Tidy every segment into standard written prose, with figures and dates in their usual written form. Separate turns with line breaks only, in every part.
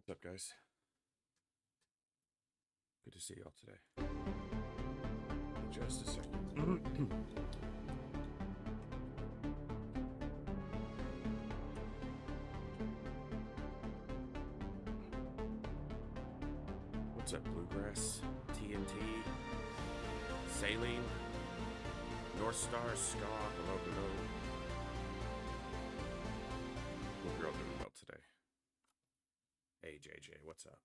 What's up, guys? Good to see y'all today. Just a second. What's up, Bluegrass? TNT? Saline? North Star? Ska? Hello, hello. Hope you're all doing well today. Hey, JJ, what's up?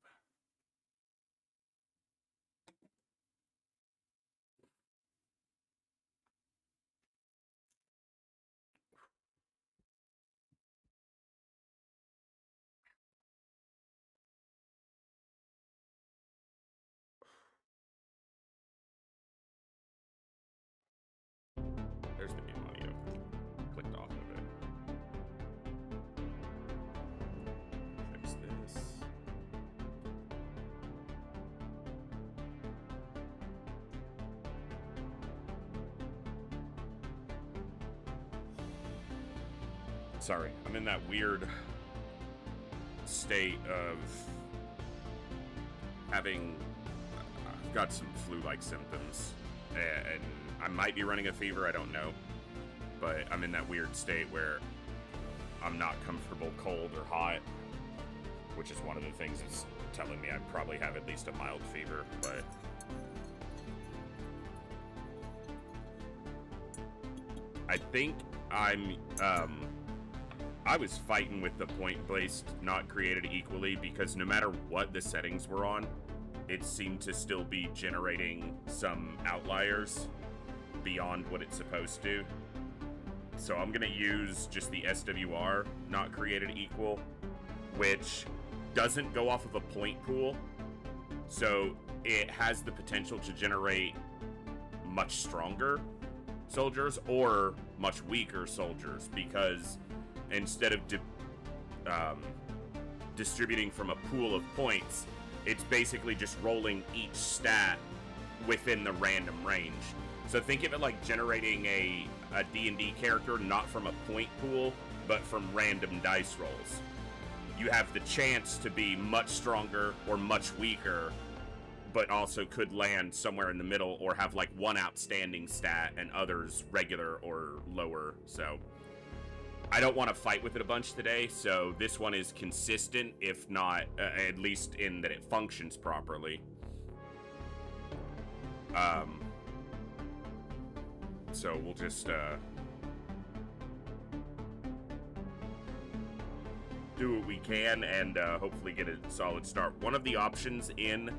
There's the new audio. Clicked off of it. Fix this. Sorry, I'm in that weird state of having I've got some flu-like symptoms, and I might be running a fever, I don't know, but I'm in that weird state where I'm not comfortable cold or hot, which is one of the things that's telling me I probably have at least a mild fever, but I think I was fighting with the point-based not created equally because no matter what the settings were on, it seemed to still be generating some outliers beyond what it's supposed to. So I'm gonna use just the SWR not created equal, which doesn't go off of a point pool. So it has the potential to generate much stronger soldiers or much weaker soldiers, because instead of distributing from a pool of points, it's basically just rolling each stat within the random range. So think of it like generating a D&D character not from a point pool, but from random dice rolls. You have the chance to be much stronger or much weaker, but also could land somewhere in the middle or have like one outstanding stat and others regular or lower. So I don't want to fight with it a bunch today, so this one is consistent, if not, at least in that it functions properly. So we'll just do what we can and hopefully get a solid start. One of the options in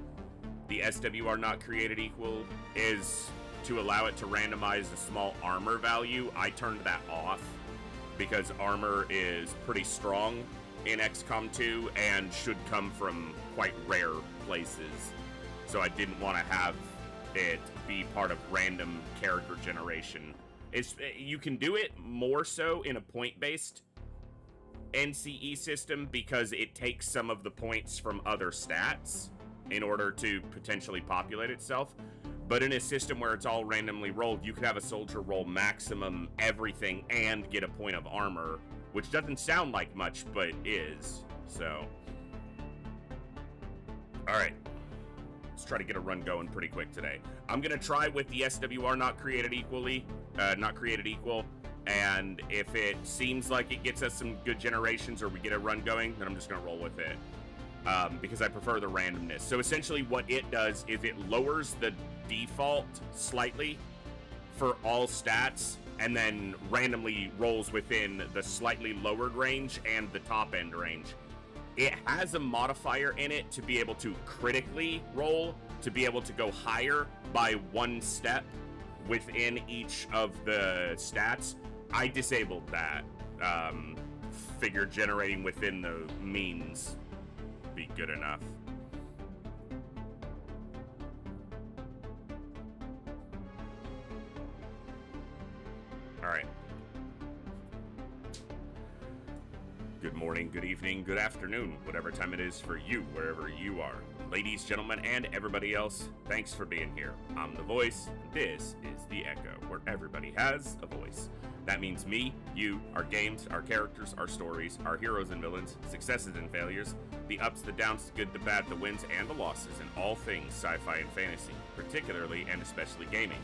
the SWR not created equal is to allow it to randomize a small armor value. I turned that off because armor is pretty strong in XCOM 2 and should come from quite rare places. So I didn't want to have it be part of random character generation. You can do it more so in a point-based NCE system because it takes some of the points from other stats in order to potentially populate itself. But in a system where it's all randomly rolled, you could have a soldier roll maximum everything and get a point of armor, which doesn't sound like much, but is. So, all right, let's try to get a run going pretty quick today. I'm gonna try with the SWR not created equal, and if it seems like it gets us some good generations or we get a run going, then I'm just gonna roll with it. Because I prefer the randomness. So essentially what it does is it lowers the default slightly for all stats and then randomly rolls within the slightly lowered range and the top end range. It has a modifier in it to be able to critically roll, to be able to go higher by one step within each of the stats. I disabled that. Figure generating within the means be good enough. All right. Good morning, good evening, good afternoon, whatever time it is for you, wherever you are Ladies, gentlemen, and everybody else, thanks for being here. I'm the voice, and this is the Echo, where everybody has a voice. That means me, you, our games, our characters, our stories, our heroes and villains, successes and failures, the ups, the downs, the good, the bad, the wins, and the losses, and all things sci-fi and fantasy, particularly and especially gaming.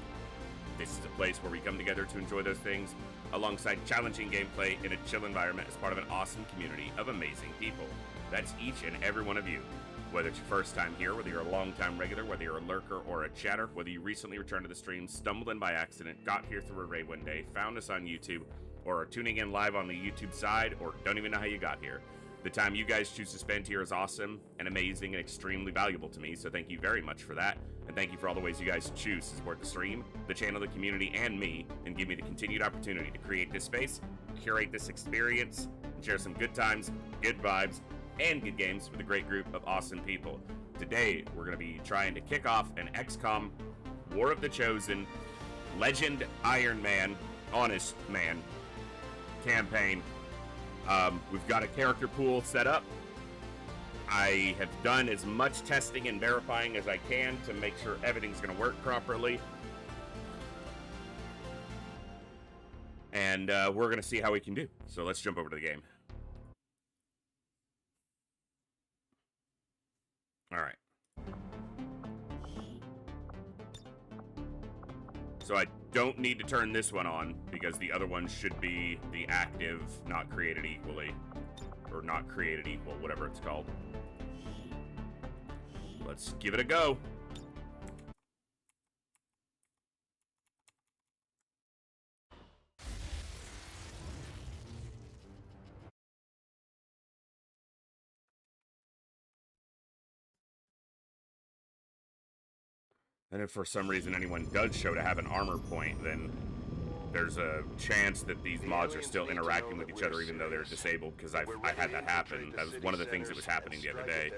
This is a place where we come together to enjoy those things, alongside challenging gameplay in a chill environment as part of an awesome community of amazing people. That's each and every one of you. Whether it's your first time here, whether you're a long-time regular, whether you're a lurker or a chatter, whether you recently returned to the stream, stumbled in by accident, got here through a raid one day, found us on YouTube, or are tuning in live on the YouTube side, or don't even know how you got here. The time you guys choose to spend here is awesome and amazing and extremely valuable to me, so thank you very much for that. And thank you for all the ways you guys choose to support the stream, the channel, the community, and me, and give me the continued opportunity to create this space, curate this experience, and share some good times, good vibes, and good games with a great group of awesome people. Today, we're going to be trying to kick off an XCOM War of the Chosen Legend Iron Man, Honest Man campaign. We've got a character pool set up. I have done as much testing and verifying as I can to make sure everything's going to work properly. And we're going to see how we can do. So let's jump over to the game. All right. So I don't need to turn this one on because the other one should be the active, not created equally, or not created equal, whatever it's called. Let's give it a go. And if for some reason anyone does show to have an armor point, then there's a chance that these mods are still interacting with each other even though they're disabled, because I had that happen. That was one of the things that was happening the other day.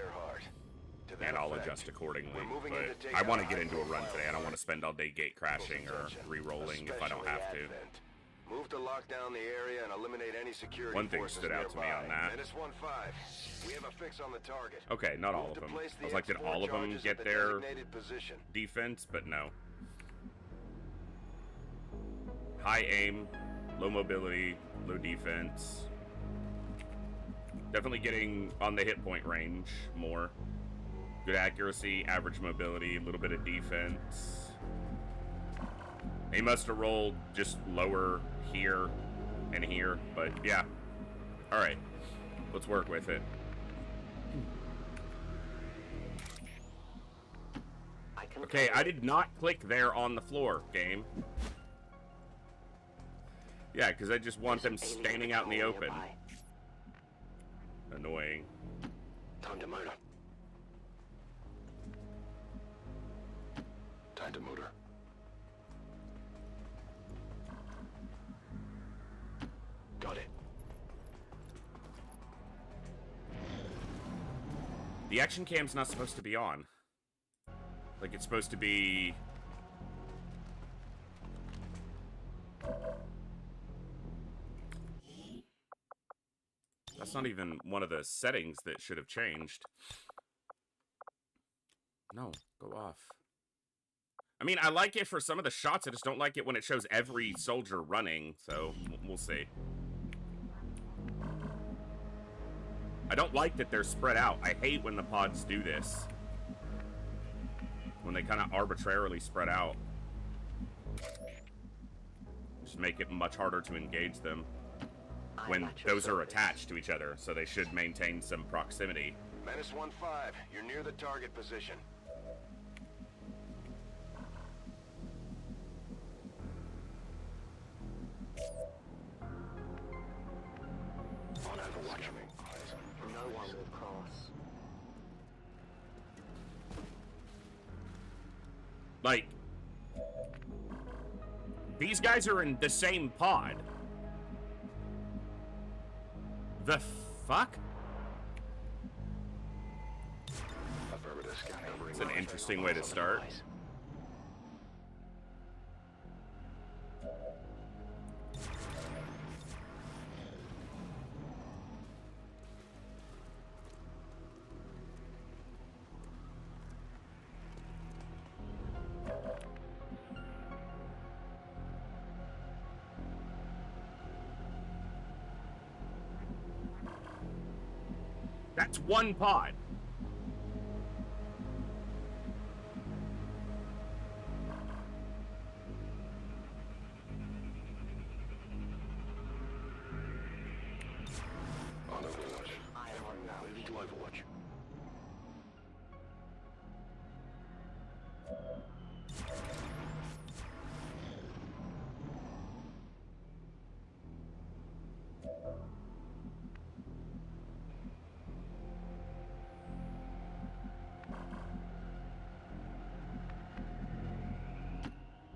And I'll adjust accordingly. But I want to get into a run today. I don't want to spend all day gate crashing or re-rolling if I don't have to.
Move to lock down the area and eliminate any security.
One thing stood out to me on that.
-15. We have a fix on the target.
Okay, not all of them. I was like, did all of them get their defense? But no. High aim, low mobility, low defense. Definitely getting on the hit point range more. Good accuracy, average mobility, a little bit of defense. He must have rolled just lower here and here, but yeah. Alright, let's work with it. Okay, I did not click there on the floor, game. Yeah, because I just want them standing out in the open. Annoying.
Time to motor. Time to motor. Got it.
The action cam's not supposed to be on. Like, it's supposed to be... That's not even one of the settings that should have changed. No, go off. I mean, I like it for some of the shots, I just don't like it when it shows every soldier running, so we'll see. I don't like that they're spread out. I hate when the pods do this. When they kind of arbitrarily spread out. Just make it much harder to engage them. When those are attached to each other, so they should maintain some proximity.
-15, you're near the target position. On Overwatch. No one will cross.
Like, these guys are in the same pod. The fuck? It's an interesting way to start. That's one pod.
On Overwatch. I am on now. Moving to Overwatch.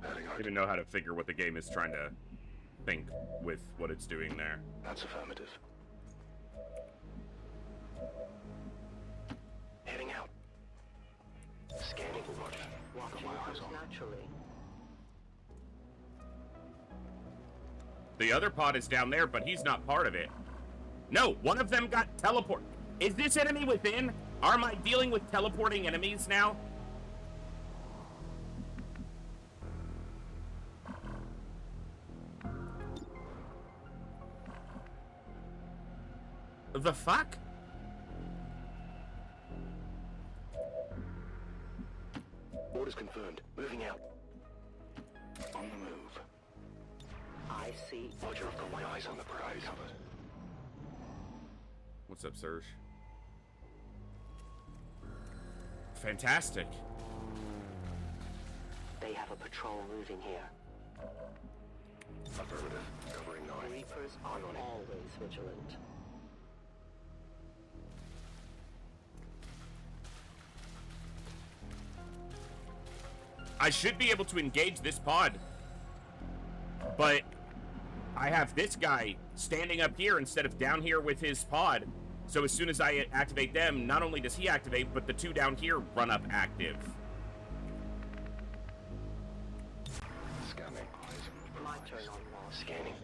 I don't even know how to figure what the game is trying to think with what it's doing there.
That's affirmative. Heading out. Scanning Overwatch. Got my eyes on.
Naturally.
The other pod is down there, but he's not part of it. No, one of them got teleport. Is this enemy within? Am I dealing with teleporting enemies now? The fuck?
Orders confirmed. Moving out. On the move.
I see.
Roger, I've got my eyes on the prize. Covered.
What's up, Serge? Fantastic.
They have a patrol moving here.
Affirmative. Covering 9.
Reapers are always vigilant.
I should be able to engage this pod, but I have this guy standing up here instead of down here with his pod. So as soon as I activate them, not only does he activate, but the two down here run up active.
Scanning.
My turn on wall.
Scanning.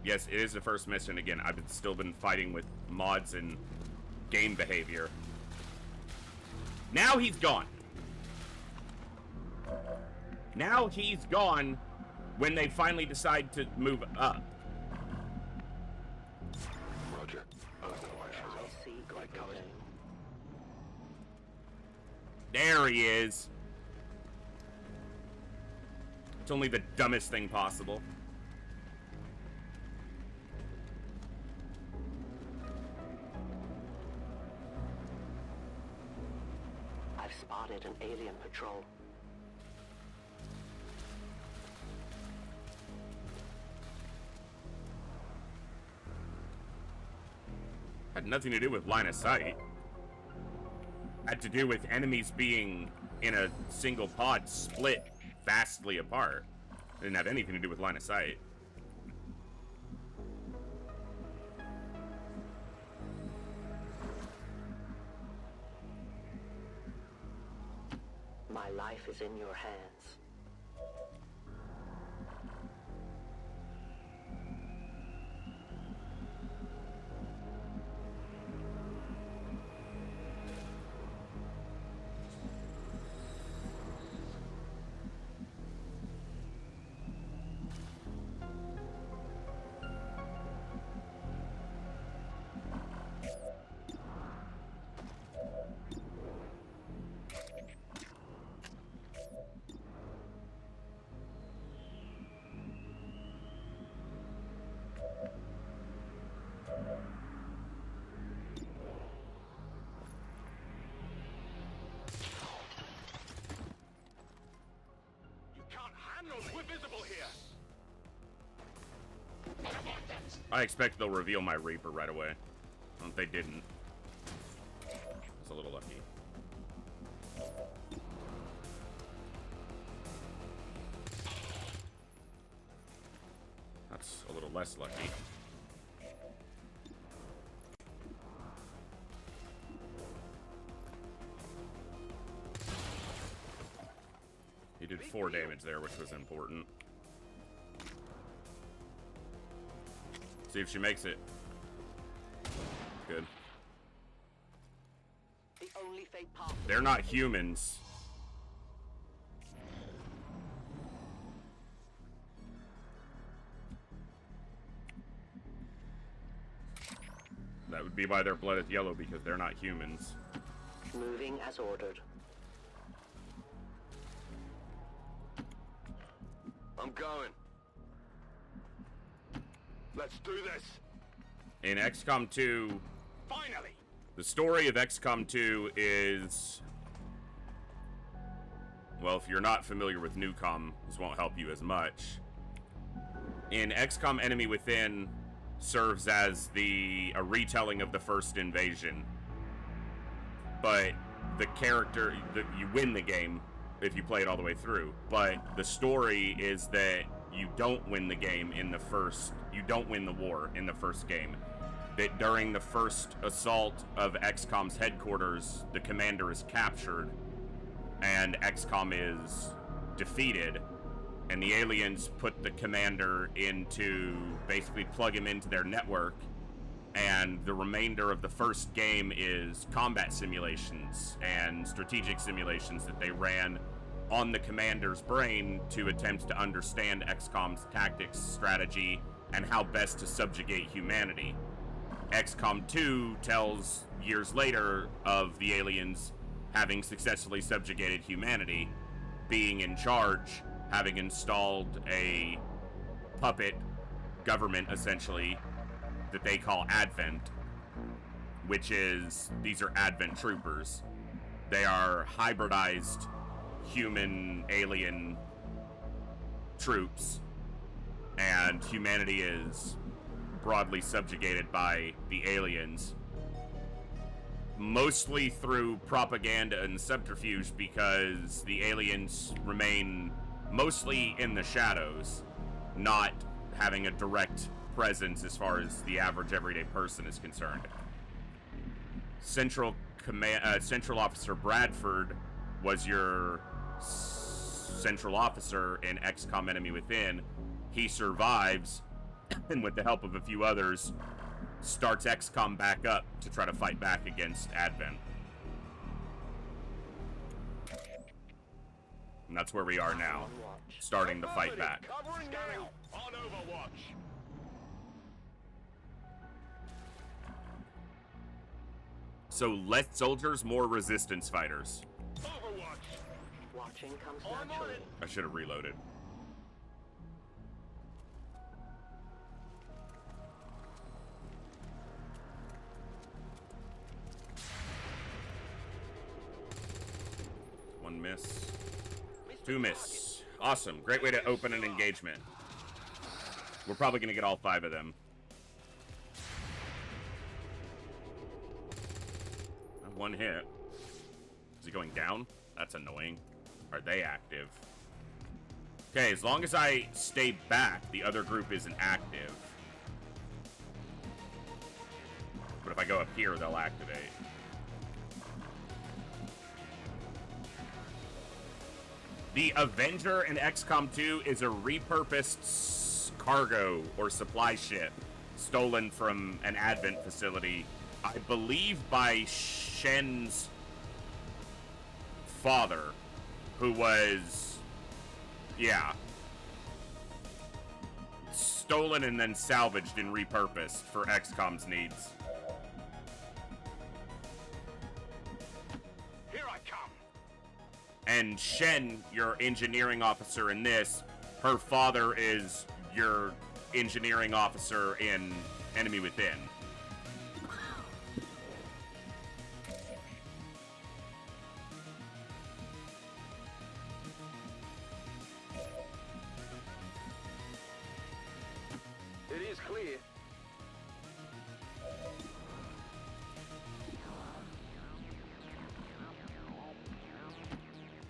Yes, it is the first mission. Again, I've still been fighting with mods and game behavior. Now he's gone. Now he's gone when they finally decide to move up.
Roger. Overwatch is
I
up.
see.
Glide covered.
There he is. It's only the dumbest thing possible.
I've spotted an alien patrol.
Had nothing to do with line of sight. Had to do with enemies being in a single pod split vastly apart. It didn't have anything to do with line of sight.
My life is in your hands.
I expect they'll reveal my Reaper right away. If they didn't, it's a little lucky. That's a little less lucky. He did 4 damage there, which was important. See if she makes it. Good.
The only fate possible.
They're not humans. That would be why their blood is yellow, because they're not humans.
Moving as ordered.
I'm going. Let's do this.
In XCOM 2,
Finally.
the story of XCOM 2 is... Well, if you're not familiar with Newcom, this won't help you as much. In XCOM Enemy Within serves as a retelling of the first invasion. But the character, you win the game if you play it all the way through. But the story is that you don't win the game in the first, you don't win the war in the first game. That during the first assault of XCOM's headquarters, the commander is captured and XCOM is defeated, and the aliens put the commander into, basically plug him into their network, and the remainder of the first game is combat simulations and strategic simulations that they ran on the commander's brain to attempt to understand XCOM's tactics, strategy, and how best to subjugate humanity. XCOM 2 tells years later of the aliens having successfully subjugated humanity, being in charge, having installed a puppet government, essentially, that they call Advent, which is, these are Advent troopers. They are hybridized human-alien troops, and humanity is broadly subjugated by the aliens, mostly through propaganda and subterfuge, because the aliens remain mostly in the shadows, not having a direct presence as far as the average everyday person is concerned. Central Officer Bradford was your central officer in XCOM Enemy Within. He survives, and with the help of a few others, starts XCOM back up to try to fight back against Advent. And that's where we are now, starting to fight back.
Covering now. On Overwatch.
So less soldiers, more resistance fighters.
Overwatch.
Watching comes naturally.
I should have reloaded. One miss. Two miss. Awesome. Great way to open an engagement. We're probably going to get all 5 of them. One hit. Is he going down? That's annoying. Are they active? Okay, as long as I stay back, the other group isn't active. But if I go up here, they'll activate. The Avenger in XCOM 2 is a repurposed cargo or supply ship stolen from an Advent facility, I believe by Shen's father, who was, yeah, stolen and then salvaged and repurposed for XCOM's needs.
Here I come.
And Shen, your engineering officer in this, her father is your engineering officer in Enemy Within.
It is clear.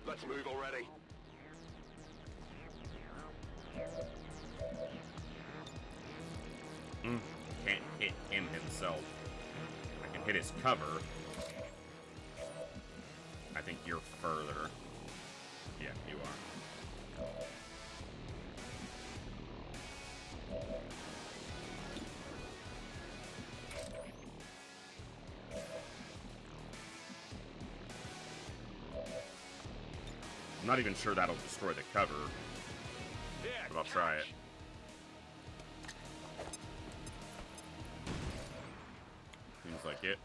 Let's move already.
Can't hit him himself. I can hit his cover. I think you're further. Yeah, you are. I'm not even sure that'll destroy the cover, but I'll try it. like it.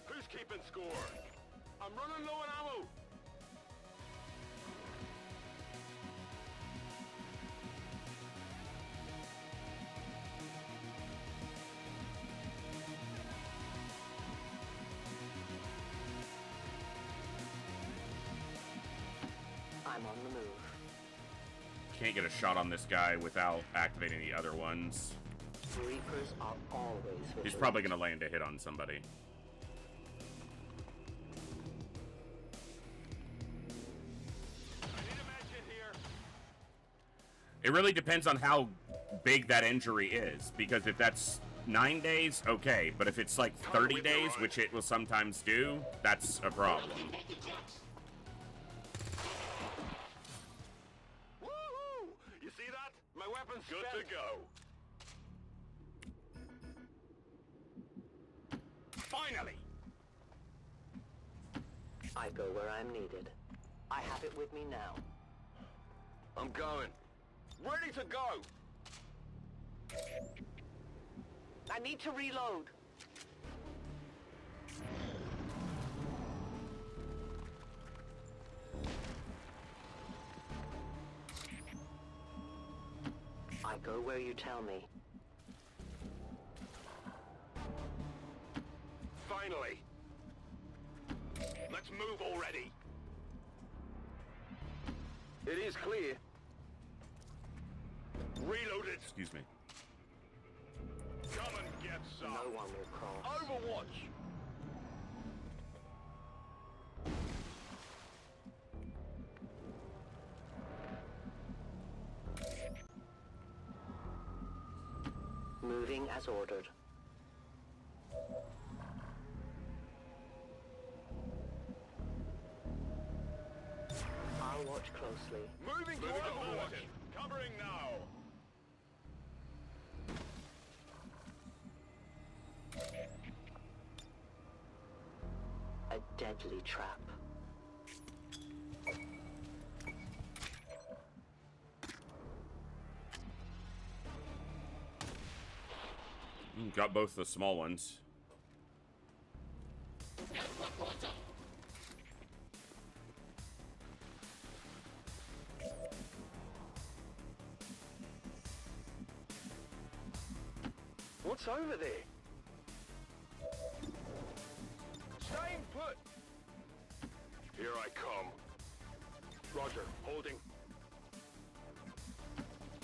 Who's keeping score? I'm running low on ammo.
I'm on the move.
Can't get a shot on this guy without activating the other ones.
Reapers are always vigilant.
He's probably going to land a hit on somebody.
I need a med kit here.
It really depends on how big that injury is, because if that's 9 days, okay, but if it's like 30 days, which it will sometimes do, that's a problem.
Woohoo! You see that? My weapon's good to go. Finally!
I go where I'm needed. I have it with me now.
I'm going. Ready to go!
I need to reload. I go where you tell me.
Finally! Let's move already! It is clear. Reloaded!
Excuse me.
Come and get some!
No one will cross.
Overwatch!
Moving as ordered. I'll watch closely.
Moving to Overwatch! Covering now!
A deadly trap.
Got both the small ones.
What's over there? Staying put! Here I come. Roger, holding.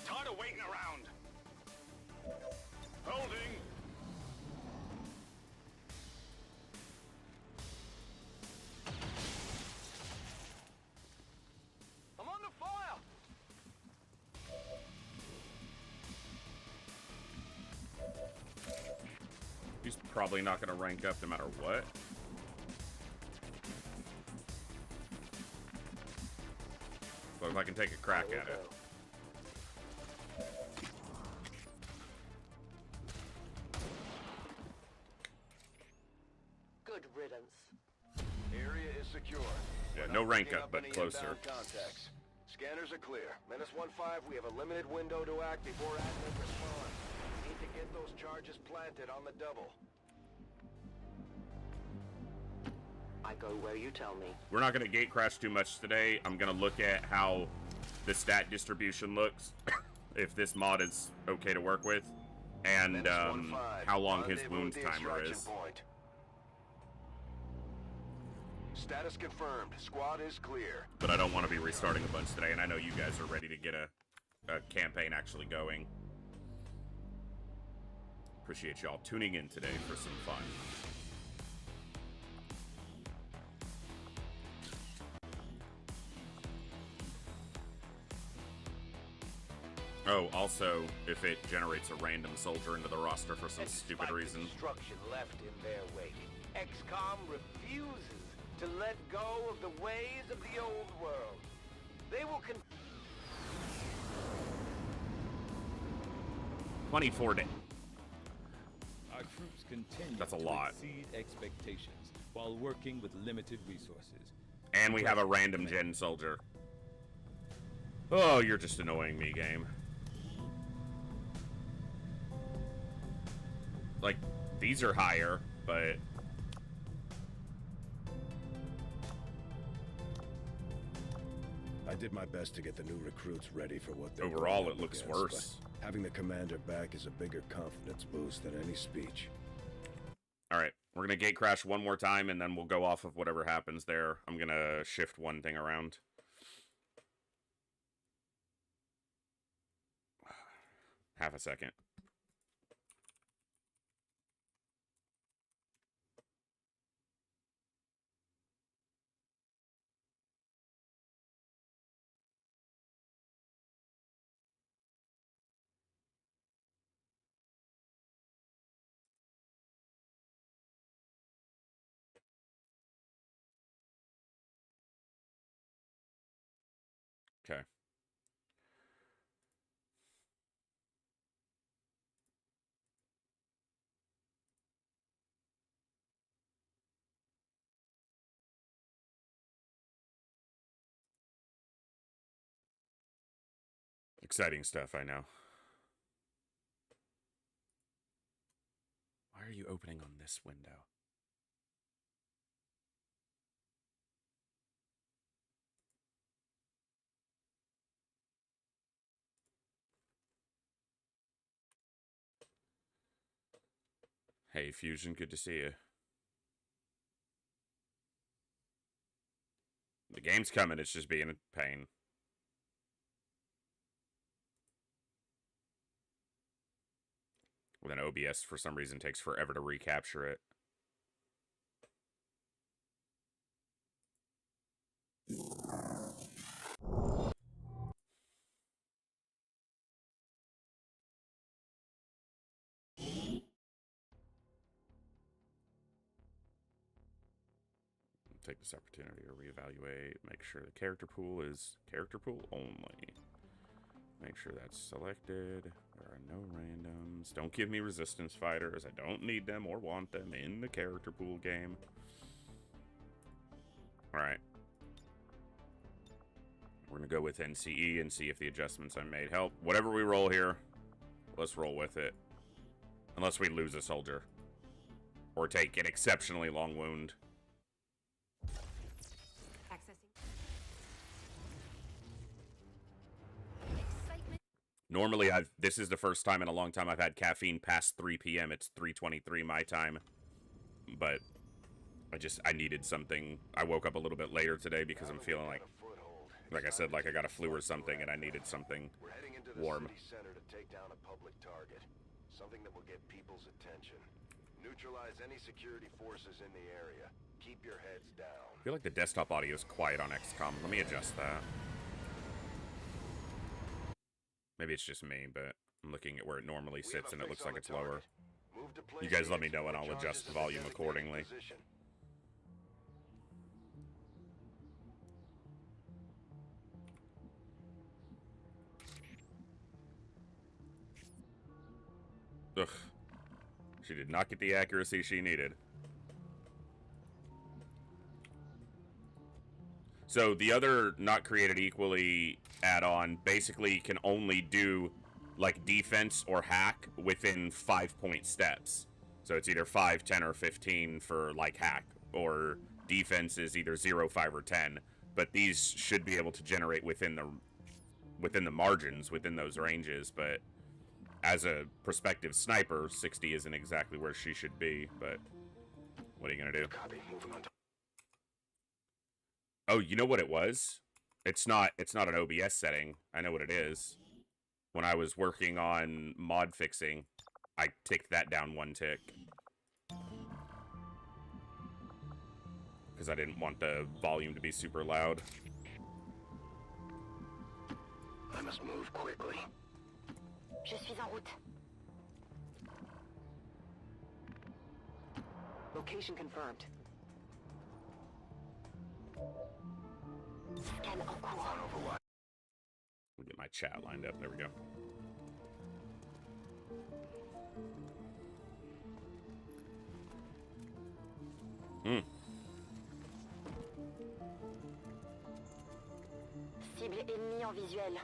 Tired of waiting around. Holding. I'm on the fire!
He's probably not going to rank up no matter what. But if I can take a crack at it.
Good riddance.
Area is secure.
Yeah,
We're
no
not
rank
picking
up, but
any
closer.
inbound contacts. Scanners are clear. -15, we have a limited window to act before admin responds. We need to get those charges planted on the double.
I go where you tell me.
We're not going to gate crash too much today. I'm going to look at how the stat distribution looks, if this mod is okay to work with, and
-15,
how long his
rendezvous
wounds
at the
timer
extraction
is.
point. Status confirmed. Squad is clear.
But I don't want to be restarting a bunch today, and I know you guys are ready to get a campaign actually going. Appreciate y'all tuning in today for some fun. Oh, also, if it generates a random soldier into the roster for some stupid reason.
Destruction left in their wake. XCOM refuses to let go of the ways of the old world. They will
24 days.
Our troops continue
That's a
to
lot.
exceed expectations while working with limited resources.
And we have a random gen soldier. Oh, you're just annoying me, game. Like, these are higher, but...
I did my best to get the new recruits ready for what they're
overall,
going
it
up
looks
against,
worse.
but having the commander back is a bigger confidence boost than any speech.
Alright, we're gonna gate crash one more time, and then we'll go off of whatever happens there. I'm gonna shift one thing around. Half a second. Okay. Exciting stuff, I know. Why are you opening on this window? Hey, Fusion, good to see you. The game's coming, it's just being a pain. With an OBS, for some reason, takes forever to recapture it. Take this opportunity to reevaluate, make sure the character pool is character pool only. Make sure that's selected. There are no randoms. Don't give me resistance fighters. I don't need them or want them in the character pool game. Alright. We're going to go with NCE and see if the adjustments I made help. Whatever we roll here, let's roll with it. Unless we lose a soldier. Or take an exceptionally long wound. Normally, this is the first time in a long time I've had caffeine past 3 p.m. It's 3:23 my time. But I needed something. I woke up a little bit later today because I'm feeling like I said, like I got a flu or something, and I needed something warm.
Center to take down a public target. Something that will get people's attention. Neutralize any security forces in the area. Keep your heads down.
I feel like the desktop audio is quiet on XCOM. Let me adjust that. Maybe it's just me, but I'm looking at where it normally sits and it looks like it's lower. You guys let me know and I'll adjust the volume accordingly. Ugh. She did not get the accuracy she needed. So the other Not Created Equally add-on basically can only do like defense or hack within 5-point steps. So it's either 5, 10, or 15 for like hack, or defense is either 0, 5, or 10. But these should be able to generate within the margins, within those ranges. But as a prospective sniper, 60 isn't exactly where she should be. But what are you gonna do?
Copy. Moving on.
Oh, you know what it was? It's not an OBS setting. I know what it is. When I was working on mod fixing, I ticked that down 1 tick. Because I didn't want the volume to be super loud.
I must move quickly.
Je suis en route. Location confirmed. Scan en cours.
We'll get my chat lined up. There we go. Hmm.
Cible ennemie en visuel.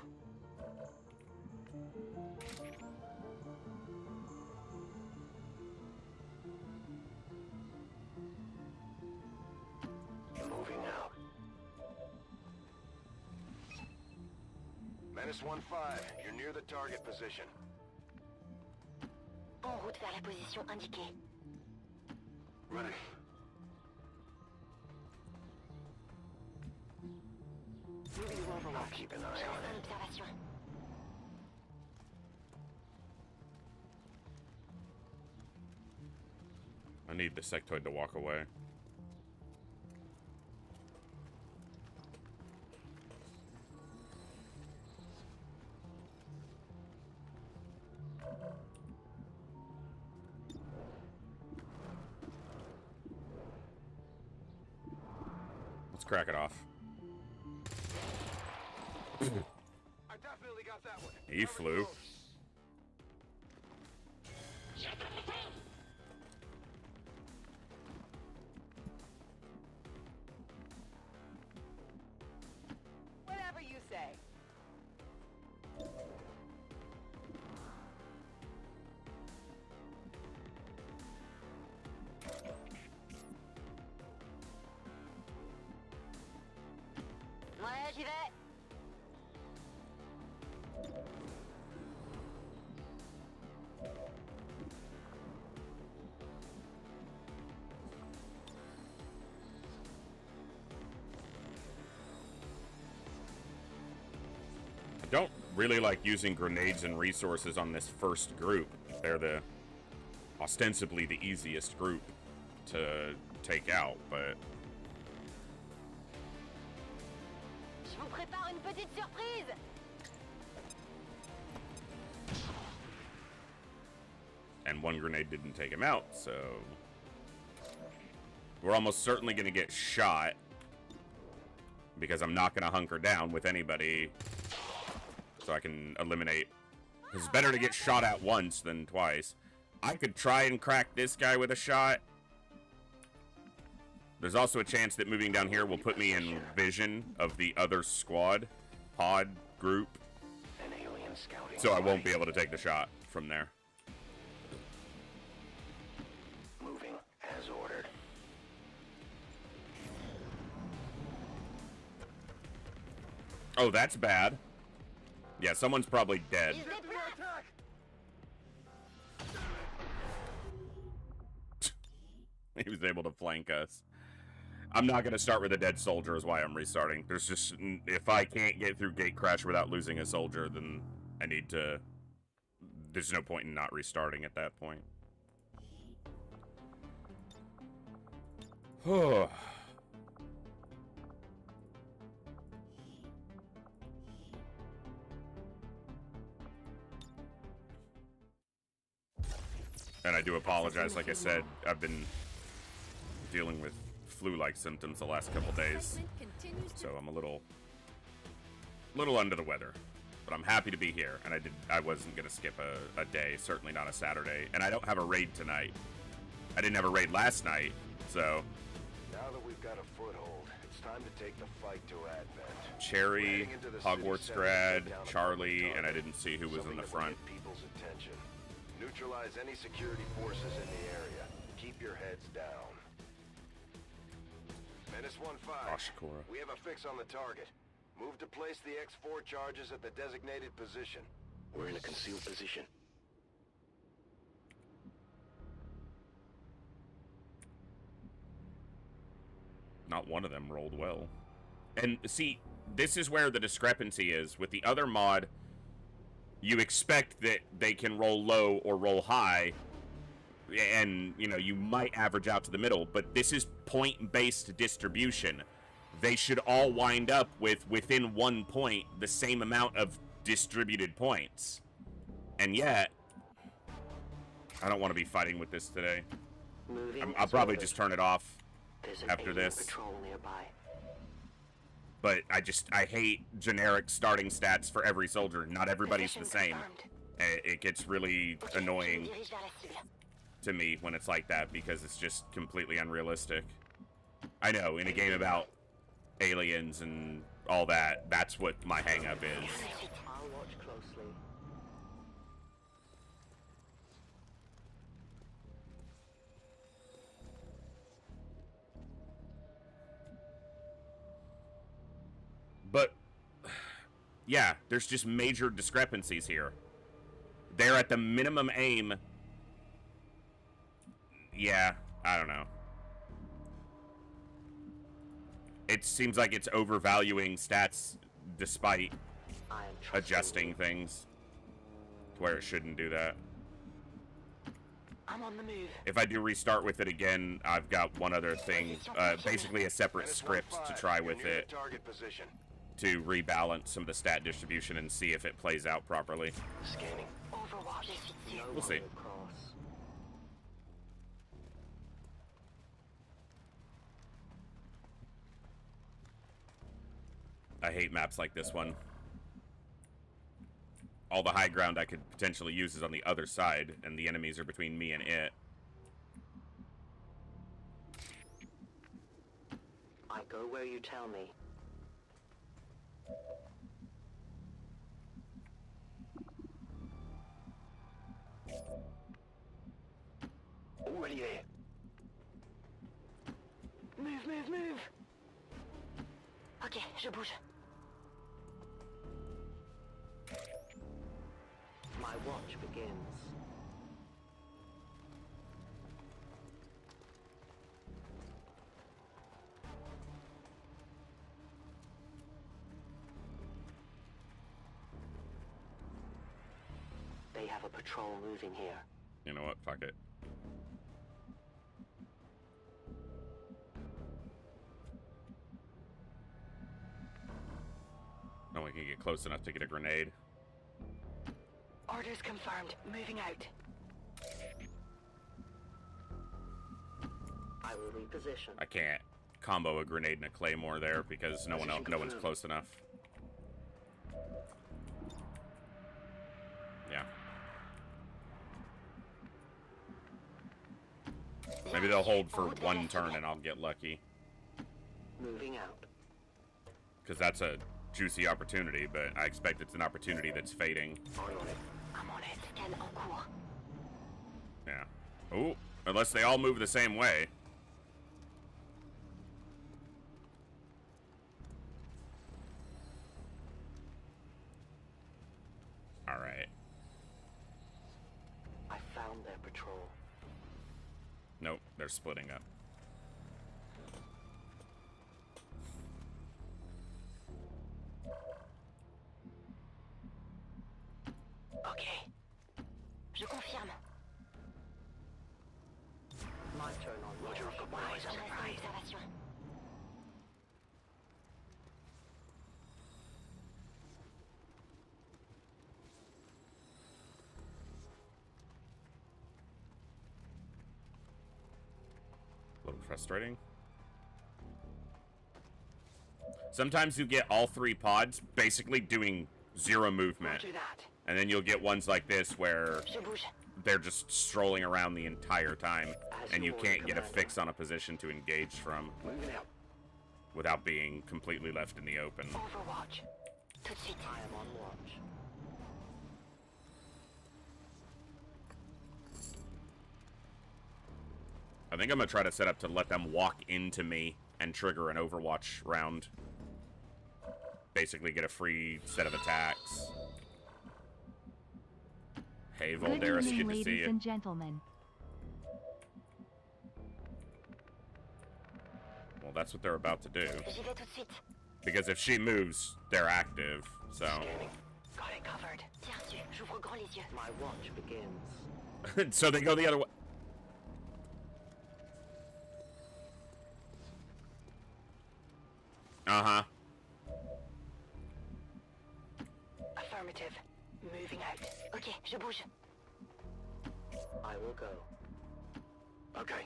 Moving out. Menace 1-5, you're near the target position.
En route vers la position indiquée.
Ready.
Moving to overwatch.
I'll keep an eye on
En
it.
observation.
I need the sectoid to walk away. Let's crack it off.
I definitely got that one.
He flew.
Whatever you say. Ouais, j'y vais.
I don't really like using grenades and resources on this first group. They're the ostensibly the easiest group to take out, but
Je vous prépare une petite surprise.
and one grenade didn't take him out, so we're almost certainly going to get shot because I'm not going to hunker down with anybody so I can eliminate. It's better to get shot at once than twice. I could try and crack this guy with a shot. There's also a chance that moving down here will put me in vision of the other squad, pod, group,
An alien scouting.
so I won't be able to take the shot from there.
Moving as ordered.
Oh, that's bad. Yeah, someone's probably dead.
Ils déplacent.
He was able to flank us. I'm not going to start with a dead soldier is why I'm restarting. There's just, if I can't get through gate crash without losing a soldier, then I need to, there's no point in not restarting at that point. And I do apologize. Like I said, I've been dealing with flu-like symptoms the last couple days, so I'm a little under the weather. But I'm happy to be here, and I wasn't gonna skip a day, certainly not a Saturday. And I don't have a raid tonight. I didn't have a raid last night, so
Now that we've got a foothold, it's time to take the fight to Advent.
Cherry,
Heading into the
Hogwarts
city
grad,
center to take down a
Charlie,
public
and I
target.
didn't see who was in
Something
the
that will
front.
get people's attention. Neutralize any security forces in the area. Keep your heads down. Menace 1-5.
Ashikora.
We have a fix on the target. Move to place the X4 charges at the designated position. We're in a concealed position.
Not one of them rolled well. And see, this is where the discrepancy is. With the other mod, you expect that they can roll low or roll high, and, you know, you might average out to the middle, but this is point-based distribution. They should all wind up with, within 1 point, the same amount of distributed points. And yet, I don't want to be fighting with this today.
Moving
I'll
as
probably
ordered.
just turn it off
There's an
after
alien
this.
patrol nearby.
But I hate generic starting stats for every soldier. Not everybody's the
Position
same.
confirmed.
It gets really
Ok, je me
annoying
dirige vers la cible.
to me when it's like that because it's just completely unrealistic. I know, in a game about aliens and all that, that's what my hang-up is.
I'll watch closely.
But, yeah, there's just major discrepancies here. They're at the minimum aim. Yeah, I don't know. It seems like it's overvaluing stats despite
I am trusting
adjusting
you.
things to where it shouldn't do that.
I'm on the move.
If I do restart with it again, I've got one other thing, basically a separate
Menace
script
1-5,
to try
you're
with
near the
it
target position.
to rebalance some of the stat distribution and see if it plays out properly.
Scanning.
Overwatch. No
We'll see.
one will cross.
I hate maps like this one. All the high ground I could potentially use is on the other side, and the enemies are between me and it.
I go where you tell me.
Où elle y est?
Move, move, move. Ok, je bouge. My watch begins. They have a patrol moving here.
You know what? Fuck it. No one can get close enough to get a grenade.
Orders confirmed. Moving out. I will reposition.
I can't combo a grenade and a claymore there because no one's close enough. Yeah. Maybe they'll hold for one turn and I'll get lucky.
Moving out.
Because that's a juicy opportunity, but I expect it's an opportunity that's fading.
On it. I'm on it. Scan en cours.
Yeah. Ooh, unless they all move the same way. Alright.
I found their patrol.
Nope, they're splitting up.
Ok. Je confirme. My turn on Roger. Surprise, surprise. Observation.
A little frustrating. Sometimes you get all three pods basically doing zero movement.
Roger that.
And then you'll get ones like this where
Je bouge.
they're just strolling around the entire time and you can't get a
Commander.
fix on a position to engage from
Moving out.
without being completely left in the open.
Overwatch. Tout de suite. I am on watch.
I think I'm gonna try to set up to let them walk into me and trigger an Overwatch round. Basically get a free set of attacks. Hey
Good
Volderis,
evening,
good to see
ladies
you.
and gentlemen.
Well, that's what they're about to do.
J'y vais tout de suite.
Because if she moves, they're active, so...
Got it covered. Tiens dessus. J'ouvre grand les yeux. My watch begins.
so they go the other way. Uh-huh.
Affirmative. Moving out. Ok, je bouge. I will go.
Okay.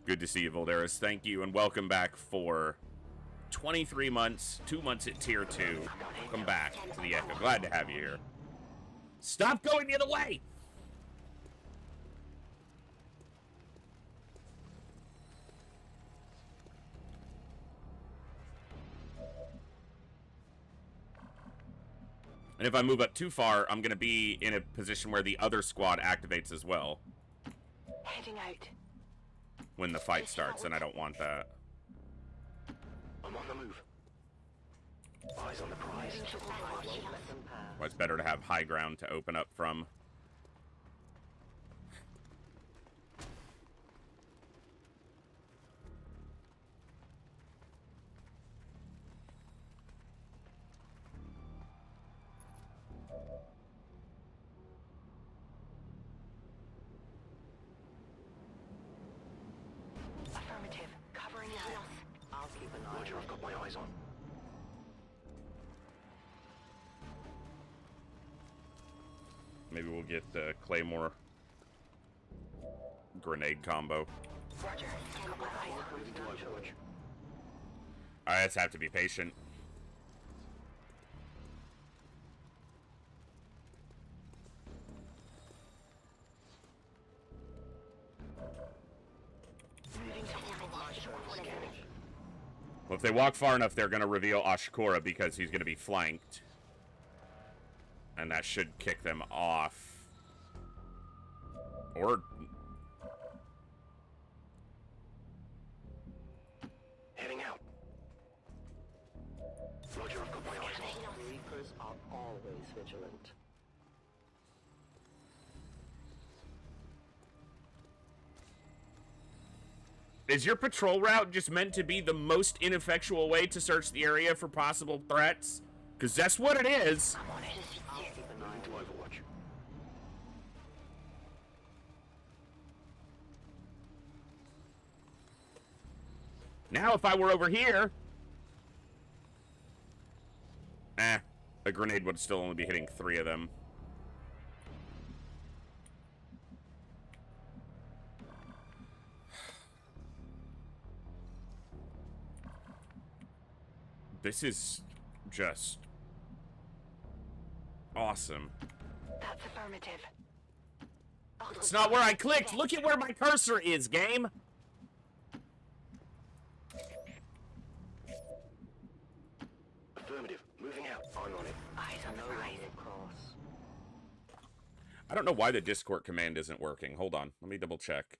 Good to see you, Volderis. Thank you, and welcome back for 23 months, 2 months at Tier 2. Welcome back to the Echo. Glad to have you here. Stop going the other way! And if I move up too far, I'm going to be in a position where the other squad activates as well.
Heading out.
When the fight starts, and I don't want that.
I'm on the move. Eyes on the prize.
Well, it's better to have high ground to open up from.
Affirmative. Covering the house. I'll keep an eye.
Roger, I've got my eyes on.
Maybe we'll get the Claymore grenade combo.
Roger. Scan my eyes.
Moving to Overwatch.
I just have to be patient. Well, if they walk far enough, they're going to reveal Ashikora because he's going to be flanked. And that should kick them off. Or...
Heading out. Roger, I've got my eyes on.
Reapers are always vigilant.
Is your patrol route just meant to be the most ineffectual way to search the area for possible threats? Because that's what it is.
I'm on it. I'll keep an eye.
Moving to Overwatch.
Now if I were over here... a grenade would still only be hitting 3 of them. This is just awesome.
That's affirmative.
It's not where I clicked. Look at where my cursor is, game.
Affirmative. Moving out. I'm on it.
Eyes on the prize.
I don't know why the Discord command isn't working. Hold on. Let me double check.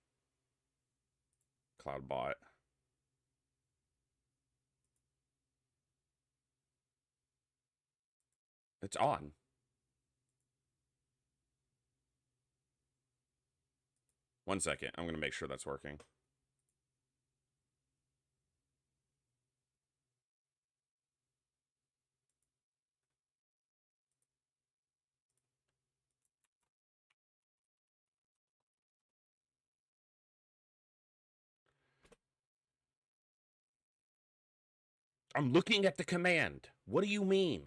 Cloudbot. It's on. One second. I'm going to make sure that's working. I'm looking at the command. What do you mean?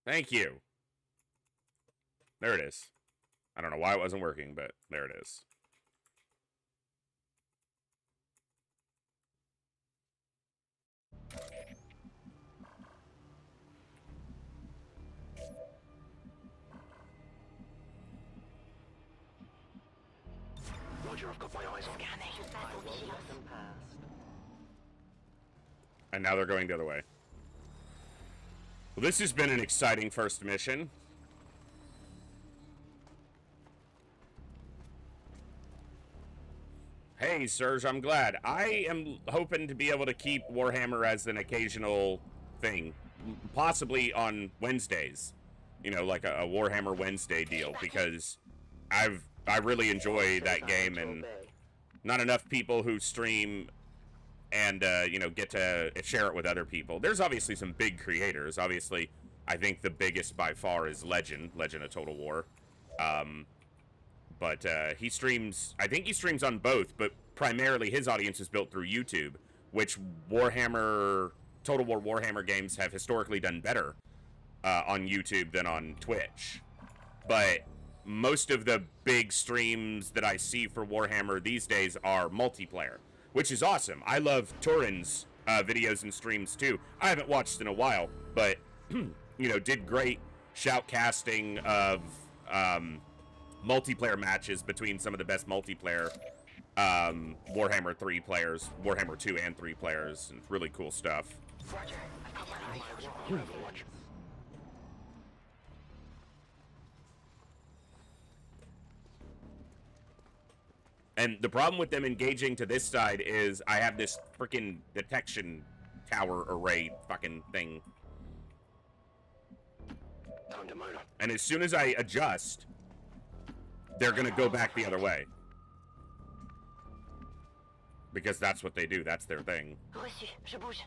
Thank you. There it is. I don't know why it wasn't working, but there it is.
Roger, I've got my eyes on.
And now they're going the other way. Well, this has been an exciting first mission. Hey, Serge, I'm glad. I am hoping to be able to keep Warhammer as an occasional thing. Possibly on Wednesdays. You know, like a Warhammer Wednesday deal. Because I really enjoy that game, and not enough people who stream and, you know, get to share it with other people. There's obviously some big creators. Obviously, I think the biggest by far is Legend of Total War. But he streams, I think he streams on both, but primarily his audience is built through YouTube, which Total War Warhammer games have historically done better on YouTube than on Twitch. But most of the big streams that I see for Warhammer these days are multiplayer, which is awesome. I love Turin's videos and streams too. I haven't watched in a while, but you know, did great shoutcasting of multiplayer matches between some of the best multiplayer Warhammer 3 players, Warhammer 2 and 3 players, and really cool stuff.
Roger. I've got my eyes on Overwatch.
And the problem with them engaging to this side is I have this freaking detection tower array fucking thing.
Time to motor.
And as soon as I adjust, they're gonna go back the other way. Because that's what they do, that's their thing.
Reçu. Je bouge.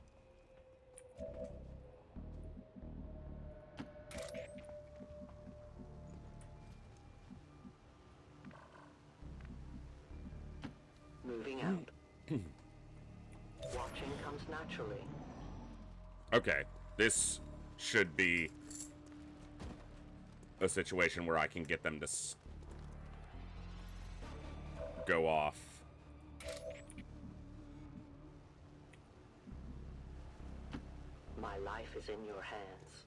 Moving out. Watching comes naturally.
Okay, this should be a situation where I can get them to go off.
My life is in your hands.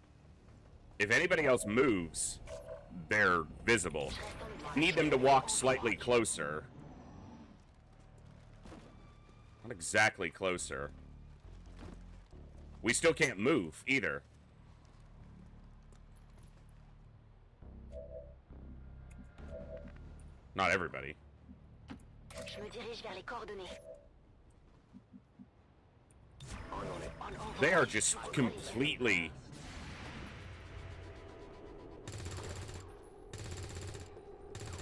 If anybody else moves, they're visible. Need them to walk slightly closer. Not exactly closer. We still can't move, either. Not everybody.
Je me dirige vers les coordonnées.
On it.
On Overwatch.
They are just completely...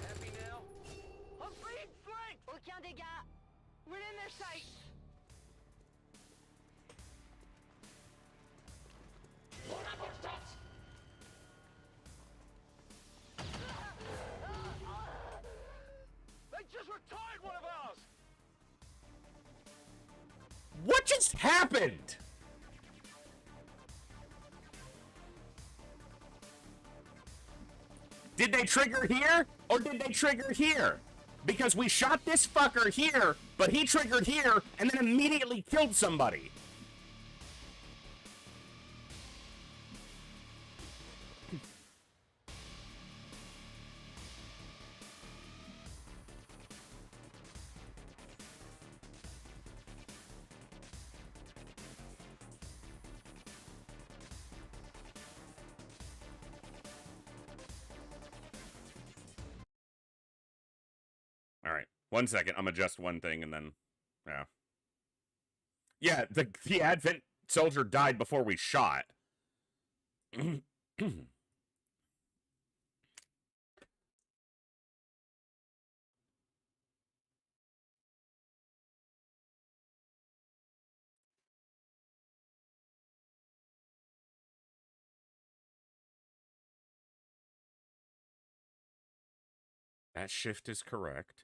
Happy now? I'm being flanked!
Aucun dégât. We're in their sights.
They just retired one of ours!
What just happened? Did they trigger here, or did they trigger here? Because we shot this fucker here, but he triggered here, and then immediately killed somebody. All right, 1 second. I'm adjust one thing and then, yeah. Yeah, the Advent soldier died before we shot. That shift is correct.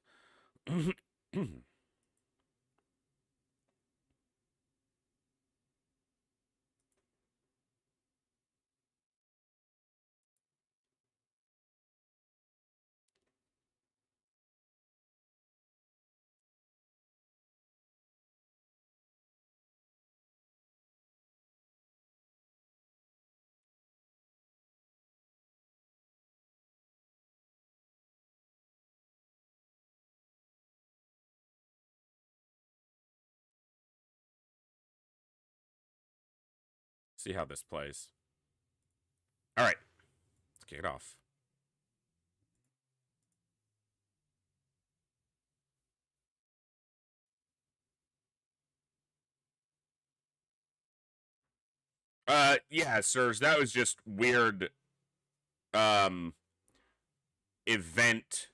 See how this plays. All right, let's kick it off. Yeah, sirs, that was just weird, event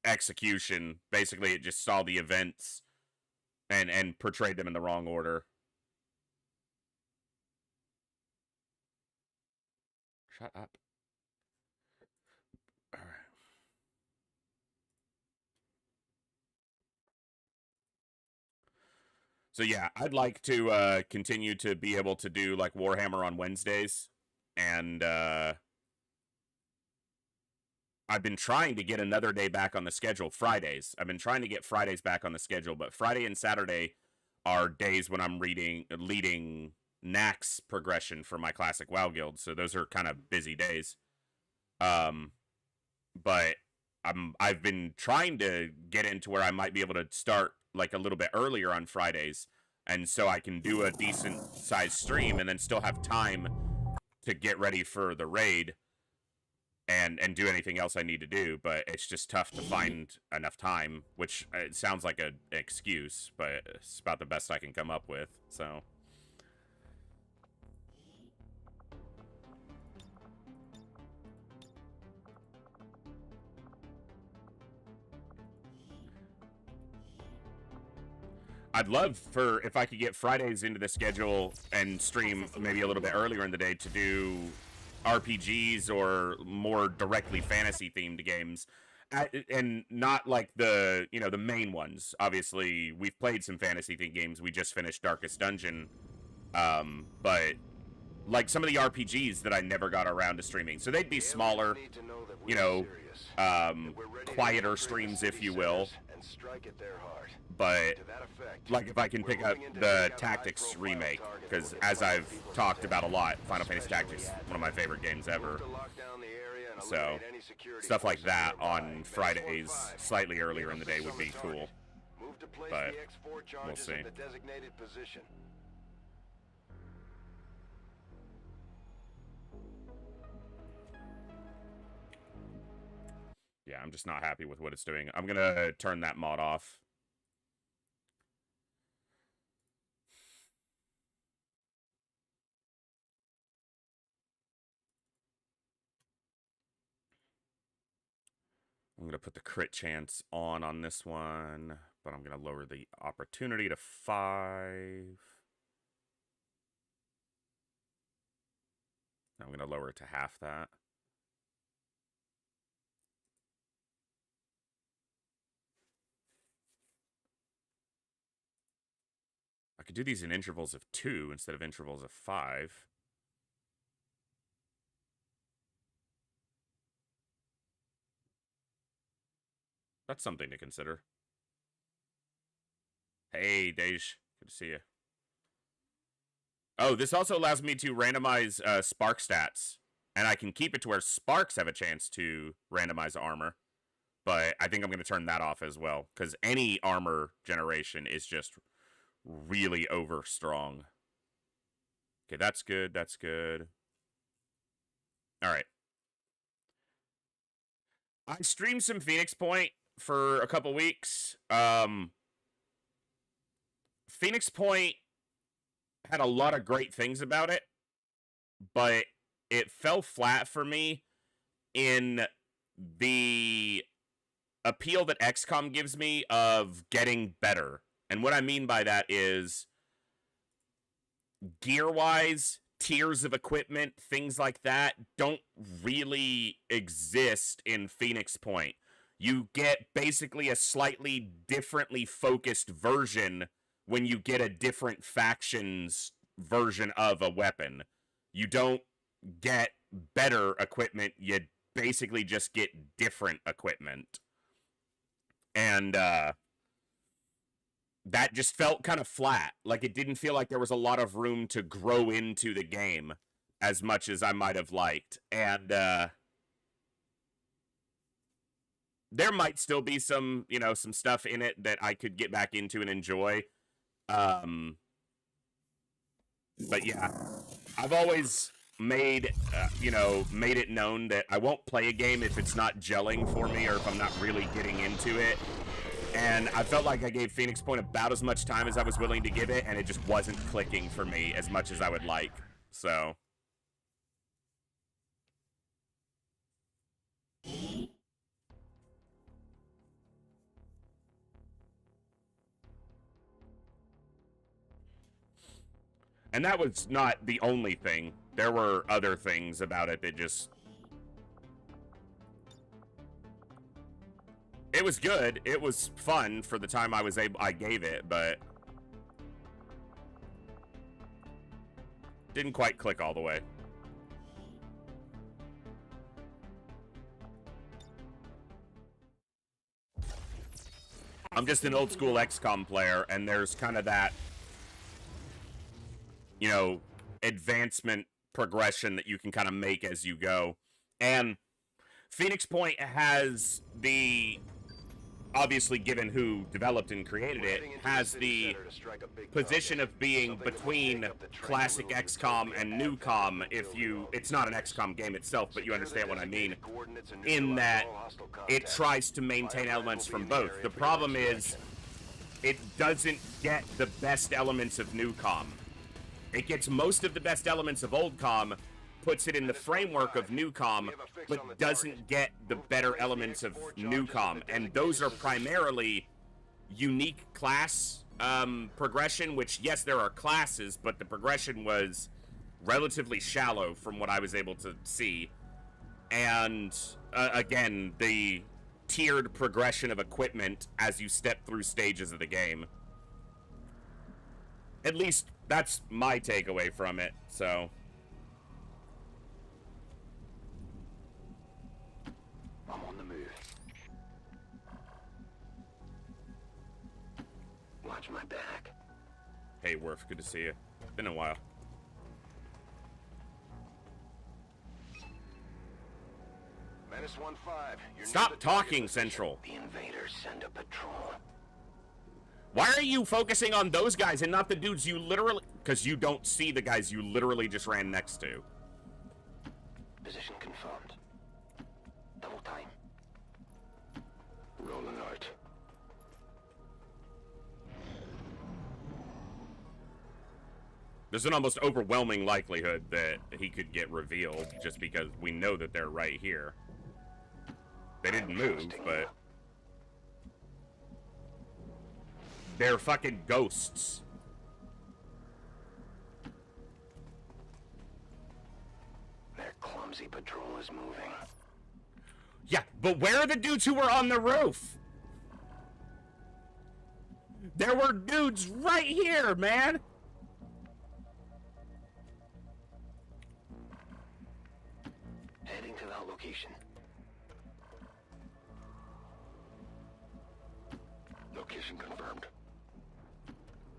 execution. Basically, it just saw the events and portrayed them in the wrong order. Shut up. All right. So yeah, I'd like to continue to be able to do like Warhammer on Wednesdays, and I've been trying to get another day back on the schedule, Fridays. I've been trying to get Fridays back on the schedule, but Friday and Saturday are days when I'm leading Nax progression for my classic WoW guild, so those are kind of busy days. But I've been trying to get into where I might be able to start like a little bit earlier on Fridays, and so I can do a decent sized stream and then still have time to get ready for the raid and do anything else I need to do. But it's just tough to find enough time, which it sounds like an excuse, but it's about the best I can come up with. So I'd love for if I could get Fridays into the schedule and stream maybe a little bit earlier in the day to do RPGs or more directly fantasy themed games, and not like the the main ones. Obviously, we've played some fantasy themed games. We just finished Darkest Dungeon, but like some of the RPGs that I never got around to streaming. So they'd be smaller, quieter streams, if you will. But like if I can pick up the Tactics remake, because as I've talked about a lot, Final Fantasy Tactics, one of my favorite games ever. So stuff like that on Fridays, slightly earlier in the day, would be cool. But we'll see. Yeah, I'm just not happy with what it's doing. I'm gonna turn that mod off. I'm going to put the crit chance on this one, but I'm going to lower the opportunity to 5. I'm going to lower it to half that. I could do these in intervals of 2 instead of intervals of 5. That's something to consider. Hey, Dej. Good to see you. Oh, this also allows me to randomize spark stats. And I can keep it to where sparks have a chance to randomize armor. But I think I'm going to turn that off as well, because any armor generation is just really over strong. Okay, that's good. That's good. All right. I streamed some Phoenix Point for a couple weeks. Phoenix Point had a lot of great things about it, but it fell flat for me in the appeal that XCOM gives me of getting better. And what I mean by that is gear-wise, tiers of equipment, things like that don't really exist in Phoenix Point. You get basically a slightly differently focused version when you get a different faction's version of a weapon. You don't get better equipment, you basically just get different equipment. And that just felt kind of flat. Like, it didn't feel like there was a lot of room to grow into the game as much as I might have liked. And there might still be some, some stuff in it that I could get back into and enjoy. But yeah, I've always made it known that I won't play a game if it's not gelling for me or if I'm not really getting into it. And I felt like I gave Phoenix Point about as much time as I was willing to give it, and it just wasn't clicking for me as much as I would like. So and that was not the only thing. There were other things about it that just... It was good. It was fun for the time I gave it, but didn't quite click all the way. I'm just an old school XCOM player, and there's kind of that, advancement progression that you can kind of make as you go. And Phoenix Point has the, obviously given who developed and created it, has the position of being between classic XCOM and new COM. If you, it's not an XCOM game itself, but you understand what I mean, in that it tries to maintain elements from both. The problem is, it doesn't get the best elements of new COM. It gets most of the best elements of old COM, puts it in the framework of new COM, but doesn't get the better elements of new COM. And those are primarily unique class progression, which, yes, there are classes, but the progression was relatively shallow from what I was able to see. And, again, the tiered progression of equipment as you step through stages of the game. At least, that's my takeaway from it, so...
I'm on the move. Watch my back.
Hey, Worf, good to see you. Been a while.
Menace 1-5. You're
Stop talking, Central.
The invaders send a patrol.
Why are you focusing on those guys and not the dudes you literally... Because you don't see the guys you literally just ran next to.
Position confirmed. Double time. Rolling out.
There's an almost overwhelming likelihood that he could get revealed just because we know that they're right here. They didn't move, but... They're fucking ghosts.
Their clumsy patrol is moving.
Yeah, but where are the dudes who were on the roof? There were dudes right here, man!
Heading to that location. Location confirmed.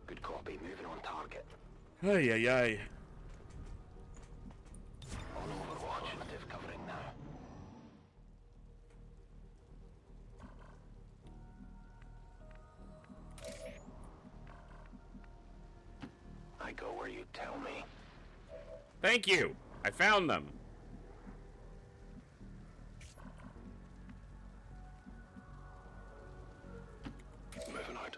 Good copy. Moving on target.
Ay, ay, ay.
On Overwatch. Active covering now. I go where you tell me.
Thank you. I found them.
Moving out.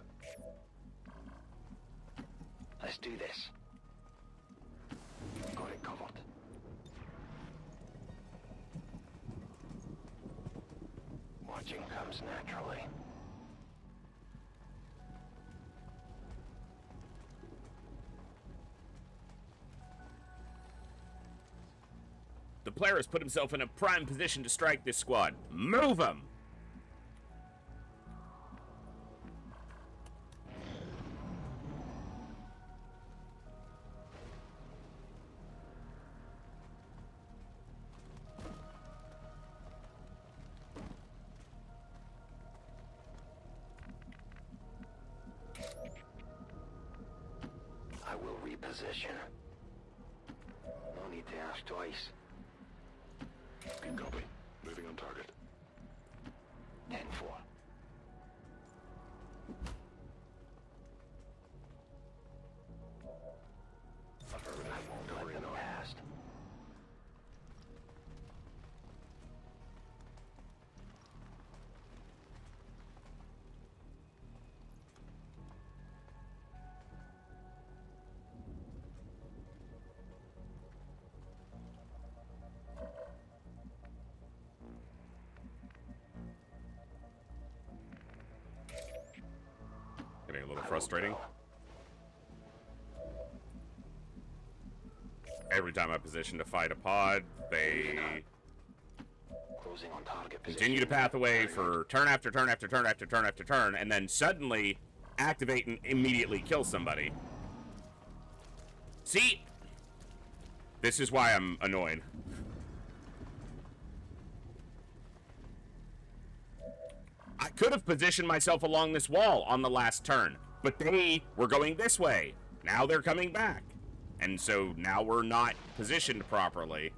Let's do this. Got it covered. Watching comes naturally.
The player has put himself in a prime position to strike this squad. Move him!
I will reposition. No need to ask twice. Good copy. Moving on target. 10-4. Affirmative. I won't let them past.
Getting a little frustrating. Every time I position to fight a pod, they
Closing on target
continue to path away for turn after turn after turn after turn after turn, and then suddenly activate and immediately kill somebody. See? This is why I'm annoyed. I could have positioned myself along this wall on the last turn, but they were going this way. Now they're coming back. And so now we're not positioned properly.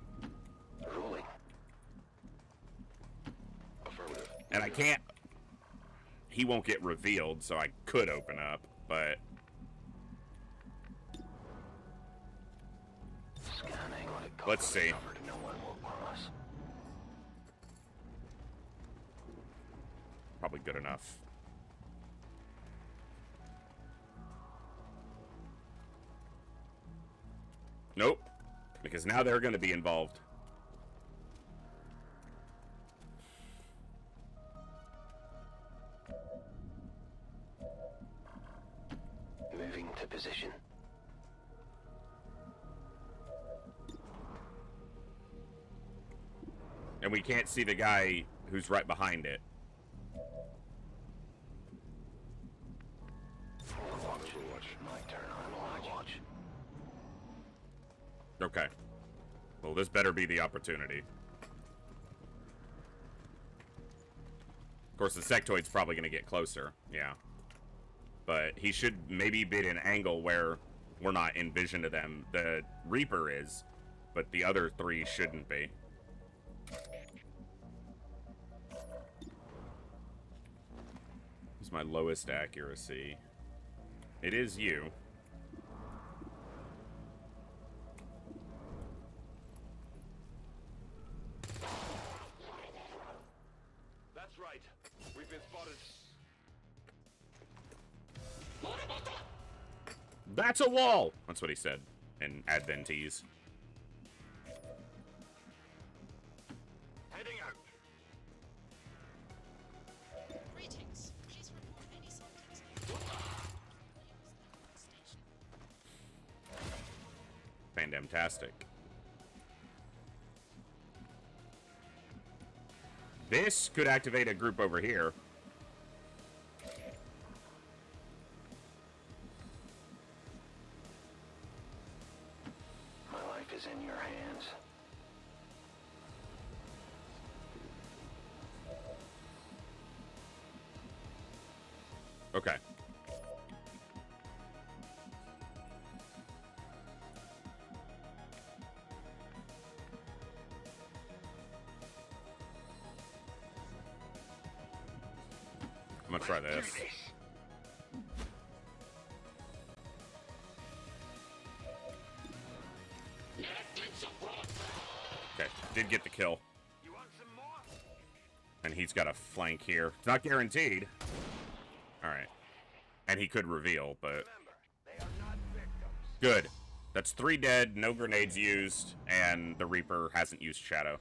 Rolling.
And I can't... He won't get revealed, so I could open up, but...
Scanning.
Let's see.
No one will pass.
Probably good enough. Nope. Because now they're going to be involved.
Moving to position.
And we can't see the guy who's right behind it.
Overwatch. My turn on Overwatch.
Okay. Well, this better be the opportunity. Of course, the sectoid's probably going to get closer. Yeah. But he should maybe be at an angle where we're not in vision of them. The Reaper is, but the other three shouldn't be. This is my lowest accuracy. It is you.
That's right. We've been spotted.
That's a wall! That's what he said in Adventese.
Heading out.
Greetings. Please report any symptoms.
Fandamtastic. This could activate a group over here.
My life is in your hands.
Okay. I'm gonna try this. Okay, did get the kill.
You want some more?
And he's got a flank here. It's not guaranteed. Alright. And he could reveal, but...
Remember, they are not victims.
Good. That's 3 dead, no grenades used, and the Reaper hasn't used Shadow.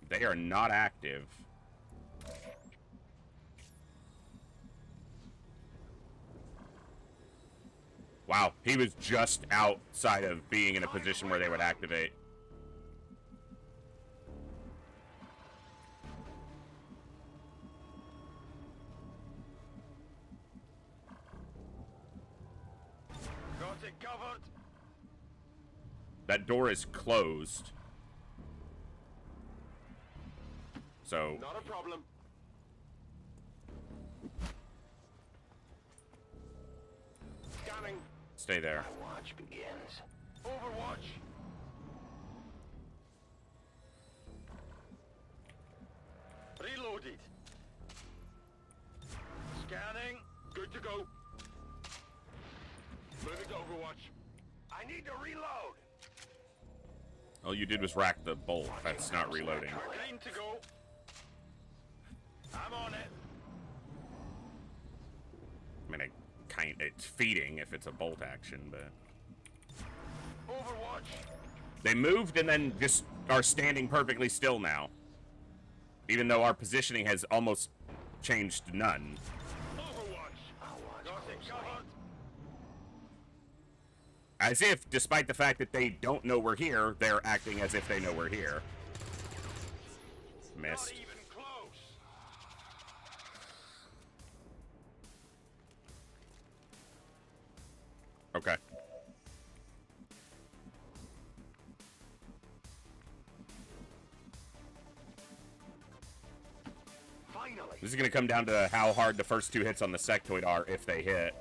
They are not active. Wow, he was just outside of being in a position where they would activate.
Got it covered.
That door is closed. So,
Not a problem. Scanning.
stay there.
My watch begins.
Overwatch. Reloaded. Scanning. Good to go. Moving to Overwatch. I need to reload.
All you did was rack the bolt. That's not reloading.
Green to go. I'm on it.
I mean, it's feeding if it's a bolt action, but...
Overwatch.
They moved and then just are standing perfectly still now. Even though our positioning has almost changed to none.
Overwatch. Got it covered.
As if, despite the fact that they don't know we're here, they're acting as if they know we're here.
Not
Missed.
even close.
Okay.
Finally.
This is going to come down to how hard the first 2 hits on the sectoid are if they hit.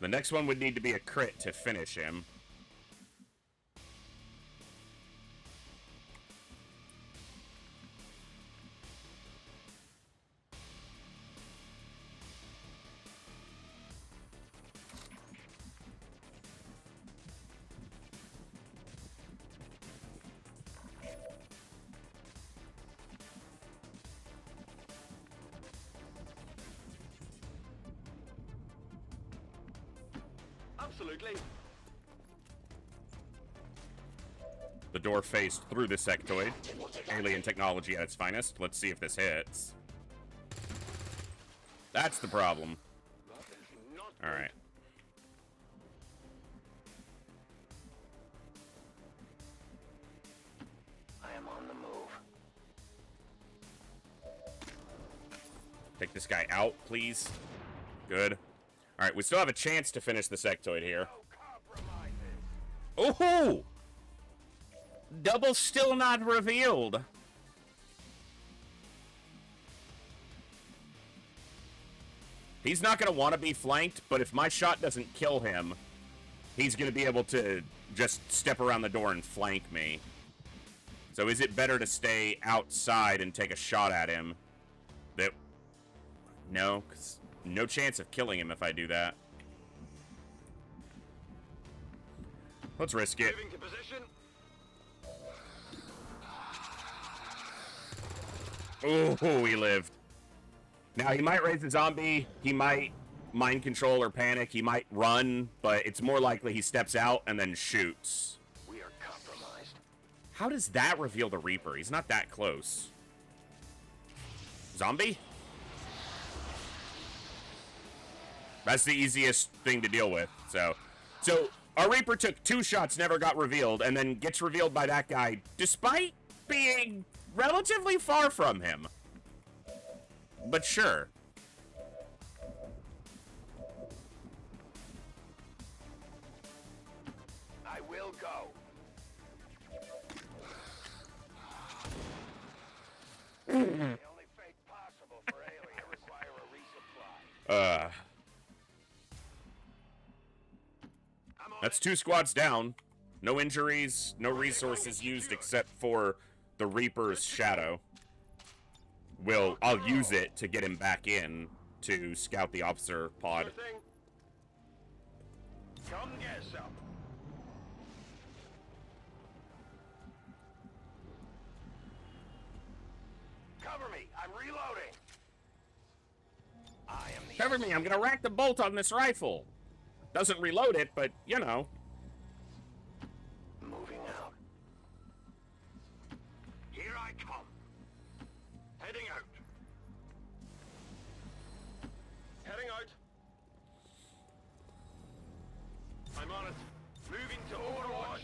The next one would need to be a crit to finish him.
Absolutely.
The door faced through the sectoid. Alien technology at its finest. Let's see if this hits. That's the problem. Alright.
I am on the move.
Take this guy out, please. Good. Alright, we still have a chance to finish the sectoid here. Oh! Double still not revealed. He's not going to want to be flanked, but if my shot doesn't kill him, he's going to be able to just step around the door and flank me. So is it better to stay outside and take a shot at him? No, 'cause no chance of killing him if I do that. Let's risk it.
Moving to position.
Ooh, he lived. Now, he might raise a zombie. He might mind control or panic. He might run, but it's more likely he steps out and then shoots.
We are compromised.
How does that reveal the Reaper? He's not that close. Zombie? That's the easiest thing to deal with. So our Reaper took 2 shots, never got revealed, and then gets revealed by that guy, despite being relatively far from him. But sure.
I will go. The only fate possible for alien require a resupply.
That's 2 squads down. No injuries, no resources used except for the Reaper's shadow. I'll use it to get him back in to scout the officer pod.
Come get some. Cover me. I'm reloading. I am the
Cover me, I'm gonna rack the bolt on this rifle. Doesn't reload it, but, you know.
moving out. Here I come. Heading out. Heading out. I'm on it. Moving to Overwatch.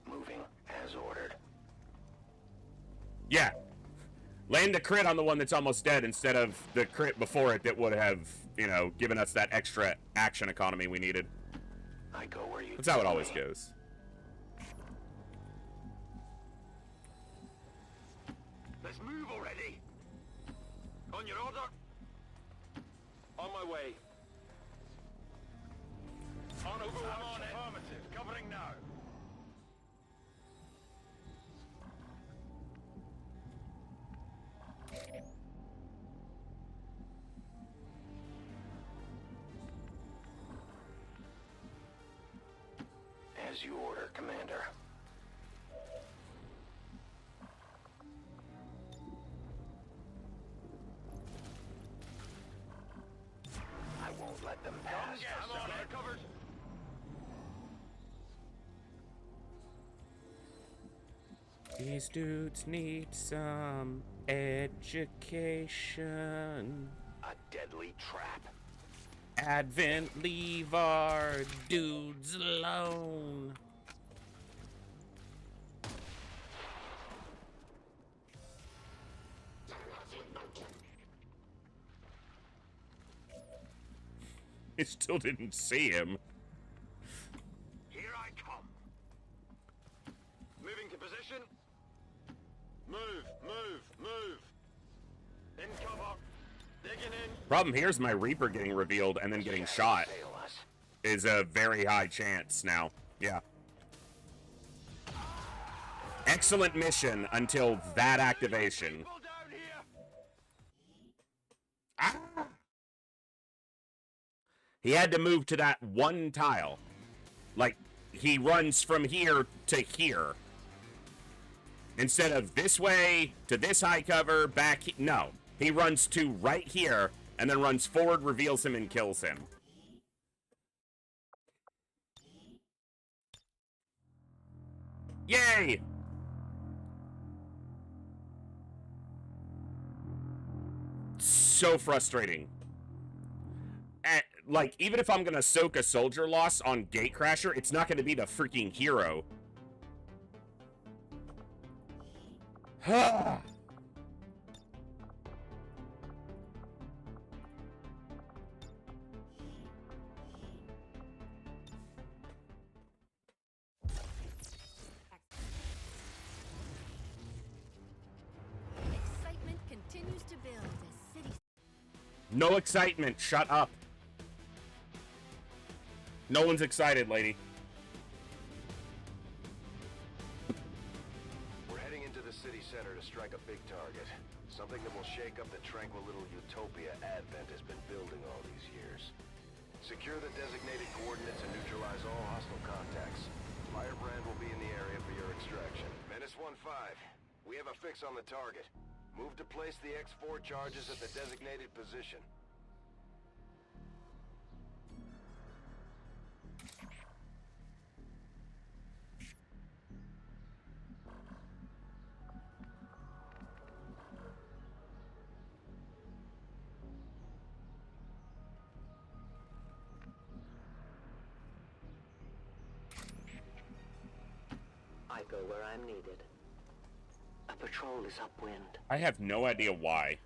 Moving as ordered.
Yeah. Land a crit on the one that's almost dead instead of the crit before it that would have, you know, given us that extra action economy we needed.
I go where you
That's how it
tell
always
me.
goes.
Let's move already. On your order. On my way. On over. I'm on it. Affirmative. Covering now. As you order, Commander. I won't let them pass. I'm on it. Covered.
These dudes need some education.
A deadly trap.
Advent, leave our dudes alone. I still didn't see him.
Here I come.
Move! In cover! Digging in!
Problem here is my Reaper getting revealed and then getting shot is a very high chance now. Yeah. Excellent mission until that activation.
People down here!
Ah! He had to move to that one tile. Like, he runs from here to here. Instead of this way, to this high cover, back no. He runs to right here, and then runs forward, reveals him, and kills him. Yay! So frustrating. Like, even if I'm gonna soak a soldier loss on Gatecrasher, it's not gonna be the freaking hero.
Excitement continues to build as city.
No excitement. Shut up. No one's excited, lady.
We're heading into the city center to strike a big target. Something that will shake up the tranquil little utopia Advent has been building all these years. Secure the designated coordinates and neutralize all hostile contacts. Firebrand will be in the area for your extraction. Menace 1-5, we have a fix on the target. Move to place the X4 charges at the designated position.
I go where I'm needed. A patrol is upwind.
I have no idea why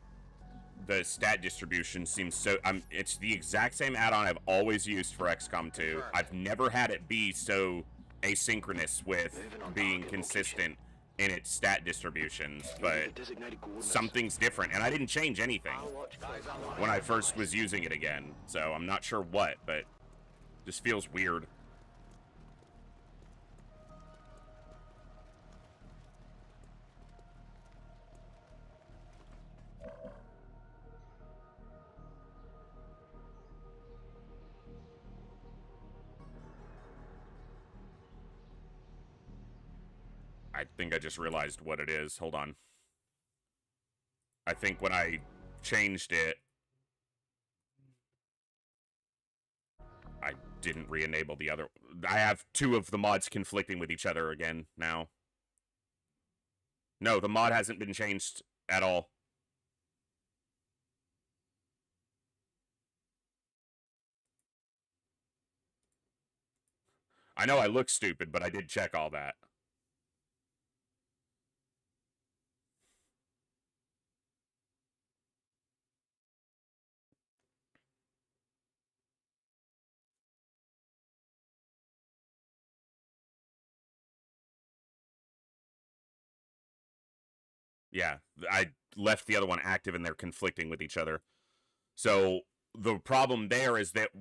the stat distribution seems so... it's the exact same add-on I've always used for XCOM 2. I've never had it be so asynchronous with being consistent in its stat distributions, but something's different, and I didn't change anything when I first was using it again, so I'm not sure what, but just feels weird. I think I just realized what it is. Hold on. I think when I changed it, I didn't re-enable the other. I have two of the mods conflicting with each other again now. No, the mod hasn't been changed at all. I know I look stupid, but I did check all that. Yeah, I left the other one active and they're conflicting with each other. So the problem there is that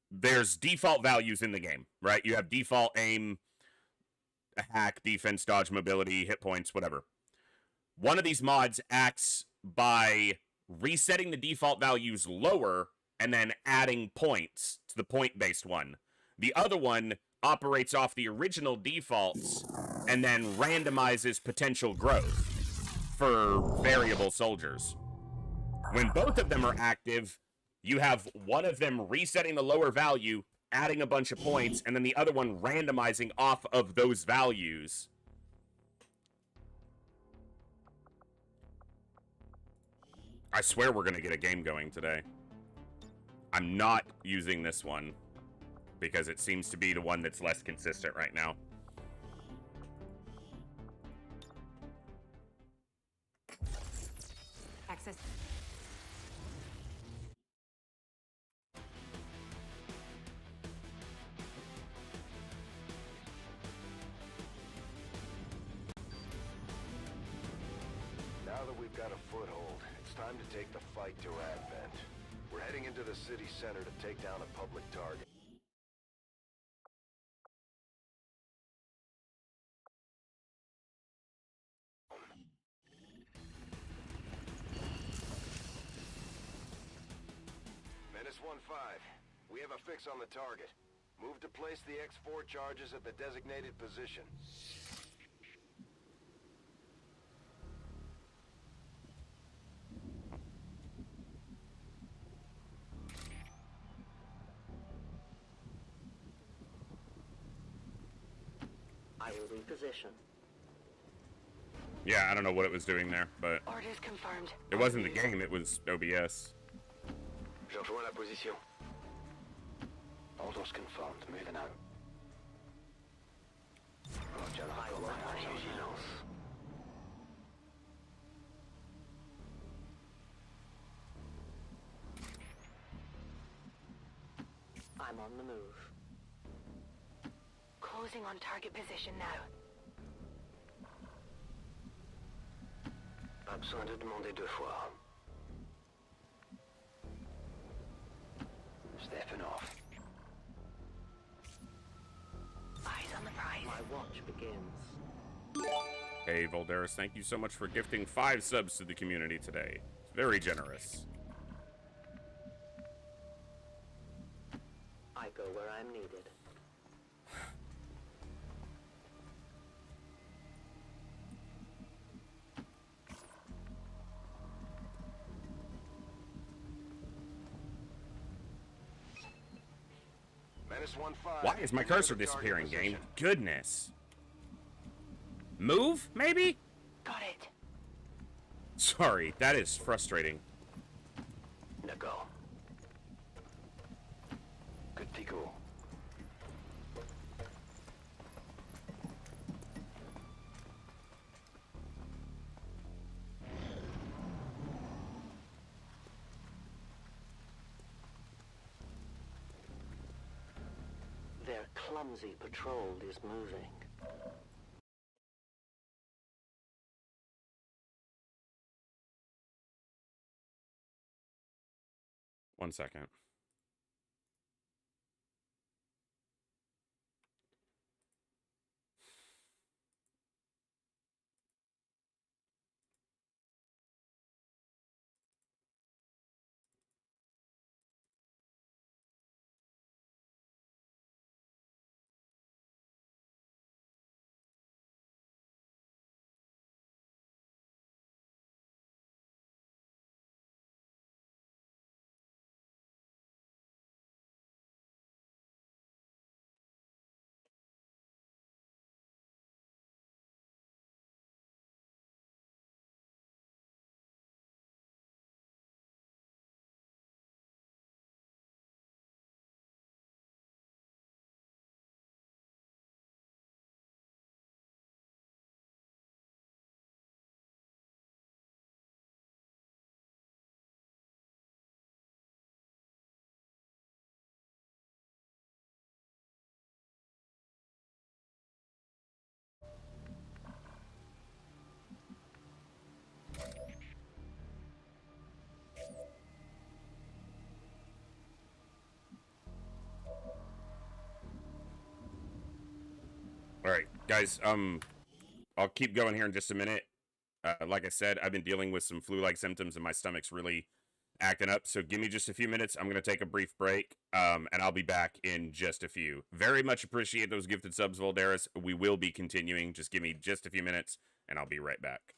there's default values in the game, right? You have default aim, hack, defense, dodge, mobility, hit points, whatever. One of these mods acts by resetting the default values lower and then adding points to the point-based one. The other one operates off the original defaults and then randomizes potential growth for variable soldiers. When both of them are active, you have one of them resetting the lower value, adding a bunch of points, and then the other one randomizing off of those values. I swear we're gonna get a game going today. I'm not using this one because it seems to be the one that's less consistent right now.
Access.
we've got a foothold. It's time to take the fight to Advent. We're heading into the city center to take down a public target. Menace 1-5. We have a fix on the target. Move to place the X4 charges at the designated position.
I will reposition.
Yeah, I don't know what it was doing there, but
Orders confirmed.
it wasn't the game, it was OBS.
Je rejoins la position. Orders confirmed. Moving out. Roger,
I will not let you know. I'm on the move.
Closing on target position now.
Pas besoin de demander deux fois. Stepping off.
Eyes on the prize.
My watch begins.
Hey, Volderis, thank you so much for gifting 5 subs to the community today. Very generous.
I go where I'm needed.
Menace 1-5.
Why is my
Enter
cursor
the target
disappearing, game?
position.
Goodness. Move, maybe?
Got it.
Sorry, that is frustrating.
Now go. Good to go.
Their clumsy patrol is moving.
One second. All right, guys, I'll keep going here in just a minute. Like I said, I've been dealing with some flu-like symptoms and my stomach's really acting up. So give me just a few minutes. I'm going to take a brief break, and I'll be back in just a few. Very much appreciate those gifted subs, Volderis. We will be continuing. Just give me just a few minutes, and I'll be right back.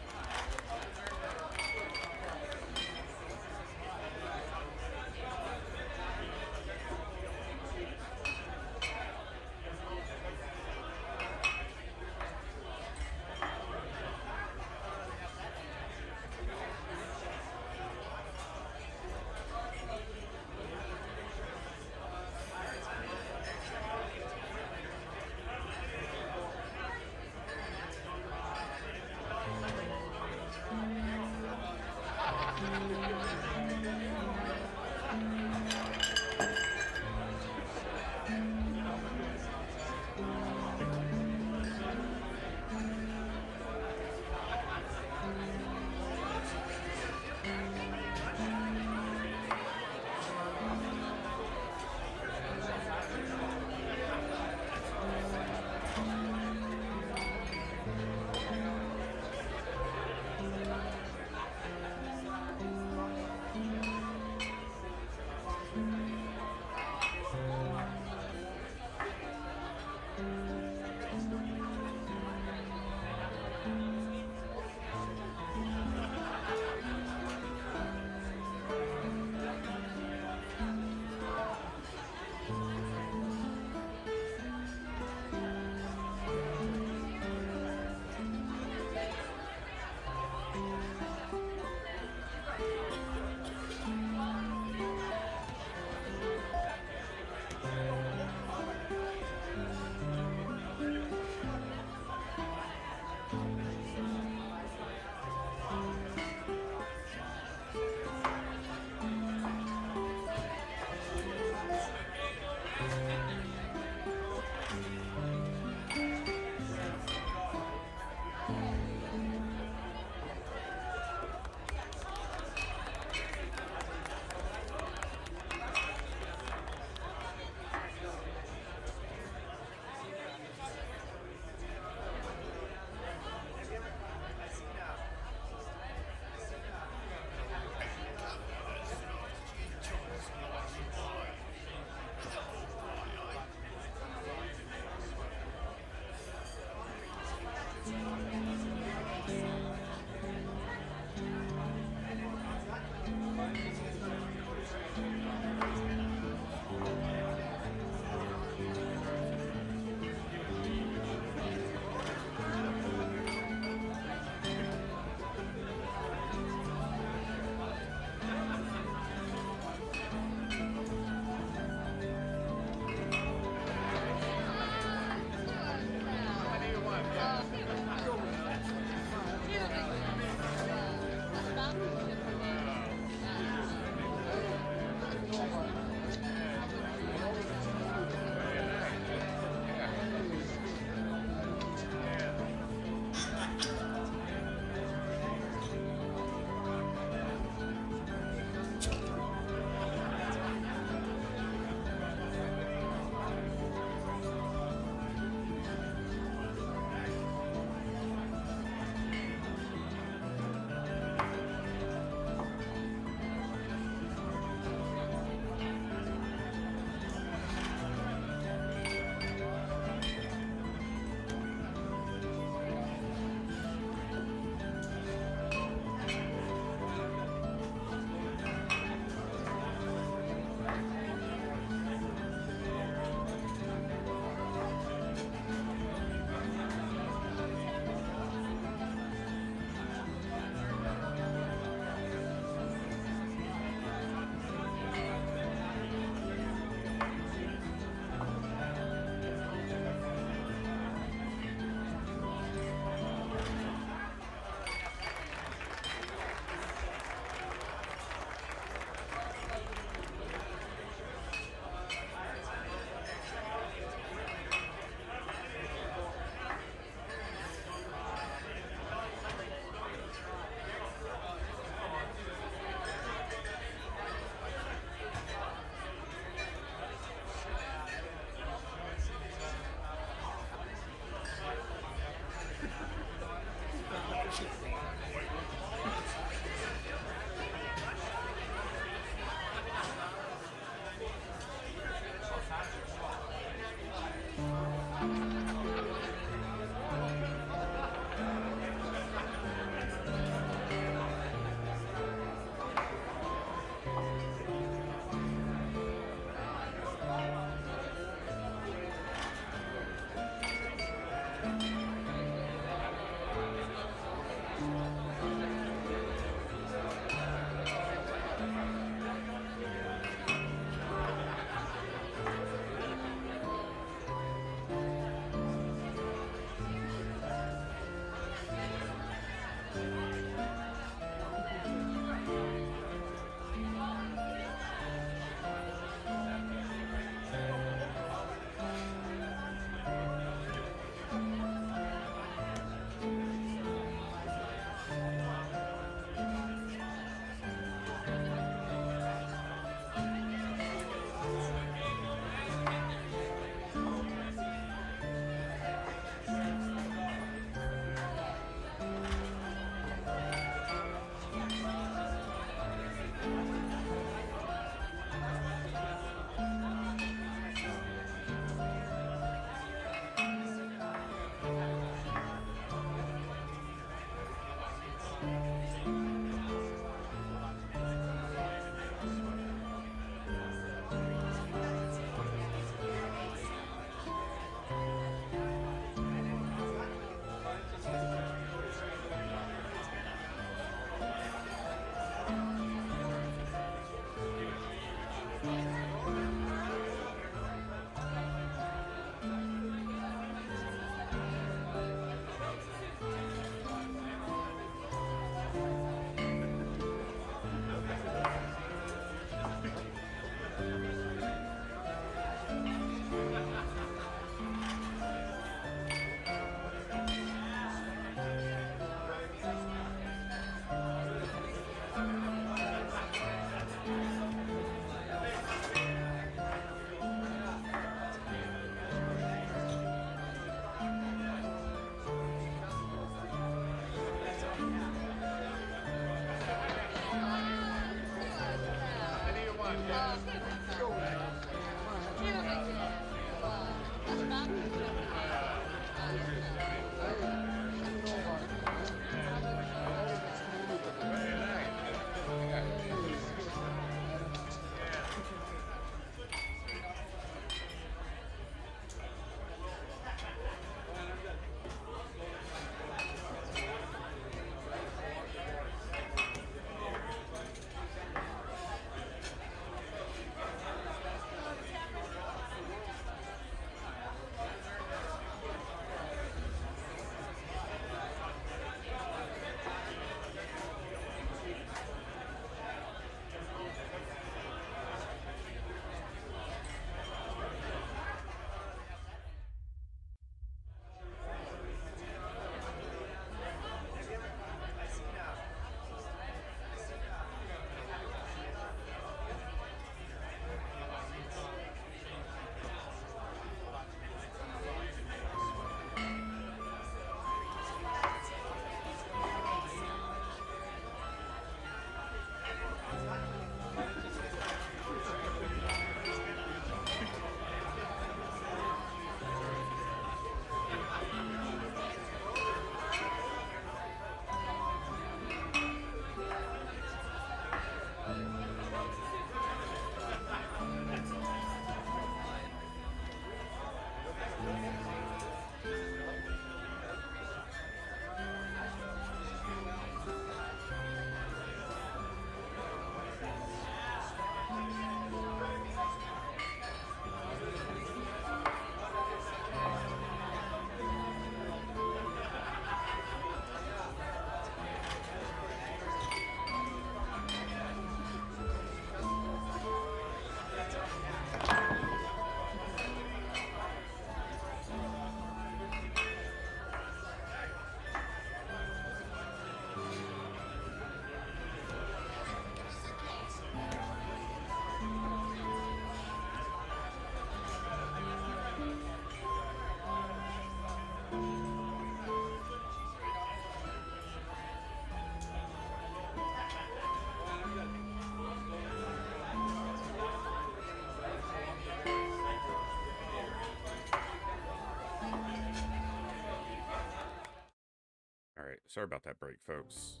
Alright, sorry about that break, folks.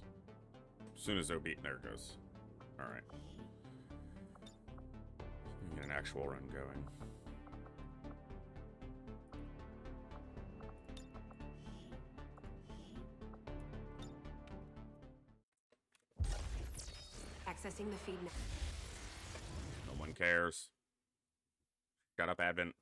As soon as OB... There it goes. Alright. Get an actual run going.
Accessing the feed now.
No one cares. Got up, Advent.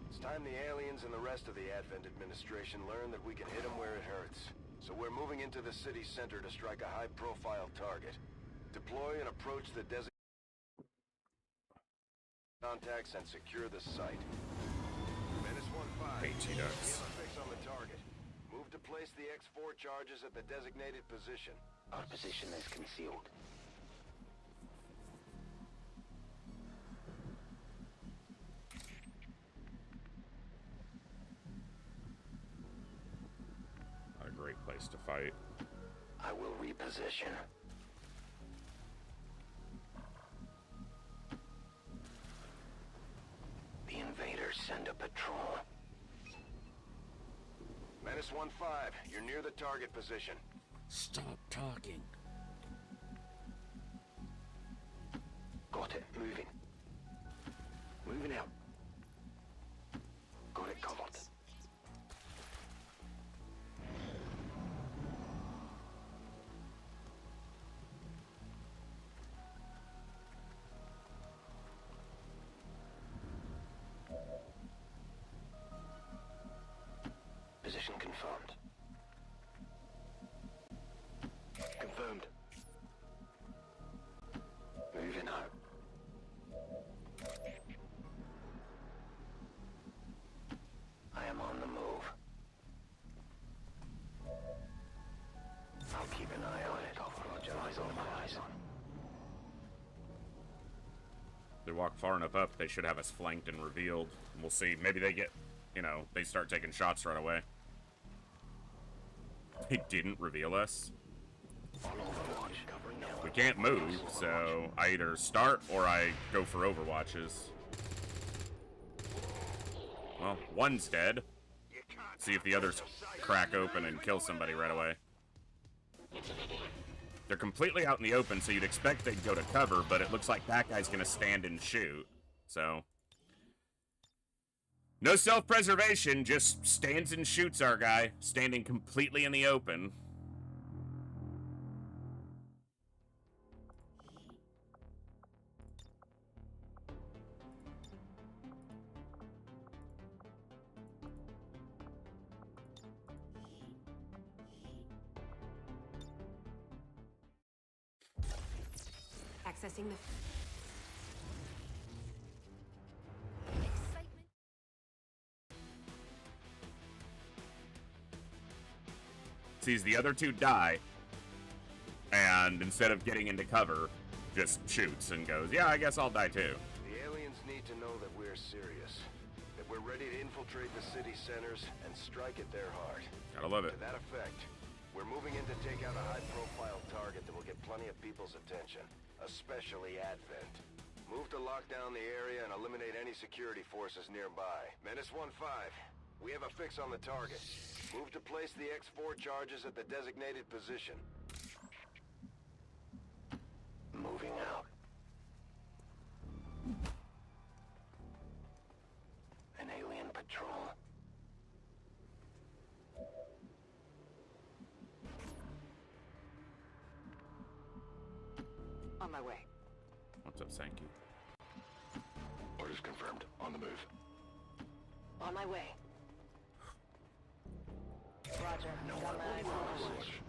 It's time the aliens and the rest of the Advent administration learn that we can hit them where it hurts. So we're moving into the city center to strike a high-profile target. Deploy and approach the designated contacts and secure the site. Menace 1-5.
Hey, T-Ducks.
Fix on the target. Move to place the X4 charges at the designated position.
Our position is concealed.
Not a great place to fight.
I will reposition. The invaders send a patrol.
Menace 1-5, you're near the target position.
Stop talking.
Got it. Moving. Moving out. Got it covered. Position confirmed. Confirmed. Moving out. I am on the move. I'll keep an eye on it. Eyes on the horizon.
They walk far enough up, they should have us flanked and revealed. And we'll see. Maybe they get, you know, they start taking shots right away. They didn't reveal us. We can't move, so I either start or I go for overwatches. Well, one's dead. See if the others crack open and kill somebody right away. They're completely out in the open, so you'd expect they'd go to cover, but it looks like that guy's gonna stand and shoot. So... no self-preservation, just stands and shoots our guy, standing completely in the open.
Accessing the...
Excitement.
Sees the other two die, and instead of getting into cover, just shoots and goes, yeah, I guess I'll die too.
The aliens need to know that we're serious. That we're ready to infiltrate the city centers and strike at their heart.
Gotta love it.
To that effect, we're moving in to take out a high-profile target that will get plenty of people's attention, especially Advent. Move to lock down the area and eliminate any security forces nearby. Menace 1-5, we have a fix on the target. Move to place the X4 charges at the designated position.
Moving out. An alien patrol.
On my way.
What's up, Sankey?
Orders confirmed. On the move.
On my way. Roger. Got my eyes on the watch.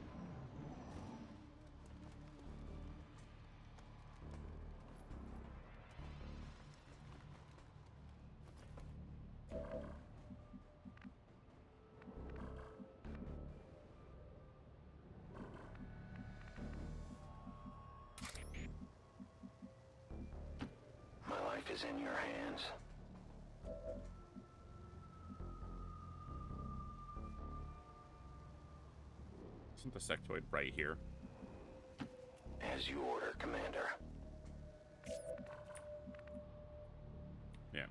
My life is in your hands.
Isn't the sectoid right here?
As you order, Commander.
Yeah.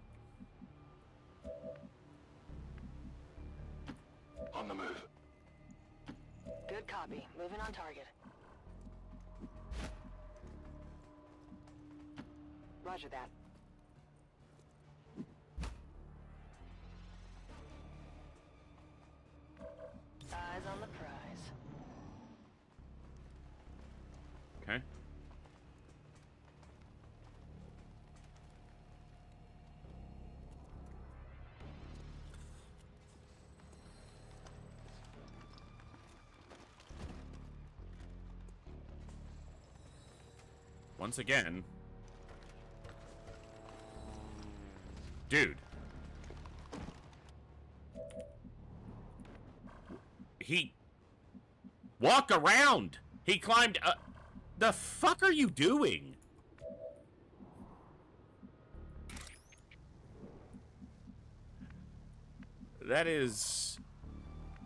Copy. Moving on target. Roger that. Eyes on the prize.
Okay. Once again, dude, he walk around. He climbed. The fuck are you doing? That is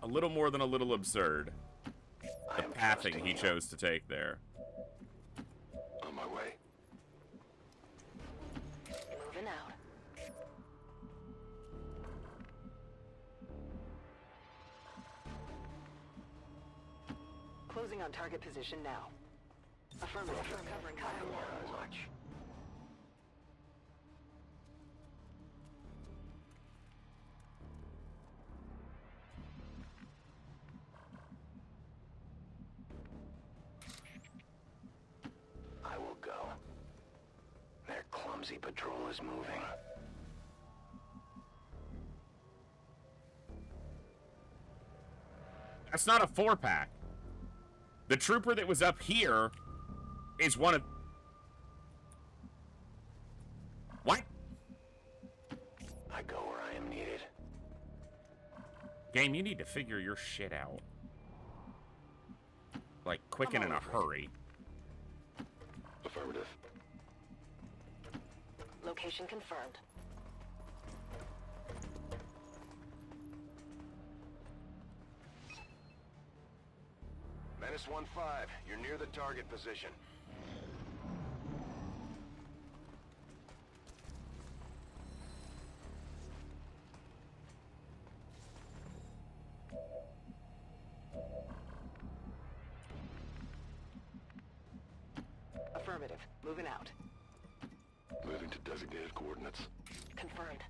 a little more than a little absurd. The pathing he chose to take there.
On my way.
Moving out. Closing on target position now. Affirmative. Covering fire now.
Watch. I will go. Their clumsy patrol is moving.
That's not a 4-pack. The trooper that was up here is one of... What?
I go where I am needed.
Game, you need to figure your shit out. Like, quick and in a hurry.
Affirmative.
Location confirmed.
Menace 1-5, you're near the target position.
Affirmative. Moving out.
Moving to designated coordinates.
Confirmed.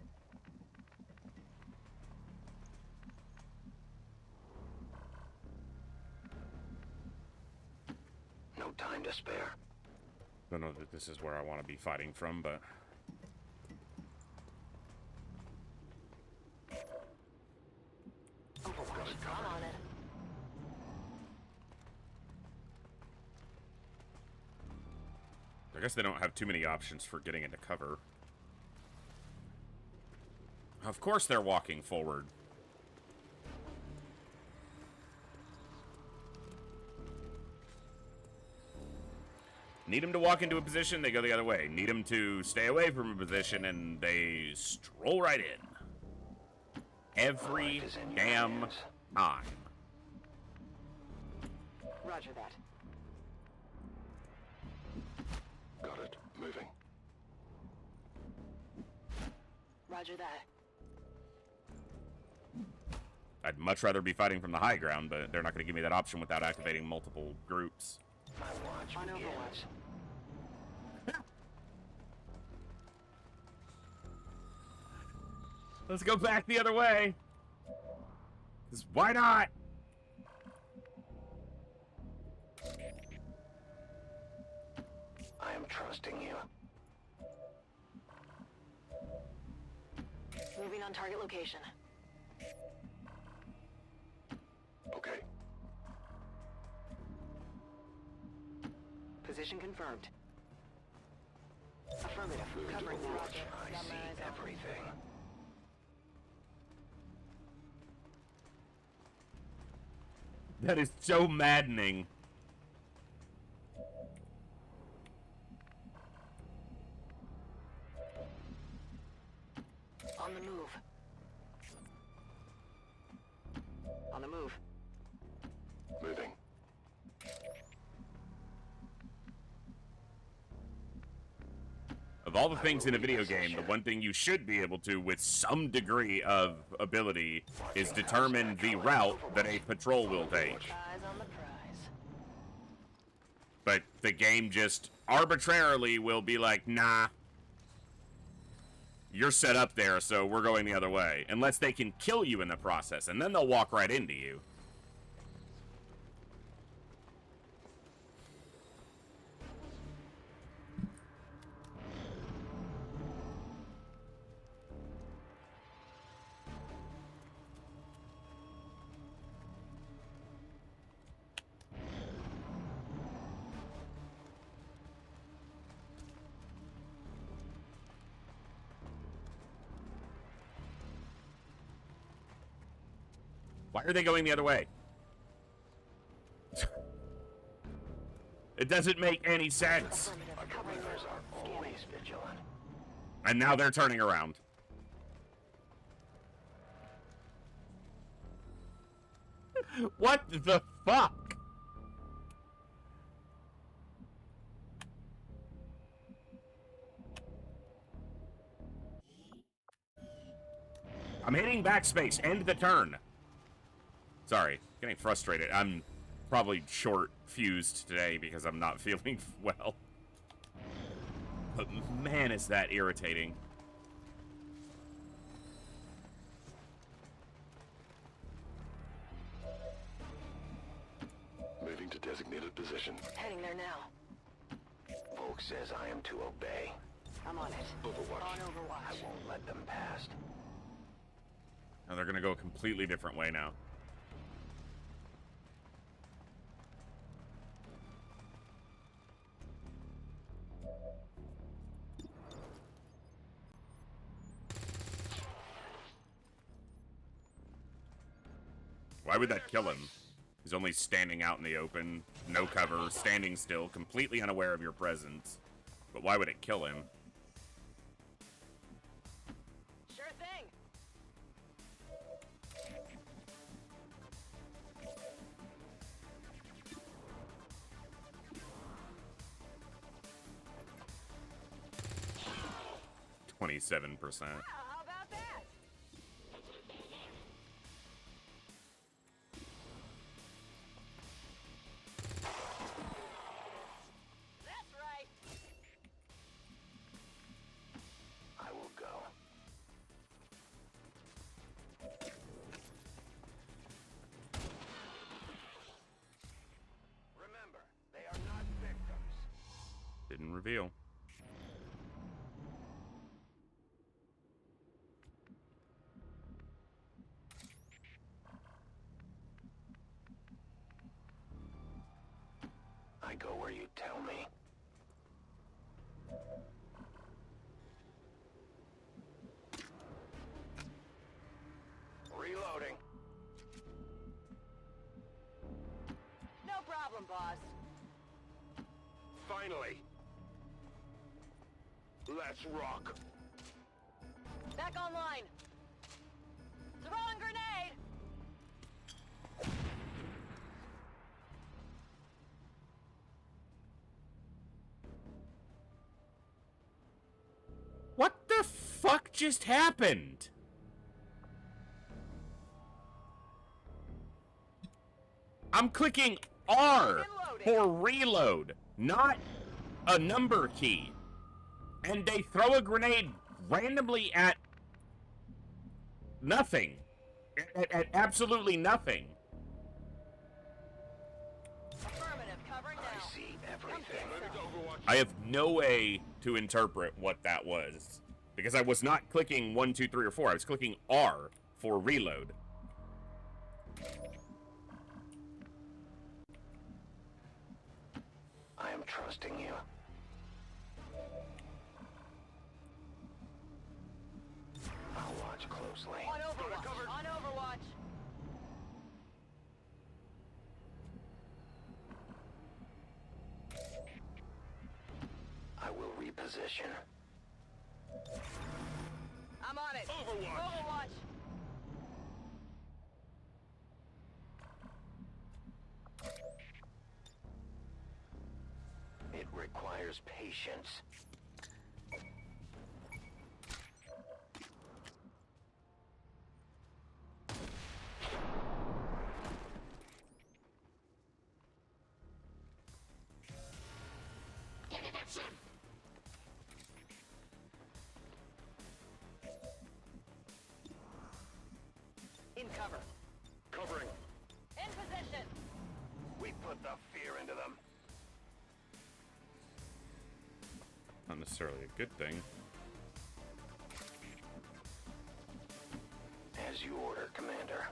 No time to spare.
Don't know that this is where I want to be fighting from, but...
Overwatch. I'm on it.
I guess they don't have too many options for getting into cover. Of course they're walking forward. Need them to walk into a position, they go the other way. Need them to stay away from a position, and they stroll right in. Every damn time.
Roger that.
Got it. Moving.
Roger that.
I'd much rather be fighting from the high ground, but they're not going to give me that option without activating multiple groups.
My watch
On
begins.
Overwatch.
Let's go back the other way. 'Cause why not?
I am trusting you.
Moving on target location.
Okay.
Position confirmed. Affirmative.
Moving to
Covering
Overwatch.
that.
I see everything.
That is so maddening.
On the move. On the move.
Moving.
Of all the things in a video game, the one thing you should be able to, with some degree of ability, is determine the route that a patrol will take.
Eyes on the prize.
But the game just arbitrarily will be like, nah, you're set up there, so we're going the other way. Unless they can kill you in the process, and then they'll walk right into you. Why are they going the other way? It doesn't make any sense.
Our believers are always vigilant.
And now they're turning around. What the fuck? I'm hitting backspace. End the turn. Sorry, getting frustrated. I'm probably short-fused today because I'm not feeling well. But man, is that irritating.
Moving to designated position.
Heading there now.
Volk says I am to obey.
I'm on it.
Overwatch.
On Overwatch.
I won't let them past.
Now they're gonna go a completely different way now. Why would that kill him? He's only standing out in the open, no cover, standing still, completely unaware of your presence. But why would it kill him?
Sure thing.
$27%.
How about that? That's right.
I will go. Remember, they are not victims.
Didn't reveal.
I go where you tell me. Reloading.
No problem, boss.
Finally. Let's rock.
Back online. Throwing grenade.
What the fuck just happened? I'm clicking R for reload, not a number key. And they throw a grenade randomly at nothing. At absolutely nothing.
Affirmative. Covering now.
I see everything.
I have no way to interpret what that was. Because I was not clicking 1, 2, 3, or 4. I was clicking R for reload.
I am trusting you. I'll watch closely.
On Overwatch. On Overwatch.
I will reposition.
I'm on it.
Overwatch.
Overwatch.
It requires patience.
In cover.
Covering.
In position.
We put the fear into them.
Not necessarily a good thing.
As you order, Commander.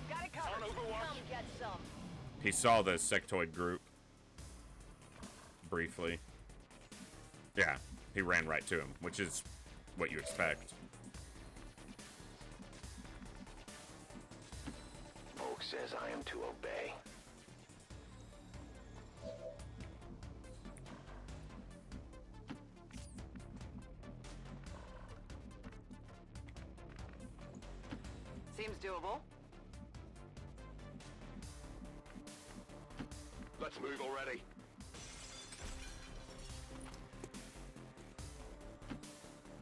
Got it covered. Come get some.
He saw the sectoid group briefly. Yeah, he ran right to him, which is what you expect.
Oak says I am to obey.
Seems doable.
Let's move already.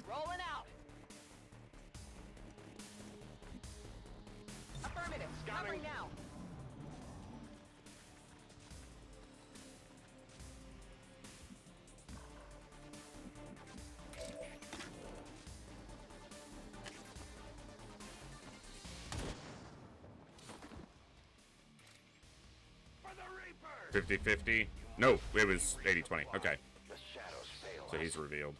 Rolling out. Affirmative. Covering now.
For the Reaper!
50-50? No, it was 80-20. Okay,
The shadows fail
so
us.
he's revealed.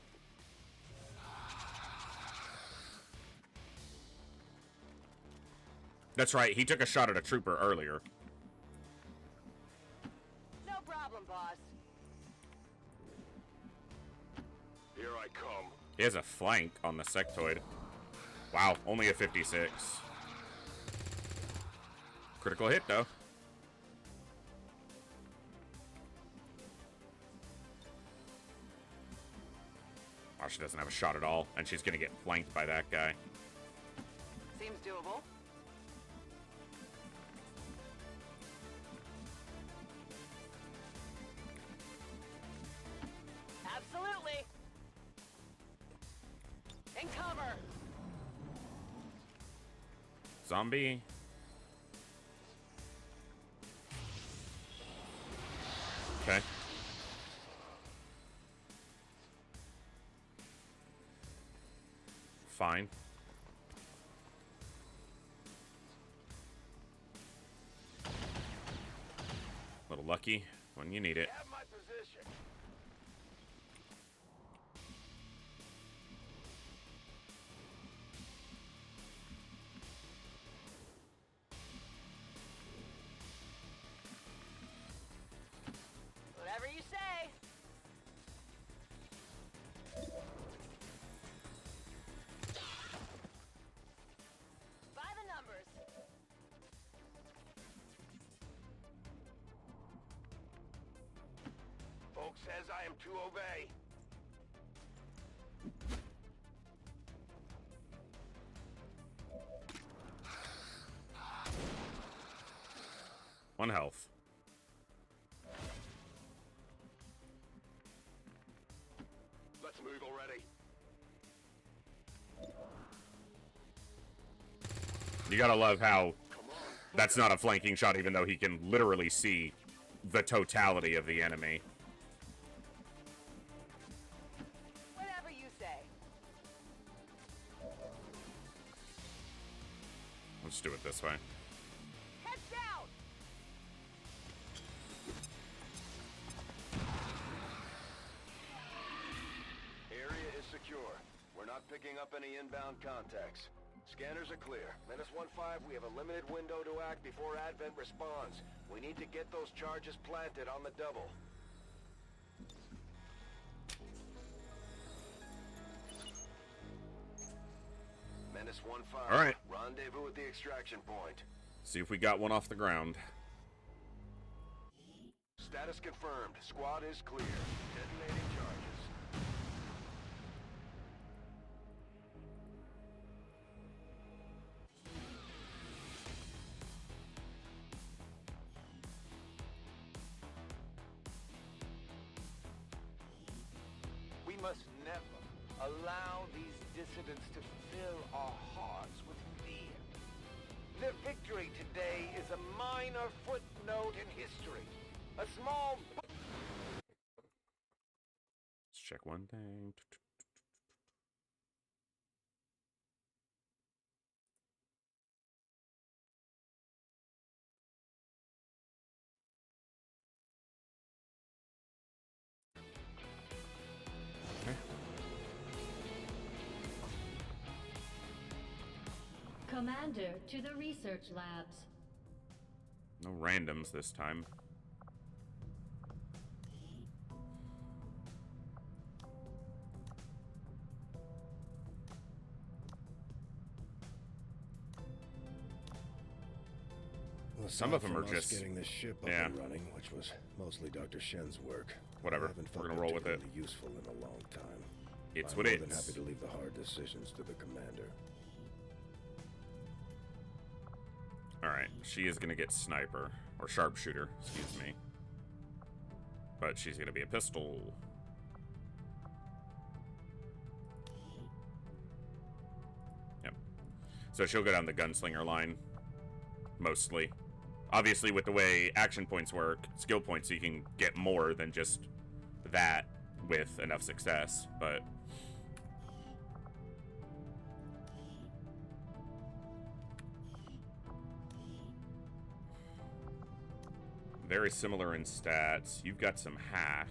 That's right, he took a shot at a trooper earlier.
No problem, boss.
Here I come.
He has a flank on the sectoid. Wow, only a 56. Critical hit, though. Oh, she doesn't have a shot at all, and she's gonna get flanked by that guy.
Seems doable. Absolutely. In cover.
Zombie. Okay. Fine. Little lucky when you need it.
Have my position.
Whatever you say. By the numbers.
Oak says I am to obey.
One health.
Let's move already.
You gotta love how that's not a flanking shot, even though he can literally see the totality of the enemy.
Whatever you say.
Let's do it this way.
Heads down.
Area is secure. We're not picking up any inbound contacts. Scanners are clear. -1-5, we have a limited window to act before Advent responds. We need to get those charges planted on the double. -1-5.
All right.
Rendezvous at the extraction point.
See if we got one off the ground.
Status confirmed. Squad is clear. Detonating charges.
We must never allow these dissidents to fill our hearts with fear. Their victory today is a minor footnote in history. A small...
Let's check one thing.
Commander to the research labs.
No randoms this time.
Well,
Some of them
aside
are
from us
just
getting this ship up
yeah.
and running, which was mostly Dr. Shen's work.
Whatever.
I haven't
We're
felt
gonna roll with it.
particularly useful in a long time.
It's
I'm
what
more
it
than
is.
happy to leave the hard decisions to the commander.
Alright, she is gonna get sniper. Or sharpshooter, excuse me. But she's gonna be a pistol. Yep. So she'll go down the gunslinger line. Mostly. Obviously, with the way action points work, skill points, you can get more than just that with enough success, but... Very similar in stats. You've got some hack.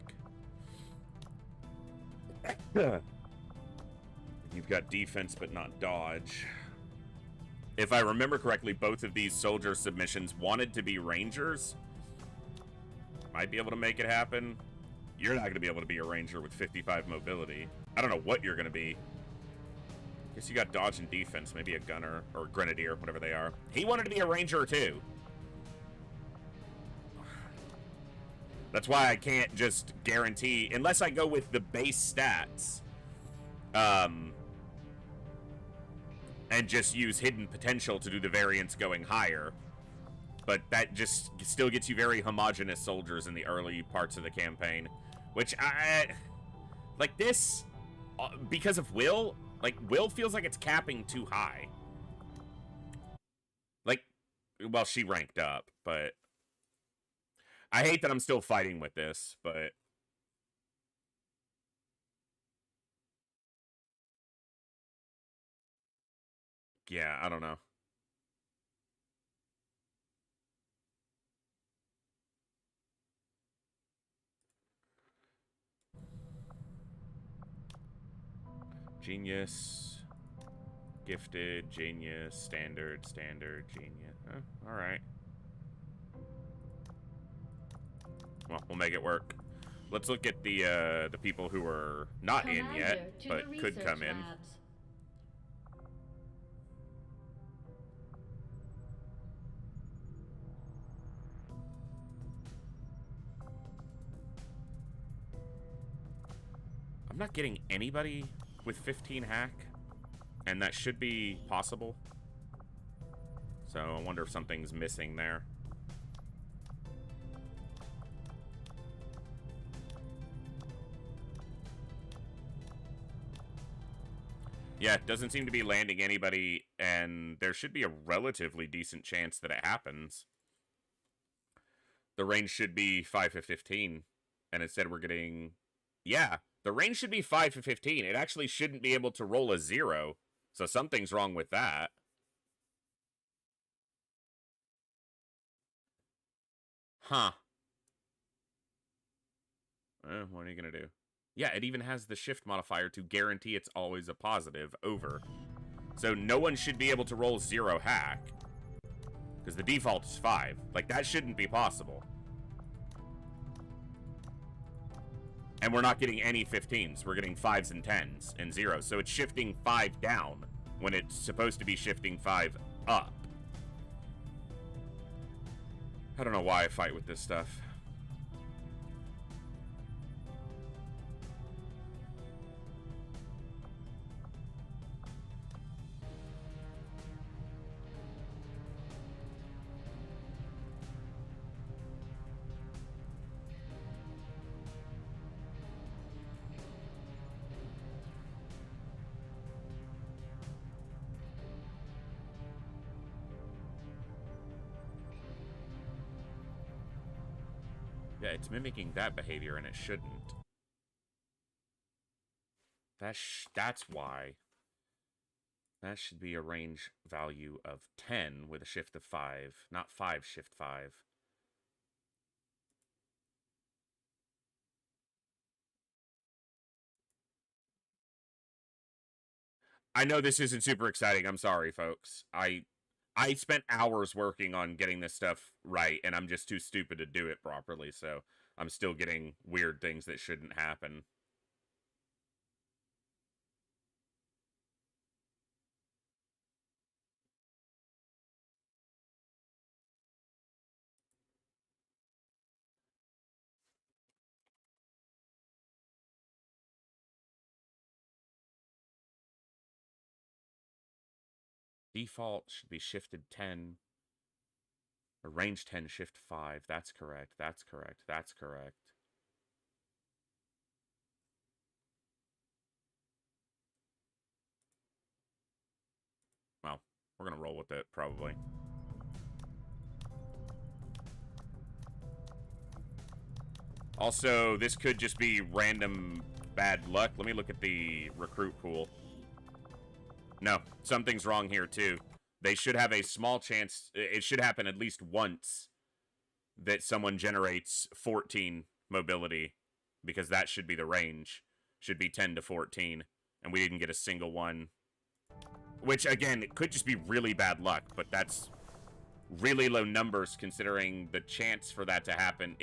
You've got defense, but not dodge. If I remember correctly, both of these soldier submissions wanted to be rangers. Might be able to make it happen. You're not going to be able to be a ranger with 55 mobility. I don't know what you're going to be. Guess you got dodge and defense. Maybe a gunner or grenadier, whatever they are. He wanted to be a ranger too. That's why I can't just guarantee, unless I go with the base stats. And just use hidden potential to do the variance going higher. But that just still gets you very homogenous soldiers in the early parts of the campaign. Which like this, because of Will, like, Will feels like it's capping too high. Like, well, she ranked up, but... I hate that I'm still fighting with this, but... Yeah, I don't know. Genius. Gifted, genius, standard, genius. Alright. Well, we'll make it work. Let's look at the people who are not in yet, but could come in. I'm not getting anybody with 15 hack, and that should be possible. So I wonder if something's missing there. Yeah, it doesn't seem to be landing anybody, and there should be a relatively decent chance that it happens. The range should be 5 to 15, and instead we're getting... Yeah, the range should be 5 to 15. It actually shouldn't be able to roll a 0, so something's wrong with that. Huh. What are you gonna do? Yeah, it even has the shift modifier to guarantee it's always a positive over. So no one should be able to roll 0 hack. Because the default is 5. Like, that shouldn't be possible. And we're not getting any 15s. We're getting 5s and 10s and 0s. So it's shifting 5 down when it's supposed to be shifting 5 up. I don't know why I fight with this stuff. Yeah, it's mimicking that behavior, and it shouldn't. That's why. That should be a range value of 10 with a shift of 5, not 5 shift 5. I know this isn't super exciting. I'm sorry, folks. I spent hours working on getting this stuff right, and I'm just too stupid to do it properly, so I'm still getting weird things that shouldn't happen. Default should be shifted 10. Or range 10, shift 5. That's correct. That's correct. That's correct. Well, we're going to roll with it, probably. Also, this could just be random bad luck. Let me look at the recruit pool. No, something's wrong here, too. They should have a small chance. It should happen at least once that someone generates 14 mobility, because that should be the range. Should be 10 to 14, and we didn't get a single one. Which, again, it could just be really bad luck, but that's really low numbers considering the chance for that to happen.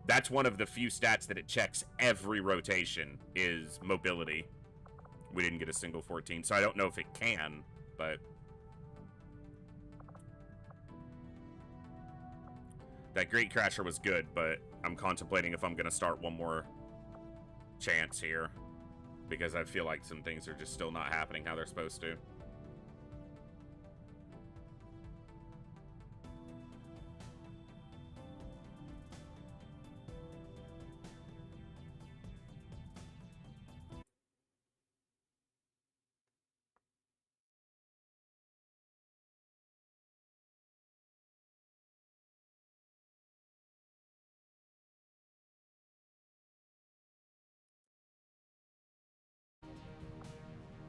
That's one of the few stats that it checks every rotation is mobility. We didn't get a single 14, so I don't know if it can, but that Great Crasher was good, but I'm contemplating if I'm going to start one more chance here, because I feel like some things are just still not happening how they're supposed to.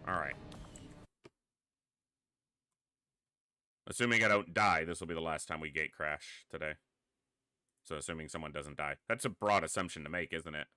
Alright. Assuming I don't die, this will be the last time we gate crash today. So assuming someone doesn't die. That's a broad assumption to make, isn't it?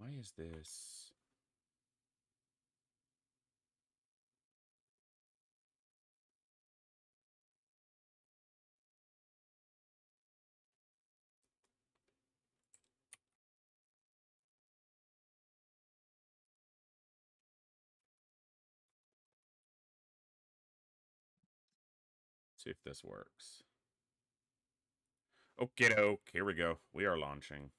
Why is this? See if this works. Okie doke. Here we go. We are launching.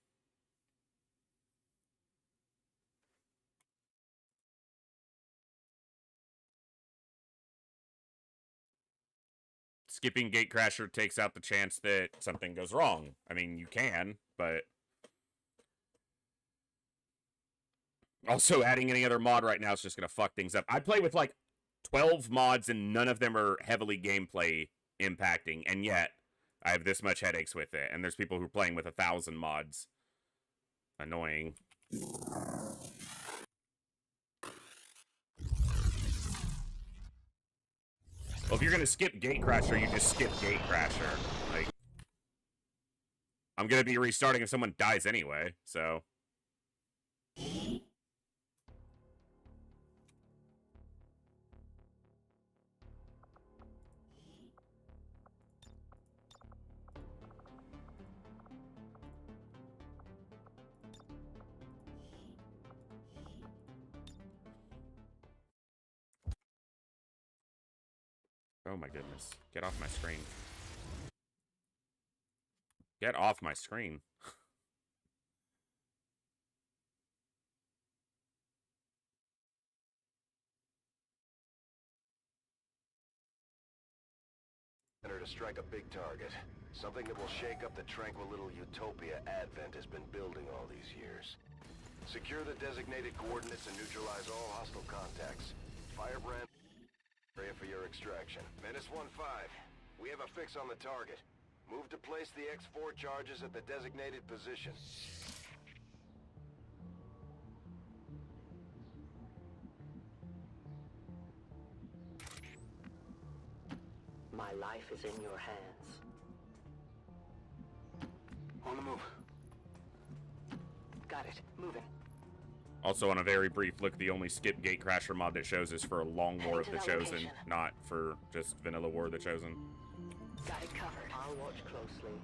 Skipping Gatecrasher takes out the chance that something goes wrong. I mean, you can, but also adding any other mod right now is just going to fuck things up. I play with like 12 mods and none of them are heavily gameplay impacting, and yet I have this much headaches with it. And there's people who are playing with 1,000 mods. Annoying. Well, if you're going to skip Gatecrasher, you just skip Gatecrasher. Like, I'm going to be restarting if someone dies anyway, so. Oh my goodness. Get off my screen. Get off my screen.
Center to strike a big target. Something that will shake up the tranquil little utopia Advent has been building all these years. Secure the designated coordinates and neutralize all hostile contacts. Firebrand area for your extraction. Menace 1-5. We have a fix on the target. Move to place the X4 charges at the designated position.
My life is in your hands.
On the move.
Got it. Moving.
Also, on a very brief look, the only skip gatecrasher mod that shows is for a long War of the
Heading to that
Chosen,
location.
not for just vanilla War of the Chosen.
Got it covered. I'll watch closely.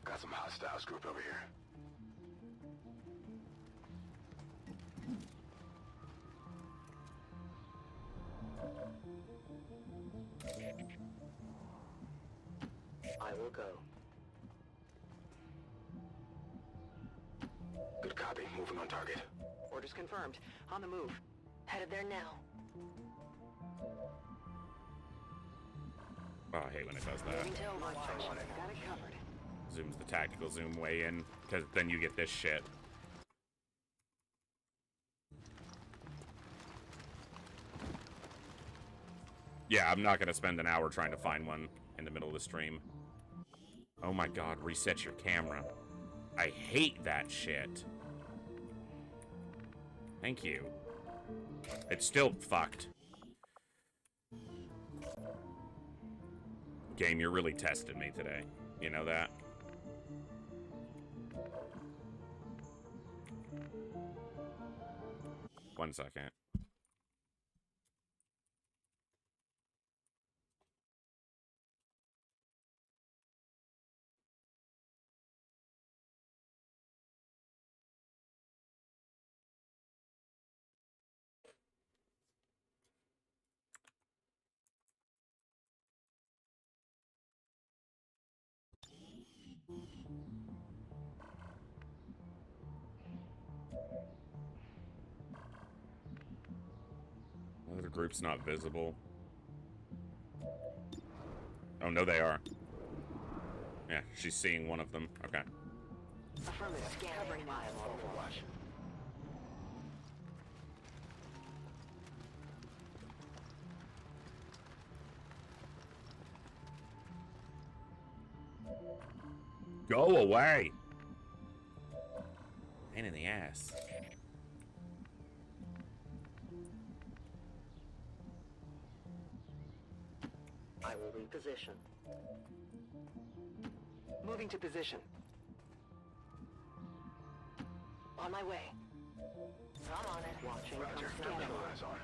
Got some hostiles grouped over here.
I will go.
Good copy. Moving on target.
Orders confirmed. On the move. Headed there now.
Oh, I hate when it does that.
Moving to Overwatch. Got it covered.
Zooms the tactical zoom way in, because then you get this shit. Yeah, I'm not gonna spend an hour trying to find one in the middle of the stream. Oh my god, reset your camera. I hate that shit. Thank you. It's still fucked. Game, you're really testing me today. You know that? One second. The group's not visible. Oh, no, they are. Yeah, she's seeing one of them. Okay.
Affirmative. Covering my Overwatch.
Go away! Pain in the ass.
I will reposition. Moving to position. On my way. I'm on it. Watching from scanning.
Eyes on.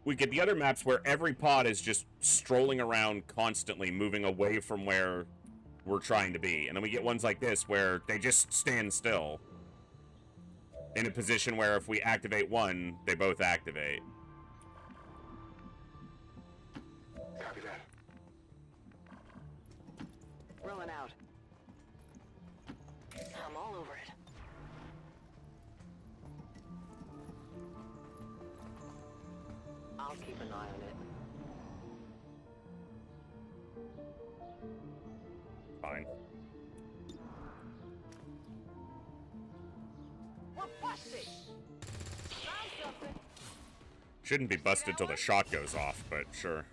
We get the other maps where every pod is just strolling around constantly, moving away from where we're trying to be. And then we get ones like this where they just stand still. In a position where if we activate one, they both activate.
Copy that.
Rolling out. I'm all over it. I'll keep an eye on it.
Fine.
We're busted! Found something!
Shouldn't be busted till the shot goes off, but sure.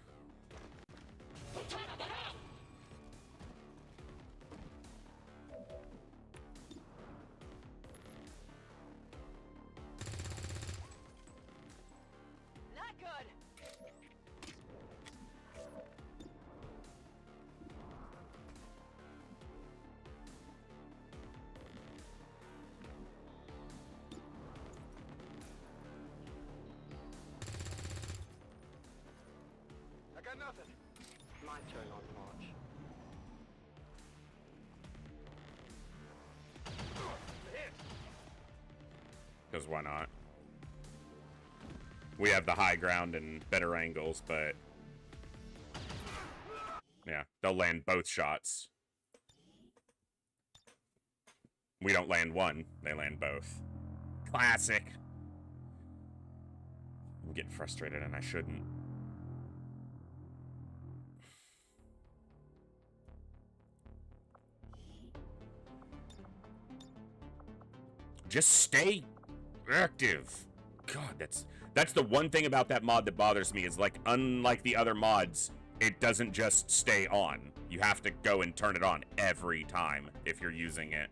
Not good!
I got nothing.
My turn on launch.
Hit.
Because why not? We have the high ground and better angles, but... yeah, they'll land both shots. We don't land one, they land both. Classic. I'm getting frustrated and I shouldn't. Just stay active. God, that's the one thing about that mod that bothers me is, like, unlike the other mods, it doesn't just stay on. You have to go and turn it on every time if you're using it.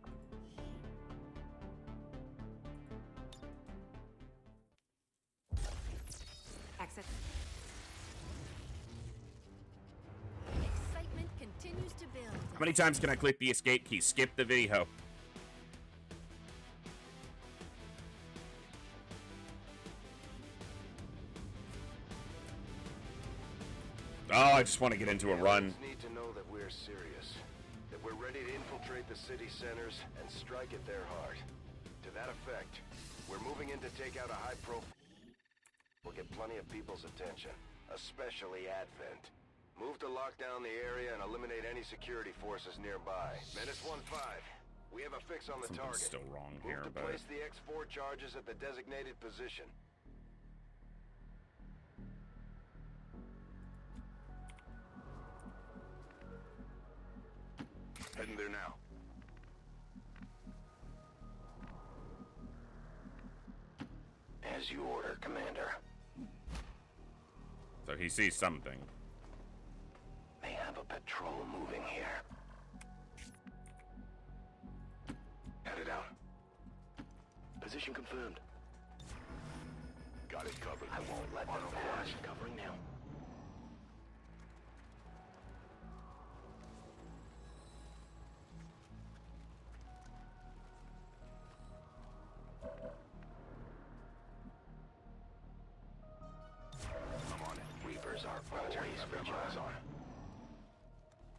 Exit. Excitement continues to build.
How many times can I click the escape key? Skip the video. Oh, I just want to get into a run.
Need to know that we're serious, that we're ready to infiltrate the city centers and strike at their heart. To that effect, we're moving in to take out a high profile. We'll get plenty of people's attention, especially Advent. Move to lock down the area and eliminate any security forces nearby. Menace 1-5. We have a fix on the target.
Still wrong
Move
here,
to
but
place the X4 charges at the designated position. Heading there now. As you order, Commander.
So he sees something.
They have a patrol moving here. Headed out. Position confirmed. Got it covered. I won't let them pass. Covering now.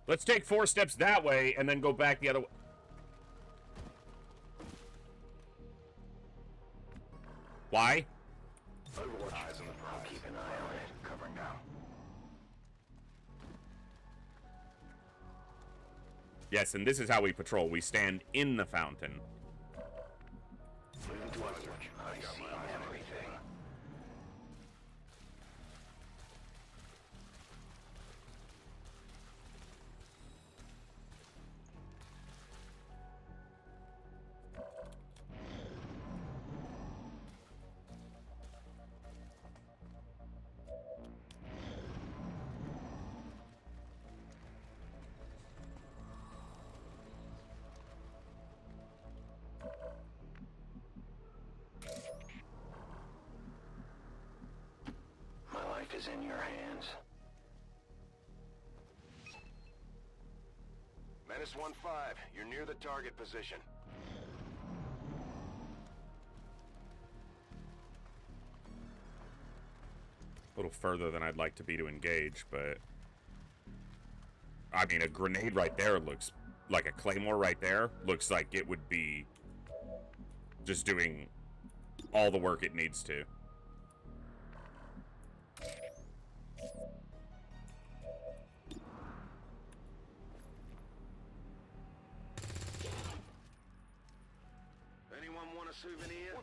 Let's take 4 steps that way and then go back the other way. Why?
Overwatch. Eyes on the prize. Keep an eye on it. Covering now.
Yes, and this is how we patrol. We stand in the fountain.
Moving to Overwatch. I see everything. Is in your hands. Menace 1-5, you're near the target position.
A little further than I'd like to be to engage, but I mean, a grenade right there looks like a claymore right there. Looks like it would be just doing all the work it needs to.
Anyone want a souvenir?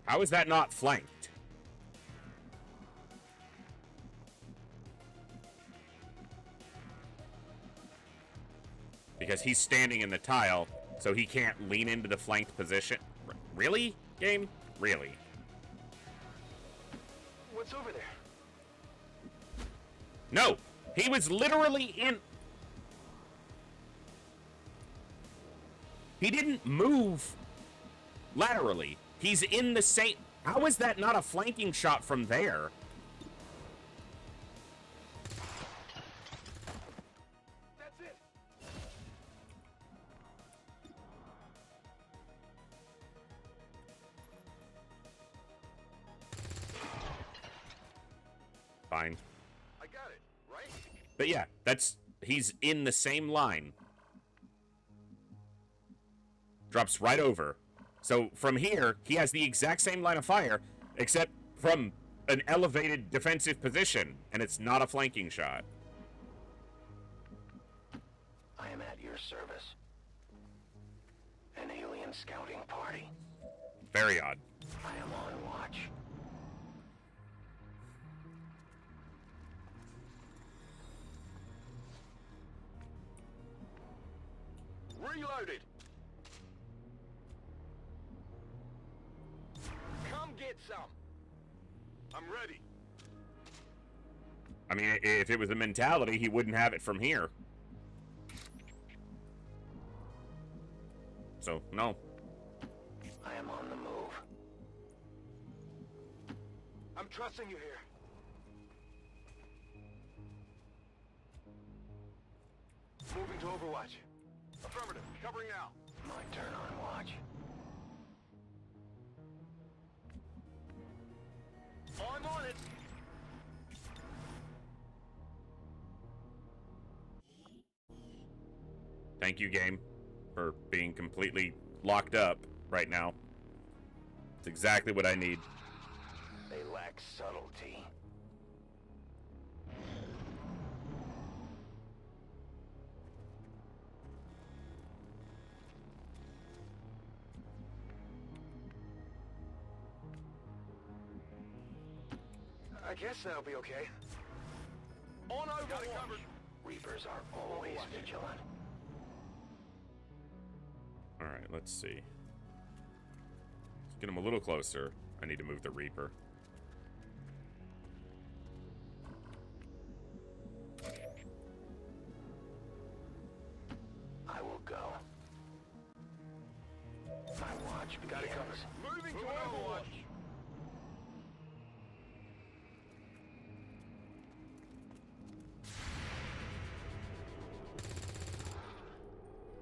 How is that not flanked? Because he's standing in the tile, so he can't lean into the flanked position. Really, game? Really?
What's over there?
No! He was literally in... He didn't move laterally. He's in the same... How is that not a flanking shot from there?
That's it.
Fine.
I got it, right?
But yeah, that's... He's in the same line. Drops right over. So from here, he has the exact same line of fire, Except from an elevated defensive position, and it's not a flanking shot.
I am at your service. An alien scouting party.
Very odd.
I am on watch.
Reloaded! Come get some! I'm ready.
I mean, if it was a mentality, he wouldn't have it from here. So, no.
I am on the move.
I'm trusting you here. Moving to Overwatch. Affirmative. Covering now.
My turn on watch.
I'm on it.
Thank you, game, for being completely locked up right now. It's exactly what I need.
They lack subtlety.
I guess that'll be okay. On Overwatch.
Reapers are always vigilant.
Alright, let's see. Let's get him a little closer. I need to move the Reaper.
I will go. My watch begins.
Got it covered. Moving to Overwatch.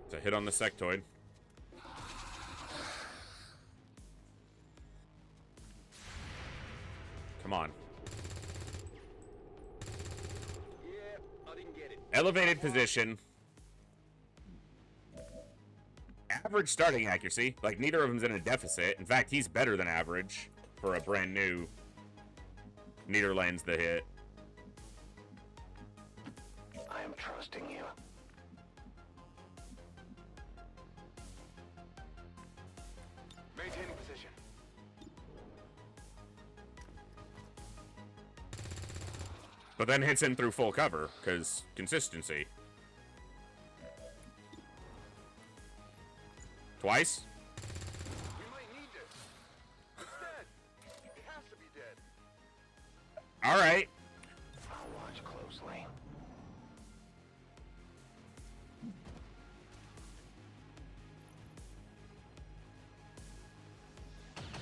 It's a hit on the sectoid. Come on.
Yeah, I didn't get it.
Elevated position. Average starting accuracy. Like, neither of them's in a deficit. In fact, he's better than average for a brand new. Neither lands the hit.
I am trusting you.
Maintaining position.
But then hits him through full cover, because consistency. Twice?
We might need this. It's dead. It has to be dead.
Alright.
I'll watch closely.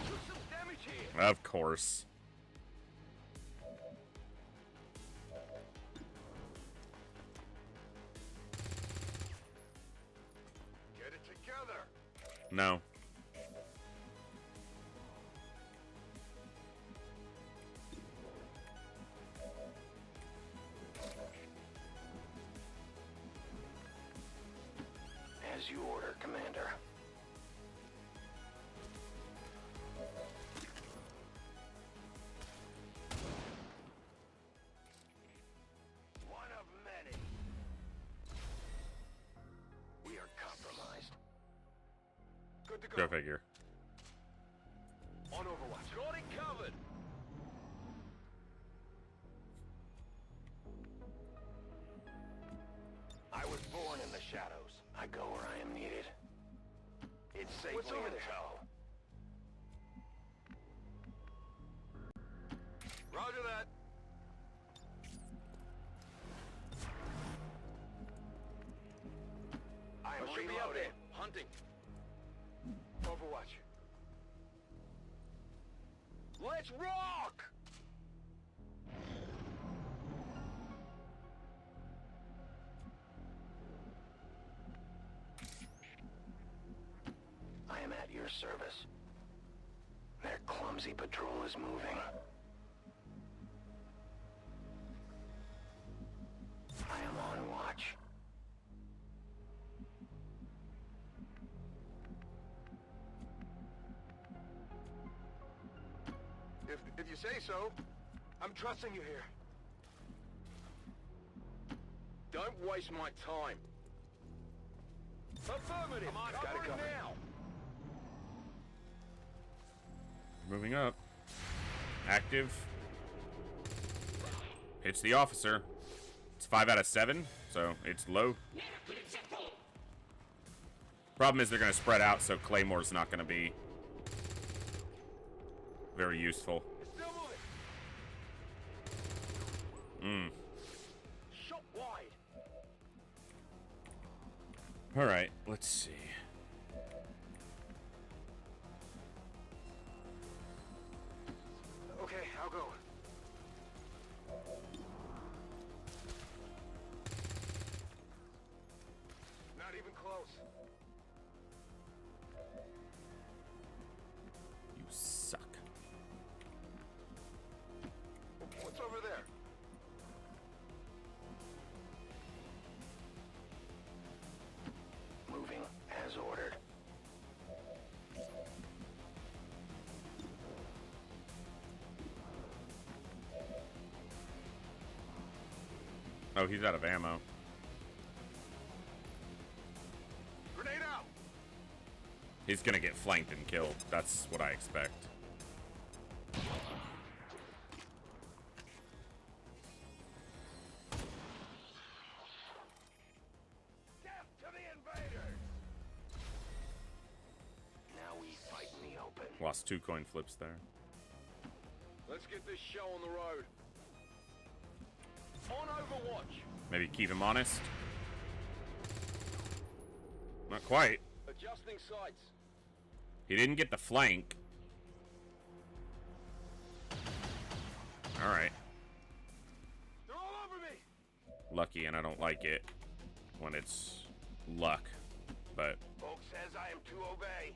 Do some damage here.
Of course.
Get it together.
No.
As you order, Commander. One of many. We are compromised.
Good to go.
Go figure.
On Overwatch. Got it covered.
I was born in the shadows. I go where I am needed. It's safely
What's over
in
there?
tow.
Roger that.
I am
Should be out
reloading.
there. Hunting. Overwatch. Let's rock!
I am at your service. Their clumsy patrol is moving. I am on watch. you say so.
I'm trusting you here. Don't waste my time. Affirmative.
Come on, got it covered.
Now.
Moving up. Active. Hits the officer. It's 5 out of 7, so it's low. Problem is they're going to spread out, so Claymore's not going to be very useful.
Shot wide.
All right, let's see.
Okay, I'll go. Not even close.
You suck.
What's over there? Moving as ordered.
Oh, he's out of ammo.
Grenade out!
He's gonna get flanked and killed. That's what I expect.
Death to the invaders! Now we fight in the open.
Lost 2 coin flips there.
Let's get this show on the road. On Overwatch.
Maybe keep him honest. Not quite.
Adjusting sights.
He didn't get the flank. Alright.
They're all over me.
Lucky, and I don't like it when it's luck. But
Folks says I am to obey.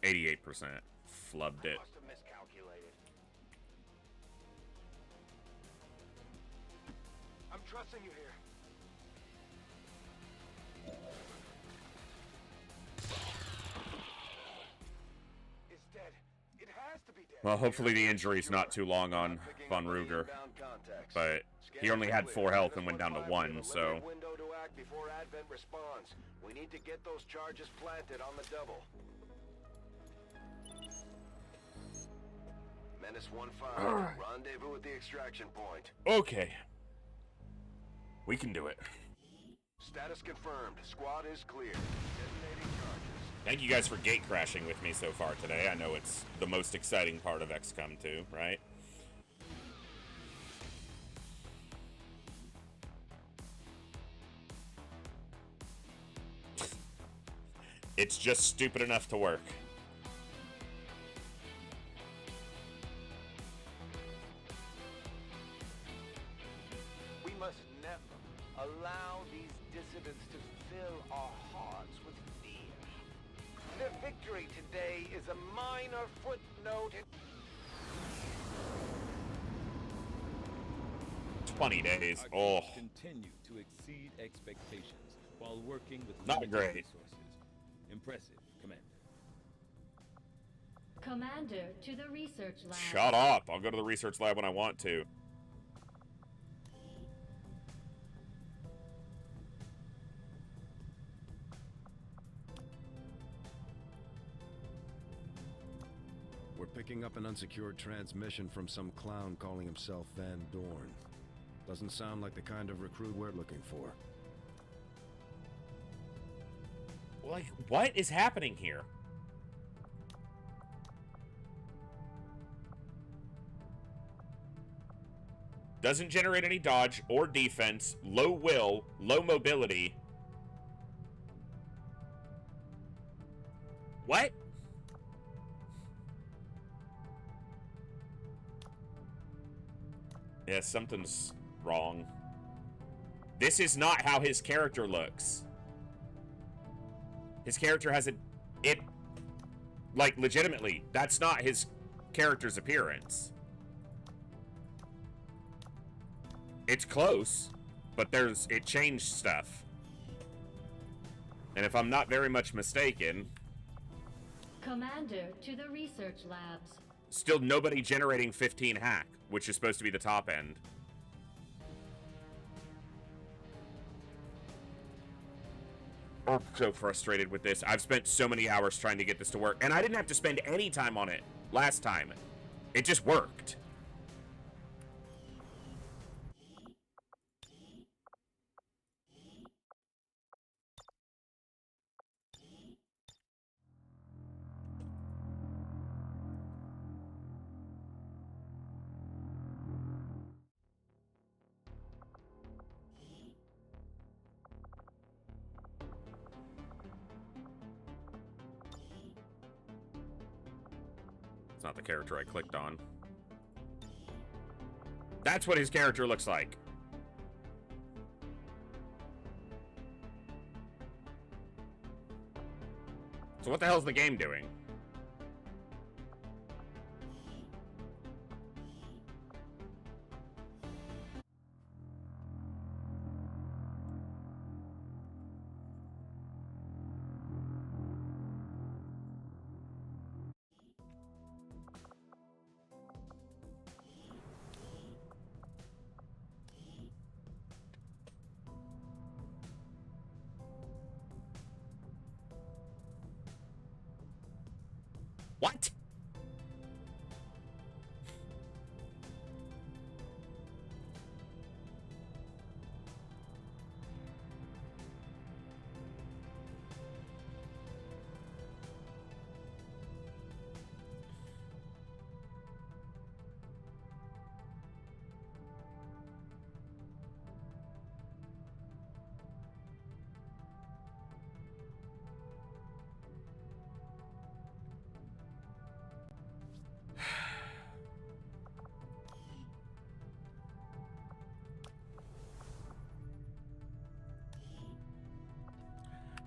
88%. Flubbed it.
Must have miscalculated.
I'm trusting you here. It's dead. It has to be dead.
Well, hopefully the injury's not too long on Von Ruger. But he only had 4 health and went down to 1, so...
Window to act before Advent responds. We need to get those charges planted on the double. Menace 1-5. Rendezvous at the extraction point.
Okay. We can do it.
Status confirmed. Squad is clear. Detonating charges.
Thank you guys for gate crashing with me so far today. I know it's the most exciting part of XCOM 2, right? It's just stupid enough to work.
We must never allow these dissidents to fill our hearts with fear. Their victory today is a minor footnote in...
20 days.
Our
Oh,
troops continue to exceed expectations while working with
Not
limited
great.
resources. Impressive, Commander.
Commander, to the research lab.
shut up. I'll go to the research lab when I want to.
We're picking up an unsecured transmission from some clown calling himself Van Dorn. Doesn't sound like the kind of recruit we're looking for.
Like, what is happening here? Doesn't generate any dodge or defense, low will, low mobility. What? Yeah, something's wrong. This is not how his character looks. His character has like, legitimately, that's not his character's appearance. It's close, but it changed stuff. And if I'm not very much mistaken,
Commander to the research labs.
Still nobody generating 15 hack, which is supposed to be the top end. I'm so frustrated with this. I've spent so many hours trying to get this to work, and I didn't have to spend any time on it last time. It just worked. It's not the character I clicked on. That's what his character looks like. So what the hell's the game doing? What?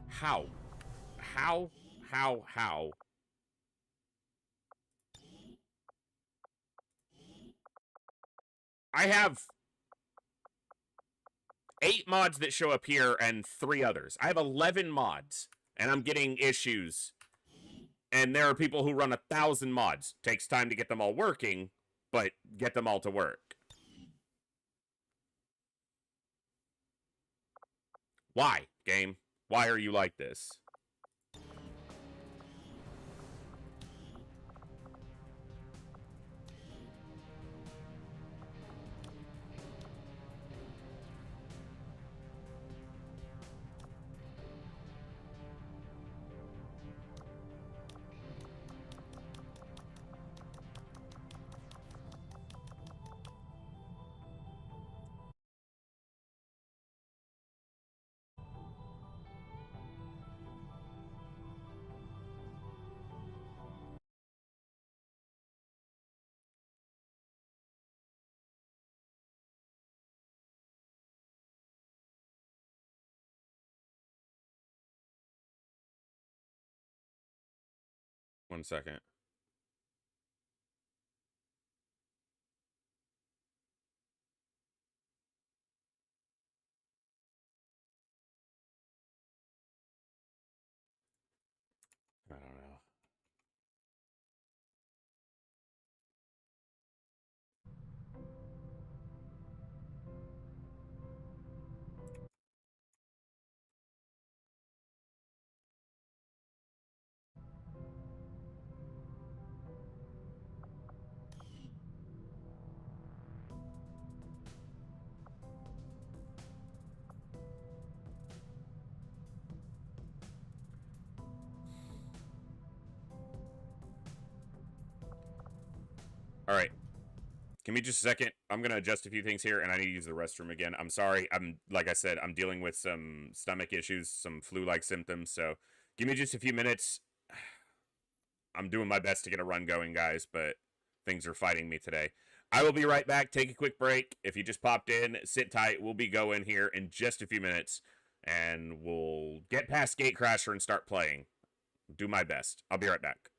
How? How? I have 8 mods that show up here and 3 others. I have 11 mods, and I'm getting issues. And there are people who run 1,000 mods. Takes time to get them all working, but get them all to work. Why, game? Why are you like this? One second. I don't know. All right. Give me just a second. I'm going to adjust a few things here, and I need to use the restroom again. I'm sorry. Like I said, I'm dealing with some stomach issues, some flu-like symptoms, so give me just a few minutes. I'm doing my best to get a run going, guys, but things are fighting me today. I will be right back. Take a quick break. If you just popped in, sit tight. We'll be going here in just a few minutes, and we'll get past Gatecrasher and start playing. Do my best. I'll be right back.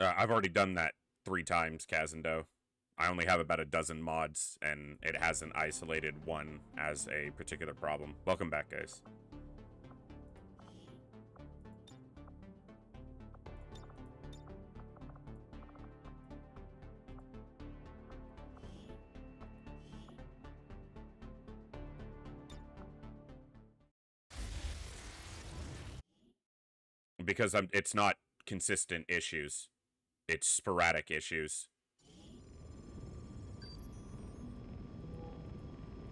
I've already done that 3 times, Kazendo. I only have about a dozen mods, and it hasn't isolated one as a particular problem. Welcome back, guys. Because it's not consistent issues. It's sporadic issues.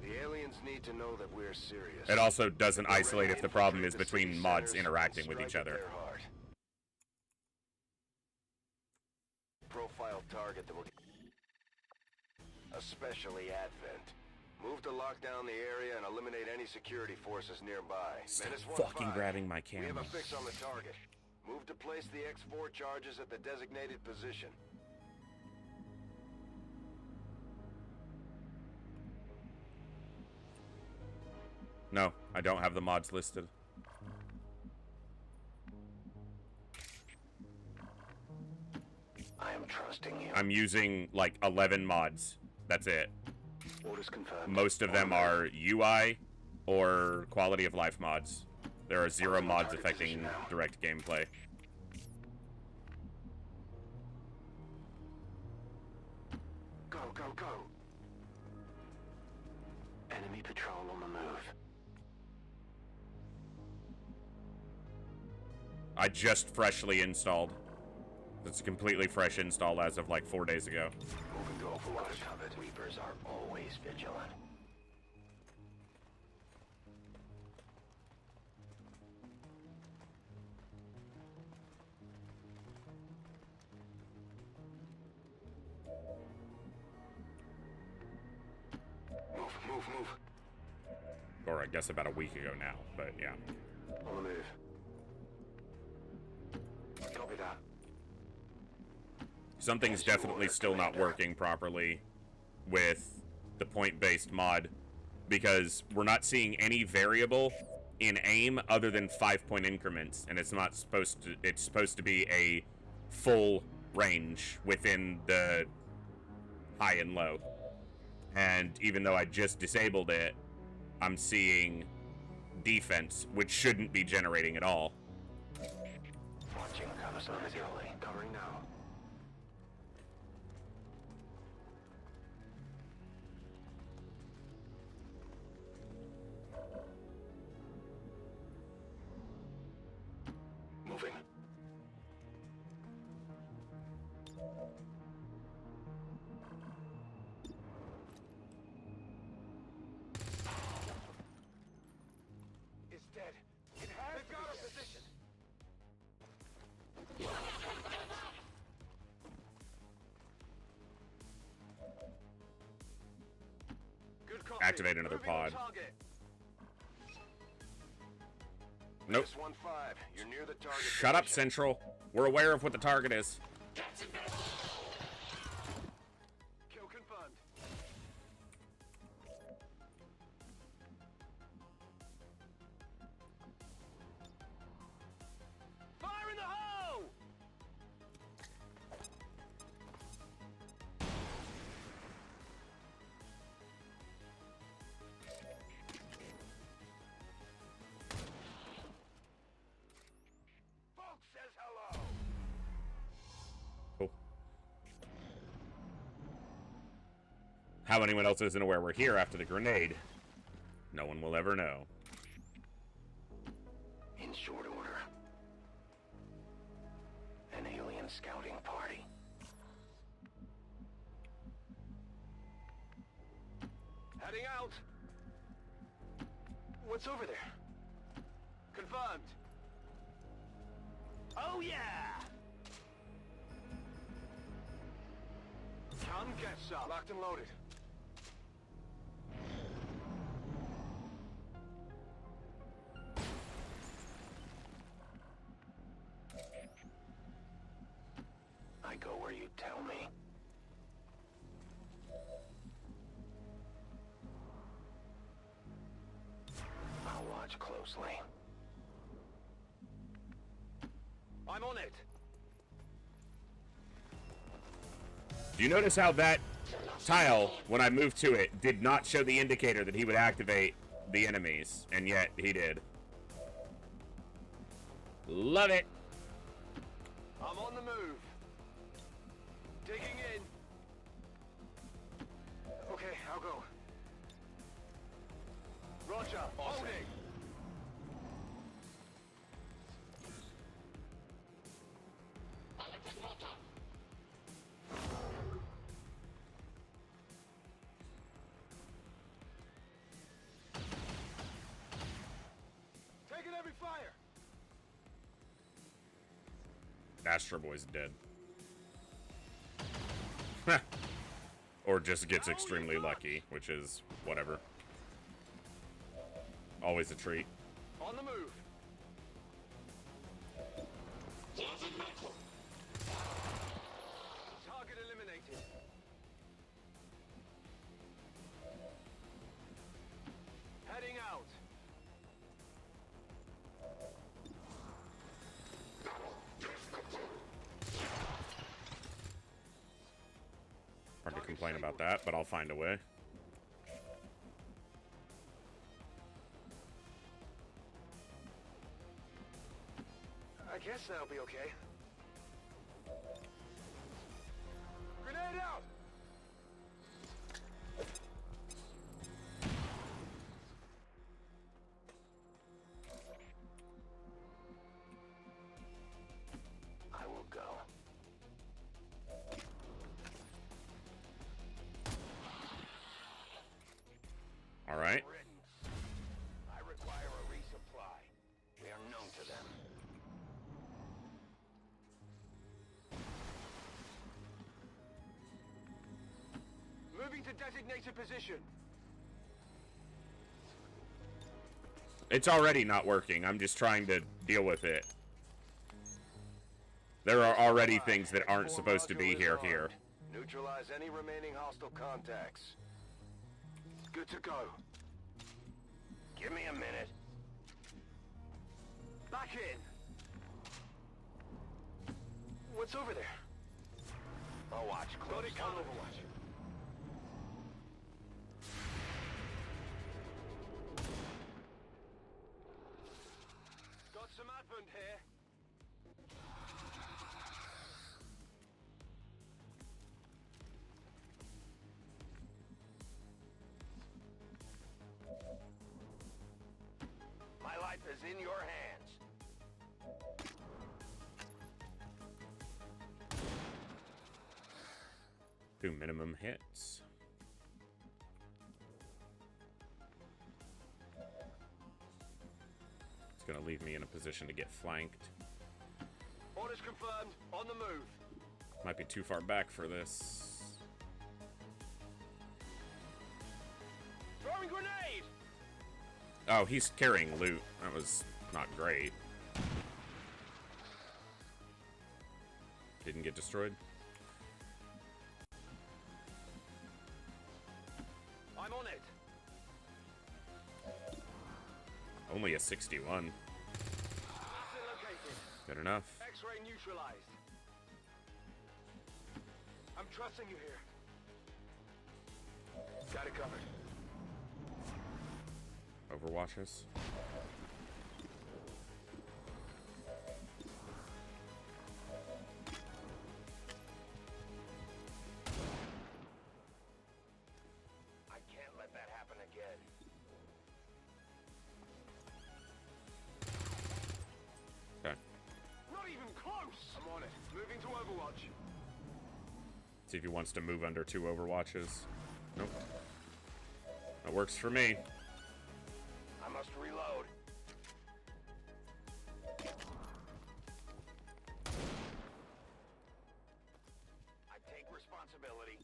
The aliens need to know that we're serious.
It also doesn't isolate if the problem is between mods interacting with each other.
Profile target that will, especially Advent. Move to lock down the area and eliminate any security forces nearby.
Stop
Menace
fucking
1-5.
grabbing my
We
camera.
have a fix on the target. Move to place the X4 charges at the designated position.
No, I don't have the mods listed.
I am trusting you.
I'm using like 11 mods. That's it.
Orders confirmed.
Most of them are UI or quality of life mods. There are 0 mods affecting direct gameplay.
Go, go, go. Enemy patrol on the move.
I just freshly installed. It's a completely fresh install as of like 4 days ago.
Moving to Overwatch. Reapers are always vigilant. Move.
Or I guess about a week ago now, but yeah.
On the move. Copy that.
Something's definitely still not working properly with the point-based mod, because we're not seeing any variable in aim other than 5-point increments, and it's supposed to be a full range within the high and low. And even though I just disabled it, I'm seeing defense, which shouldn't be generating at all.
Watching covering now. Moving.
It's dead. It has. They've got our position. Good copy.
Activate another
Moving on
pod.
target.
Nope.
This 1-5. You're near the target.
Shut up,
position.
Central. We're aware of what the target is.
Kill confirmed. Fire in the hole! Folks says hello.
Cool. How anyone else isn't aware we're here after the grenade, no one will ever know.
In short order. An alien scouting party.
Heading out. What's over there? Confirmed. Oh yeah! Come get some.
Locked and loaded. I go where you tell me. I'll watch closely.
I'm on it.
Do you notice how that tile, when I moved to it, did not show the indicator that he would activate the enemies, and yet he did. Love it.
I'm on the move. Digging in. Okay, I'll go. Roger, holding. Taking every fire.
Astro Boy's dead. Or just gets extremely lucky, which is whatever. Always a treat.
On the move. Target eliminated. Heading out.
Hard to complain about that, but I'll find a way.
I guess that'll be okay. Grenade out! I will go.
All right.
I require a resupply. We are known to them. Moving to designated position.
It's already not working. I'm just trying to deal with it. There are already things that aren't supposed to be here.
Neutralize any remaining hostile contacts.
Good to go.
Give me a minute.
Back in. What's over there?
I'll watch
Got
close.
it covered. Overwatch. Got some advent here.
My life is in your hands.
Two minimum hits. It's gonna leave me in a position to get flanked.
Orders confirmed. On the move.
Might be too far back for this.
Throwing grenade!
Oh, he's carrying loot. That was not great. Didn't get destroyed.
I'm on it.
Only a 61.
Asset located.
Good enough.
X-ray neutralized. I'm trusting you here. Got it covered.
Overwatches.
I can't let that happen again.
Okay.
Not even close! I'm on it. Moving to Overwatch.
See if he wants to move under 2 Overwatches. Nope. That works for me.
I must reload. I take responsibility.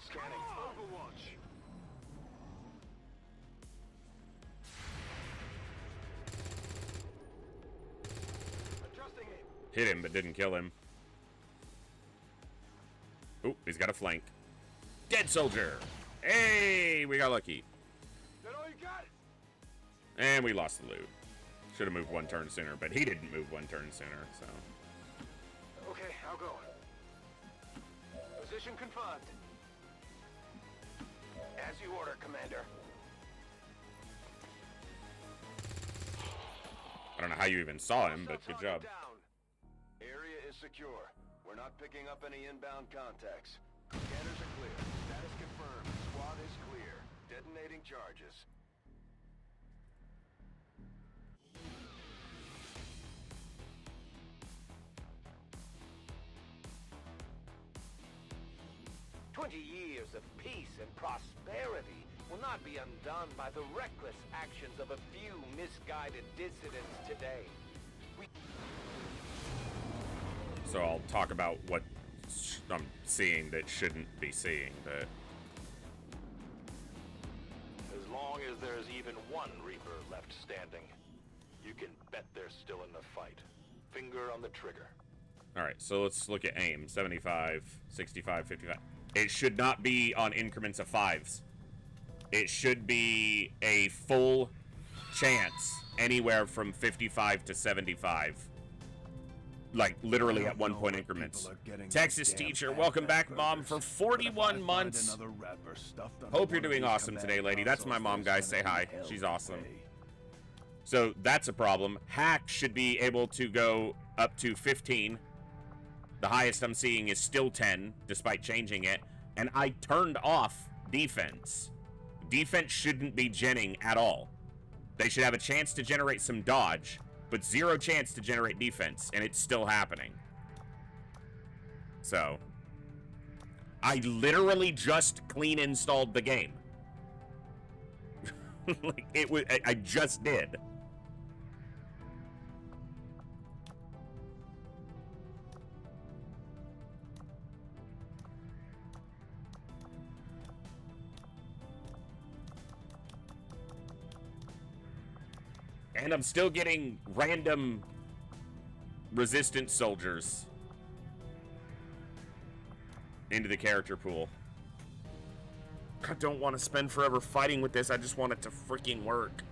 Scanning. Overwatch. Adjusting him.
Hit him, but didn't kill him. Oop, he's got a flank. Dead soldier! Hey, we got lucky.
That all you got?
And we lost the loot. Should have moved one turn sooner, but he didn't move one turn sooner, so.
Okay, I'll go. Position confirmed. As you order, Commander.
I don't know how you even saw him, but good job.
Area is secure. We're not picking up any inbound contacts. Scanners are clear. Status confirmed. Squad is clear. Detonating charges.
Years of peace and prosperity will not be undone by the reckless actions of a few misguided dissidents today.
So I'll talk about what I'm seeing that shouldn't be seeing, but...
As long as there's even one Reaper left standing, you can bet they're still in the fight. Finger on the trigger.
Alright, so let's look at aim. 75, 65, 55. It should not be on increments of 5s. It should be a full chance anywhere from 55 to 75. Like, literally at 1 point increments. Texas teacher, welcome back, Mom, for 41 months. Hope you're doing awesome today, lady. That's my mom, guys. Say hi. She's awesome. So, that's a problem. Hack should be able to go up to 15. The highest I'm seeing is still 10, despite changing it. And I turned off defense. Defense shouldn't be genning at all. They should have a chance to generate some dodge, but zero chance to generate defense, and it's still happening. So, I literally just clean installed the game. Like, it was, I just did. And I'm still getting random resistance soldiers into the character pool. I don't want to spend forever fighting with this. I just want it to freaking work.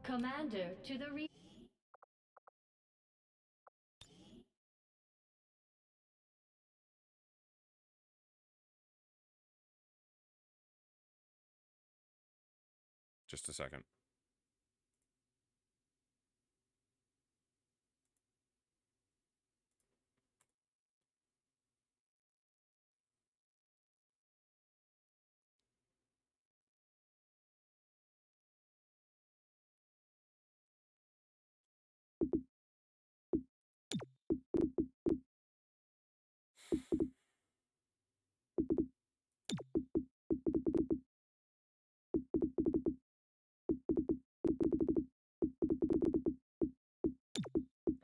Commander to the
Just a second.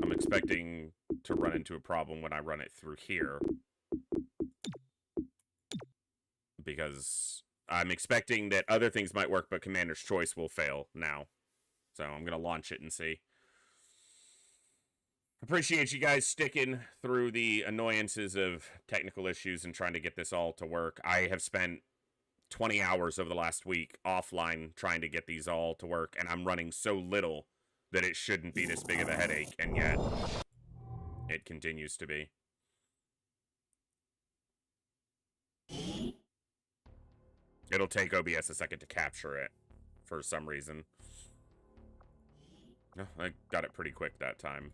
I'm expecting to run into a problem when I run it through here, because I'm expecting that other things might work, but Commander's Choice will fail now. So I'm going to launch it and see. Appreciate you guys sticking through the annoyances of technical issues and trying to get this all to work. I have spent 20 hours over the last week offline trying to get these all to work, and I'm running so little that it shouldn't be this big of a headache, and yet it continues to be. It'll take OBS a second to capture it for some reason. No, I got it pretty quick that time.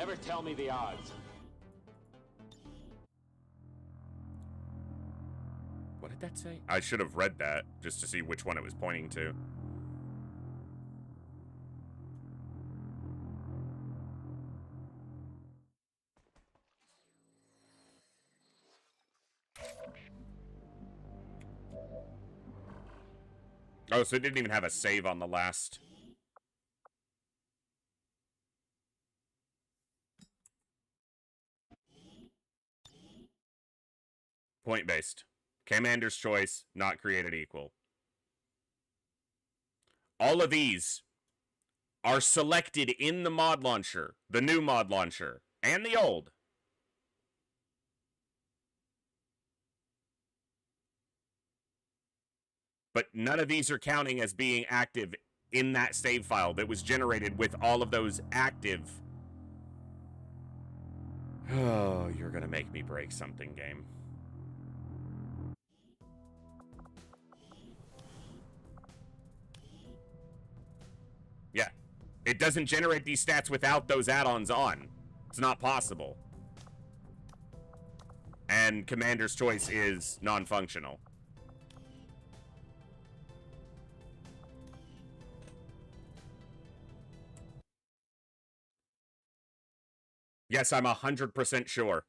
Never tell me the odds.
What did that say? I should have read that just to see which one it was pointing to. Oh, so it didn't even have a save on the last. Point-based. Commander's choice, not created equal. All of these are selected in the mod launcher, the new mod launcher, and the old. But none of these are counting as being active in that save file that was generated with all of those active. Oh, you're gonna make me break something, game. Yeah. It doesn't generate these stats without those add-ons on. It's not possible. And Commander's Choice is non-functional. Yes, I'm 100% sure.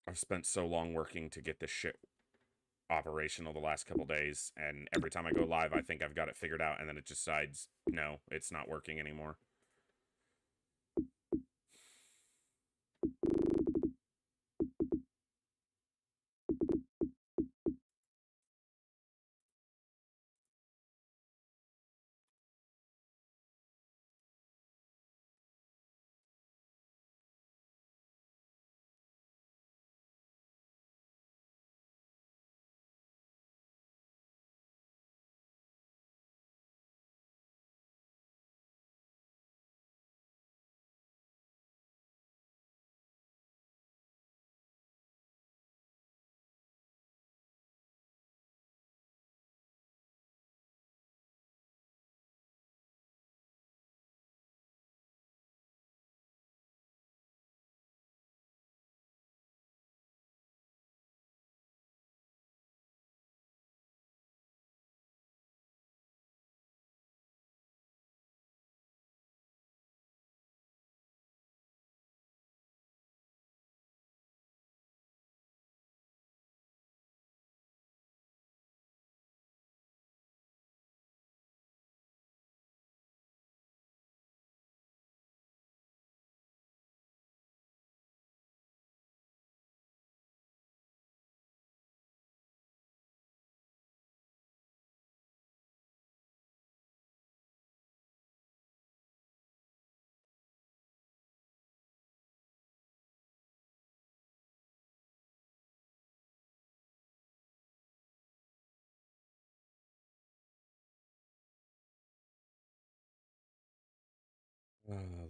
I've spent so long working to get this shit operational the last couple days, and every time I go live, I think I've got it figured out, and then it decides, no, it's not working anymore.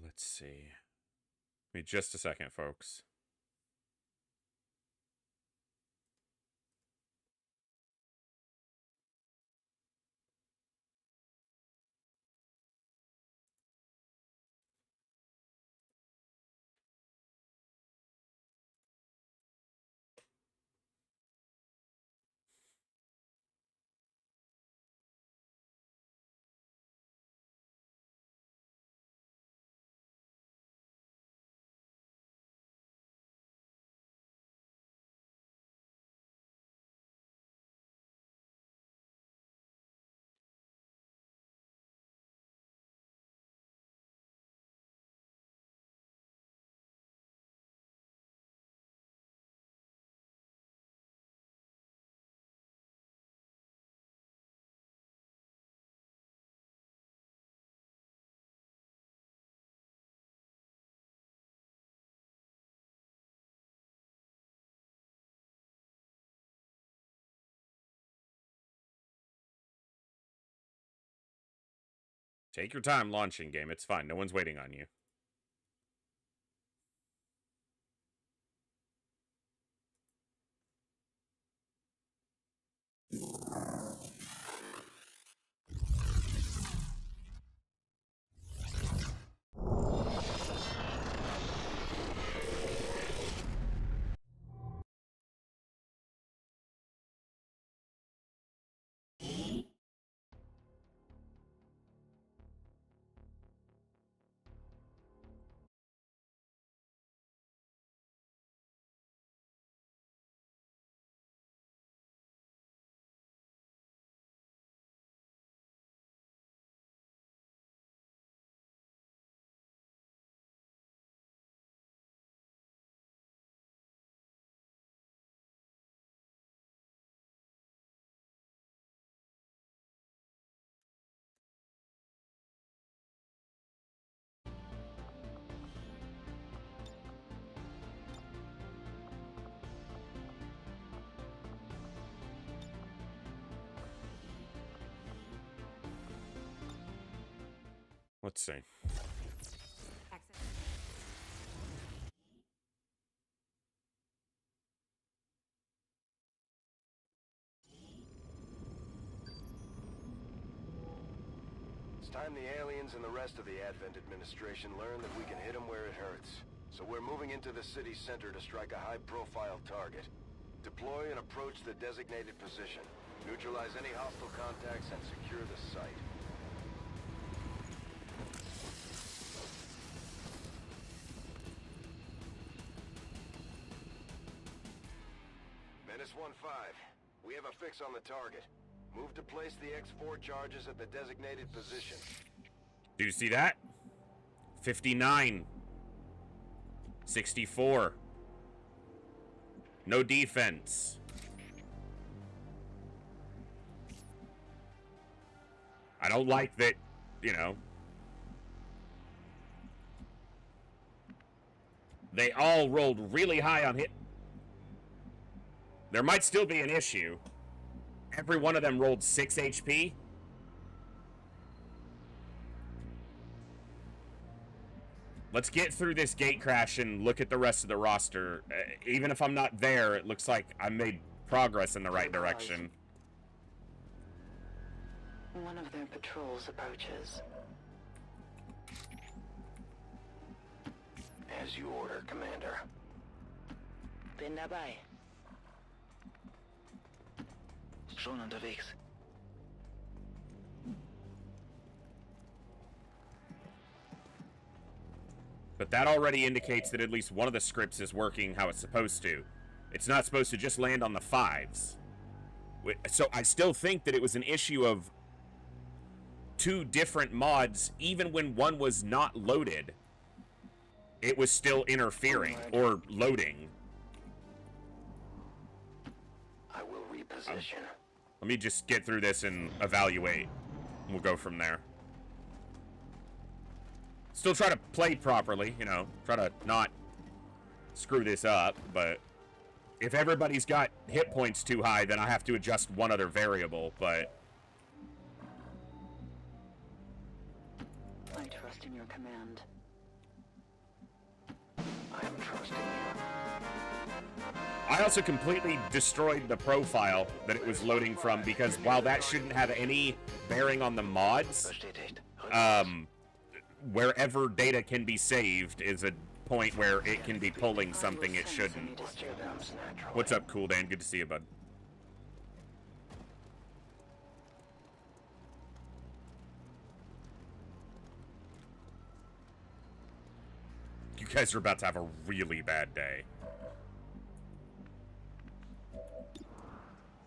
Let's see. Give me just a second, folks. Take your time launching game. It's fine. No one's waiting on you. Let's see.
Access.
It's time the aliens and the rest of the Advent administration learn that we can hit them where it hurts. So we're moving into the city center to strike a high-profile target. Deploy and approach the designated position. Neutralize any hostile contacts and secure the site. Menace 1-5. We have a fix on the target. Move to place the X4 charges at the designated position.
Do you see that? 59. 64. No defense. I don't like that, you know. They all rolled really high on hit. There might still be an issue. Every one of them rolled 6 HP. Let's get through this gate crash and look at the rest of the roster. Even if I'm not there, it looks like I made progress in the right direction.
One of their patrols approaches.
As you order, Commander.
Bin dabei. Schon unterwegs.
But that already indicates that at least one of the scripts is working how it's supposed to. It's not supposed to just land on the 5s. So I still think that it was an issue of 2 different mods, even when one was not loaded. It was still interfering or loading.
I will reposition.
Let me just get through this and evaluate. We'll go from there. Still try to play properly, you know, try to not screw this up, but if everybody's got hit points too high, then I have to adjust one other variable, but...
I trust in your command.
I am trusting you.
I also completely destroyed the profile that it was loading from, because while that shouldn't have any bearing on the mods, wherever data can be saved is a point where it can be pulling something it shouldn't. What's up, Cool Dan? Good to see you, bud. You guys are about to have a really bad day.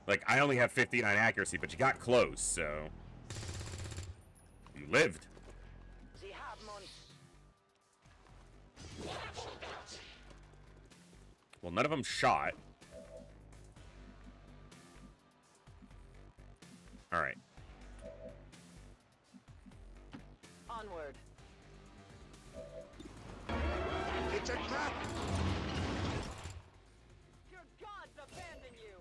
Like, I only have 59 accuracy, but you got close, so... You lived. Well, none of them shot. All right.
Onward.
It's a trap!
Your gods abandon you!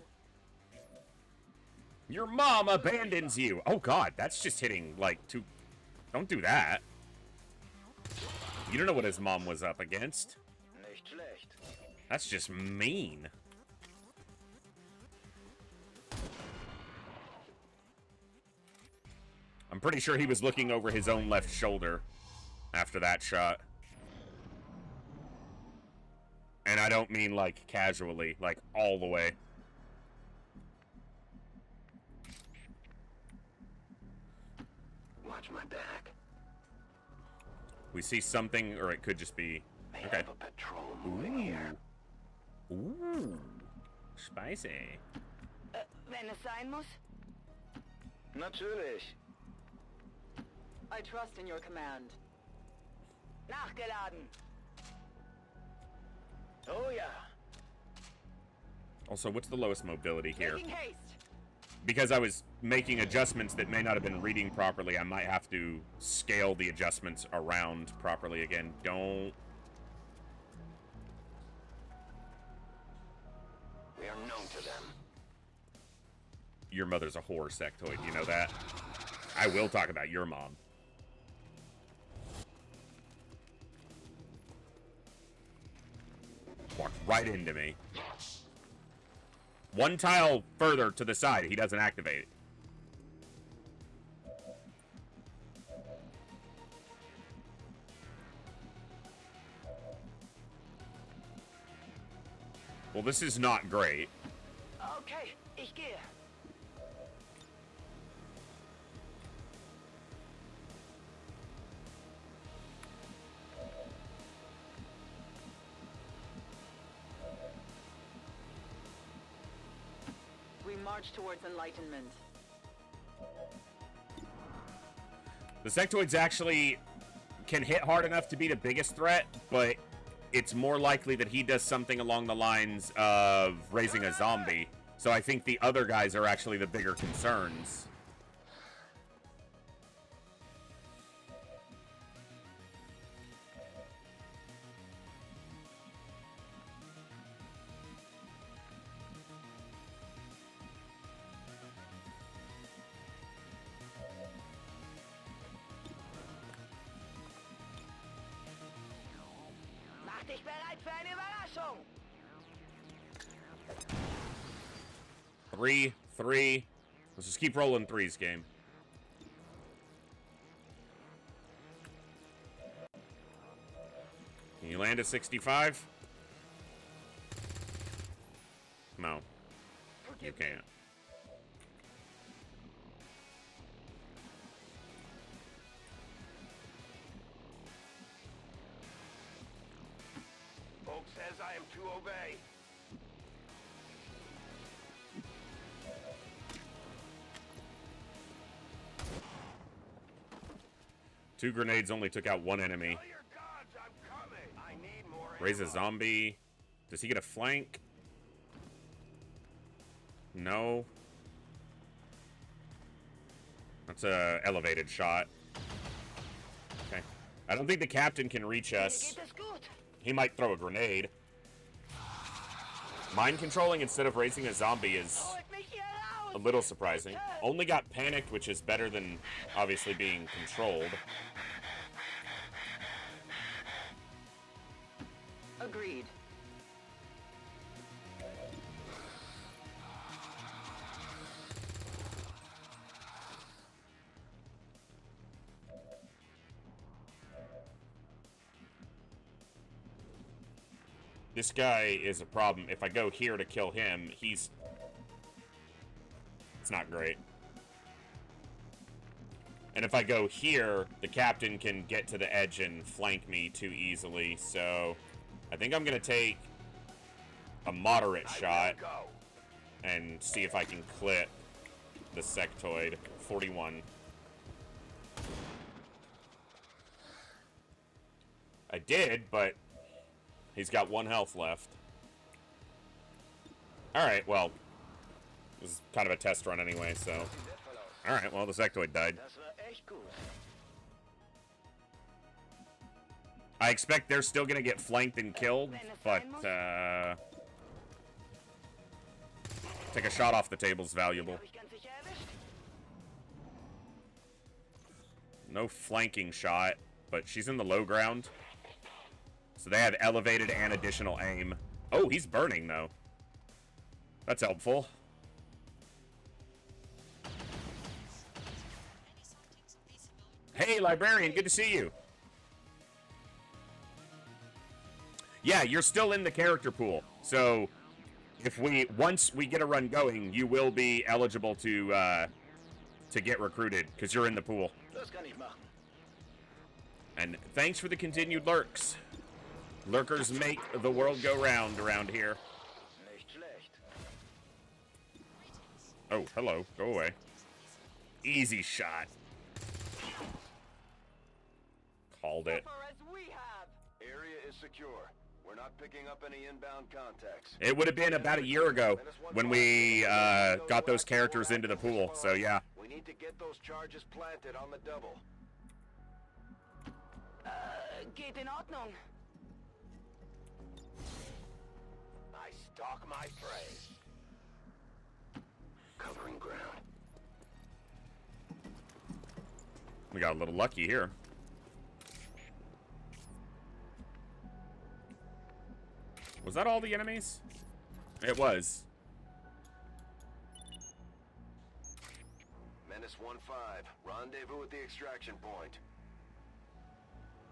Your mom abandons you. Oh, God, that's just hitting, like, too... Don't do that. You don't know what his mom was up against.
Nicht schlecht.
That's just mean. I'm pretty sure he was looking over his own left shoulder after that shot. And I don't mean, like, casually, like, all the way.
Watch my back.
We see something, or it could just be...
They
Okay.
have a patrol moving here.
Ooh. Spicy.
Wenn es sein muss?
Natürlich.
I trust in your command. Nachgeladen.
Oh yeah.
Also, what's the lowest mobility here?
Making haste.
Because I was making adjustments that may not have been reading properly, I might have to scale the adjustments around properly again. Don't...
We are known to them.
Your mother's a whore, sectoid. You know that? I will talk about your mom. Walked right into me. One tile further to the side, he doesn't activate it. Well, this is not great.
Okay, ich gehe. We march towards enlightenment.
The sectoids actually can hit hard enough to be the biggest threat, but it's more likely that he does something along the lines of raising a zombie. So I think the other guys are actually the bigger concerns.
Mach dich bereit für eine Überraschung.
3-3. Let's just keep rolling threes, game. Can you land at 65? No. You can't.
Oak says I am to obey.
Two grenades only took out one enemy.
Tell your gods I'm coming. I need more
Raise a
ammo.
zombie. Does he get a flank? No. That's a elevated shot. Okay. I don't think the captain can reach us.
Geht es gut?
He might throw a grenade. Mind controlling instead of raising a zombie is
Holt mich hier raus.
a little surprising. Only got panicked, which is better than obviously being controlled.
Agreed.
This guy is a problem. If I go here to kill him, it's not great. And if I go here, the captain can get to the edge and flank me too easily. So I think I'm going to take a moderate shot
Go.
and see if I can clip the sectoid. 41. I did, but he's got 1 health left. Alright, well, this is kind of a test run anyway, so... Alright, well, the sectoid died.
Das war echt gut.
I expect they're still gonna get flanked and killed, but, take a shot off the table's valuable.
Hab ich ganz sicher erwischt.
No flanking shot, but she's in the low ground. So they have elevated and additional aim. Oh, he's burning, though. That's helpful. Hey, Librarian, good to see you. Yeah, you're still in the character pool. So, if once we get a run going, you will be eligible to get recruited, because you're in the pool. And thanks for the continued lurks. Lurkers make the world go round around here. Oh, hello. Go away. Easy shot. Called it.
Area is secure. We're not picking up any inbound contacts.
It would have been about a year ago when we got those characters into the pool, so yeah.
We need to get those charges planted on the double.
Geht in Ordnung.
I stalk my prey. Covering ground.
We got a little lucky here. Was that all the enemies? It was.
Menace 1-5. Rendezvous at the extraction point.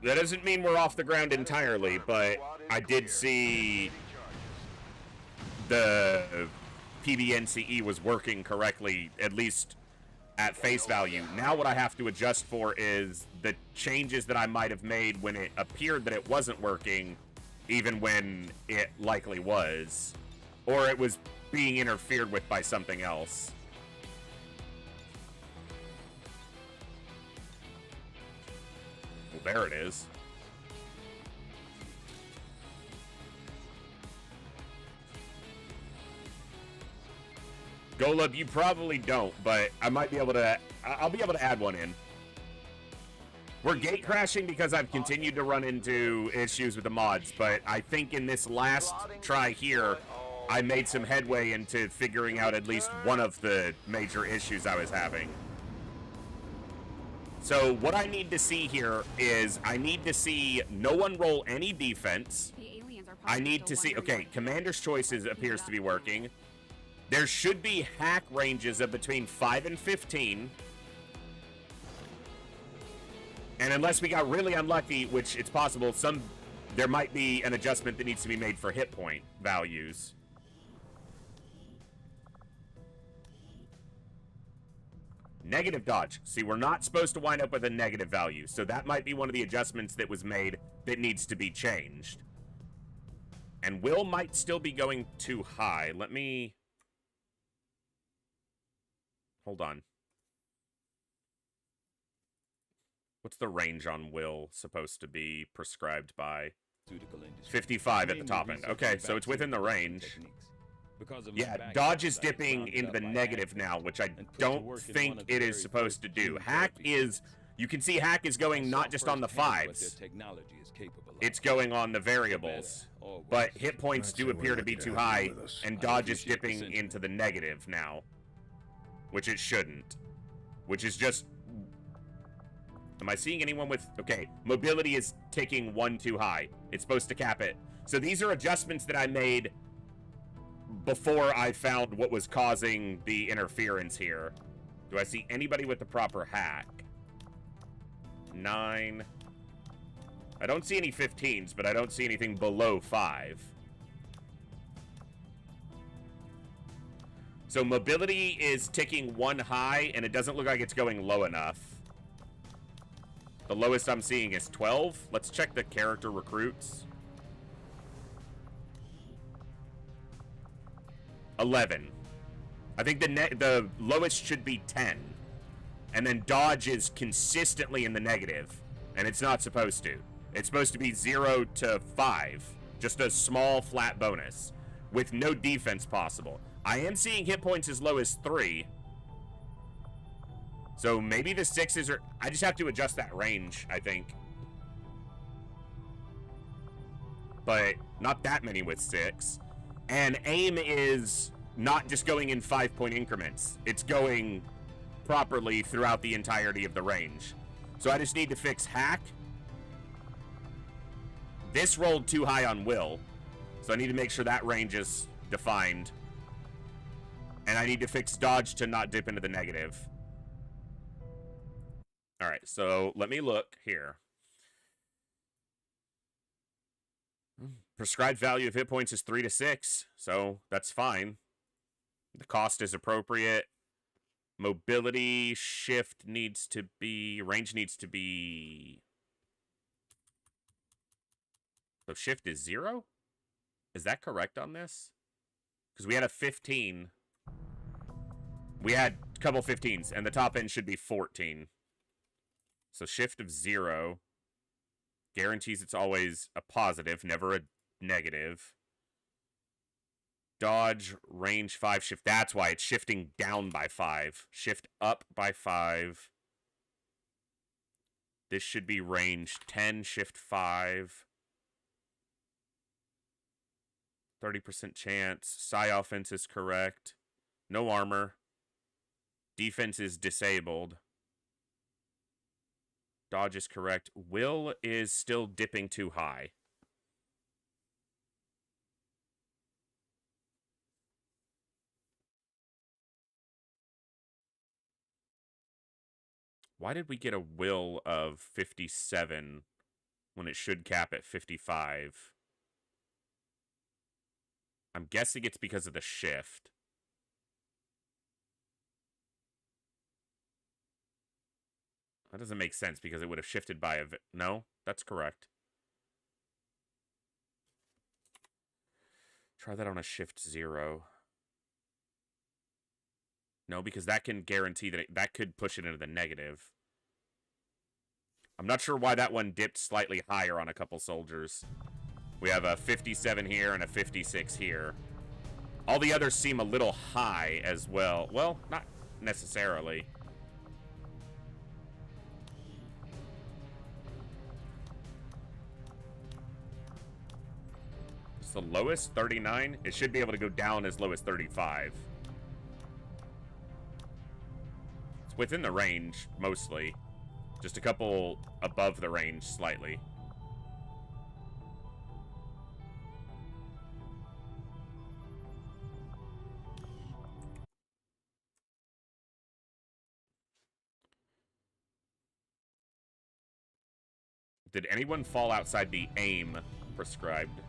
That doesn't mean we're off the ground entirely, but I did see the PBNCE was working correctly, at least at face value. Now what I have to adjust for is the changes that I might have made when it appeared that it wasn't working, even when it likely was, or it was being interfered with by something else. Well, there it is. Golub, you probably don't, but I might be able to, I'll be able to add one in. We're gate crashing because I've continued to run into issues with the mods, but I think in this last try here, I made some headway into figuring out at least one of the major issues I was having. So what I need to see here is I need to see no one roll any defense. I need to see, okay, Commander's Choices appears to be working. There should be hack ranges of between 5 and 15. And unless we got really unlucky, which it's possible, there might be an adjustment that needs to be made for hit point values. Negative dodge. See, we're not supposed to wind up with a negative value, so that might be one of the adjustments that was made that needs to be changed. And Will might still be going too high. Let me... Hold on. What's the range on Will supposed to be prescribed by? 55 at the top end. Okay, so it's within the range. Yeah, dodge is dipping into the negative now, which I don't think it is supposed to do. Hack is, you can see hack is going not just on the 5s. It's going on the variables. But hit points do appear to be too high, and dodge is dipping into the negative now. Which it shouldn't. Which is just... Am I seeing anyone with... Okay, mobility is ticking 1 too high. It's supposed to cap it. So these are adjustments that I made before I found what was causing the interference here. Do I see anybody with the proper hack? 9. I don't see any 15s, but I don't see anything below 5. So mobility is ticking 1 high, and it doesn't look like it's going low enough. The lowest I'm seeing is 12. Let's check the character recruits. 11. I think the lowest should be 10. And then dodge is consistently in the negative, and it's not supposed to. It's supposed to be 0 to 5. Just a small flat bonus with no defense possible. I am seeing hit points as low as 3. So maybe the 6s are... I just have to adjust that range, I think. But not that many with 6. And aim is not just going in 5-point increments. It's going properly throughout the entirety of the range. So I just need to fix hack. This rolled too high on will, so I need to make sure that range is defined. And I need to fix dodge to not dip into the negative. All right, so let me look here. Prescribed value of hit points is 3 to 6, so that's fine. The cost is appropriate. Mobility shift needs to be... Range needs to be... So shift is 0? Is that correct on this? Because we had a 15. We had a couple 15s, and the top end should be 14. So shift of 0 guarantees it's always a positive, never a negative. Dodge, range 5, shift. That's why it's shifting down by 5. Shift up by 5. This should be range 10, shift 5. 30% chance. Psi offense is correct. No armor. Defense is disabled. Dodge is correct. Will is still dipping too high. Why did we get a will of 57 when it should cap at 55? I'm guessing it's because of the shift. That doesn't make sense because it would have shifted by a... No, that's correct. Try that on a shift 0. No, because that can guarantee that that could push it into the negative. I'm not sure why that one dipped slightly higher on a couple soldiers. We have a 57 here and a 56 here. All the others seem a little high as well. Well, not necessarily. It's the lowest, 39. It should be able to go down as low as 35. It's within the range, mostly. Just a couple above the range, slightly. Did anyone fall outside the aim prescribed?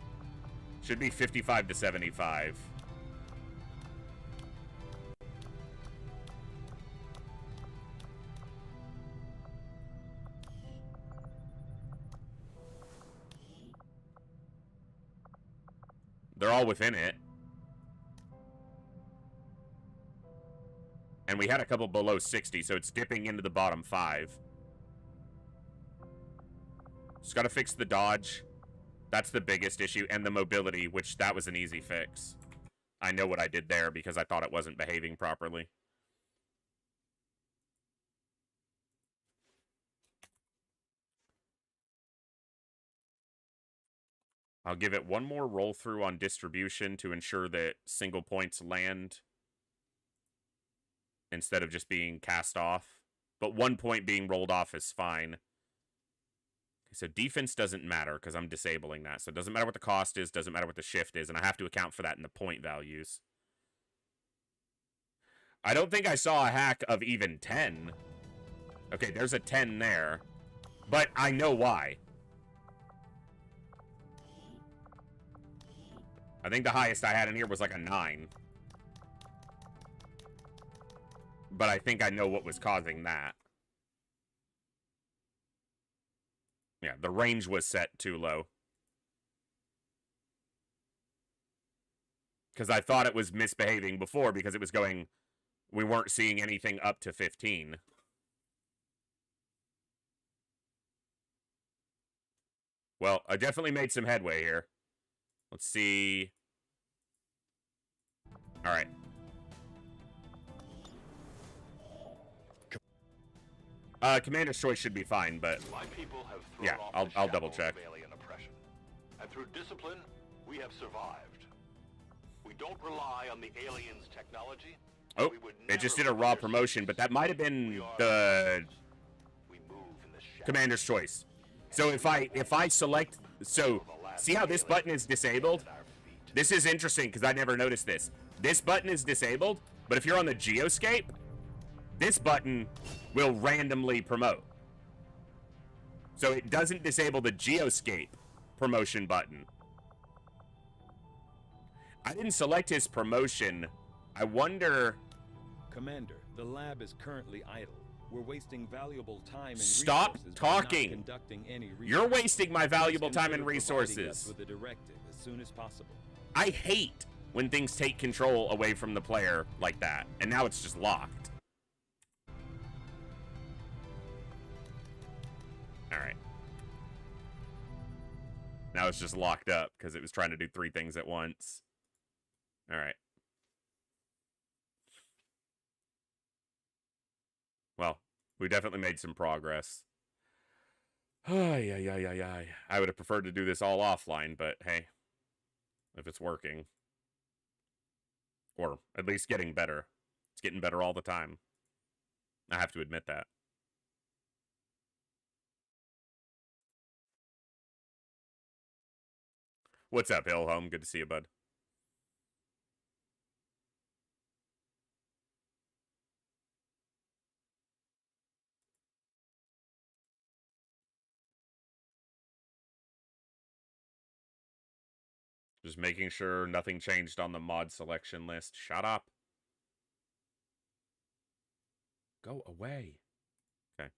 Should be 55 to 75. They're all within it. And we had a couple below 60, so it's dipping into the bottom 5. Just gotta fix the dodge. That's the biggest issue. And the mobility, which that was an easy fix. I know what I did there because I thought it wasn't behaving properly. I'll give it one more roll through on distribution to ensure that single points land instead of just being cast off. But 1 point being rolled off is fine. So defense doesn't matter because I'm disabling that. So it doesn't matter what the cost is, doesn't matter what the shift is, and I have to account for that in the point values. I don't think I saw a hack of even 10. Okay, there's a 10 there. But I know why. I think the highest I had in here was like a 9. But I think I know what was causing that. Yeah, the range was set too low. Because I thought it was misbehaving before because it was going... We weren't seeing anything up to 15. Well, I definitely made some headway here. Let's see... Alright. Commander's choice should be fine, but...
My people have thrown
yeah,
off
I'll double check.
Alien oppression. And through discipline, we have survived. We don't rely on the aliens' technology.
Oh, it just did a raw promotion, but that might have been the...
We move in the
Commander's choice. So if I select, so see how this button is disabled? This is interesting because I never noticed this. This button is disabled, but if you're on the geoscape, this button will randomly promote. So it doesn't disable the geoscape promotion button. I didn't select his promotion. I wonder...
Commander, the lab is currently idle. We're wasting valuable time and
Stop
resources
talking.
by not conducting any research.
You're wasting my valuable
Please
time and
consider providing
resources.
us with a directive as soon as possible.
I hate when things take control away from the player like that, and now it's just locked. Alright. Now it's just locked up because it was trying to do 3 things at once. Alright. Well, we definitely made some progress. I would have preferred to do this all offline, but hey, if it's working. Or at least getting better. It's getting better all the time. I have to admit that. What's up, Hillhome? Good to see you, bud. Just making sure nothing changed on the mod selection list. Shut up. Go away. Okay.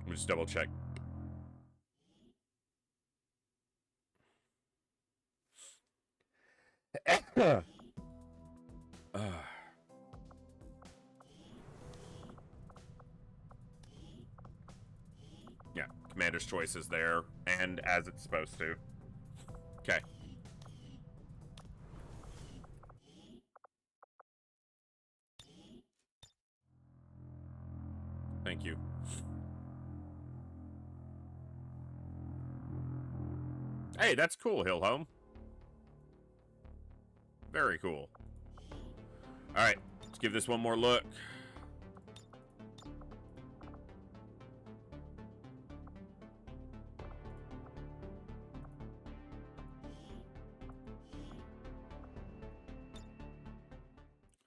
Let me just double check. Yeah, Commander's choice is there, and as it's supposed to. Okay. Thank you. Hey, that's cool, Hillhome. Very cool. Alright, let's give this one more look.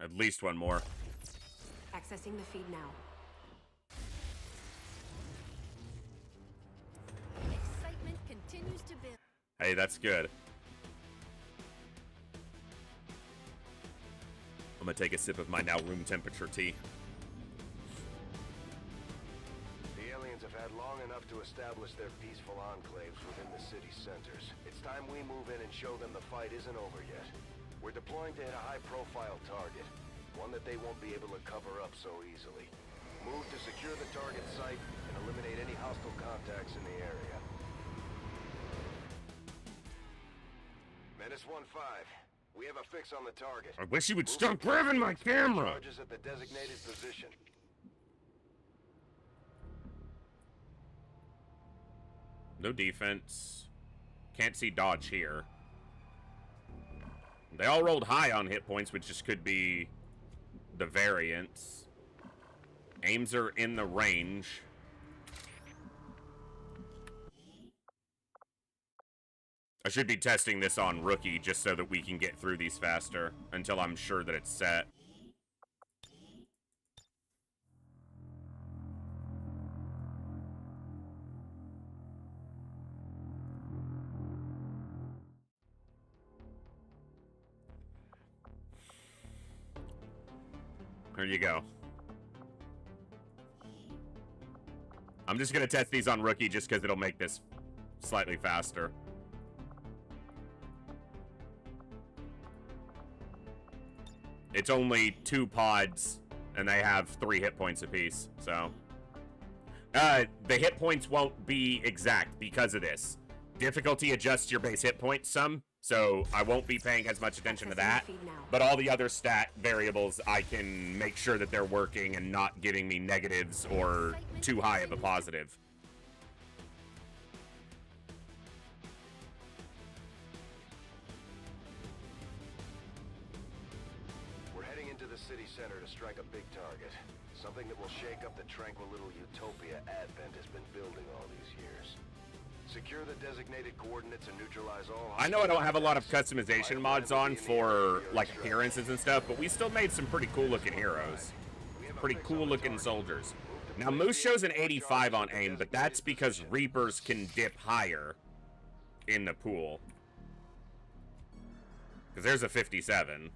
At least one more.
Accessing the feed now. Excitement continues to build.
Hey, that's good. I'm gonna take a sip of my now room temperature tea.
The aliens have had long enough to establish their peaceful enclaves within the city centers. It's time we move in and show them the fight isn't over yet. We're deploying to hit a high-profile target, one that they won't be able to cover up so easily. Move to secure the target site and eliminate any hostile contacts in the area. Menace 1-5. We have a fix on the target.
I wish you would stop grabbing my camera!
Charges at the designated position.
No defense. Can't see dodge here. They all rolled high on hit points, which just could be the variance. Aims are in the range. I should be testing this on Rookie just so that we can get through these faster until I'm sure that it's set. There you go. I'm just gonna test these on Rookie just because it'll make this slightly faster. It's only 2 pods, and they have 3 hit points apiece, so... the hit points won't be exact because of this. Difficulty adjusts your base hit points some, so I won't be paying as much attention to that. But all the other stat variables, I can make sure that they're working and not giving me negatives or too high of a positive.
We're heading into the city center to strike a big target. Something that will shake up the tranquil little utopia Advent has been building all these years. Secure the designated coordinates and neutralize all...
I know I don't have a lot of customization mods on for, like, appearances and stuff, but we still made some pretty cool-looking heroes. Pretty cool-looking soldiers. Now, Moose shows an 85 on aim, but that's because Reapers can dip higher in the pool. Because there's a 57.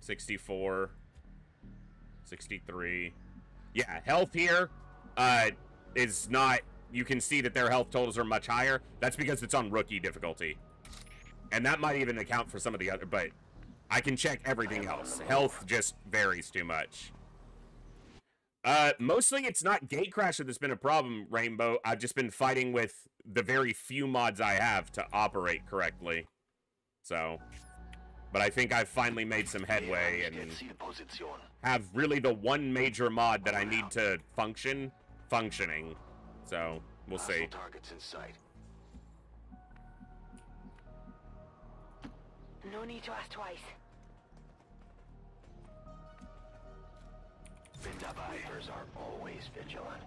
64. 63. Yeah, health here is not... You can see that their health totals are much higher. That's because it's on Rookie difficulty. And that might even account for some of the other... But I can check everything else. Health just varies too much. Mostly it's not Gatecrasher that's been a problem, Rainbow. I've just been fighting with the very few mods I have to operate correctly. So... But I think I've finally made some headway and have really the one major mod that I need to functioning. So, we'll see.
Targets in sight.
No need to ask twice.
Reapers are always vigilant.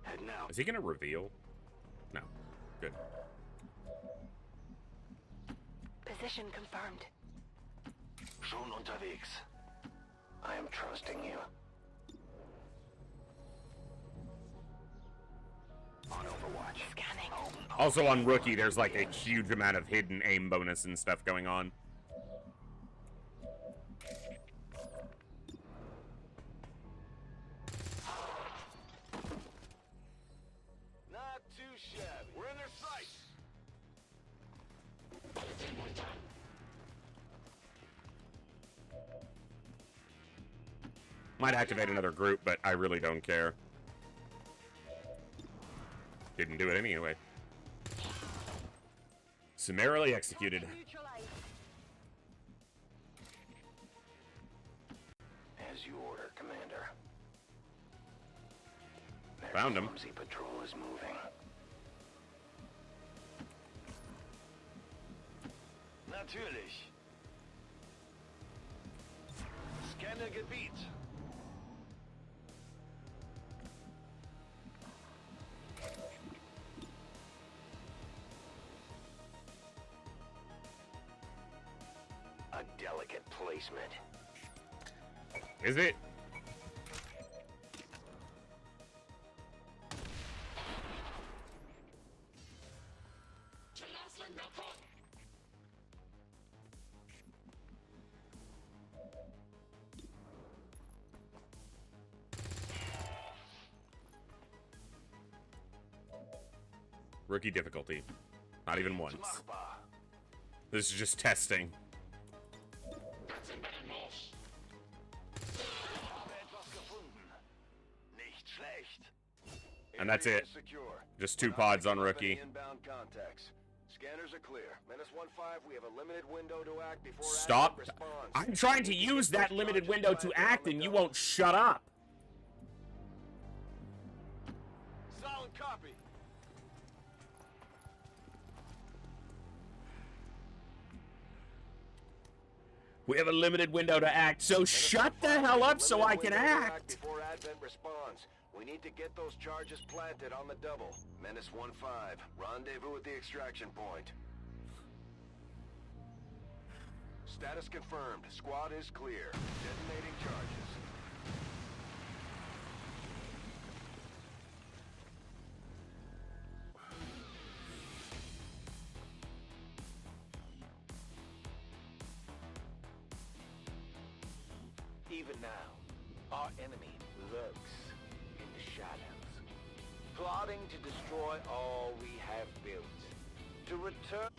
Head now.
Is he gonna reveal? No. Good.
Position confirmed.
Schon unterwegs. I am trusting you. On Overwatch.
Scanning.
Also on Rookie, there's like a huge amount of hidden aim bonus and stuff going on.
Not too shabby. We're in their sights.
Might activate another group, but I really don't care. Didn't do it anyway. Summarily executed.
As you order, Commander.
Found him.
Clumsy patrol is moving.
Natürlich. Scanne Gebiet.
A delicate placement.
Is it? Rookie difficulty. Not even once. This is just testing. And that's it. Just 2 pods on Rookie.
Scanners are clear. -15, we have a limited window to act before
Stop.
Advent responds.
I'm trying to use that limited window to act and you won't shut up.
Solid copy.
We have a limited window to act, so shut the hell up so I can act.
Before Advent responds, we need to get those charges planted on the double. -15, rendezvous at the extraction point. Status confirmed. Squad is clear. Detonating charges.
Even now, our enemy lurks in the shadows, plotting to destroy all we have built. To return...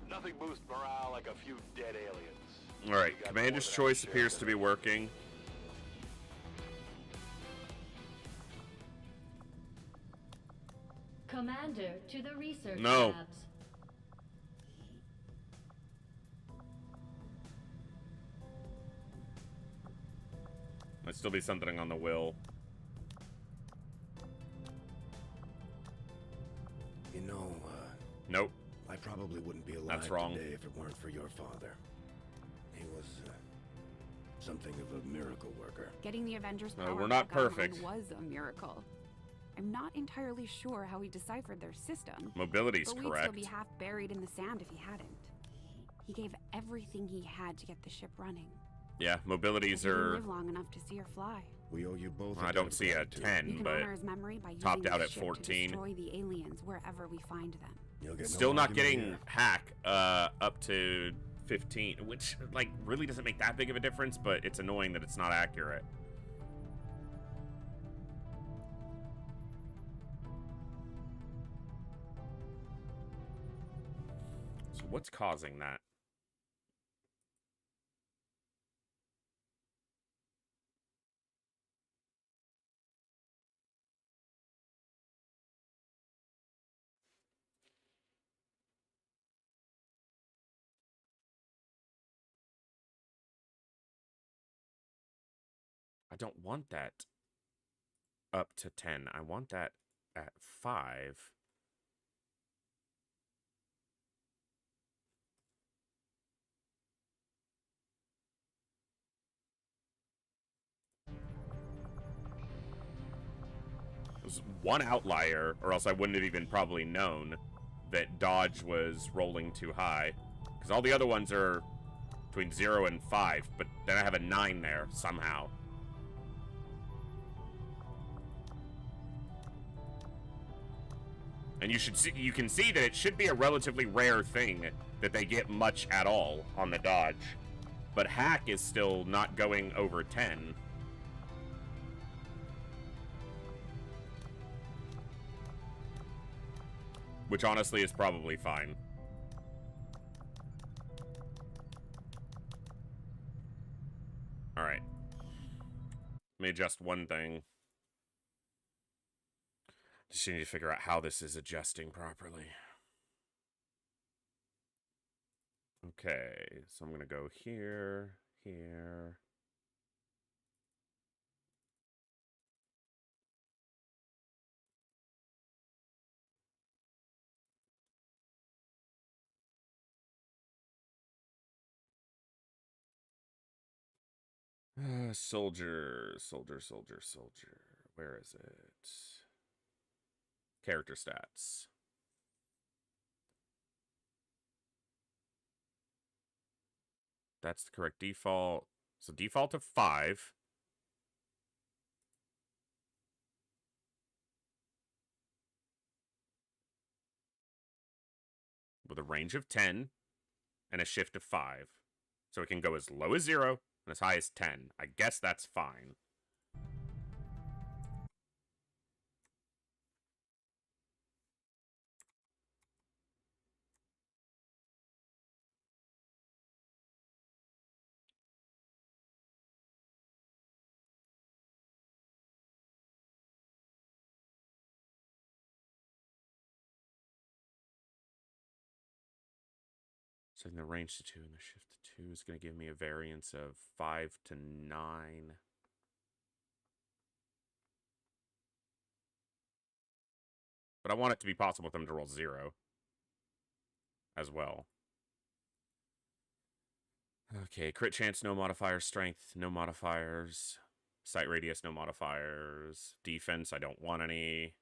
Nothing boosts morale like a few dead aliens.
Alright, Commander's Choice appears to be working.
Commander to the research
No.
labs.
Might still be something on the will.
You know,
Nope.
I probably wouldn't be alive
That's wrong.
today if it weren't for your father. He was, something of a miracle worker.
Getting the Avengers
No,
power
we're not
back online
perfect.
was a miracle. I'm not entirely sure how he deciphered their system.
Mobility's
but we'd
correct.
still be half buried in the sand if he hadn't. He gave everything he had to get the ship running.
Yeah, mobilities
He didn't
are...
live long enough to see her fly.
We owe you both.
I don't see a 10,
You can
but
honor his memory by
topped
using
out
this
at
ship
14.
to destroy the aliens wherever we find them.
You'll get
Still
no
not
argument
getting
here.
hack up to 15, which like really doesn't make that big of a difference, but it's annoying that it's not accurate. So what's causing that? I don't want that up to 10. I want that at 5. There's one outlier, or else I wouldn't have even probably known that dodge was rolling too high. Because all the other ones are between 0 and 5, but then I have a 9 there somehow. And you can see that it should be a relatively rare thing that they get much at all on the dodge. But hack is still not going over 10. Which honestly is probably fine. Alright. Let me adjust one thing. Just need to figure out how this is adjusting properly. Okay, so I'm gonna go here, here. Soldier. Where is it? Character stats. That's the correct default. So default of 5. With a range of 10 and a shift of 5. So it can go as low as 0 and as high as 10. I guess that's fine. So in the range to 2 and the shift to 2 is going to give me a variance of 5 to 9. But I want it to be possible for them to roll 0 as well. Okay, crit chance, no modifiers. Strength, no modifiers. Sight radius, no modifiers. Defense, I don't want any.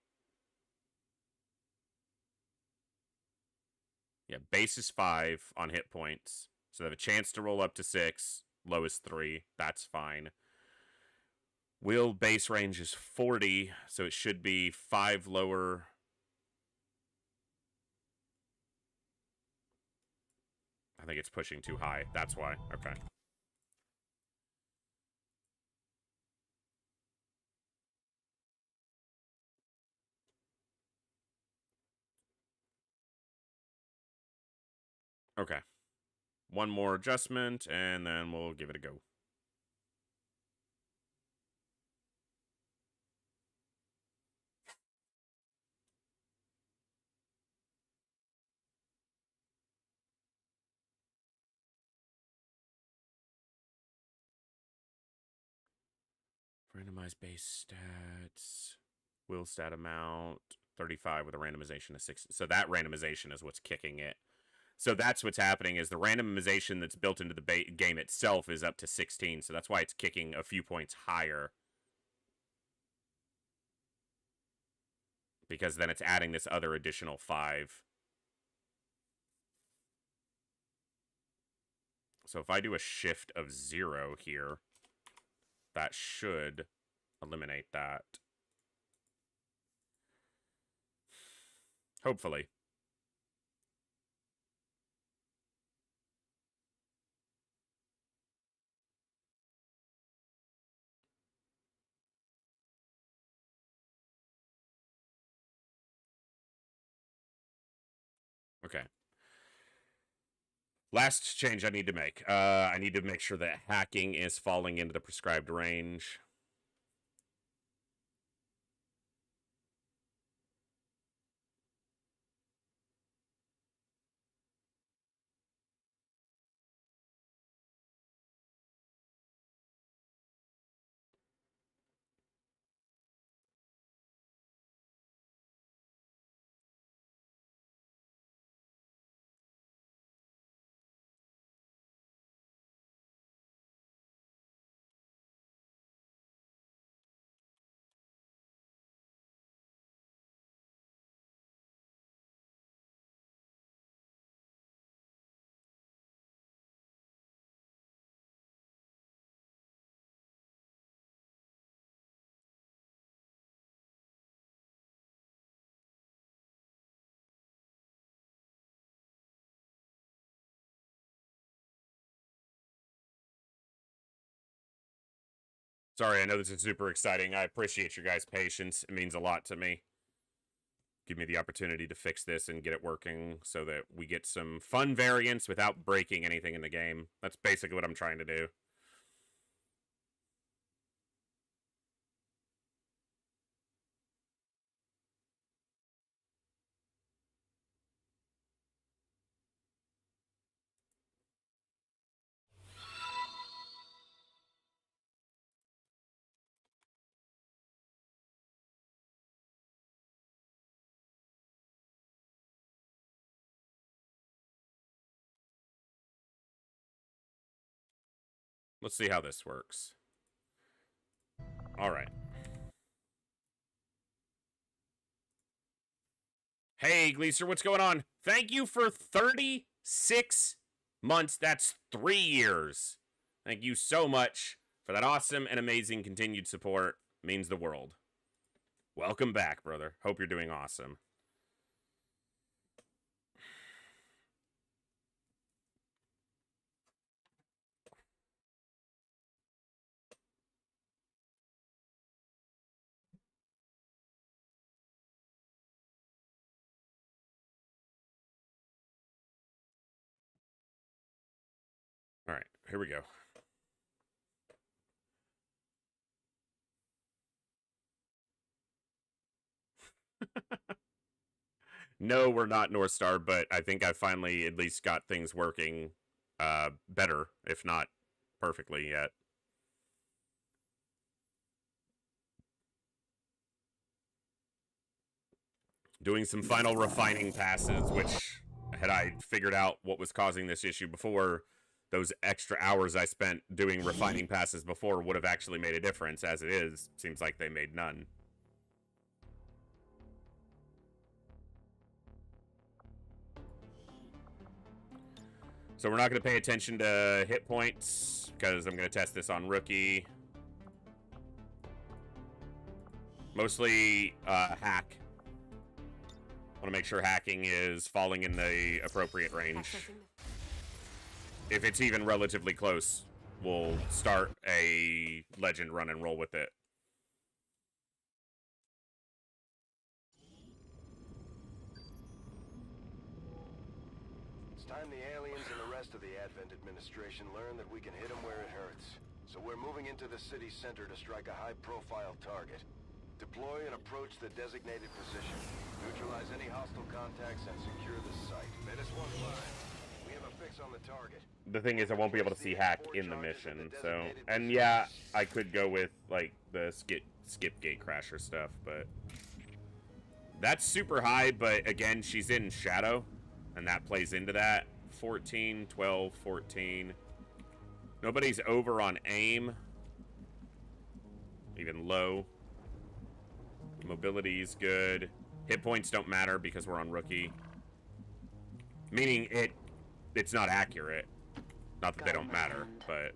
Yeah, base is 5 on hit points. So they have a chance to roll up to 6. Low is 3. That's fine. Will base range is 40, so it should be 5 lower. I think it's pushing too high. That's why. Okay. Okay. One more adjustment, and then we'll give it a go. Randomized base stats. Will stat amount. 35 with a randomization of 6. So that randomization is what's kicking it. So that's what's happening is the randomization that's built into the game itself is up to 16. So that's why it's kicking a few points higher. Because then it's adding this other additional 5. So if I do a shift of 0 here, that should eliminate that. Hopefully. Okay. Last change I need to make. I need to make sure that hacking is falling into the prescribed range. Sorry, I know this is super exciting. I appreciate your guys' patience. It means a lot to me. Give me the opportunity to fix this and get it working so that we get some fun variants without breaking anything in the game. That's basically what I'm trying to do. Let's see how this works. All right. Hey, Gleaser, what's going on? Thank you for 36 months. That's 3 years. Thank you so much for that awesome and amazing continued support. It means the world. Welcome back, brother. Hope you're doing awesome. All right, here we go. No, we're not North Star, but I think I finally at least got things working better, if not perfectly yet. Doing some final refining passes, which had I figured out what was causing this issue before, those extra hours I spent doing refining passes before would have actually made a difference. As it is, seems like they made none. So we're not going to pay attention to hit points because I'm going to test this on rookie. Mostly hack. Want to make sure hacking is falling in the appropriate range. if it's even relatively close, we'll start a legend run and roll with it.
It's time the aliens and the rest of the Advent administration learn that we can hit them where it hurts. So we're moving into the city center to strike a high-profile target. Deploy and approach the designated position. Neutralize any hostile contacts and secure the site. Menace 1-5. We have a fix on the target.
The thing is, I won't be able to see hack in the mission, so... And yeah, I could go with, like, the skip gate crasher stuff, but... That's super high, but again, she's in shadow, and that plays into that. 14, 12, 14... Nobody's over on aim. Even low. Mobility's good. Hit points don't matter because we're on rookie. Meaning it's not accurate. Not that they don't matter, but...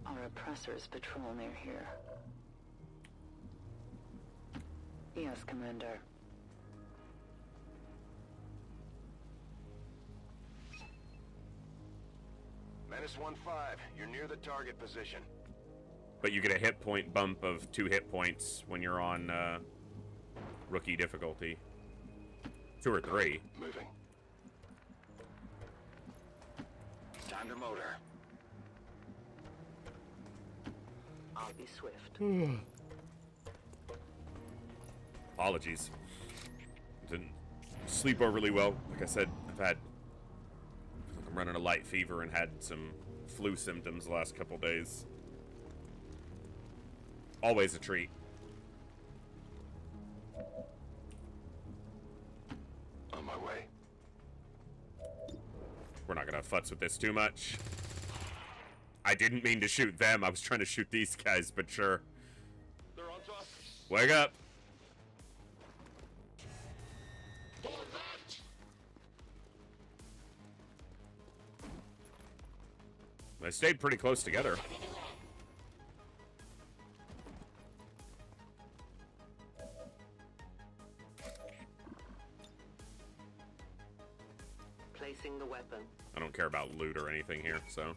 Our oppressors patrol near here. Yes, Commander.
Menace 1-5, you're near the target position.
But you get a hit point bump of 2 hit points when you're on rookie difficulty. 2 or 3.
Moving. Time to motor.
I'll be swift.
Apologies. Didn't sleep overly well. Like I said, I'm running a light fever and had some flu symptoms the last couple days. Always a treat.
On my way.
We're not gonna futz with this too much. I didn't mean to shoot them. I was trying to shoot these guys, but sure.
They're on top.
Wake up! They stayed pretty close together.
Placing the weapon.
I don't care about loot or anything here, so...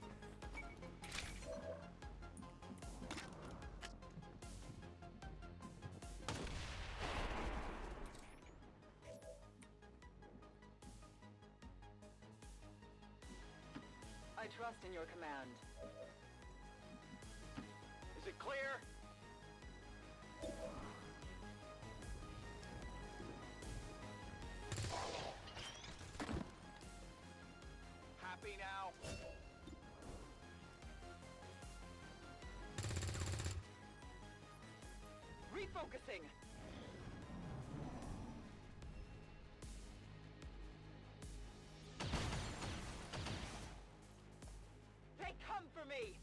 I trust in your command.
Is it clear? Happy now?
Refocusing. They come for me.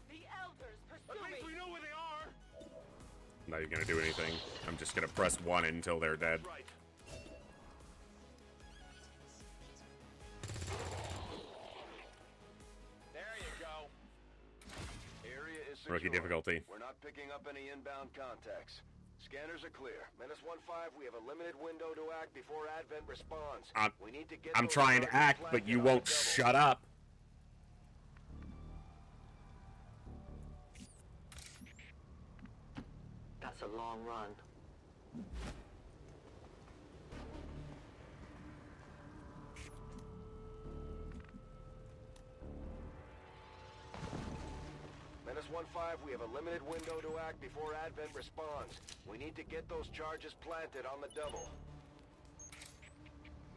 The elders pursue me.
We know where they are.
Not even gonna do anything. I'm just gonna press 1 until they're dead.
Right. There you go.
Area is secure.
Rookie difficulty.
We're not picking up any inbound contacts. Scanners are clear. Menace 1-5, we have a limited window to act before Advent responds. We need to get
I'm
those
trying to
targets
act, but
planted
you
on
won't
the double.
shut up.
That's a long run.
Menace 1-5, we have a limited window to act before Advent responds. We need to get those charges planted on the double.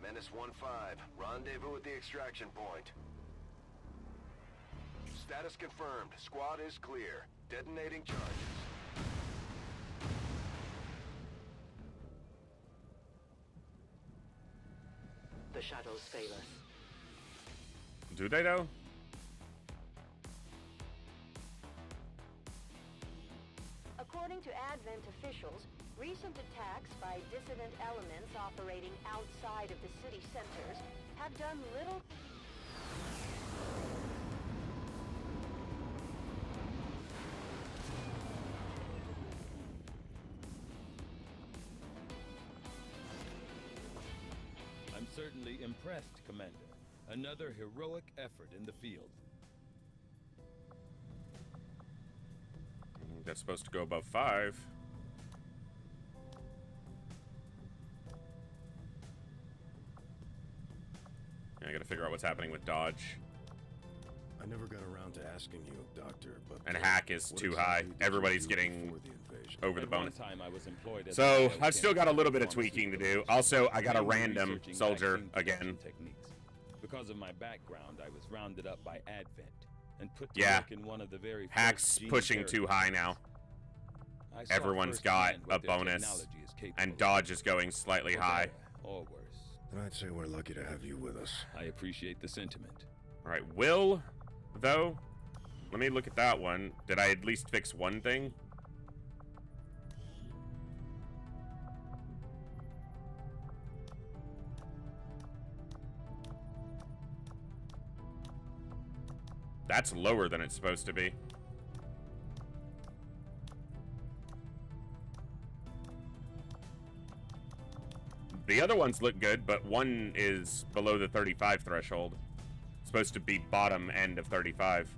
Menace 1-5, rendezvous at the extraction point. Status confirmed. Squad is clear. Detonating charges.
The shadows fail us.
Do they though?
According to Advent officials, recent attacks by dissident elements operating outside of the city centers have done little...
certainly impressed, Commander. Another heroic effort in the field.
That's supposed to go above 5. I gotta figure out what's happening with dodge.
I never got around to asking you, Doctor, but...
And hack is too high. Everybody's getting over the bonus.
Time I was employed as
So, I've still got a little bit of tweaking to do. Also, I got a random
researching
soldier
vaccine production
again.
techniques. Because of my background, I was rounded up by Advent and put to
Yeah.
work in one of the very
Hack's
first gene
pushing too high now.
I saw
Everyone's got
firsthand
a
what their
bonus.
technology is capable
And
of.
dodge is going slightly
For
high.
better or worse.
Then I'd say we're lucky to have you with us.
I appreciate the sentiment.
Alright, Will, though? Let me look at that one. Did I at least fix one thing? That's lower than it's supposed to be. The other ones look good, but one is below the 35 threshold. It's supposed to be bottom end of 35.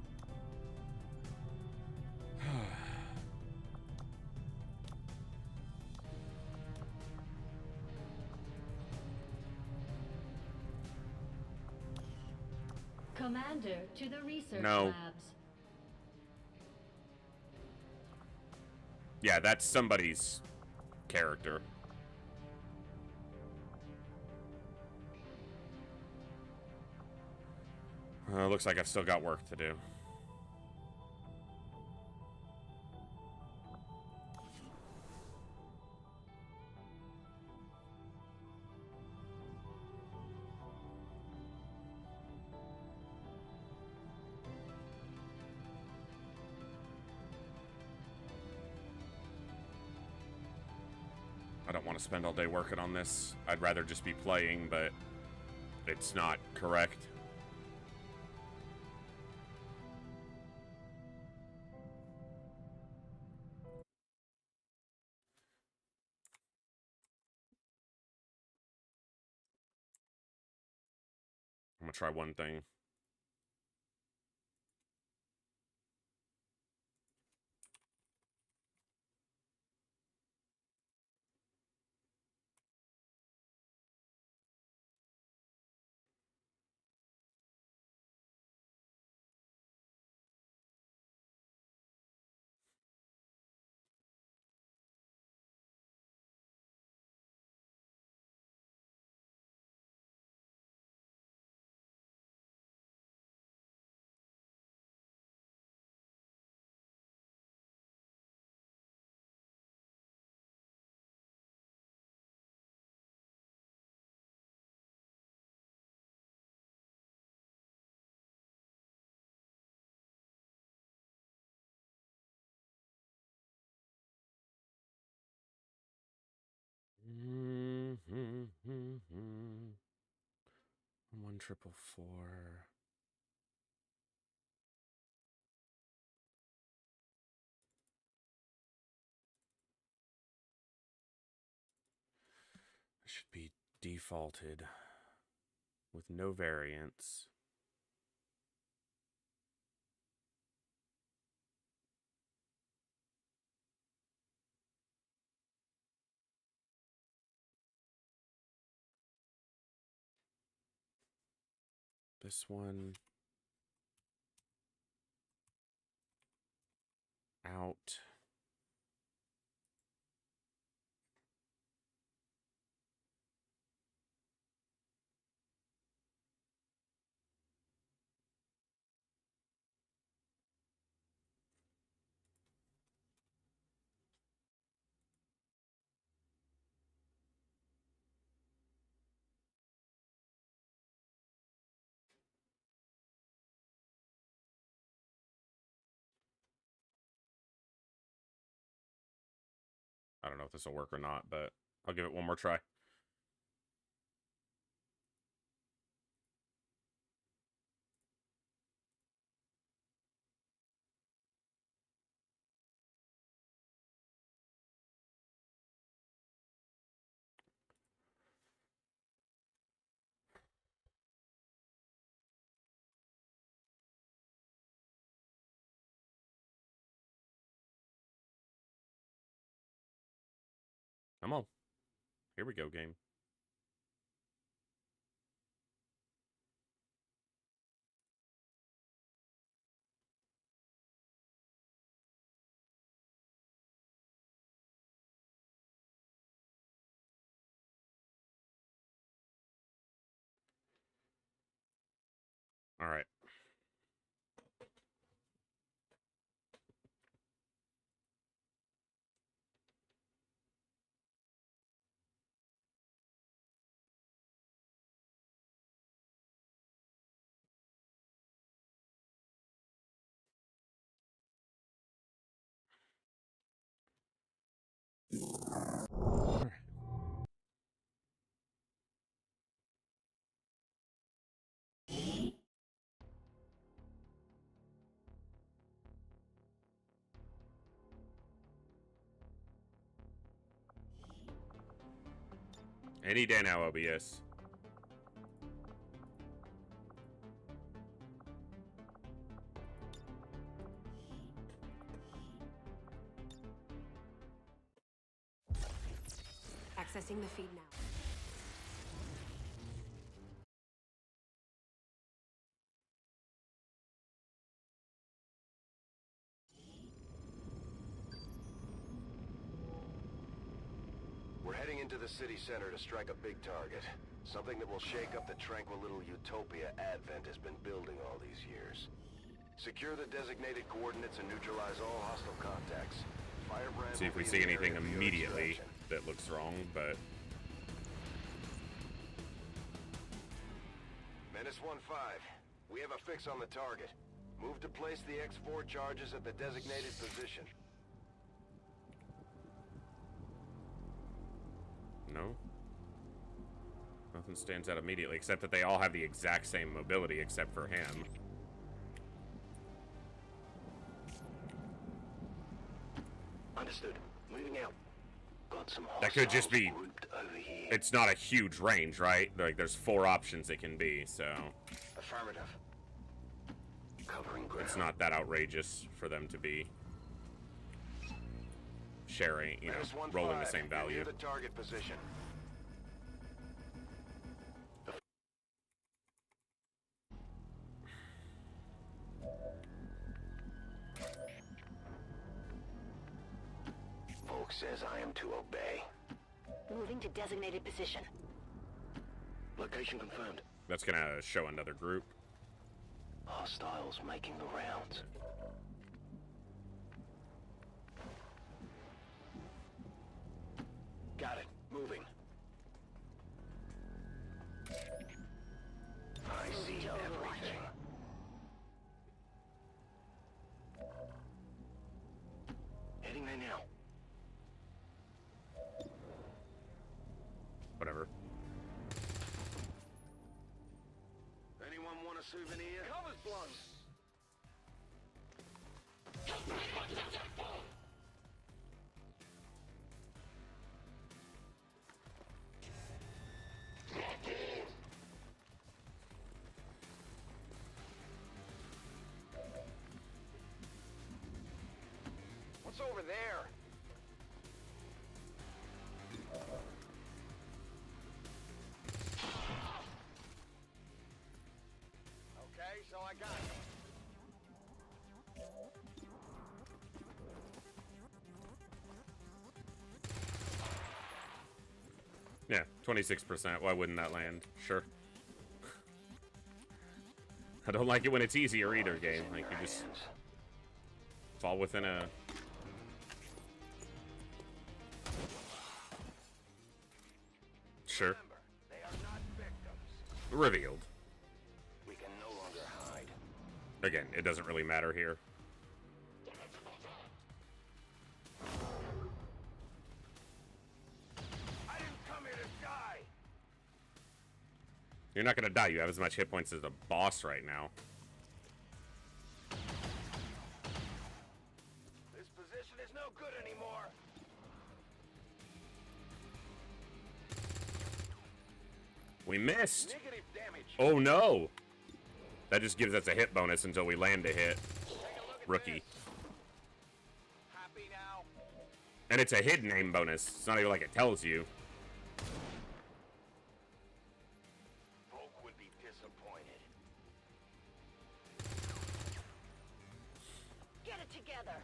Commander to the research
No.
labs.
Yeah, that's somebody's character. Looks like I've still got work to do. I don't want to spend all day working on this. I'd rather just be playing, but it's not correct. I'm gonna try one thing. Mm-hmm. 1444. Should be defaulted with no variance. This one out. I don't know if this will work or not, but I'll give it one more try. Come on. Here we go, game. All right. Any day now, OBS.
Accessing the feed now.
We're heading into the city center to strike a big target. Something that will shake up the tranquil little utopia Advent has been building all these years. Secure the designated coordinates and neutralize all hostile contacts. Firebrand
See if we see anything immediately that looks wrong, but...
Menace 1-5. We have a fix on the target. Move to place the X4 charges at the designated position.
No. Nothing stands out immediately, except that they all have the exact same mobility except for him.
Understood. Moving out. Got some
That could just be...
grouped over here.
It's not a huge range, right? Like, there's 4 options it can be, so...
Affirmative. Covering ground.
It's not that outrageous for them to be... sharing, you know,
Menace 1-5.
rolling the same value.
Near the target position. Volk says I am to obey.
Moving to designated position.
Location confirmed.
That's gonna show another group.
Hostiles making the rounds. Got it. Moving. I see everything. Heading there now.
Whatever.
Anyone want a souvenir? Cover's blown. What's over there? Okay, so I got it.
Yeah, 26%. Why wouldn't that land? Sure. I don't like it when it's easier either, game. Like, you just fall within a... Sure.
They are not victims.
Revealed.
We can no longer hide.
Again, it doesn't really matter here.
I didn't come here to die.
You're not gonna die. You have as much hit points as a boss right now.
This position is no good anymore.
We missed.
Negative damage.
Oh no. That just gives us a hit bonus until we land a hit.
Take a look at
Rookie.
this. Happy now?
And it's a hidden aim bonus. It's not even like it tells you.
Folk would be disappointed.
Get it together.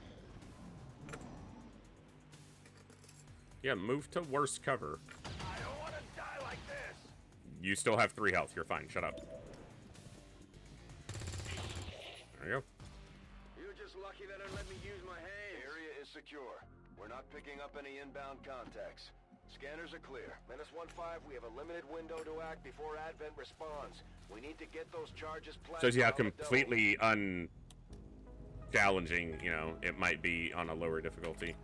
Yeah, move to worse cover.
I don't want to die like this.
You still have 3 health. You're fine. Shut up. There you go.
You're just lucky that it let me use my hands. Area is secure. We're not picking up any inbound contacts. Scanners are clear. -1-5, we have a limited window to act before Advent responds. We need to get those charges planted.
So yeah, completely unchallenging, you know, it might be on a lower difficulty.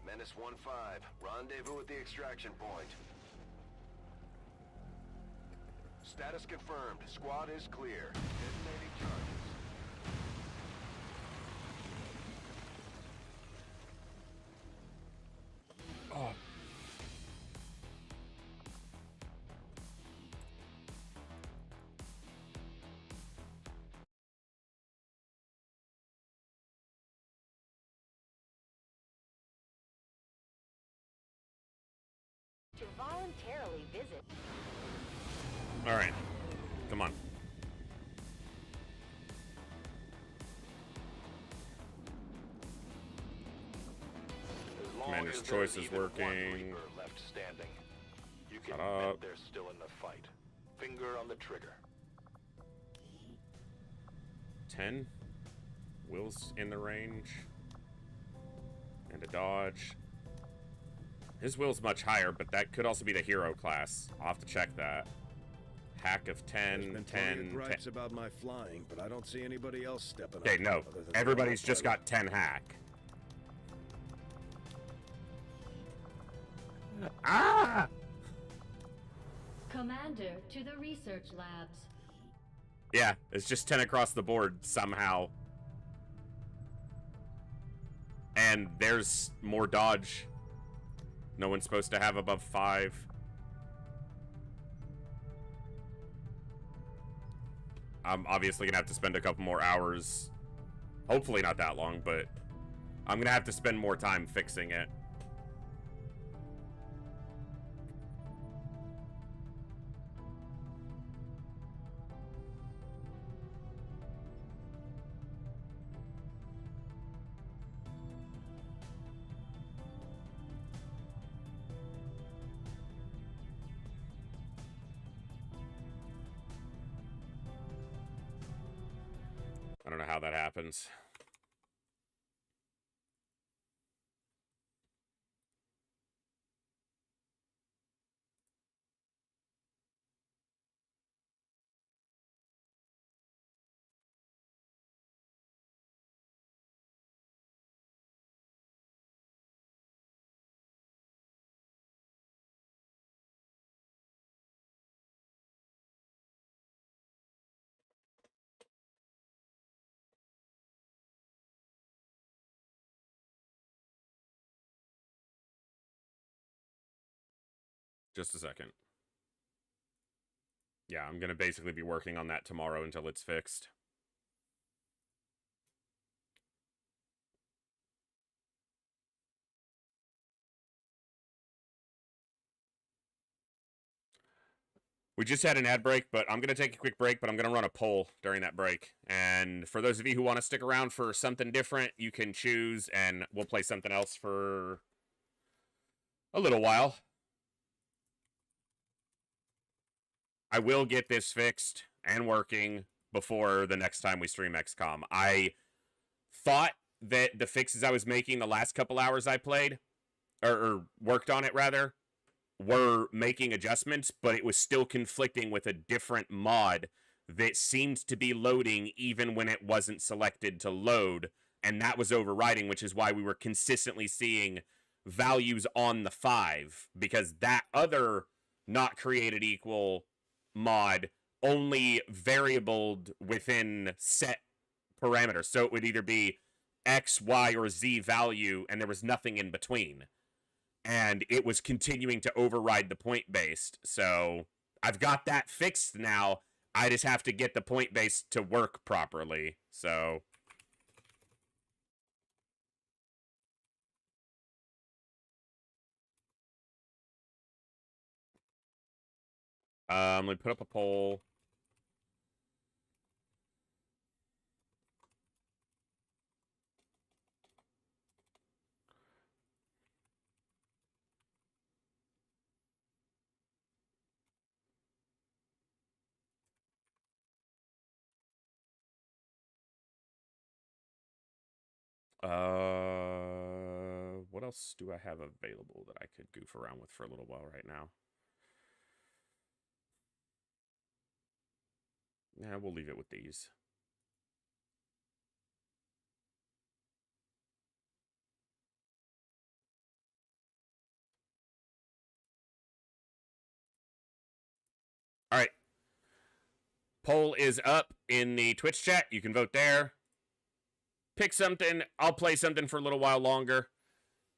-1-5, rendezvous at the extraction point. Status confirmed. Squad is clear. Detonating charges.
Oh.
To voluntarily visit.
All right. Come on. Commander's choice is working.
Left standing. You can
Shut up.
bet they're still in the fight. Finger on the trigger.
10. Will's in the range. And a dodge. His will's much higher, but that could also be the hero class. I'll have to check that. Hack of 10,
There's been
10,
gripes about my flying, but I don't see anybody else stepping up.
Okay, no.
other than
Everybody's
the
just got 10 hack. Ah!
Commander to the research labs.
Yeah, it's just 10 across the board somehow. And there's more dodge. No one's supposed to have above 5. I'm obviously gonna have to spend a couple more hours. Hopefully not that long, but I'm gonna have to spend more time fixing it. I don't know how that happens. Just a second. Yeah, I'm going to basically be working on that tomorrow until it's fixed. We just had an ad break, but I'm going to take a quick break, but I'm going to run a poll during that break. And for those of you who want to stick around for something different, you can choose, and we'll play something else for a little while. I will get this fixed and working before the next time we stream XCOM. I thought that the fixes I was making the last couple hours I played, or worked on it rather, were making adjustments, but it was still conflicting with a different mod that seemed to be loading even when it wasn't selected to load, and that was overriding, which is why we were consistently seeing values on the 5, because that other not created equal mod only variabled within set parameters. So it would either be X, Y, or Z value, and there was nothing in between. And it was continuing to override the point-based. So I've got that fixed now. I just have to get the point base to work properly. So let me put up a poll. What else do I have available that I could goof around with for a little while right now? Yeah, we'll leave it with these. All right. Poll is up in the Twitch chat. You can vote there. Pick something. I'll play something for a little while longer.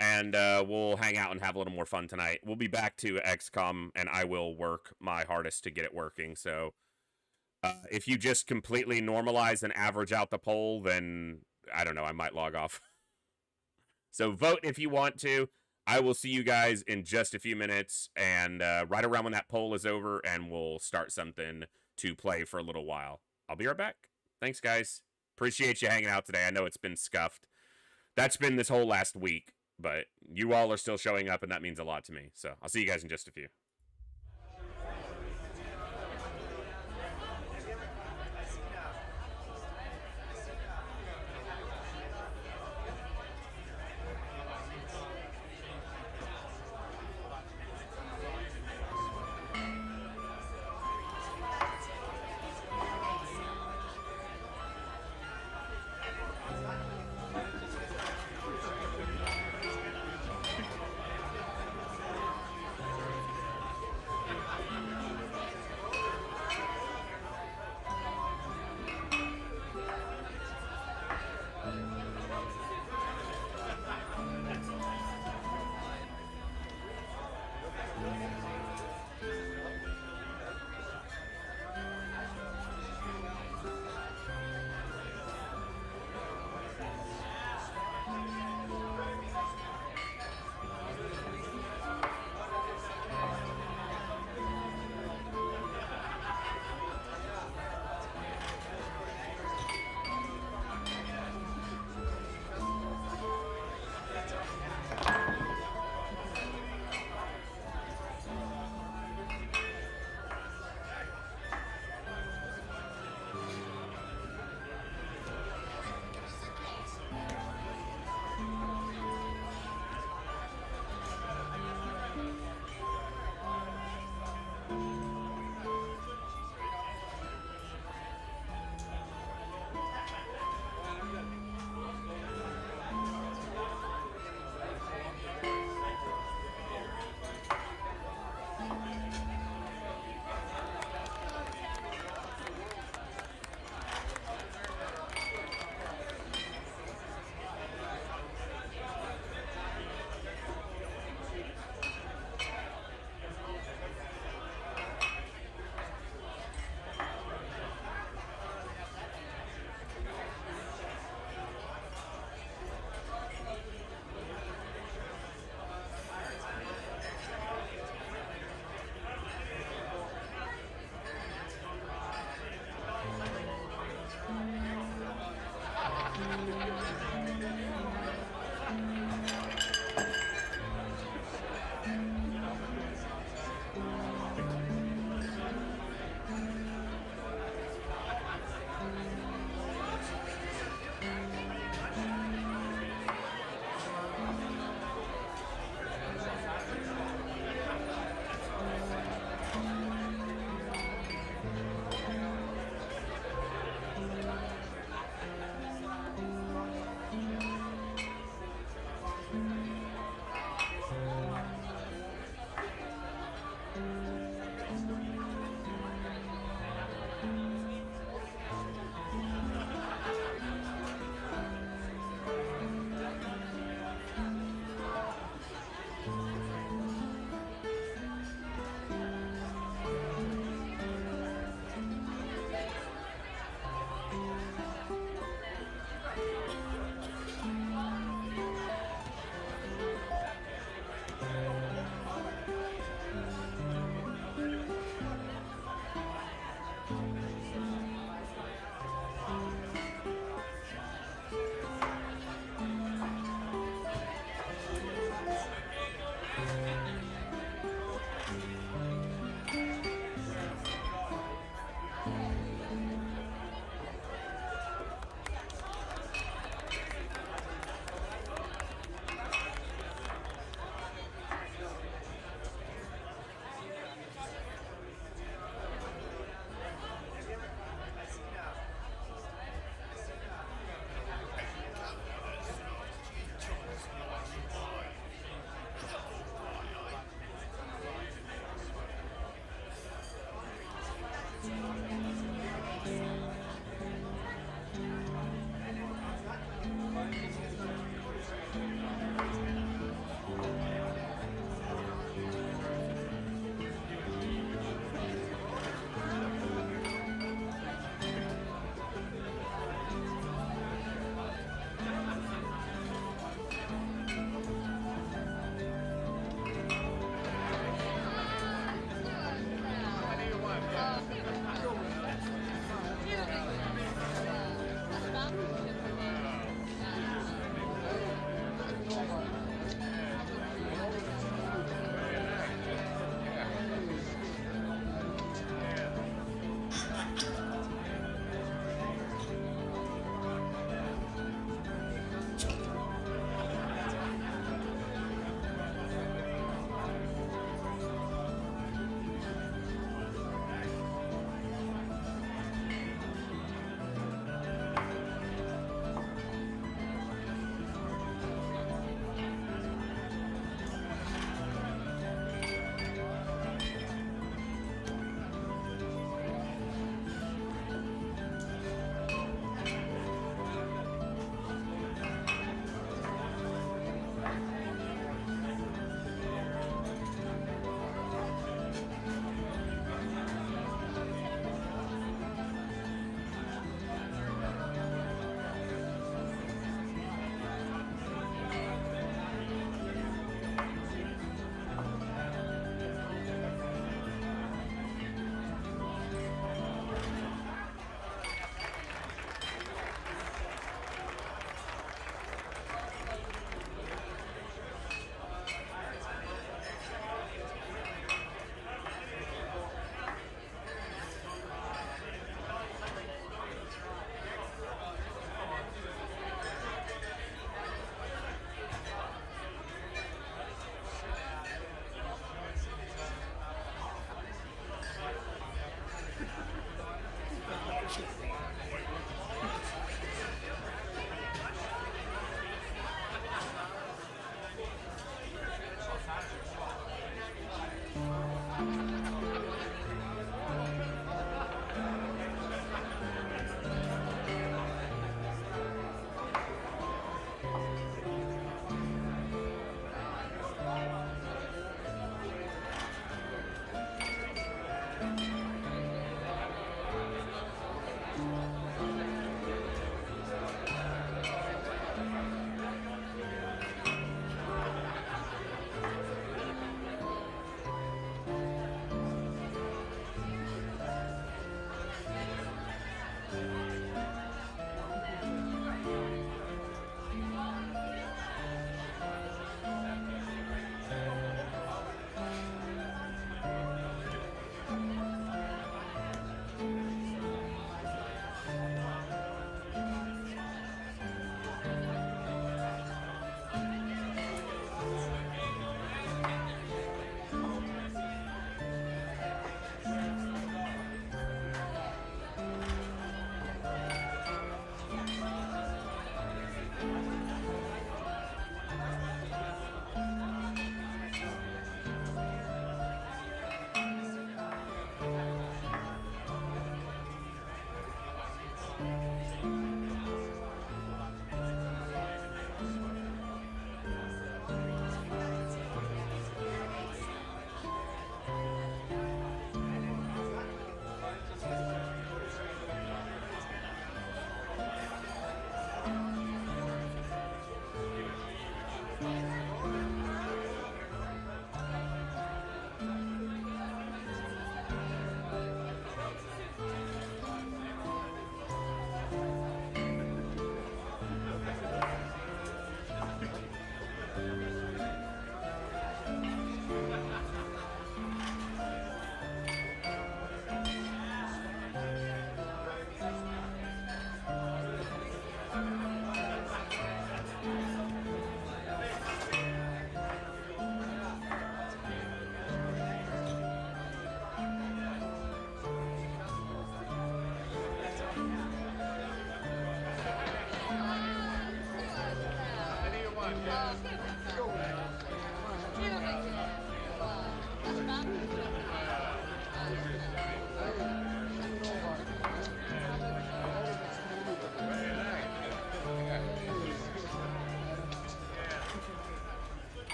And we'll hang out and have a little more fun tonight. We'll be back to XCOM, and I will work my hardest to get it working. So if you just completely normalize and average out the poll, then, I don't know, I might log off. So vote if you want to. I will see you guys in just a few minutes, and right around when that poll is over, and we'll start something to play for a little while. I'll be right back. Thanks, guys. Appreciate you hanging out today. I know it's been scuffed. That's been this whole last week. But you all are still showing up, and that means a lot to me. So I'll see you guys in just a few.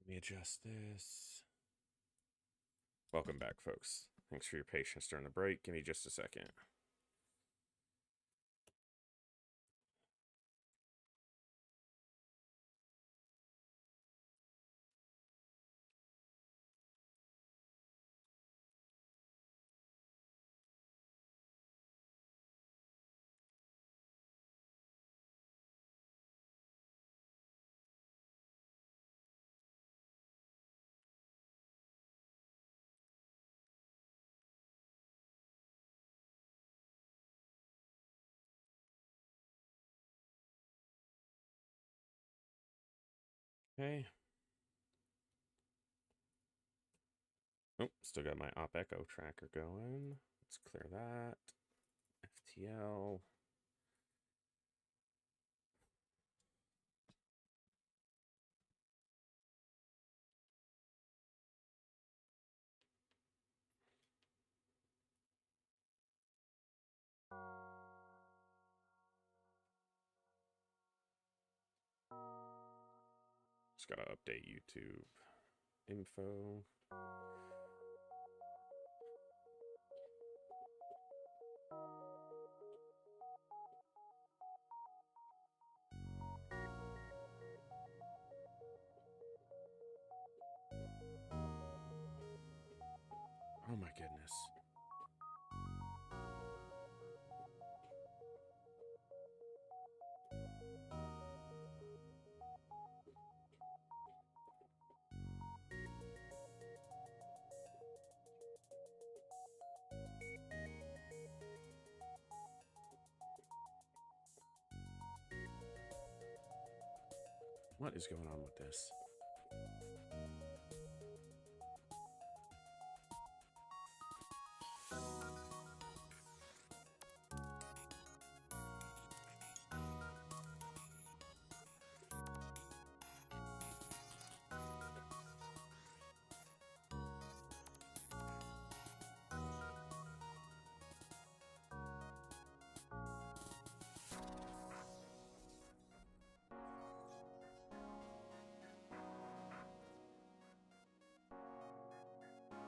Let me adjust this. Welcome back, folks. Thanks for your patience during the break. Give me just a second. Okay. Oh, still got my op echo tracker going. Let's clear that. FTL. Just gotta update YouTube info. Oh my goodness. What is going on with this?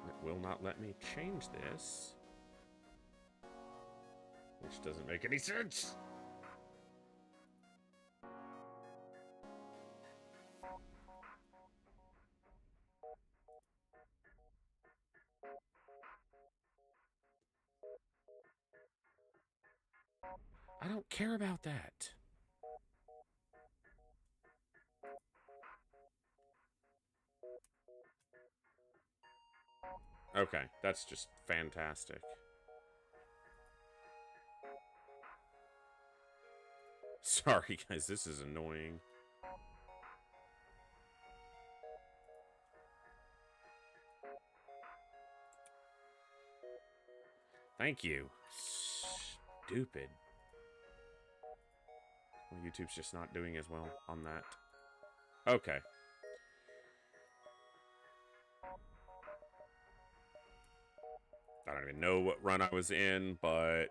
It will not let me change this, which doesn't make any sense. I don't care about that. Okay, that's just fantastic. Sorry, guys, this is annoying. Thank you. Stupid. Well, YouTube's just not doing as well on that. Okay. I don't even know what run I was in, but...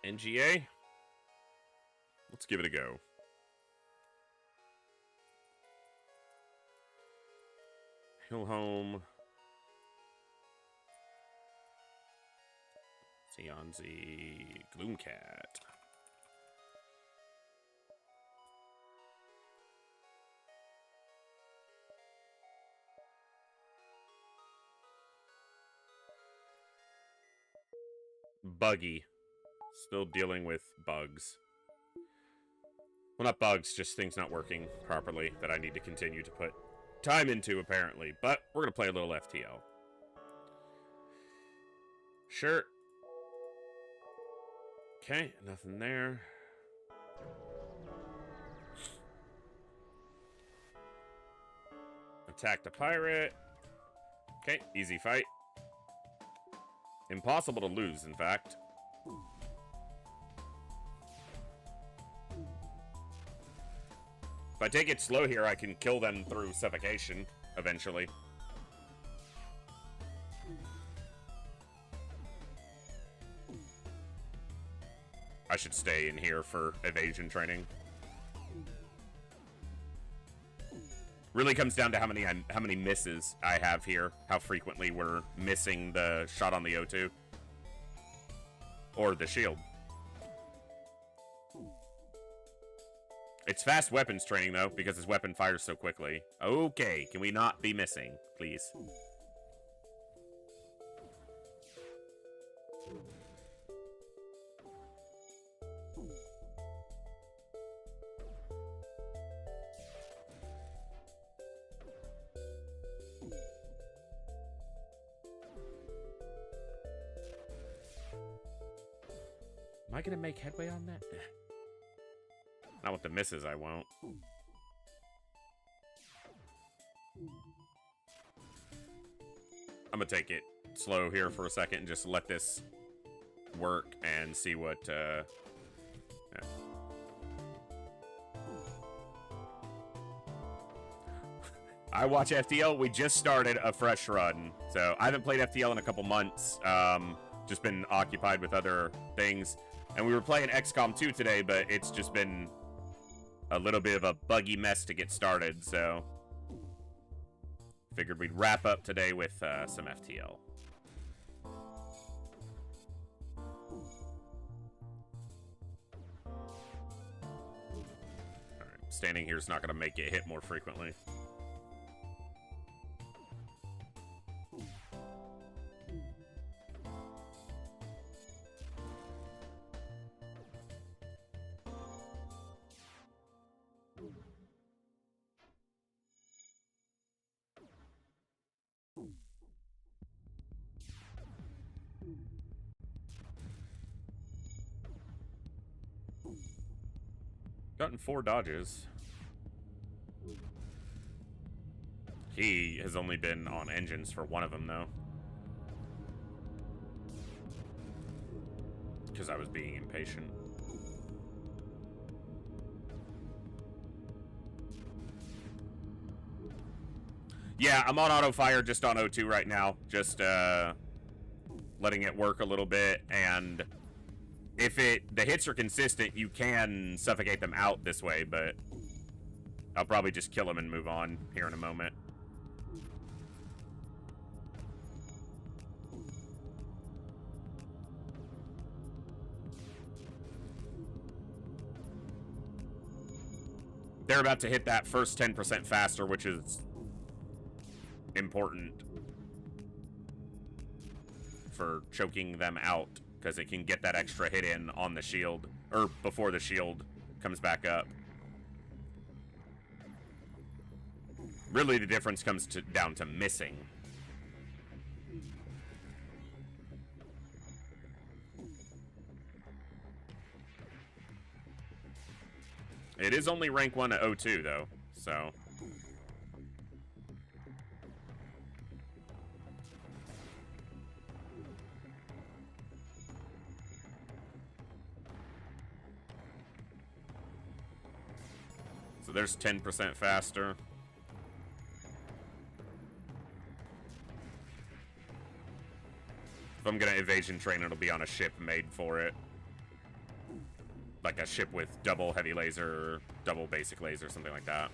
NGA? Let's give it a go. Hillhome. Seonzi. Gloomcat. Buggy. Still dealing with bugs. Well, not bugs, just things not working properly that I need to continue to put time into, apparently. But we're going to play a little FTL. Sure. Okay, nothing there. Attack the pirate. Okay, easy fight. Impossible to lose, in fact. If I take it slow here, I can kill them through suffocation, eventually. I should stay in here for evasion training. Really comes down to how many misses I have here. How frequently we're missing the shot on the O2. Or the shield. It's fast weapons training, though, because his weapon fires so quickly. Okay, can we not be missing, please? Am I gonna make headway on that? Not with the misses, I won't. I'm gonna take it slow here for a second and just let this work and see what, yeah. I watch FTL. We just started a fresh run, so I haven't played FTL in a couple months. Just been occupied with other things. And we were playing XCOM 2 today, but it's just been a little bit of a buggy mess to get started, so figured we'd wrap up today with some FTL. Alright, standing here is not going to make it hit more frequently. Gotten 4 dodges. He has only been on engines for one of them, though. Because I was being impatient. Yeah, I'm on auto fire just on O2 right now. Just letting it work a little bit, and if the hits are consistent, you can suffocate them out this way, but I'll probably just kill them and move on here in a moment. They're about to hit that first 10% faster, which is important for choking them out, because it can get that extra hit in on the shield, or before the shield comes back up. Really, the difference comes down to missing. It is only rank 1 at O2, though, so... So there's 10% faster. If I'm gonna evasion train, it'll be on a ship made for it. Like a ship with double heavy laser, double basic laser, something like that.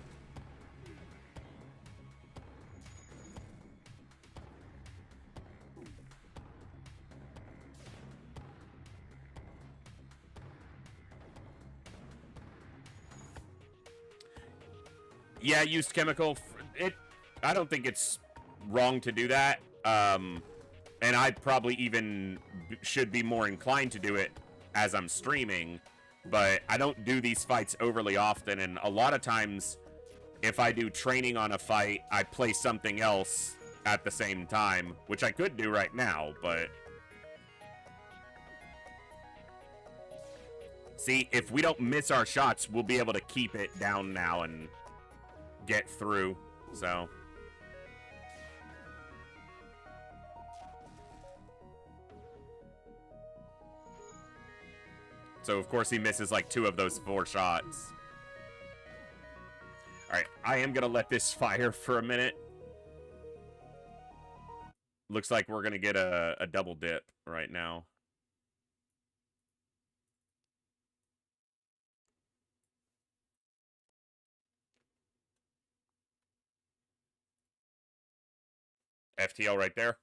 Yeah, used chemical. I don't think it's wrong to do that. And I probably even should be more inclined to do it as I'm streaming. But I don't do these fights overly often, and a lot of times if I do training on a fight, I play something else at the same time, which I could do right now, but... See, if we don't miss our shots, we'll be able to keep it down now and get through, so... So, of course, he misses, like, 2 of those 4 shots. Alright, I am gonna let this fire for a minute. Looks like we're gonna get a double dip right now. FTL right there.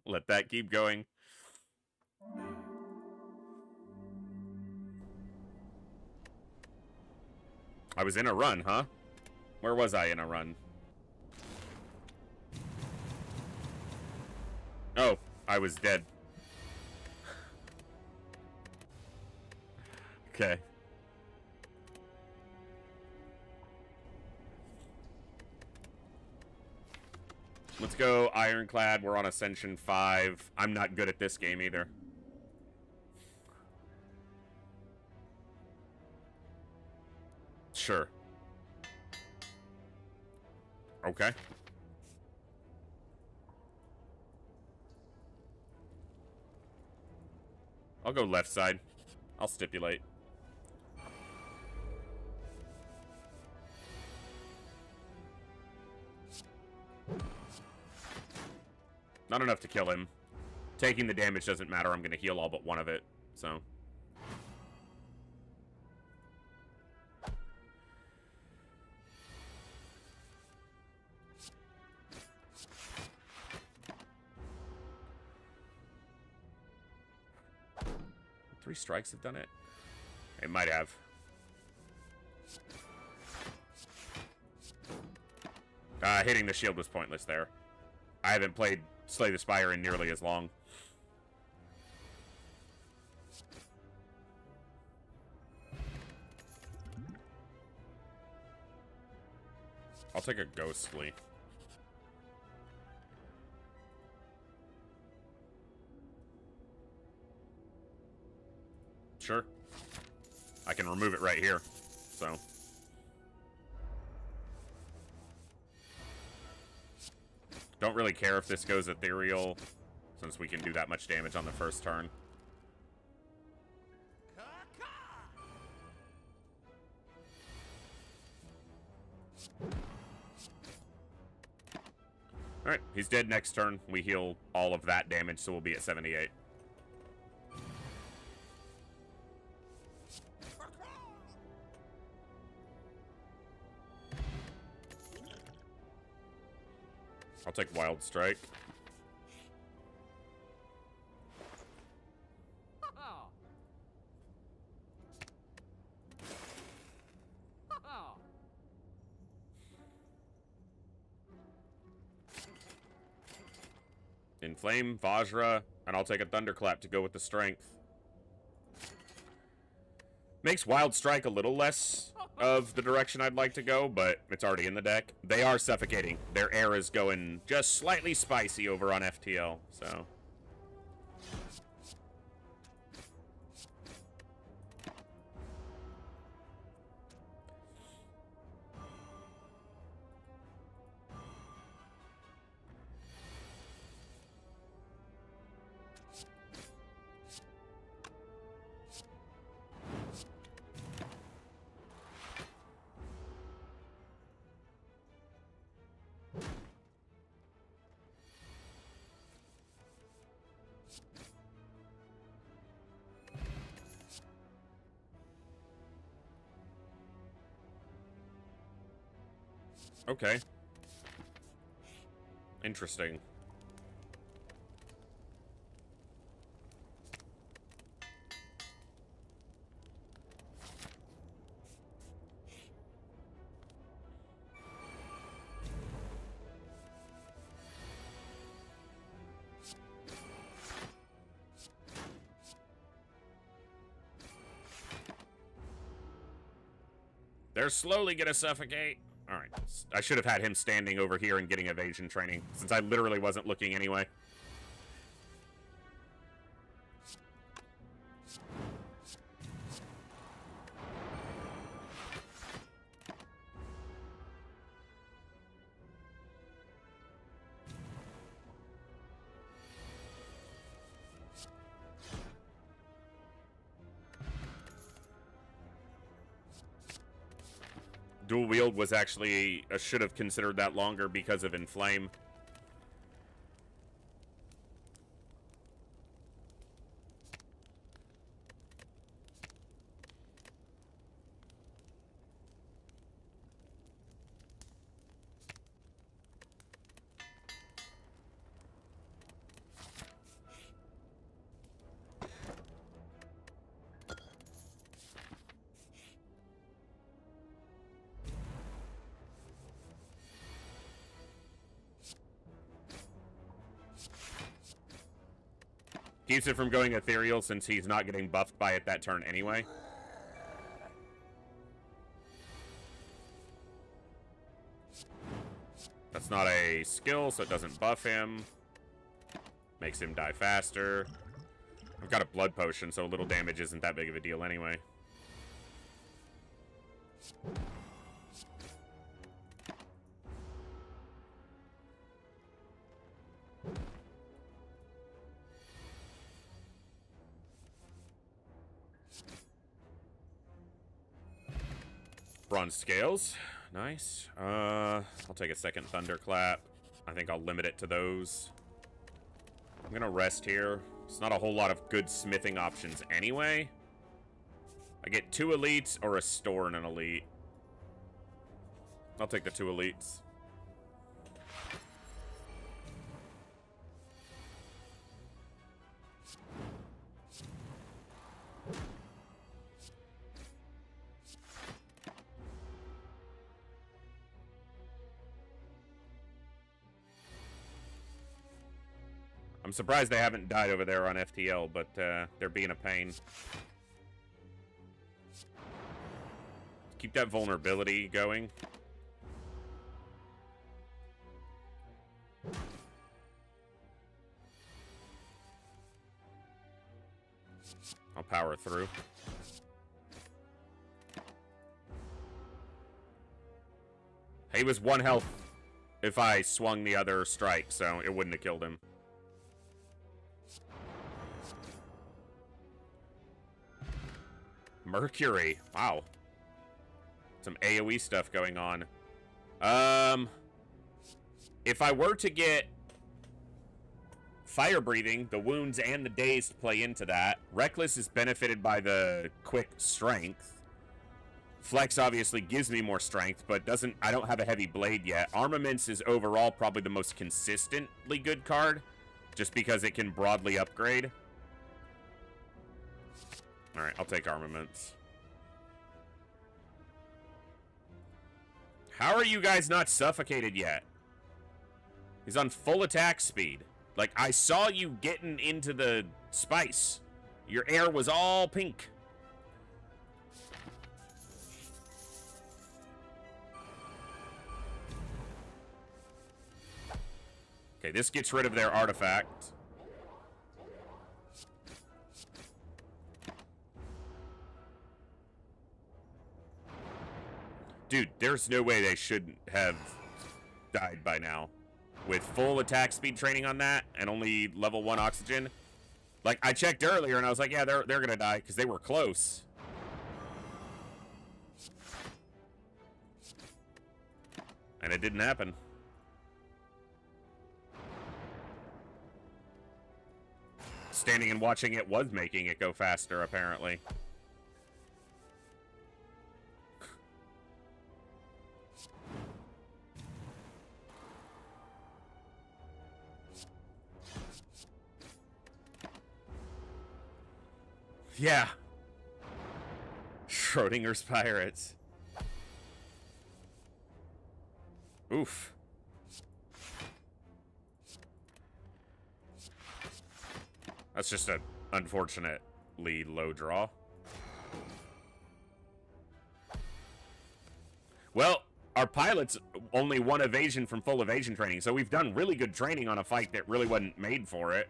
Let that keep going. I was in a run, huh? Where was I in a run? Oh, I was dead. Okay. Let's go Ironclad. We're on Ascension 5. I'm not good at this game either. Sure. Okay. I'll go left side. I'll stipulate. Not enough to kill him. Taking the damage doesn't matter. I'm going to heal all but one of it, so... Three strikes have done it? It might have. Hitting the shield was pointless there. I haven't played Slay the Spire in nearly as long. I'll take a Ghostly. Sure. I can remove it right here, so... Don't really care if this goes ethereal, since we can do that much damage on the first turn. Alright, he's dead next turn. We heal all of that damage, so we'll be at 78. I'll take Wild Strike. Inflame, Vajra, and I'll take a Thunderclap to go with the Strength. Makes Wild Strike a little less of the direction I'd like to go, but it's already in the deck. They are suffocating. Their air is going just slightly spicy over on FTL, so... Okay. Interesting. They're slowly gonna suffocate. All right. I should have had him standing over here and getting evasion training, since I literally wasn't looking anyway. Dual wield was actually, I should have considered that longer because of Inflame. Keeps it from going ethereal since he's not getting buffed by it that turn anyway. That's not a skill, so it doesn't buff him. Makes him die faster. I've got a blood potion, so a little damage isn't that big of a deal anyway. Bronze scales. Nice. I'll take a second thunderclap. I think I'll limit it to those. I'm gonna rest here. It's not a whole lot of good smithing options anyway. I get 2 elites or a store and an elite. I'll take the 2 elites. I'm surprised they haven't died over there on FTL, but they're being a pain. Keep that vulnerability going. I'll power through. He was 1 health if I swung the other strike, so it wouldn't have killed him. Mercury. Wow. Some AoE stuff going on. If I were to get fire breathing, the wounds and the dazed play into that. Reckless is benefited by the quick strength. Flex obviously gives me more strength, but I don't have a heavy blade yet. Armaments is overall probably the most consistently good card, just because it can broadly upgrade. Alright, I'll take armaments. How are you guys not suffocated yet? He's on full attack speed. Like, I saw you getting into the spice. Your air was all pink. Okay, this gets rid of their artifact. Dude, there's no way they shouldn't have died by now. With full attack speed training on that and only level 1 oxygen. Like, I checked earlier and I was like, yeah, they're gonna die because they were close. And it didn't happen. Standing and watching it was making it go faster, apparently. Yeah. Schrodinger's Pirates. Oof. That's just an unfortunately low draw. Well, our pilot's only one evasion from full evasion training, so we've done really good training on a fight that really wasn't made for it.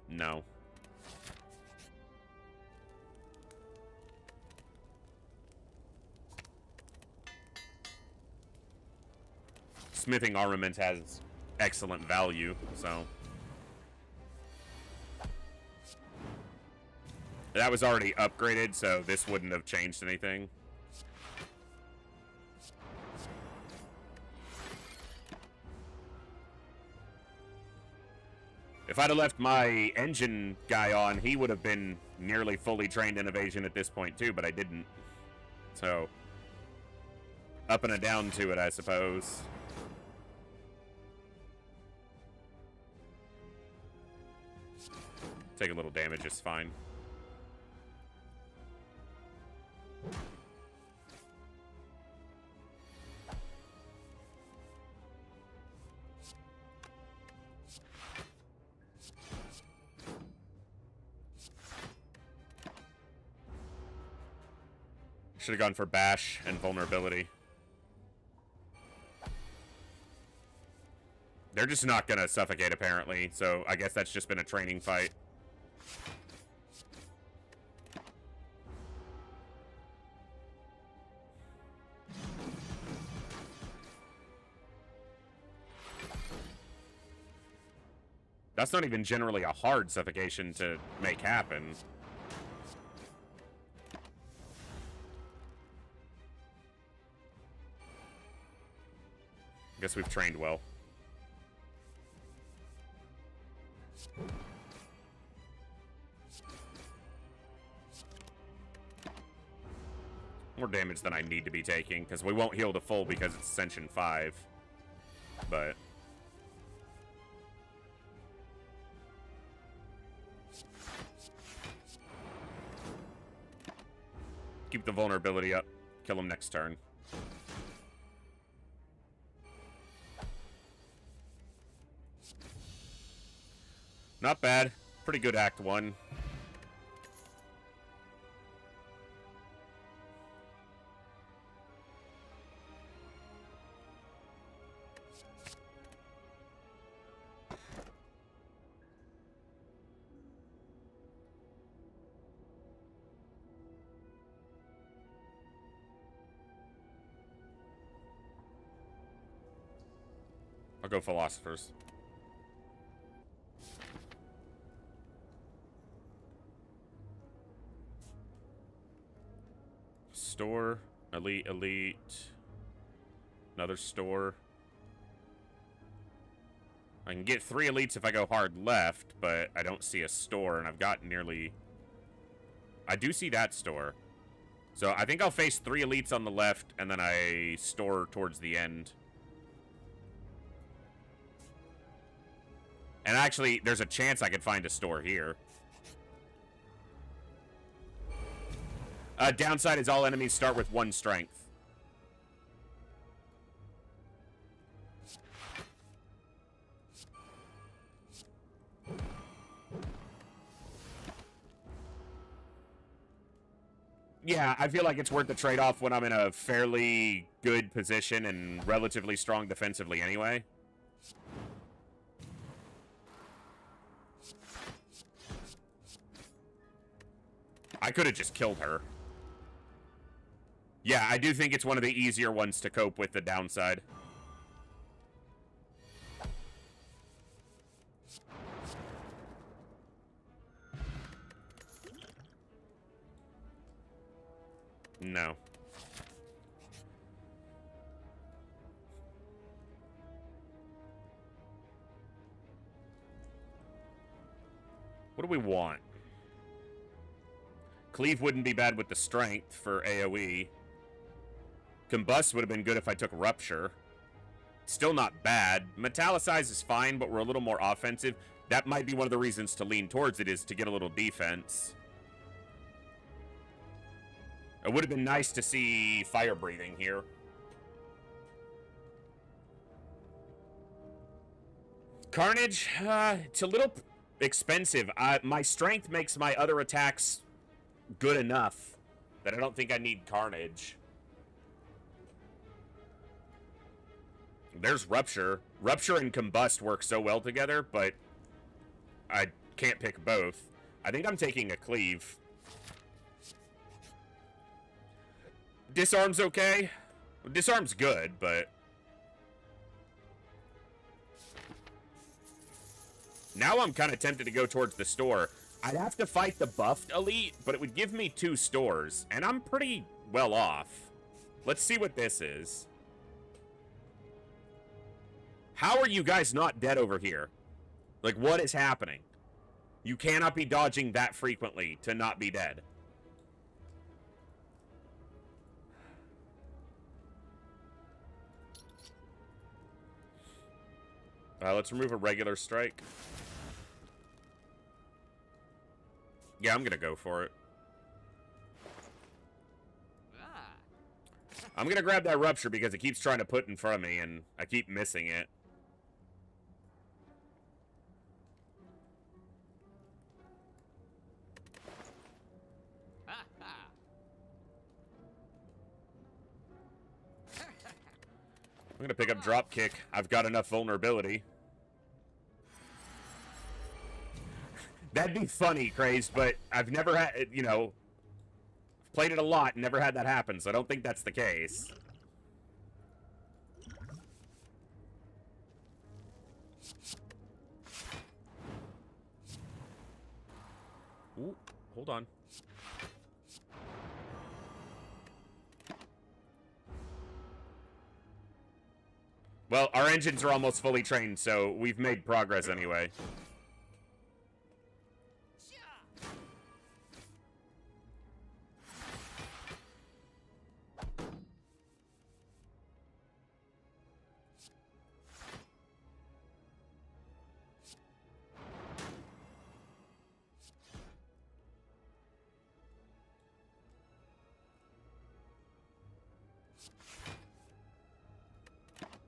No. Smithing armament has excellent value, so... That was already upgraded, so this wouldn't have changed anything. If I'd have left my engine guy on, he would have been nearly fully trained in evasion at this point too, but I didn't. So, up and a down to it, I suppose. Take a little damage, it's fine. Should have gone for bash and vulnerability. They're just not gonna suffocate, apparently, so I guess that's just been a training fight. That's not even generally a hard suffocation to make happen. Guess we've trained well. More damage than I need to be taking, because we won't heal to full because it's Ascension 5. But... keep the vulnerability up. Kill him next turn. Not bad. Pretty good Act 1. I'll go Philosophers. Store, elite, another store. I can get 3 elites if I go hard left, but I don't see a store, and I've got nearly... I do see that store. So I think I'll face 3 elites on the left, and then I store towards the end. And actually, there's a chance I could find a store here. Downside is all enemies start with 1 strength. Yeah, I feel like it's worth the trade-off when I'm in a fairly good position and relatively strong defensively anyway. I could have just killed her. Yeah, I do think it's one of the easier ones to cope with the downside. No. What do we want? Cleave wouldn't be bad with the strength for AoE. Combust would have been good if I took Rupture. Still not bad. Metallicize is fine, but we're a little more offensive. That might be one of the reasons to lean towards it, is to get a little defense. It would have been nice to see fire breathing here. Carnage, it's a little... expensive. My strength makes my other attacks good enough that I don't think I need Carnage. There's Rupture. Rupture and Combust work so well together, but I can't pick both. I think I'm taking a Cleave. Disarm's okay. Disarm's good, but... Now I'm kind of tempted to go towards the store. I'd have to fight the buffed elite, but it would give me 2 stores, and I'm pretty well off. Let's see what this is. How are you guys not dead over here? Like, what is happening? You cannot be dodging that frequently to not be dead. Let's remove a regular strike. Yeah, I'm gonna go for it. I'm gonna grab that Rupture because it keeps trying to put in front of me, and I keep missing it. I'm gonna pick up Dropkick. I've got enough vulnerability. That'd be funny, Crazed, but I've never had, you know, played it a lot and never had that happen, so I don't think that's the case. Ooh, hold on. Well, our engines are almost fully trained, so we've made progress anyway.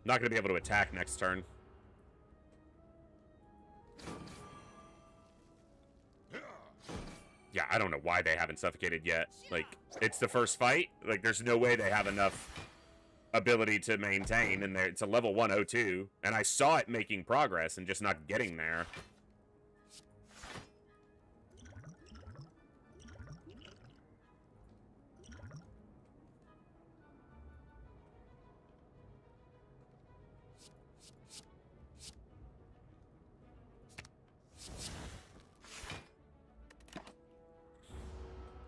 Not going to be able to attack next turn. Yeah, I don't know why they haven't suffocated yet. Like, it's the first fight. Like, there's no way they have enough ability to maintain, and it's a level 102. And I saw it making progress and just not getting there.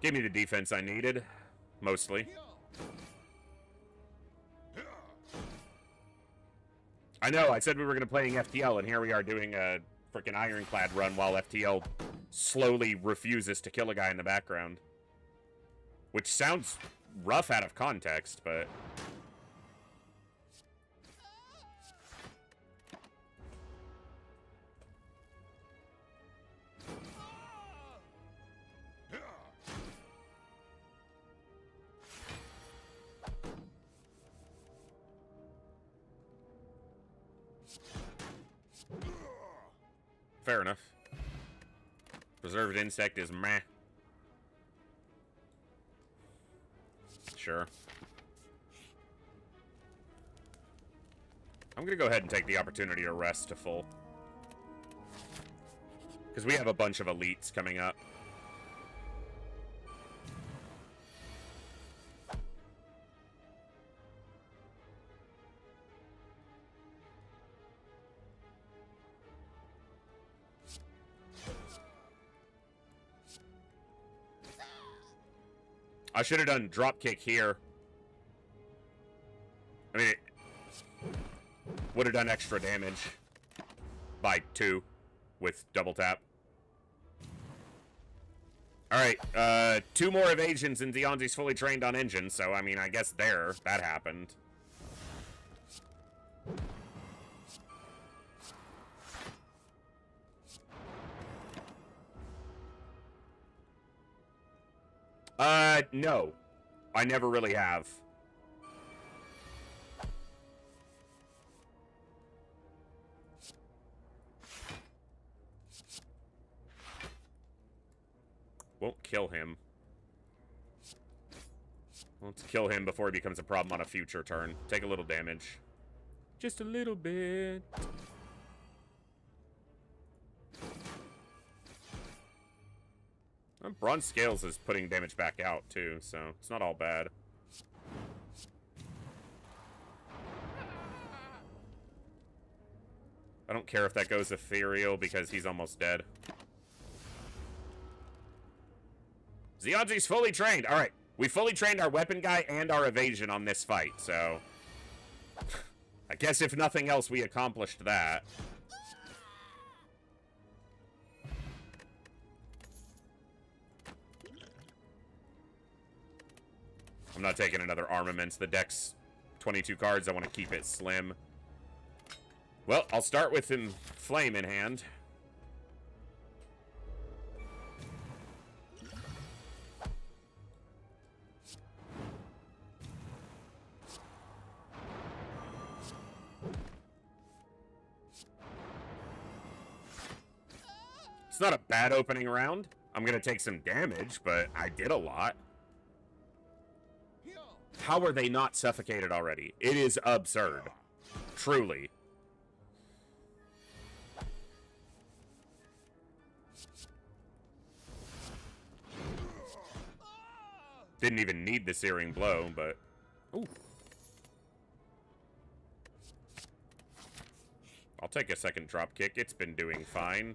Gave me the defense I needed, mostly. I know, I said we were going to play FTL, and here we are doing a freaking Ironclad run while FTL slowly refuses to kill a guy in the background. Which sounds rough out of context, but... Fair enough. Preserved insect is meh. Sure. I'm gonna go ahead and take the opportunity to rest to full. Because we have a bunch of elites coming up. I should have done Dropkick here. I mean, it would have done extra damage by 2 with double tap. Alright, 2 more evasions and Deonzi's fully trained on engines, so I mean, I guess that happened. No. I never really have. Won't kill him. Let's kill him before he becomes a problem on a future turn. Take a little damage. Just a little bit. Bronze Scales is putting damage back out, too, so it's not all bad. I don't care if that goes ethereal because he's almost dead. Ziadzi's fully trained. All right. We fully trained our weapon guy and our evasion on this fight, so... I guess if nothing else, we accomplished that. I'm not taking another armaments. The deck's 22 cards. I want to keep it slim. Well, I'll start with him flame in hand. It's not a bad opening round. I'm going to take some damage, but I did a lot. How are they not suffocated already? It is absurd. Truly. Didn't even need the Searing Blow, but... Ooh. I'll take a second drop kick. It's been doing fine.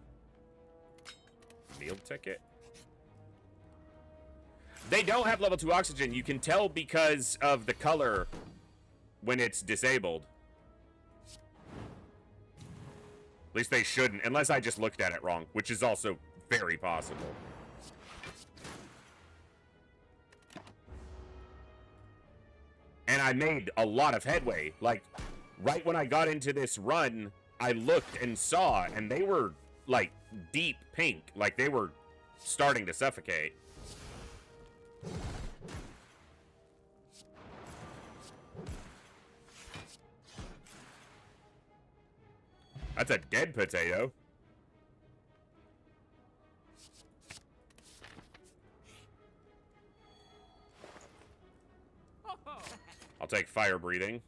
Meal ticket. They don't have level 2 oxygen. You can tell because of the color when it's disabled. At least they shouldn't, unless I just looked at it wrong, which is also very possible. And I made a lot of headway. Like, right when I got into this run, I looked and saw, and they were, like, deep pink. Like, they were starting to suffocate. That's a dead potato. I'll take fire breathing.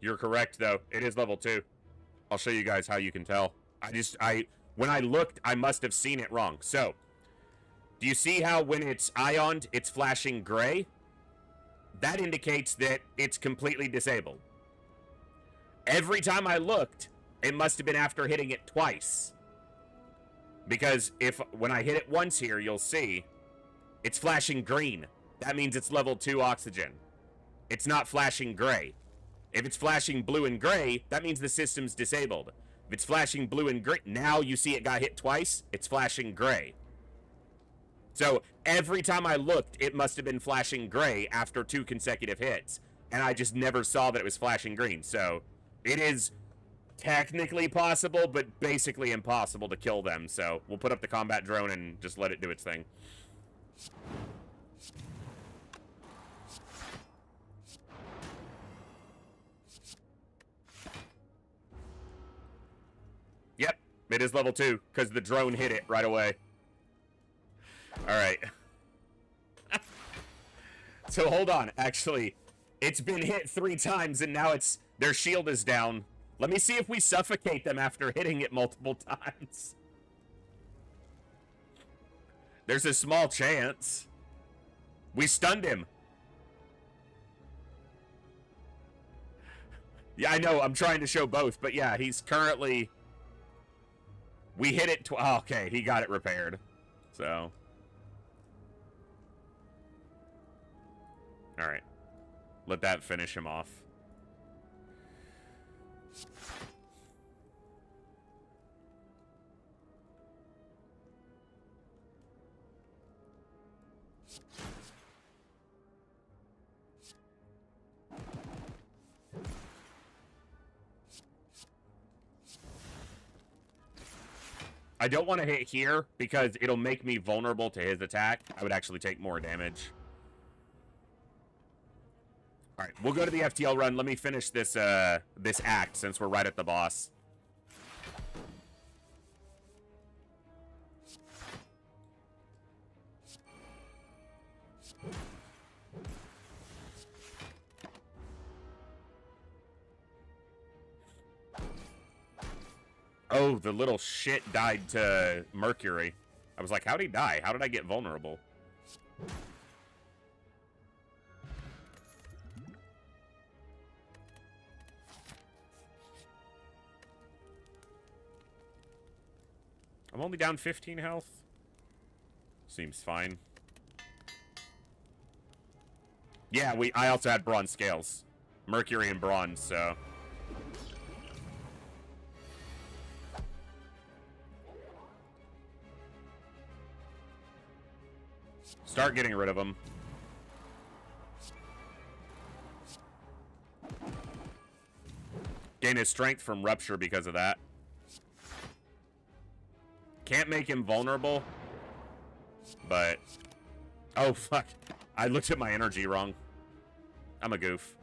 You're correct, though. It is level 2. I'll show you guys how you can tell. When I looked, I must have seen it wrong. So, do you see how when it's ioned, it's flashing gray? That indicates that it's completely disabled. Every time I looked, it must have been after hitting it twice. Because when I hit it once here, you'll see, it's flashing green. That means it's level 2 oxygen. It's not flashing gray. If it's flashing blue and gray, that means the system's disabled. If it's flashing blue and gray, now you see it got hit twice, it's flashing gray. So every time I looked, it must have been flashing gray after 2 consecutive hits. And I just never saw that it was flashing green. So it is technically possible, but basically impossible to kill them. So we'll put up the combat drone and just let it do its thing. Yep, it is level 2, because the drone hit it right away. Alright. So hold on, actually, it's been hit 3 times, and now their shield is down. Let me see if we suffocate them after hitting it multiple times. There's a small chance. We stunned him. Yeah, I know, I'm trying to show both, but yeah, he's currently... We hit it oh, okay, he got it repaired. So. Alright. Let that finish him off. I don't want to hit here because it'll make me vulnerable to his attack. I would actually take more damage. All right, we'll go to the FTL run. Let me finish this this act since we're right at the boss. Oh, the little shit died to Mercury. I was like, how'd he die? How did I get vulnerable? I'm only down 15 health. Seems fine. Yeah, I also had bronze scales. Mercury and bronze, so... Start getting rid of them. Gain his strength from rupture because of that. Can't make him vulnerable. But... Oh, fuck. I looked at my energy wrong. I'm a goof.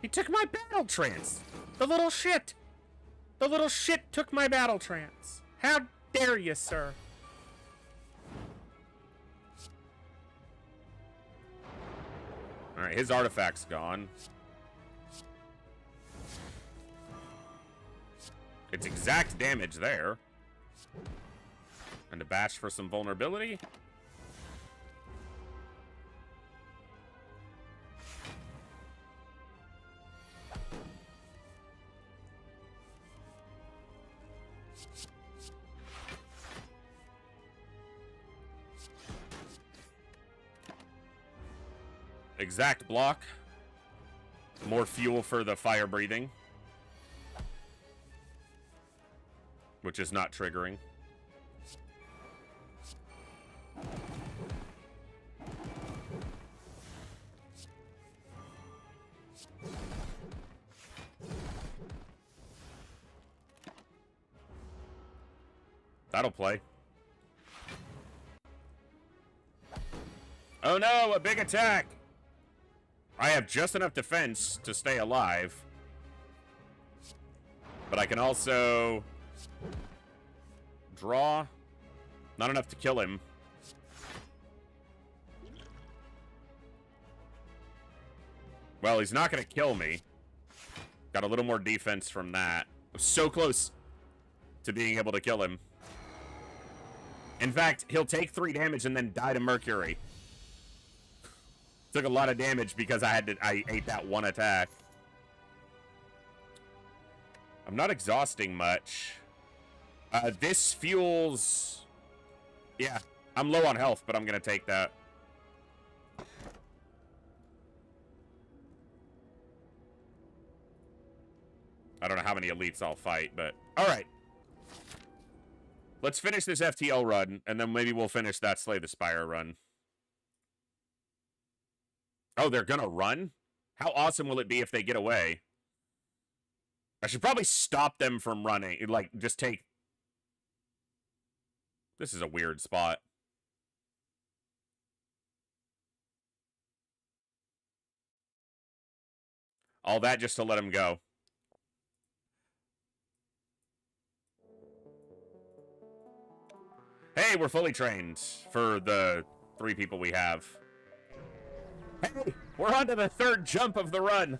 He took my battle trance! The little shit! The little shit took my battle trance! How dare you, sir? Alright, his artifact's gone. It's exact damage there. And a bash for some vulnerability. Exact block. More fuel for the fire breathing. Which is not triggering. That'll play. Oh no, a big attack! I have just enough defense to stay alive. But I can also draw. Not enough to kill him. Well, he's not going to kill me. Got a little more defense from that. I'm so close to being able to kill him. In fact, he'll take 3 damage and then die to Mercury. Took a lot of damage because I ate that one attack. I'm not exhausting much. This fuels... Yeah, I'm low on health, but I'm going to take that. I don't know how many elites I'll fight, but... Alright. Let's finish this FTL run, and then maybe we'll finish that Slay the Spire run. Oh, they're gonna run? How awesome will it be if they get away? I should probably stop them from running. Like, just take... This is a weird spot. All that just to let him go. Hey, we're fully trained for the 3 people we have. Hey, we're on to the 3rd jump of the run.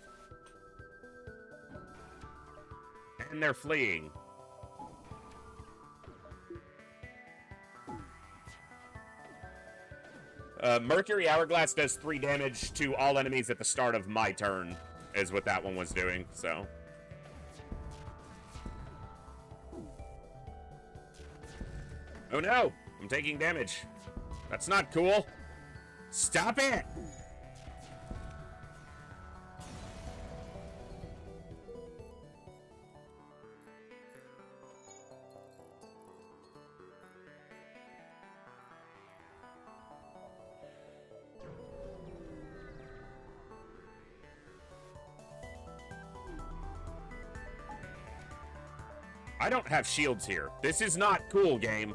And they're fleeing. Mercury Hourglass does 3 damage to all enemies at the start of my turn, is what that one was doing, so. Oh no! I'm taking damage. That's not cool. Stop it! I don't have shields here. This is not cool, game.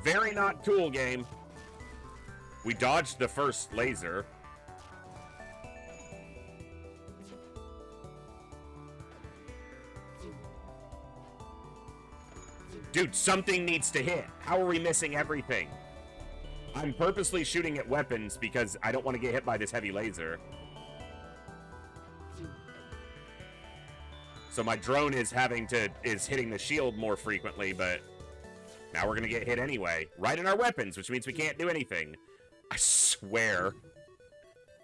Very not cool, game. We dodged the first laser. Dude, something needs to hit. How are we missing everything? I'm purposely shooting at weapons because I don't want to get hit by this heavy laser. So my drone is hitting the shield more frequently, but now we're gonna get hit anyway. Right in our weapons, which means we can't do anything. I swear.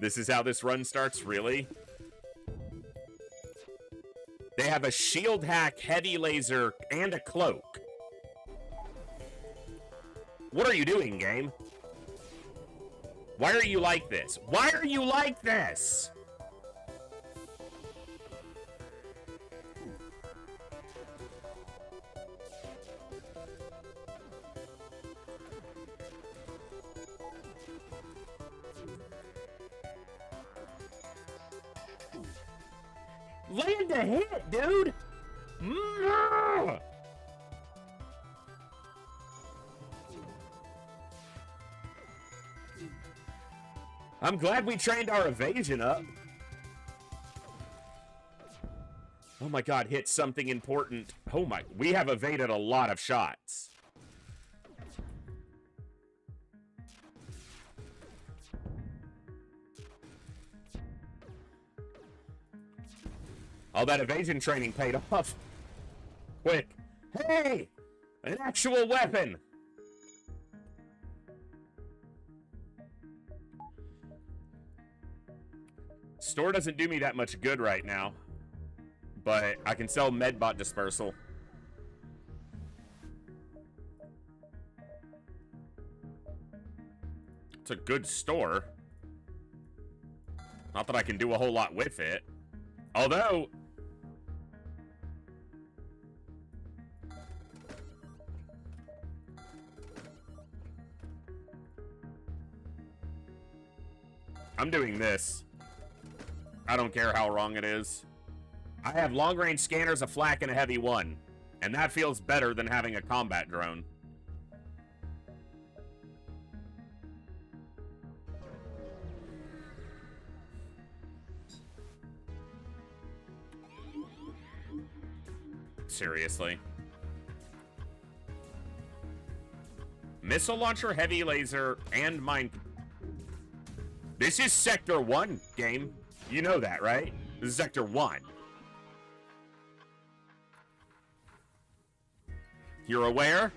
This is how this run starts, really? They have a shield hack, heavy laser, and a cloak. What are you doing, game? Why are you like this? Why are you like this? Land a hit, dude! I'm glad we trained our evasion up. Oh my god, hit something important. Oh my, we have evaded a lot of shots. All that evasion training paid off. Quick. Hey! An actual weapon! Store doesn't do me that much good right now. But I can sell Medbot Dispersal. It's a good store. Not that I can do a whole lot with it. Although... I'm doing this. I don't care how wrong it is. I have long-range scanners, a flak, and a heavy one. And that feels better than having a combat drone. Seriously. Missile launcher, heavy laser, and mine... This is Sector 1, game. You know that, right? This is Sector 1. You're aware?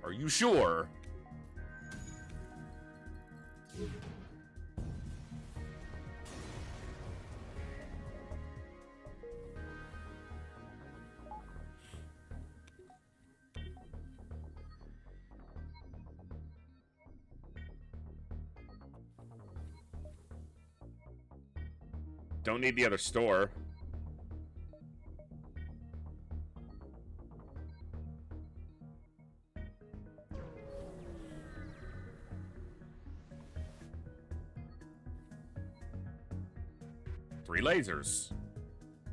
Are you sure? Don't need the other store. Three lasers.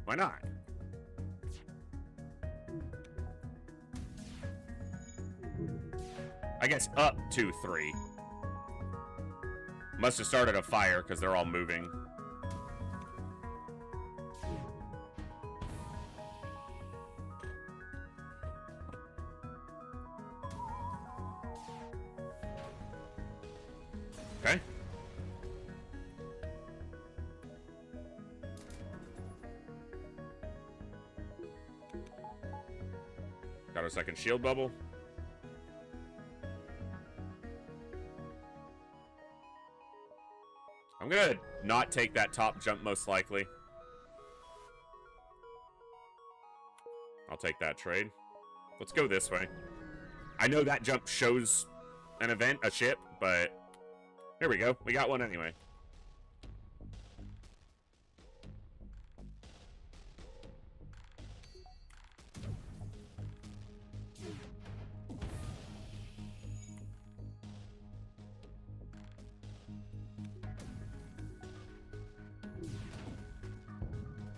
Why not? I guess up to 3. Must have started a fire because they're all moving. Okay. Got our second shield bubble. I'm gonna not take that top jump most likely. I'll take that trade. Let's go this way. I know that jump shows an event, a ship, but here we go. We got one anyway.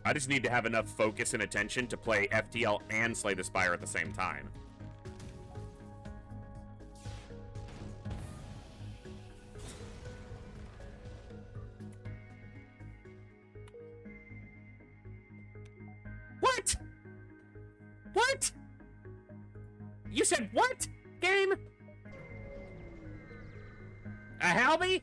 I just need to have enough focus and attention to play FTL and Slay the Spire at the same time. What? What? You said what? Game? A Halby?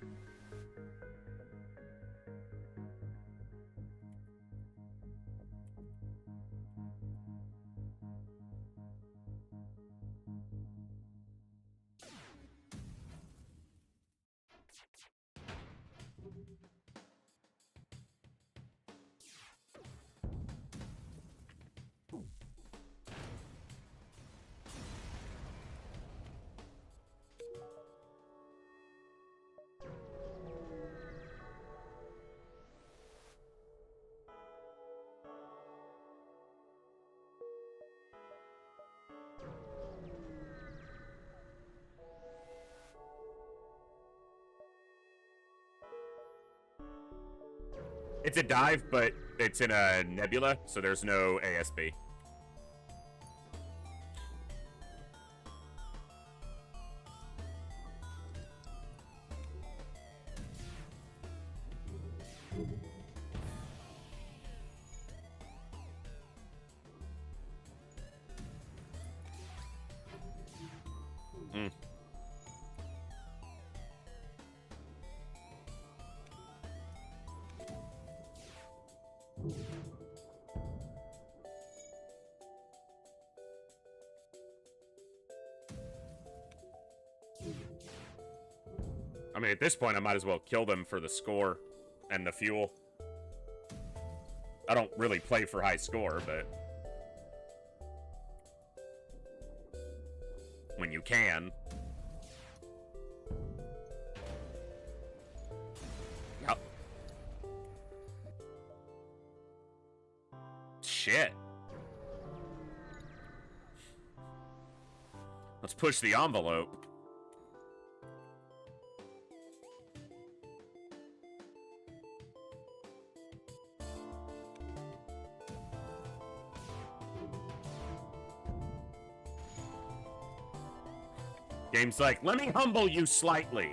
It's a dive, but it's in a nebula, so there's no ASB. I mean, at this point, I might as well kill them for the score and the fuel. I don't really play for high score, but when you can. Yep. Shit. Let's push the envelope. Game's like, let me humble you slightly.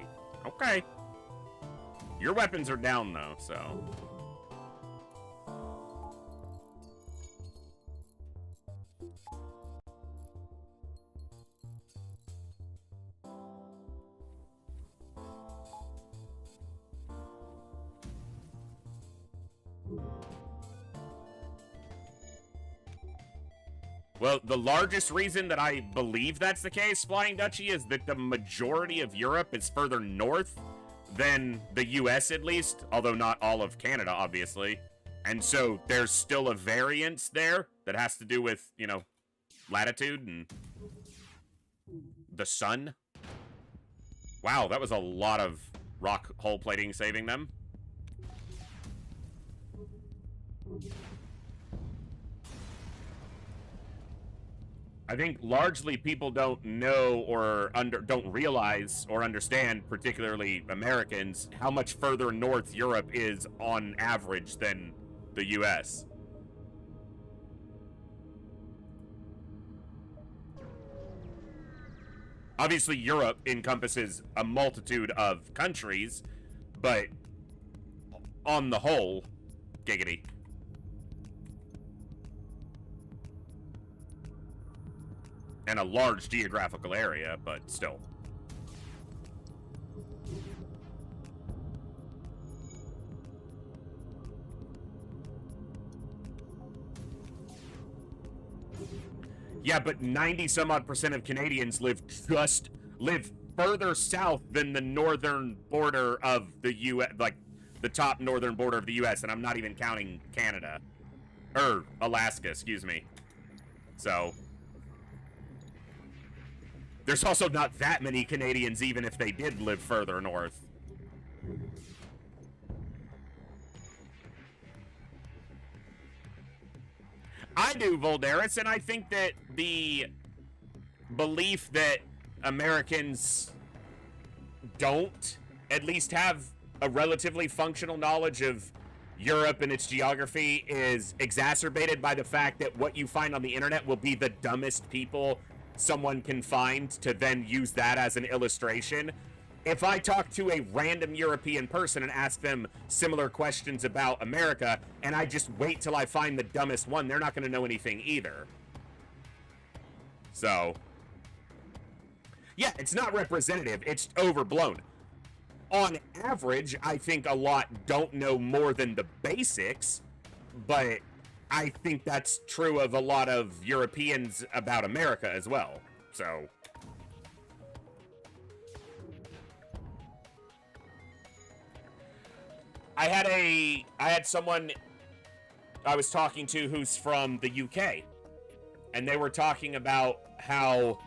Okay. Your weapons are down, though, so... Well, the largest reason that I believe that's the case, Flying Dutchie, is that the majority of Europe is further north than the US, at least, although not all of Canada, obviously. And so there's still a variance there that has to do with, you know, latitude and the sun. Wow, that was a lot of rock hull plating saving them. I think largely people don't know or don't realize or understand, particularly Americans, how much further north Europe is on average than the US. Obviously, Europe encompasses a multitude of countries, but on the whole, giggity. And a large geographical area, but still. Yeah, but 90-some-odd% of Canadians live further south than the northern border of the U.S., like the top northern border of the U.S., and I'm not even counting Canada. Alaska, excuse me. So... There's also not that many Canadians, even if they did live further north. I do, Voldaris, and I think that the belief that Americans don't at least have a relatively functional knowledge of Europe and its geography is exacerbated by the fact that what you find on the internet will be the dumbest people someone can find to then use that as an illustration. If I talk to a random European person and ask them similar questions about America, and I just wait till I find the dumbest one, they're not going to know anything either. So, yeah, it's not representative. It's overblown. On average, I think a lot don't know more than the basics, but I think that's true of a lot of Europeans about America as well. So, I had someone I was talking to who's from the UK, and they were talking about how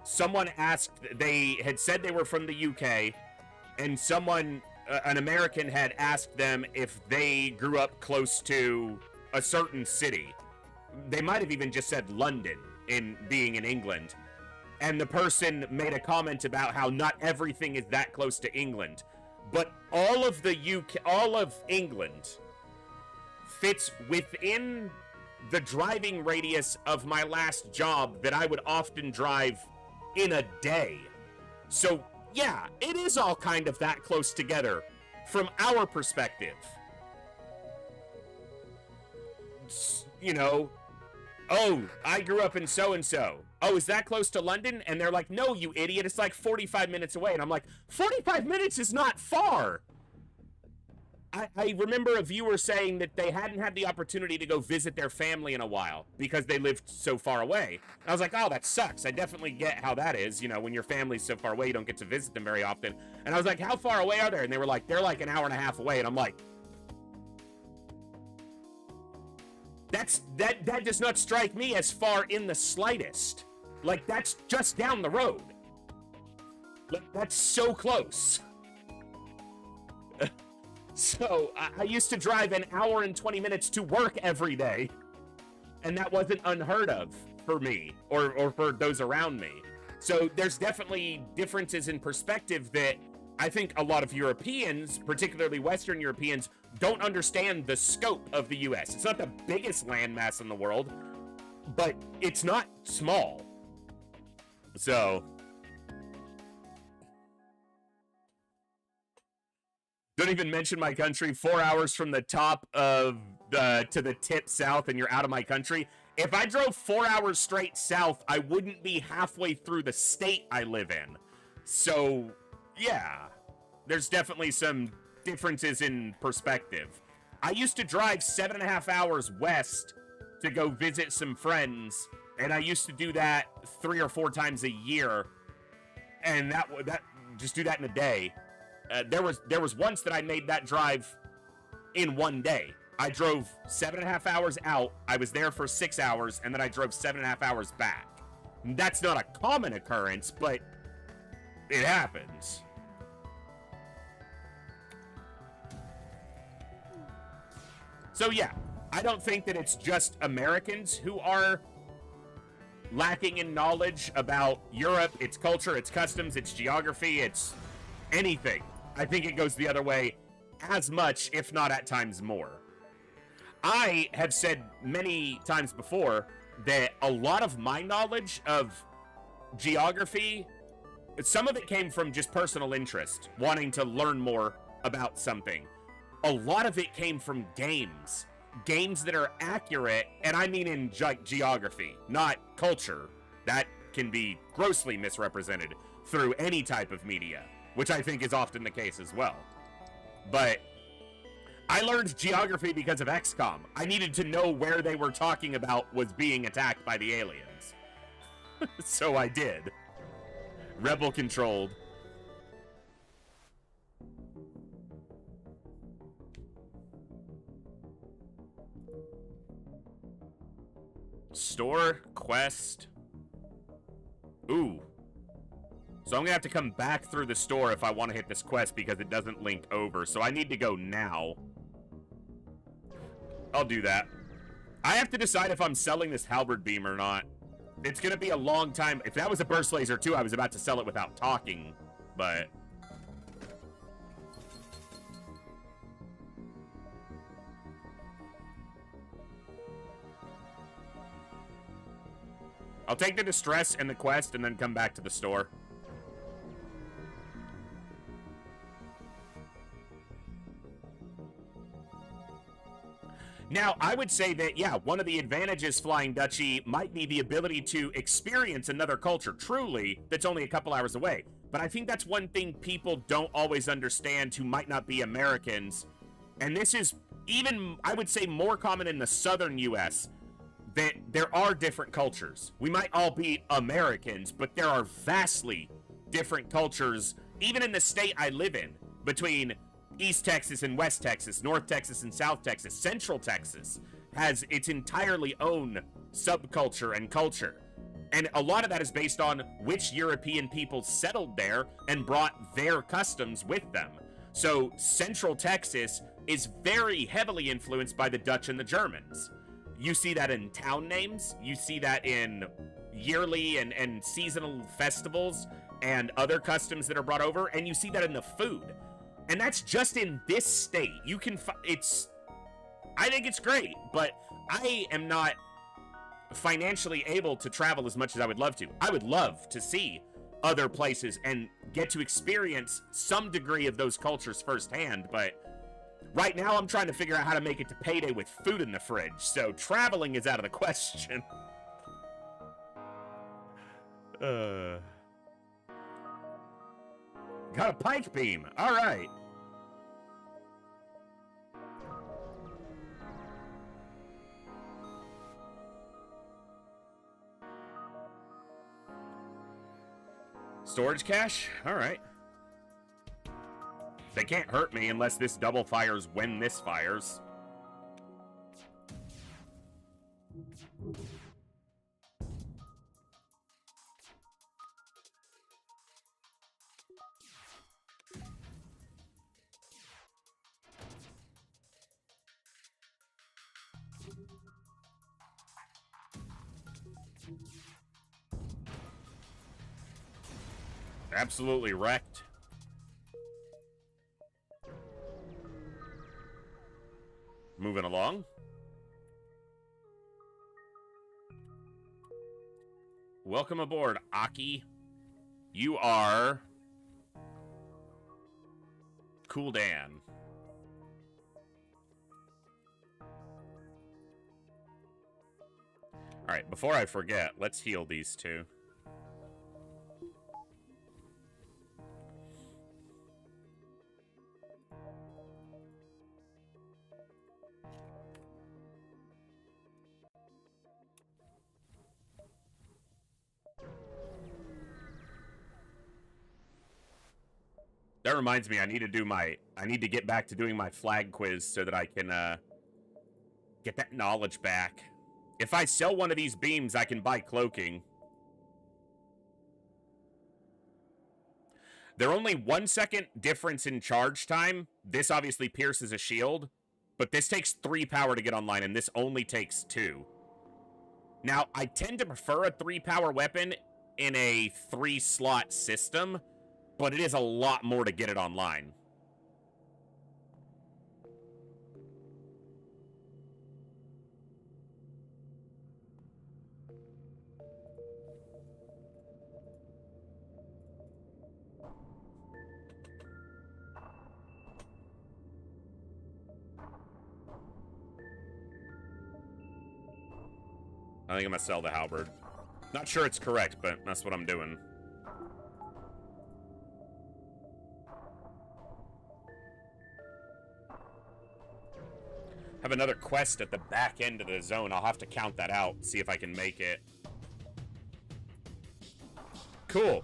someone asked, they had said they were from the UK, and someone, an American, had asked them if they grew up close to a certain city. They might have even just said London, in being in England. And the person made a comment about how not everything is that close to England. But all of the UK, all of England fits within the driving radius of my last job that I would often drive in a day. So, yeah, it is all kind of that close together from our perspective. You know, oh, I grew up in so-and-so. Oh, is that close to London? And they're like, no, you idiot, it's like 45 minutes away. And I'm like, 45 minutes is not far. I remember a viewer saying that they hadn't had the opportunity to go visit their family in a while because they lived so far away. And I was like, oh, that sucks. I definitely get how that is. You know, when your family's so far away, you don't get to visit them very often. And I was like, how far away are they? And they were like, they're like an hour and a half away. And I'm like, that does not strike me as far in the slightest. Like, that's just down the road. Like, that's so close. So, I used to drive an hour and 20 minutes to work every day, and that wasn't unheard of for me, or for those around me. So, there's definitely differences in perspective that I think a lot of Europeans, particularly Western Europeans, don't understand the scope of the US. It's not the biggest landmass in the world, but it's not small. So, don't even mention my country. 4 hours from the top of to the tip south, and you're out of my country. If I drove 4 hours straight south, I wouldn't be halfway through the state I live in. So, yeah, there's definitely some differences in perspective. I used to drive 7.5 hours west to go visit some friends, and I used to do that 3 or 4 times a year, and that just do that in a day. There was once that I made that drive in one day. I drove 7.5 hours out, I was there for 6 hours, and then I drove 7.5 hours back. That's not a common occurrence, but it happens. So yeah, I don't think that it's just Americans who are lacking in knowledge about Europe, its culture, its customs, its geography, its anything. I think it goes the other way as much, if not at times more. I have said many times before that a lot of my knowledge of geography, some of it came from just personal interest, wanting to learn more about something. A lot of it came from games that are accurate, and I mean in geography, not culture. That can be grossly misrepresented through any type of media, which I think is often the case as well. But I learned geography because of XCOM. I needed to know where they were talking about was being attacked by the aliens. So I did. Rebel controlled. Store, quest. Ooh. So I'm gonna have to come back through the store if I want to hit this quest because it doesn't link over. So I need to go now. I'll do that. I have to decide if I'm selling this halberd beam or not. It's gonna be a long time. If that was a burst laser too, I was about to sell it without talking, but... I'll take the distress and the quest and then come back to the store. Now, I would say that, yeah, one of the advantages Flying Dutchie might be the ability to experience another culture, truly, that's only a couple hours away. But I think that's one thing people don't always understand who might not be Americans. And this is even, I would say, more common in the southern U.S., that there are different cultures. We might all be Americans, but there are vastly different cultures, even in the state I live in, between East Texas and West Texas, North Texas and South Texas. Central Texas has its entirely own subculture and culture. And a lot of that is based on which European people settled there and brought their customs with them. So Central Texas is very heavily influenced by the Dutch and the Germans. You see that in town names, you see that in yearly and seasonal festivals and other customs that are brought over, and you see that in the food. And that's just in this state. You can, I think it's great, but I am not financially able to travel as much as I would love to. I would love to see other places and get to experience some degree of those cultures firsthand, but right now I'm trying to figure out how to make it to payday with food in the fridge, so traveling is out of the question. Got a pike beam. All right. Storage cache? All right. They can't hurt me unless this double fires when this fires. Absolutely wrecked. Moving along. Welcome aboard, Aki. You are Cool Dan. All right, before I forget, let's heal these two. That reminds me, I need to get back to doing my flag quiz so that I can get that knowledge back. If I sell one of these beams, I can buy cloaking. They're only 1 second difference in charge time. This obviously pierces a shield, but this takes 3 power to get online, and this only takes 2. Now, I tend to prefer a 3 power weapon in a 3 slot system, but it is a lot more to get it online. I think I'm gonna sell the halberd. Not sure it's correct, but that's what I'm doing. Have another quest at the back end of the zone. I'll have to count that out, see if I can make it. Cool.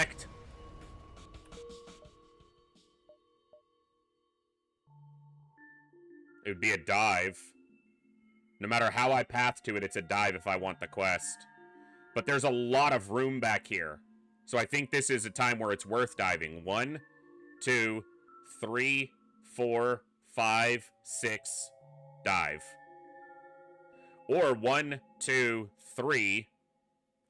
wrecked. It would be a dive. No matter how I path to it, it's a dive if I want the quest. But there's a lot of room back here. So I think this is a time where it's worth diving. 1, 2, 3, 4, 5, 6, dive. Or 1, 2, 3.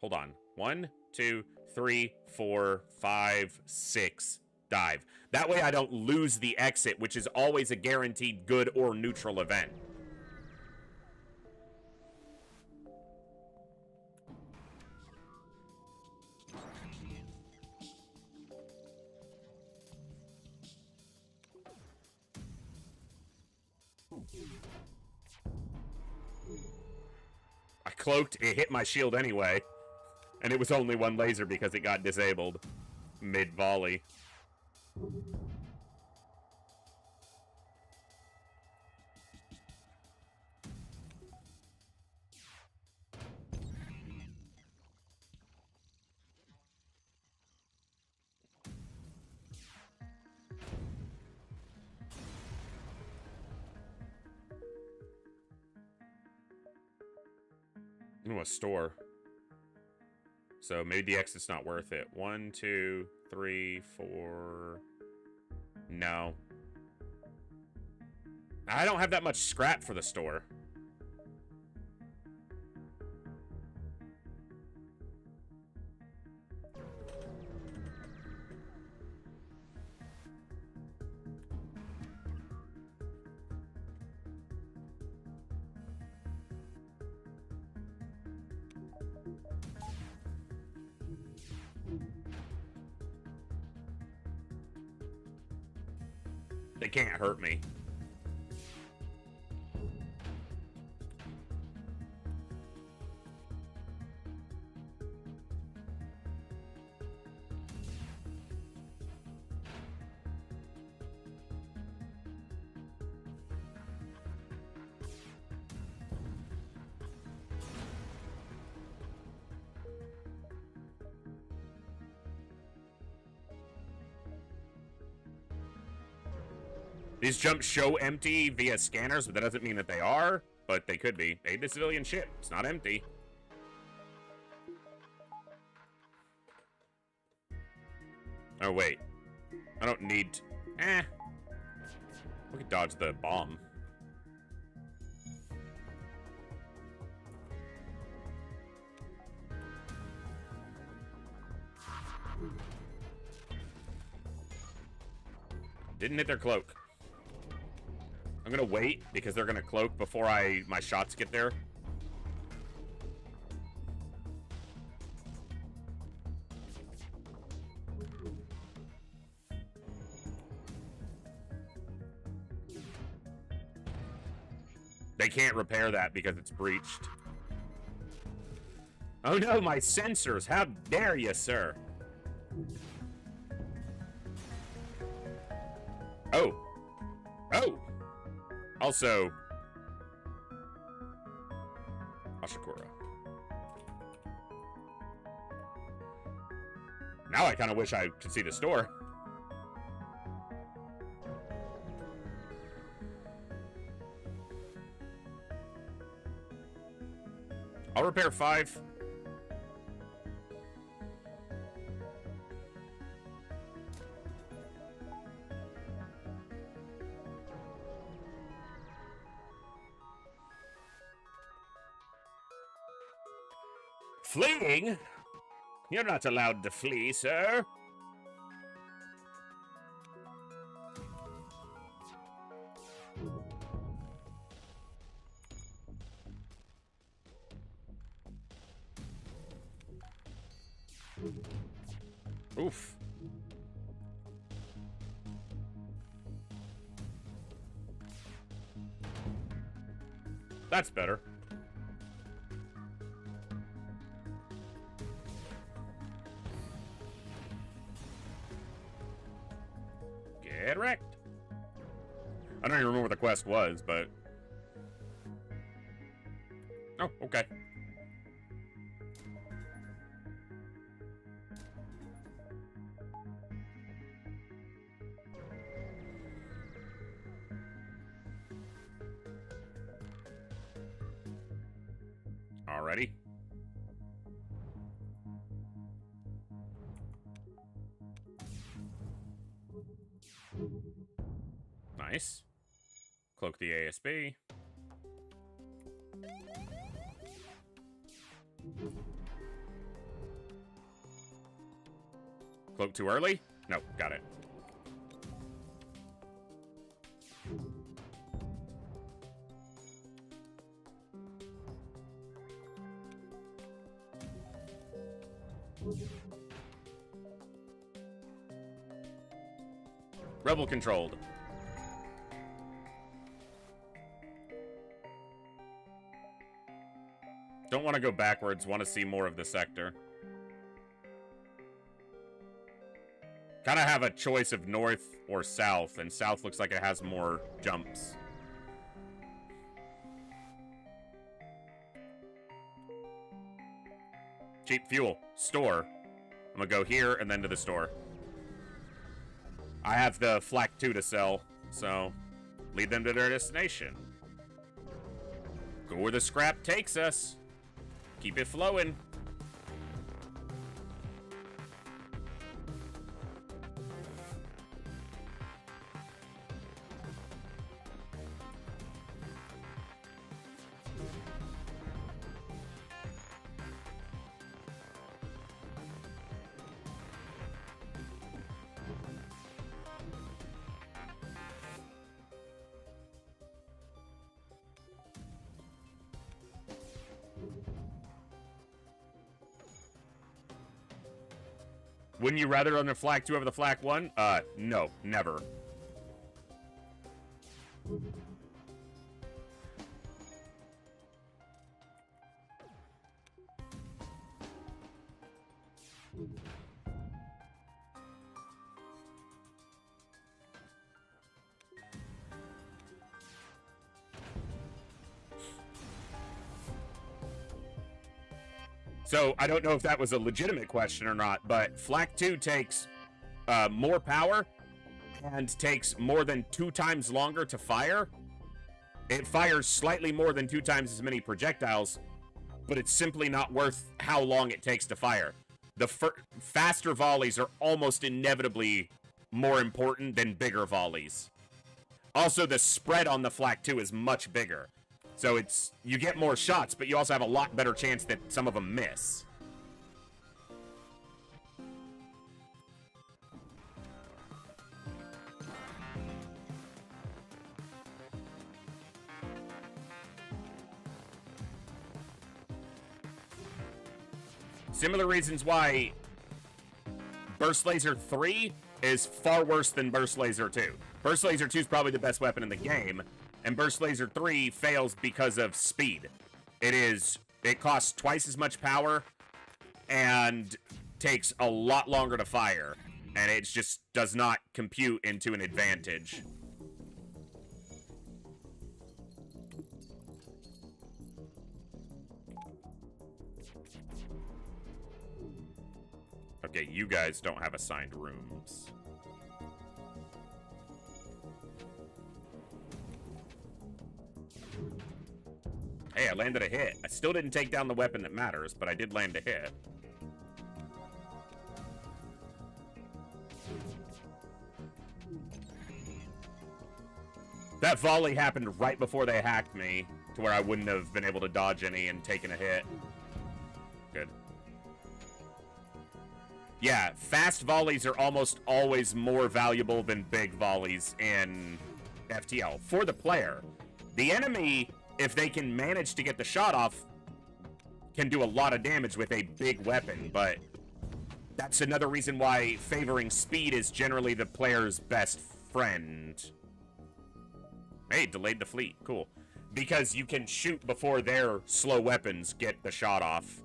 Hold on. 1, 2, 3, 4, 5, 6, dive. That way I don't lose the exit, which is always a guaranteed good or neutral event. I cloaked, it hit my shield anyway. And it was only one laser because it got disabled mid-volley. Ooh, a store. So maybe the exit's not worth it. 1, 2, 3, 4. No. I don't have that much scrap for the store. They can't hurt me. These jumps show empty via scanners, but that doesn't mean that they are, but they could be. Aid the civilian ship. It's not empty. Oh, wait. I don't need... We could dodge the bomb. Didn't hit their cloak. I'm gonna wait because they're gonna cloak before my shots get there. They can't repair that because it's breached. Oh no, my sensors! How dare you, sir? Oh. Oh! Also... Ashikura. Now I kind of wish I could see the store. I'll repair 5. Fleeing? You're not allowed to flee, sir. Oof. That's better. Get wrecked. I don't even remember what the quest was, but... Oh, okay. Nice. Cloak the ASB. Cloak too early? No, got it. Rebel controlled. Don't want to go backwards, want to see more of the sector. Kind of have a choice of north or south, and south looks like it has more jumps. Cheap fuel. Store. I'm gonna go here and then to the store. I have the flak 2 to sell, so lead them to their destination. Go where the scrap takes us. Keep it flowing. Wouldn't you rather run the flak 2 over the flak 1? No, never. So, I don't know if that was a legitimate question or not, but Flak 2 takes more power and takes more than 2 times longer to fire. It fires slightly more than 2 times as many projectiles, but it's simply not worth how long it takes to fire. The faster volleys are almost inevitably more important than bigger volleys. Also, the spread on the Flak 2 is much bigger. So you get more shots, but you also have a lot better chance that some of them miss. Similar reasons why Burst Laser 3 is far worse than Burst Laser 2. Burst Laser 2 is probably the best weapon in the game, and Burst Laser 3 fails because of speed. It costs twice as much power and takes a lot longer to fire, and it just does not compute into an advantage. Okay, you guys don't have assigned rooms. Hey, I landed a hit. I still didn't take down the weapon that matters, but I did land a hit. That volley happened right before they hacked me, to where I wouldn't have been able to dodge any and taken a hit. Good. Yeah, fast volleys are almost always more valuable than big volleys in FTL. For the player. The enemy, if they can manage to get the shot off, can do a lot of damage with a big weapon, but that's another reason why favoring speed is generally the player's best friend. Hey, delayed the fleet. Cool. Because you can shoot before their slow weapons get the shot off.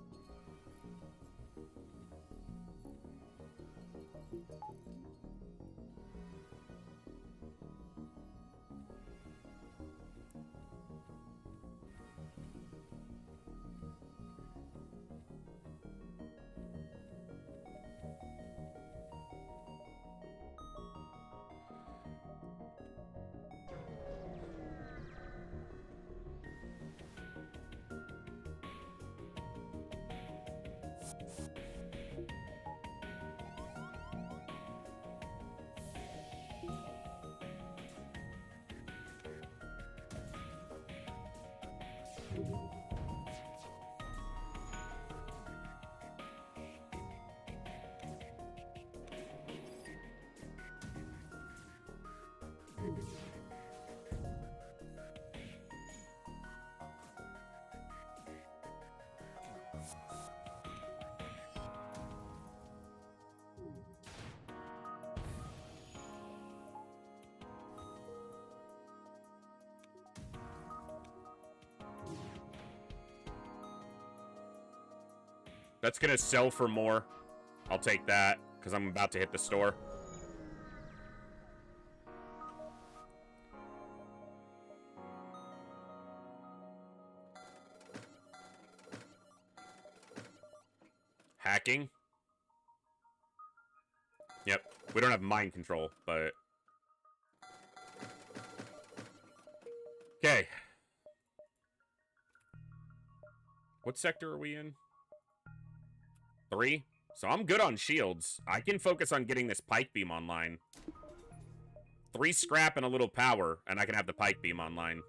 That's gonna sell for more. I'll take that, because I'm about to hit the store. Hacking? Yep. We don't have mind control, but... Okay. What sector are we in? 3? So I'm good on shields. I can focus on getting this pike beam online. 3 scrap and a little power, and I can have the pike beam online.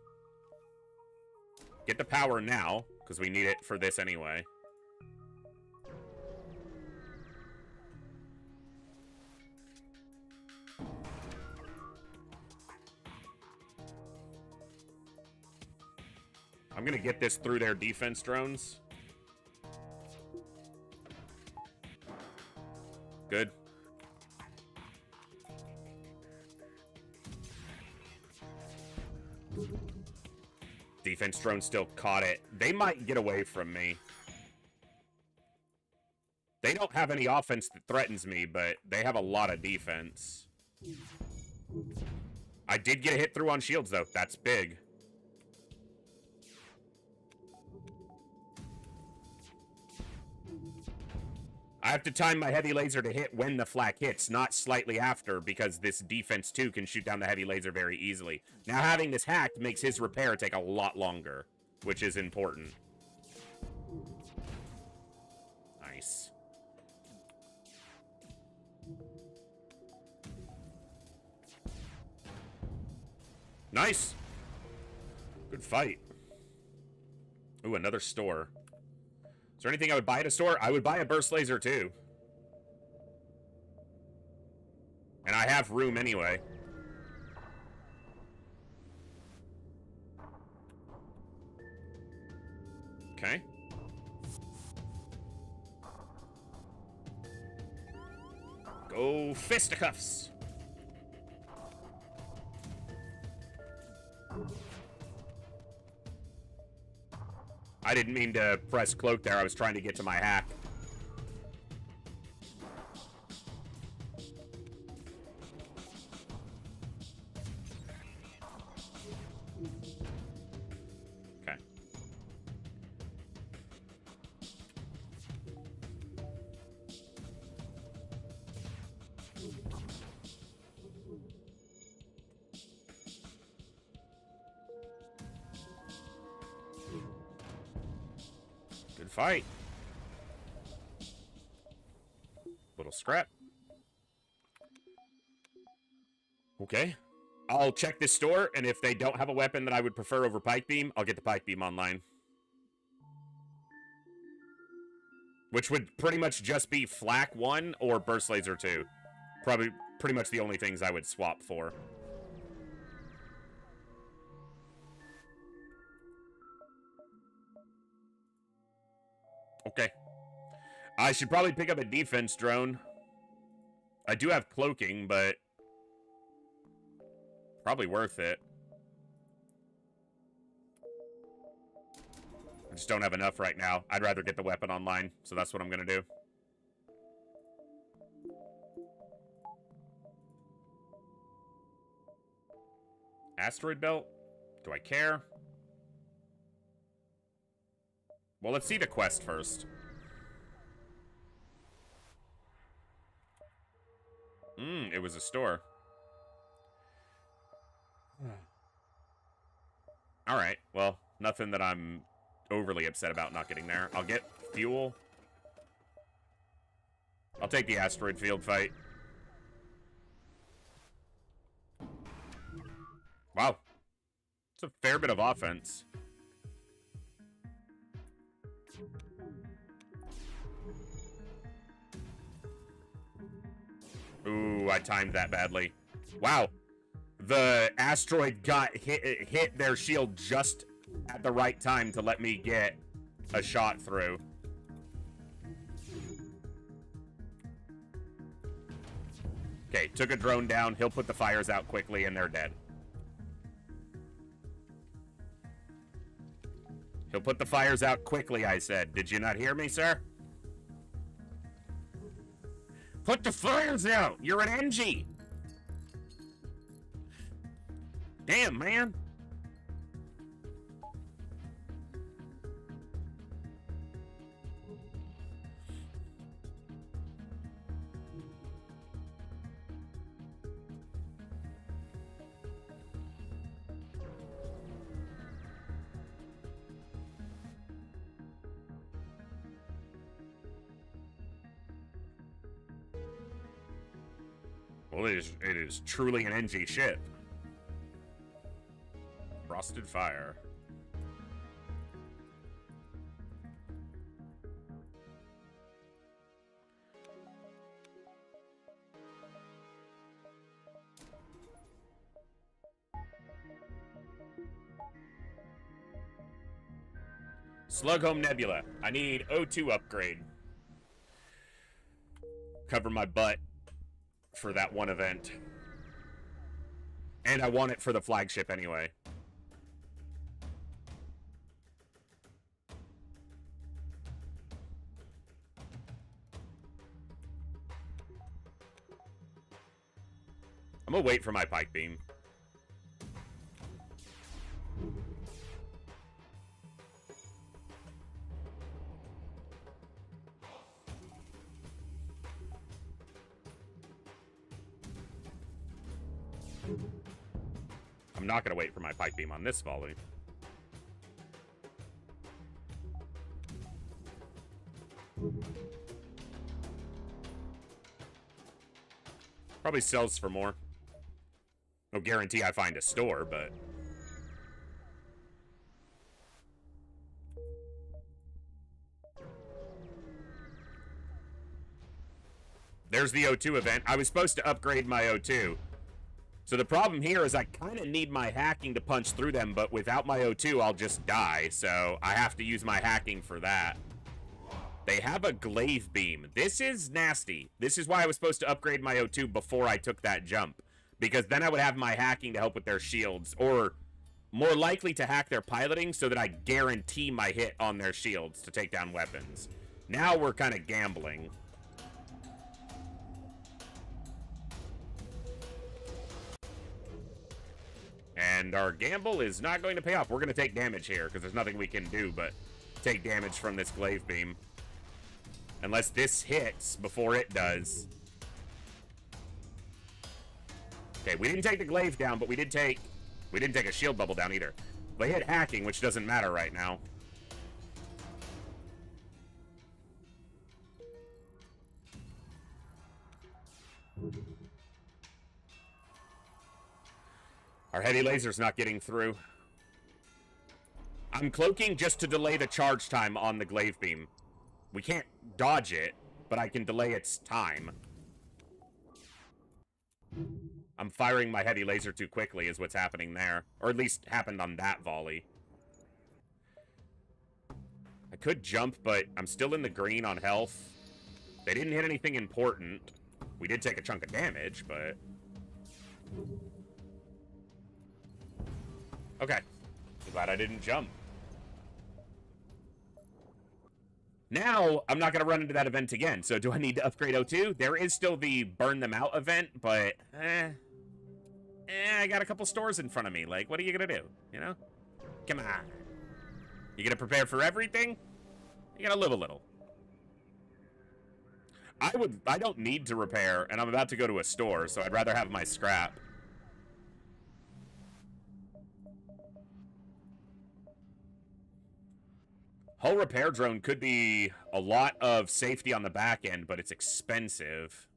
Get the power now, because we need it for this anyway. I'm gonna get this through their defense drones. Good. Defense drone still caught it. They might get away from me. They don't have any offense that threatens me, but they have a lot of defense. I did get a hit through on shields, though. That's big. I have to time my heavy laser to hit when the flak hits, not slightly after, because this defense 2 can shoot down the heavy laser very easily. Now, having this hacked makes his repair take a lot longer, which is important. Nice. Nice! Good fight. Ooh, another store. Is there anything I would buy at a store? I would buy a burst laser too. And I have room anyway. Okay. Go fisticuffs. I didn't mean to press cloak there. I was trying to get to my hack. Okay. Good fight. Little scrap. Okay. I'll check this store, and if they don't have a weapon that I would prefer over pike beam, I'll get the pike beam online. Which would pretty much just be flak 1 or burst laser 2. Probably pretty much the only things I would swap for. Okay. I should probably pick up a defense drone. I do have cloaking, but probably worth it. I just don't have enough right now. I'd rather get the weapon online, so that's what I'm gonna do. Asteroid belt? Do I care? Well, let's see the quest first. It was a store. Alright, well, nothing that I'm overly upset about not getting there. I'll get fuel. I'll take the asteroid field fight. Wow. It's a fair bit of offense. Ooh, I timed that badly. Wow. The asteroid got hit their shield just at the right time to let me get a shot through. Okay, took a drone down. He'll put the fires out quickly, and they're dead. He'll put the fires out quickly, I said. Did you not hear me, sir? Put the fires out! You're an NG! Damn, man! Well, it is truly an NG ship. Frosted fire. Slughome Nebula. I need O2 upgrade. Cover my butt for that one event. And I want it for the flagship anyway. I'm gonna wait for my pike beam. I'm not gonna wait for my pike beam on this volley. Probably sells for more. No guarantee I find a store, but... There's the O2 event. I was supposed to upgrade my O2. So the problem here is I kind of need my hacking to punch through them, but without my O2, I'll just die. So I have to use my hacking for that. They have a glaive beam. This is nasty. This is why I was supposed to upgrade my O2 before I took that jump. Because then I would have my hacking to help with their shields. Or more likely to hack their piloting so that I guarantee my hit on their shields to take down weapons. Now we're kind of gambling. And our gamble is not going to pay off. We're going to take damage here because there's nothing we can do but take damage from this glaive beam. Unless this hits before it does. Okay, we didn't take the glaive down, but we didn't take a shield bubble down either. They hit hacking, which doesn't matter right now. Our heavy laser's not getting through. I'm cloaking just to delay the charge time on the glaive beam. We can't dodge it, but I can delay its time. I'm firing my heavy laser too quickly is what's happening there. Or at least happened on that volley. I could jump, but I'm still in the green on health. They didn't hit anything important. We did take a chunk of damage, but... Okay. I'm glad I didn't jump. Now, I'm not going to run into that event again. So do I need to upgrade O2? There is still the burn them out event, but... I got a couple stores in front of me. Like, what are you going to do? You know? Come on. You going to prepare for everything? You got to live a little. I don't need to repair, and I'm about to go to a store, so I'd rather have my scrap. Hull repair drone could be a lot of safety on the back end, but it's expensive.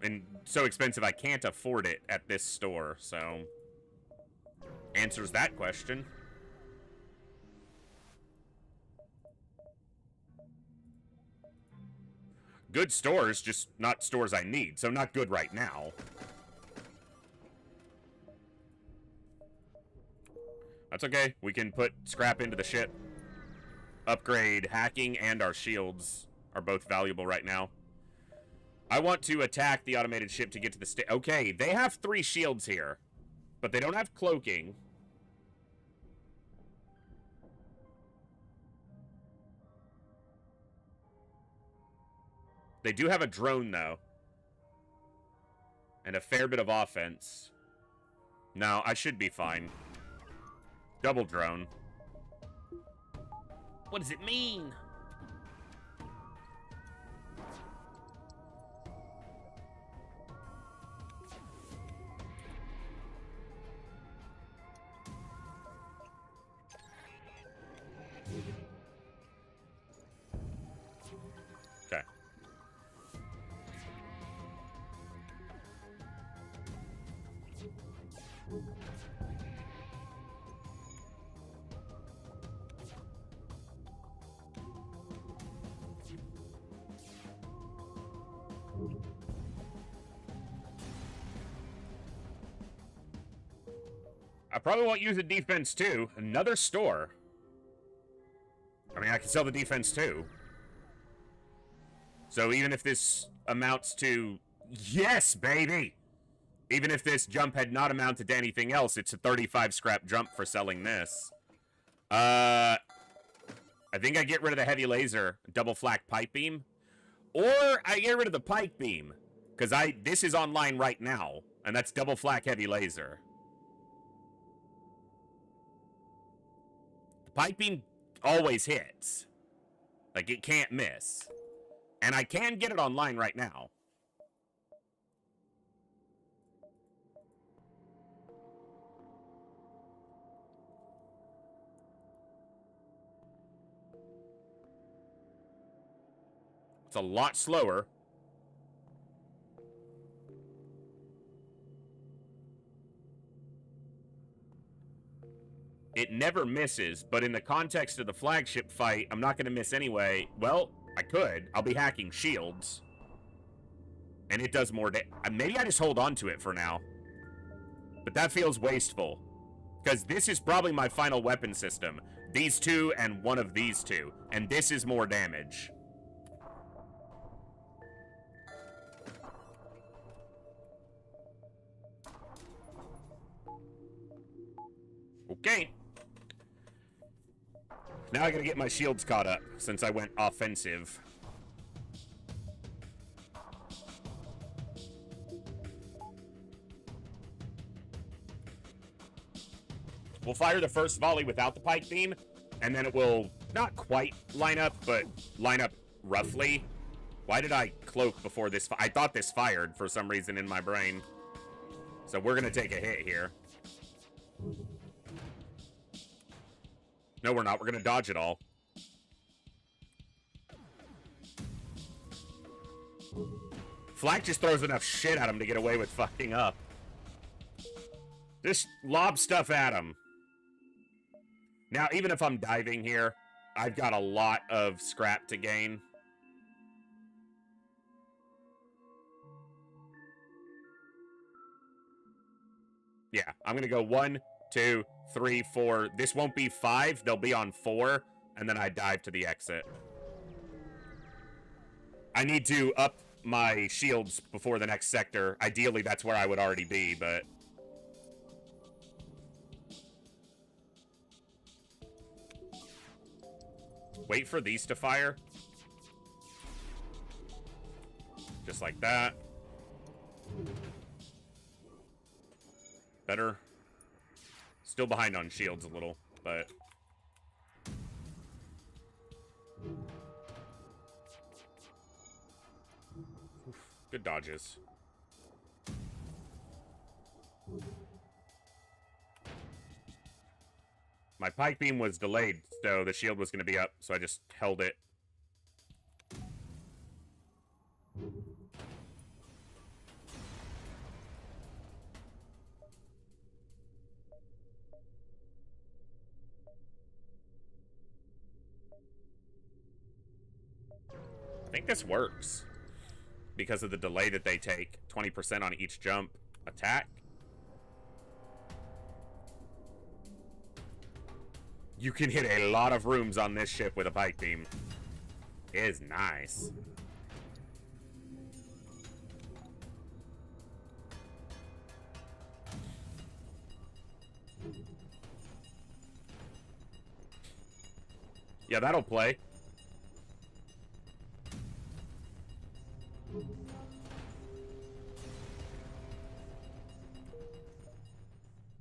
And so expensive I can't afford it at this store, so... Answers that question. Good stores, just not stores I need, so not good right now. That's okay. We can put scrap into the ship. Upgrade hacking and our shields are both valuable right now. I want to attack the automated ship to get to the okay, they have 3 shields here, but they don't have cloaking. They do have a drone, though. And a fair bit of offense. No, I should be fine. Double drone. What does it mean? Okay. I probably won't use the defense too. Another store. I mean, I can sell the defense too. So even if this amounts to... Yes, baby! Even if this jump had not amounted to anything else, it's a 35 scrap jump for selling this. I think I get rid of the heavy laser, double flak pipe beam. Or I get rid of the pike beam. Because this is online right now. And that's double flak heavy laser. The pike beam always hits. Like, it can't miss. And I can get it online right now. It's a lot slower. It never misses, but in the context of the flagship fight, I'm not going to miss anyway. Well, I could. I'll be hacking shields. And it does more maybe I just hold on to it for now. But that feels wasteful. Because this is probably my final weapon system. These two and one of these two. And this is more damage. Okay. Now I gotta get my shields caught up, since I went offensive. We'll fire the first volley without the pike beam, and then it will not quite line up, but line up roughly. Why did I cloak before this? I thought this fired for some reason in my brain. So we're gonna take a hit here. No, we're not. We're gonna dodge it all. Flak just throws enough shit at him to get away with fucking up. Just lob stuff at him. Now, even if I'm diving here, I've got a lot of scrap to gain. Yeah, I'm gonna go 1, 2, 3, 4. This won't be 5. They'll be on 4, and then I dive to the exit. I need to up my shields before the next sector. Ideally, that's where I would already be, but... Wait for these to fire. Just like that. Better. Still behind on shields a little, but... Oof, good dodges. My pike beam was delayed, so the shield was going to be up, so I just held it. I think this works because of the delay that they take. 20% on each jump attack. You can hit a lot of rooms on this ship with a pike beam. It is nice. Yeah, that'll play.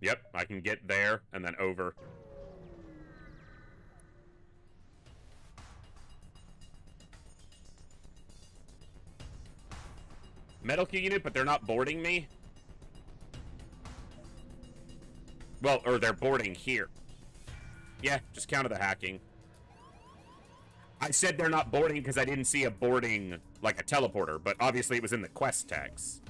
Yep, I can get there and then over. Medical unit, but they're not boarding me? Well, or they're boarding here. Yeah, just counter the hacking. I said they're not boarding because I didn't see a boarding, like a teleporter, but obviously it was in the quest text.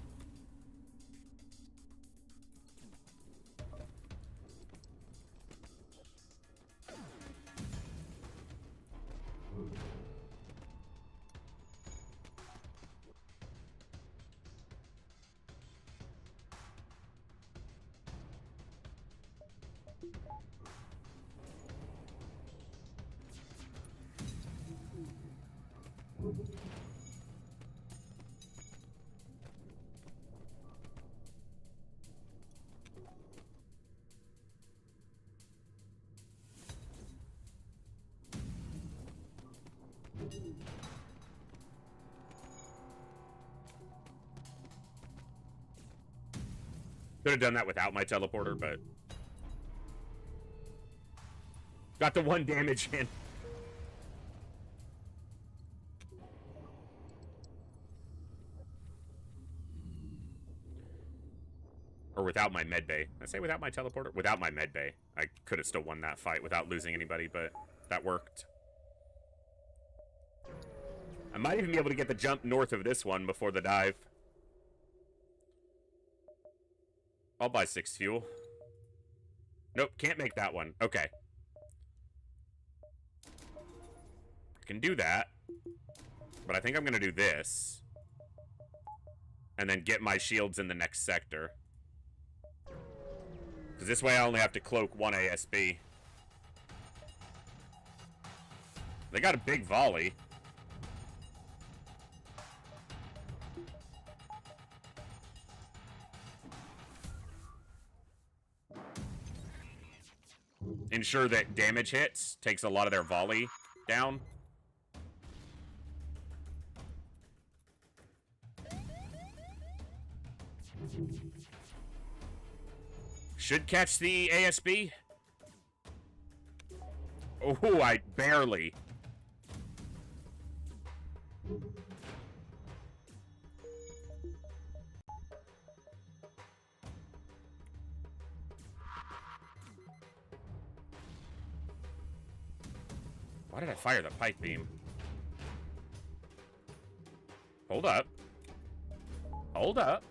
Could have done that without my teleporter, but got the 1 damage in. Or without my medbay. Did I say without my teleporter? Without my medbay. I could have still won that fight without losing anybody, but that worked. I might even be able to get the jump north of this one before the dive. I'll buy 6 fuel. Nope, can't make that one. Okay. I can do that. But I think I'm going to do this. And then get my shields in the next sector. Because this way I only have to cloak 1 ASB. They got a big volley. Ensure that damage hits, takes a lot of their volley down. Should catch the ASB. Oh, I barely. Why did I fire the pike beam? Hold up. Hold up.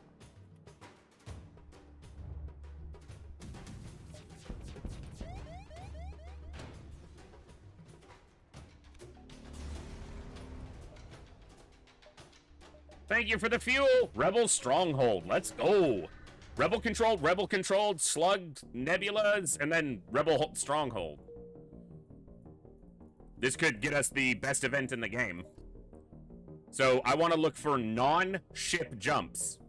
Thank you for the fuel! Rebel Stronghold, let's go! Rebel controlled, slug, nebulas, and then Rebel Stronghold. This could get us the best event in the game. So I want to look for non-ship jumps,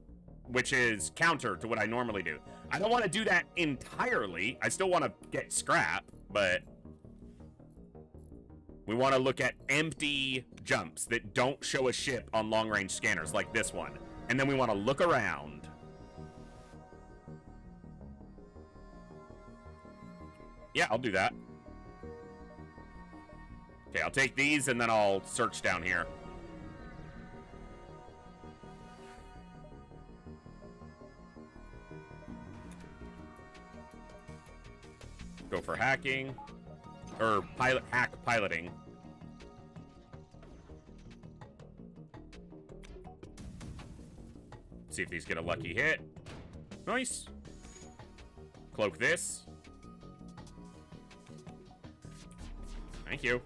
which is counter to what I normally do. I don't want to do that entirely. I still want to get scrap, but we want to look at empty jumps that don't show a ship on long-range scanners like this one. And then we want to look around. Yeah, I'll do that. Okay, I'll take these and then I'll search down here. Go for hacking. Or hack piloting. See if these get a lucky hit. Nice. Cloak this. Thank you.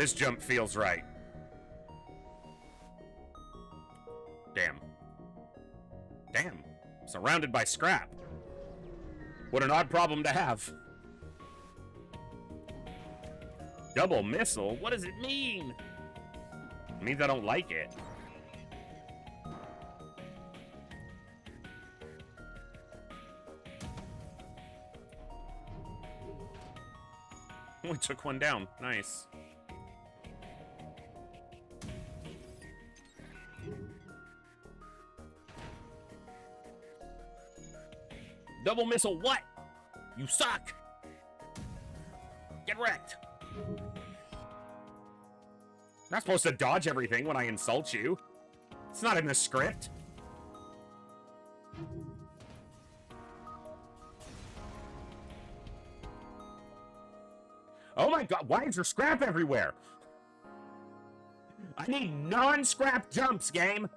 This jump feels right. Damn. Damn. Surrounded by scrap. What an odd problem to have. Double missile? What does it mean? It means I don't like it. We took one down. Nice. Double missile what? You suck. Get wrecked. Not supposed to dodge everything when I insult you. It's not in the script. Oh my god, why is there scrap everywhere? I need non-scrap jumps, game.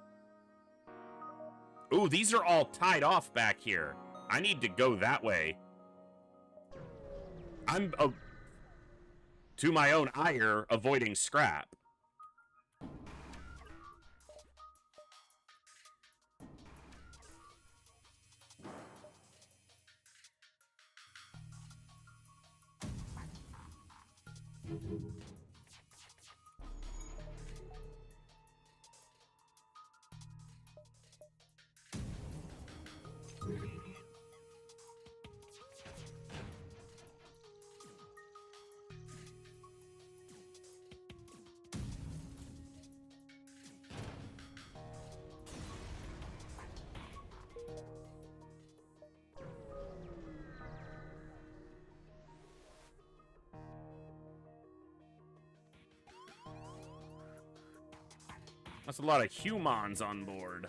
Ooh, these are all tied off back here. I need to go that way. I'm, to my own ire, avoiding scrap. That's a lot of humans on board.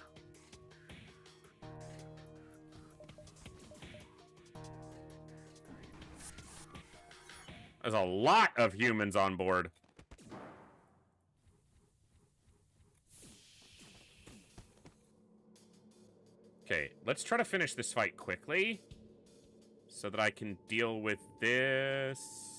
There's a lot of humans on board. Okay, let's try to finish this fight quickly so that I can deal with this.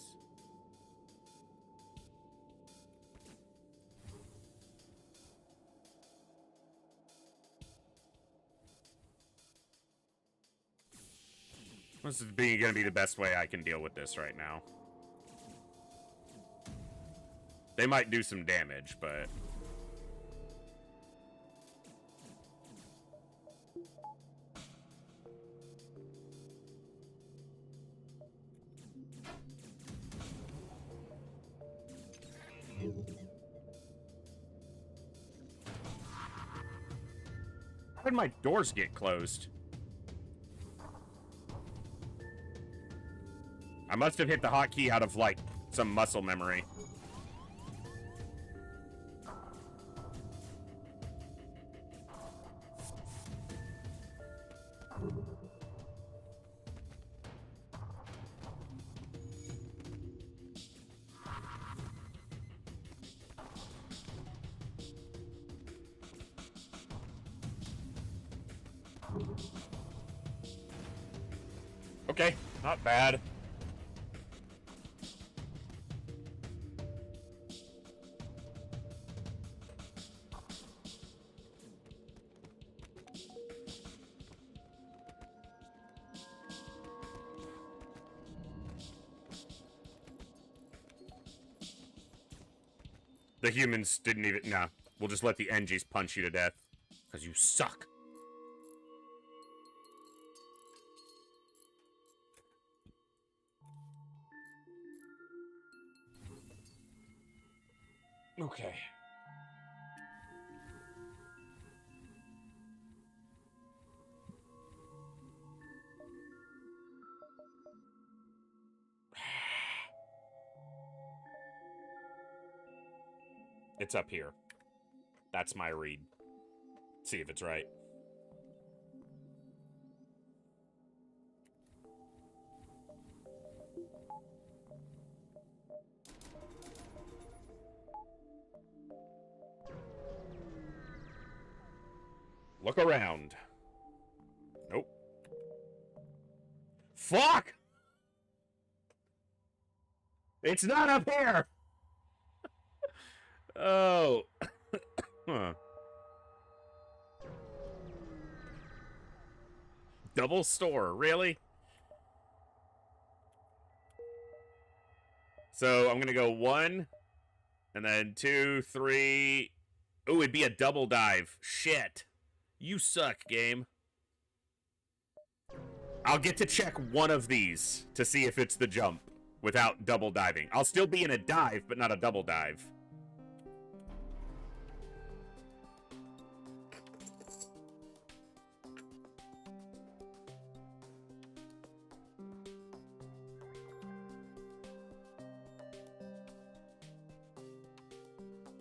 This is going to be the best way I can deal with this right now. They might do some damage, but... How did my doors get closed? I must have hit the hotkey out of, like, some muscle memory. Okay, not bad. The humans didn't even... Nah, we'll just let the NGs punch you to death. Because you suck. Okay. It's up here. That's my read. See if it's right. Look around. Nope. Fuck! It's not up here! Oh. Huh. Double store, really? So I'm gonna go 1, and then 2, 3. Oh, it'd be a double dive. Shit. You suck, game. I'll get to check one of these to see if it's the jump without double diving. I'll still be in a dive, but not a double dive.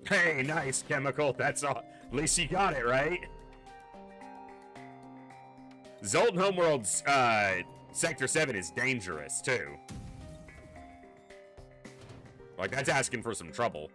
Hey, nice, Chemical. That's all. At least you got it, right? Zoltan Homeworld's, Sector 7 is dangerous, too. Like, that's asking for some trouble.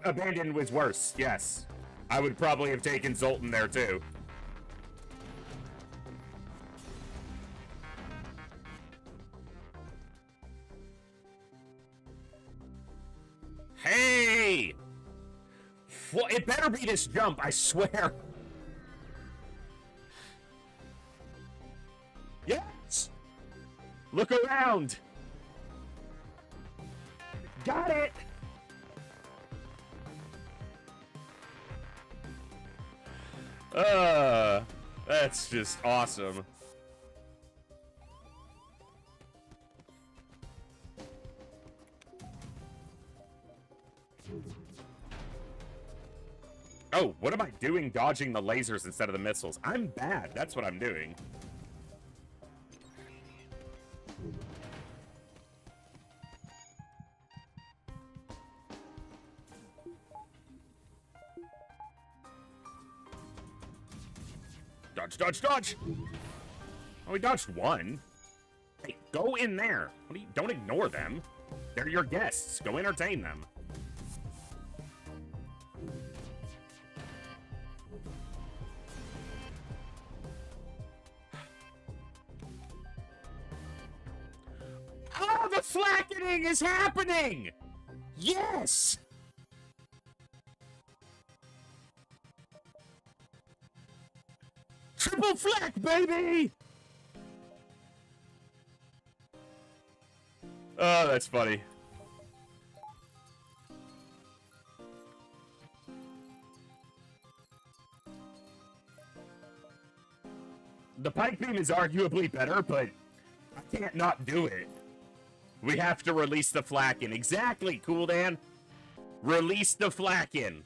Abandoned was worse, yes. I would probably have taken Zoltan there, too. Hey! Well, it better be this jump, I swear. Yes! Look around! Got it! That's just awesome. Oh, what am I doing dodging the lasers instead of the missiles? I'm bad. That's what I'm doing. Dodge, dodge, dodge! Oh, we dodged one. Hey, go in there. What do you, don't ignore them. They're your guests. Go entertain them. Oh, the flackening is happening! Yes! Triple flak, baby! Oh, that's funny. The pike beam is arguably better, but I can't not do it. We have to release the flakin. Exactly, Cool Dan. Release the flakin.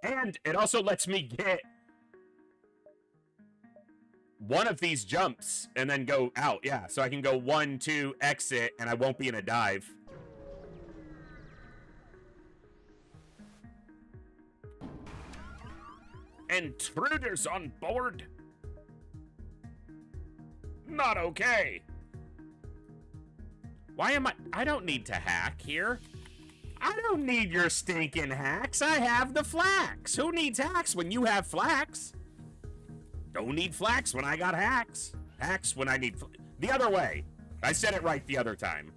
And it also lets me get one of these jumps and then go out. Yeah, so I can go 1, 2, exit, and I won't be in a dive. Intruders on board? Not okay. Why am I don't need to hack here. I don't need your stinking hacks. I have the flax. Who needs hacks when you have flax? Don't need flax when I got hacks. Hacks when I need... The other way. I said it right the other time.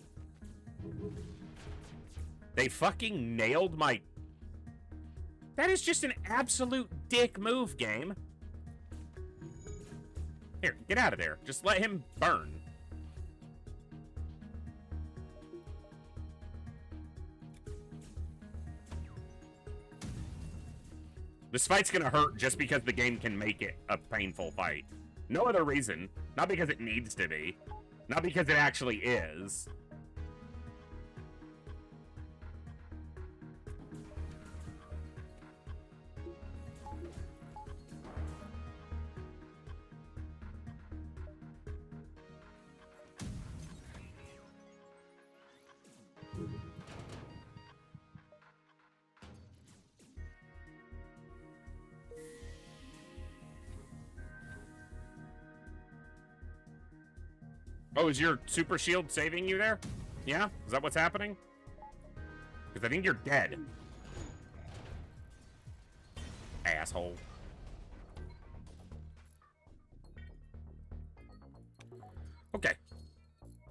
They fucking nailed my... That is just an absolute dick move, game. Here, get out of there. Just let him burn. This fight's gonna hurt just because the game can make it a painful fight. No other reason. Not because it needs to be. Not because it actually is. Oh, is your super shield saving you there? Yeah? Is that what's happening? Because I think you're dead. Asshole. Okay.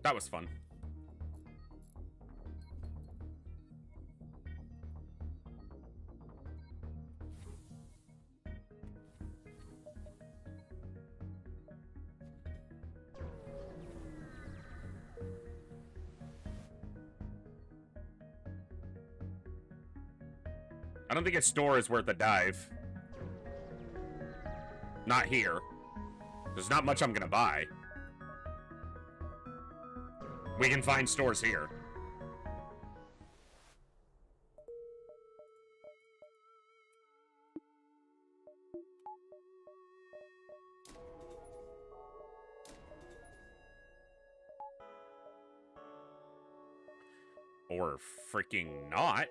That was fun. I don't think a store is worth a dive. Not here. There's not much I'm gonna buy. We can find stores here. Or freaking not.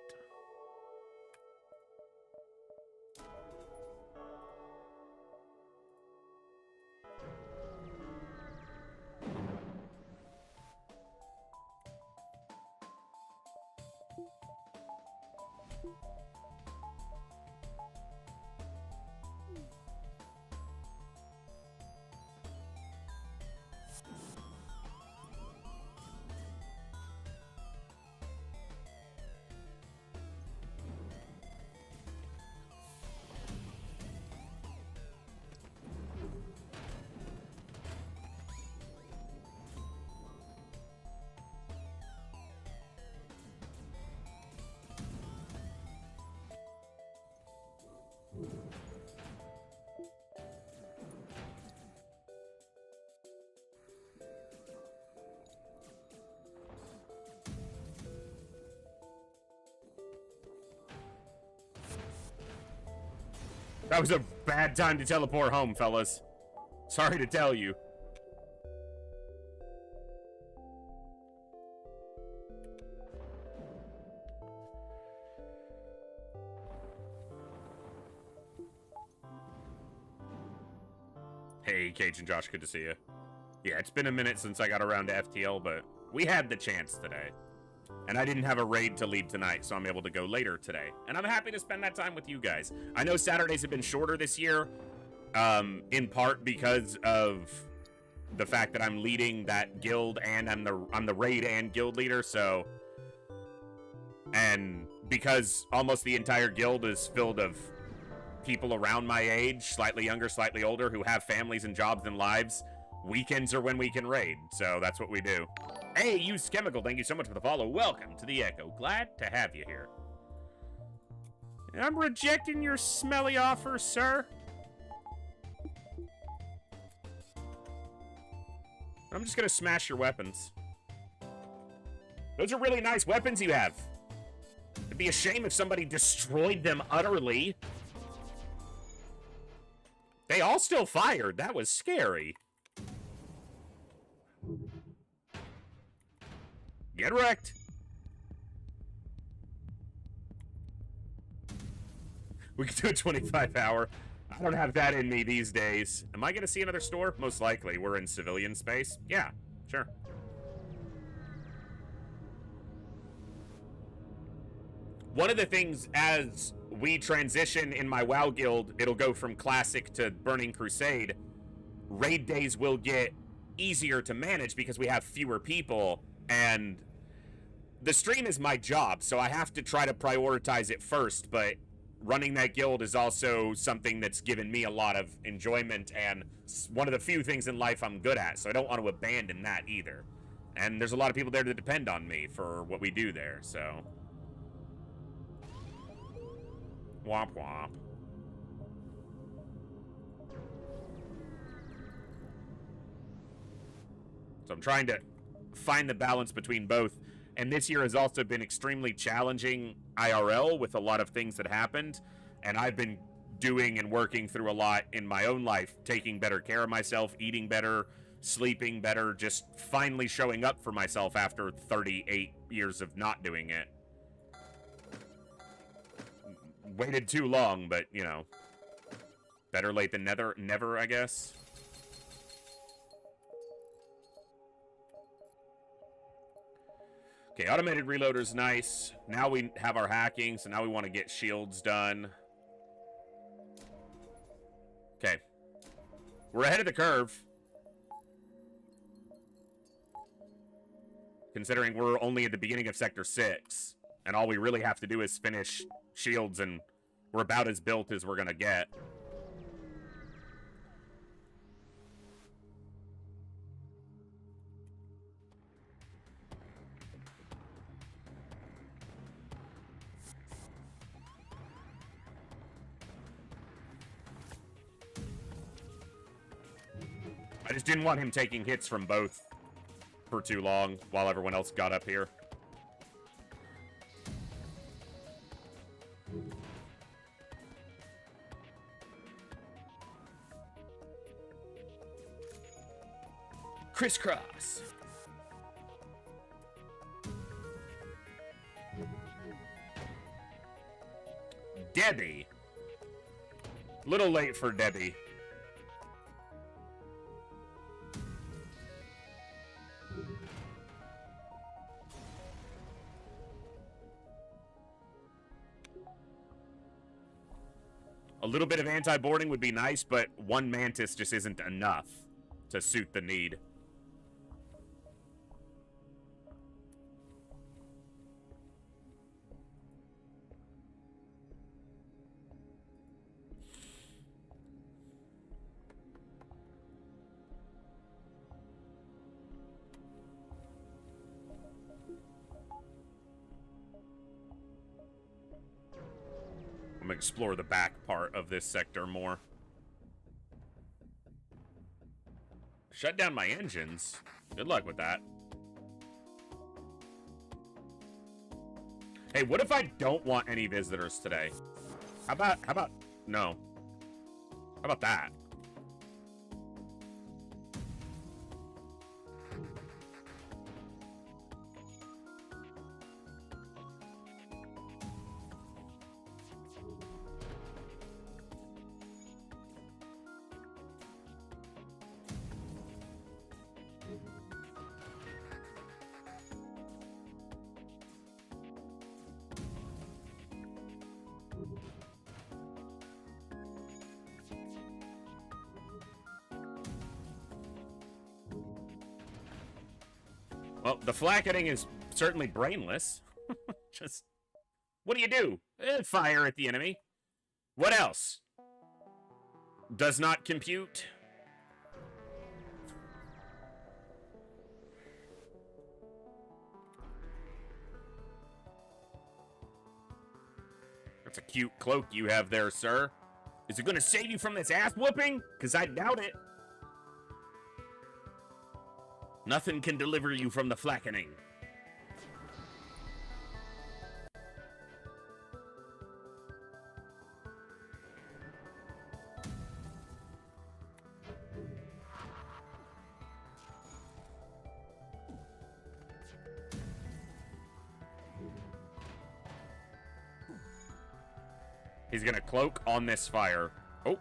That was a bad time to teleport home, fellas. Sorry to tell you. Hey, Cage and Josh, good to see you. Yeah, it's been a minute since I got around to FTL, but we had the chance today. And I didn't have a raid to lead tonight, so I'm able to go later today. And I'm happy to spend that time with you guys. I know Saturdays have been shorter this year, in part because of the fact that I'm leading that guild and I'm the raid and guild leader, so... And because almost the entire guild is filled of people around my age, slightly younger, slightly older, who have families and jobs and lives, weekends are when we can raid, so that's what we do. Hey, Used Chemical, thank you so much for the follow. Welcome to the Echo. Glad to have you here. I'm rejecting your smelly offer, sir. I'm just gonna smash your weapons. Those are really nice weapons you have. It'd be a shame if somebody destroyed them utterly. They all still fired. That was scary. Get wrecked. We could do a 25-hour. I don't have that in me these days. Am I going to see another store? Most likely. We're in civilian space. Yeah, sure. One of the things as we transition in my WoW guild, it'll go from Classic to Burning Crusade. Raid days will get easier to manage because we have fewer people, and the stream is my job, so I have to try to prioritize it first, but running that guild is also something that's given me a lot of enjoyment and one of the few things in life I'm good at, so I don't want to abandon that either. And there's a lot of people there that depend on me for what we do there, so... Womp womp. So I'm trying to find the balance between both. And this year has also been extremely challenging IRL with a lot of things that happened. And I've been doing and working through a lot in my own life, taking better care of myself, eating better, sleeping better, just finally showing up for myself after 38 years of not doing it. Waited too long, but, you know, better late than never, I guess. Okay, automated reloader's nice. Now we have our hacking, so now we want to get shields done. Okay. We're ahead of the curve. Considering we're only at the beginning of Sector 6. And all we really have to do is finish shields, and we're about as built as we're gonna get. I just didn't want him taking hits from both for too long while everyone else got up here. Crisscross. Debbie. Little late for Debbie. A little bit of anti-boarding would be nice, but one Mantis just isn't enough to suit the need. I'm gonna explore the back part of this sector more. Shut down my engines. Good luck with that. Hey, what if I don't want any visitors today? How about, no. How about that? Well, the flacketing is certainly brainless. Just, what do? Fire at the enemy. What else? Does not compute. That's a cute cloak you have there, sir. Is it going to save you from this ass whooping? Because I doubt it. Nothing can deliver you from the flackening. He's gonna cloak on this fire. Oh,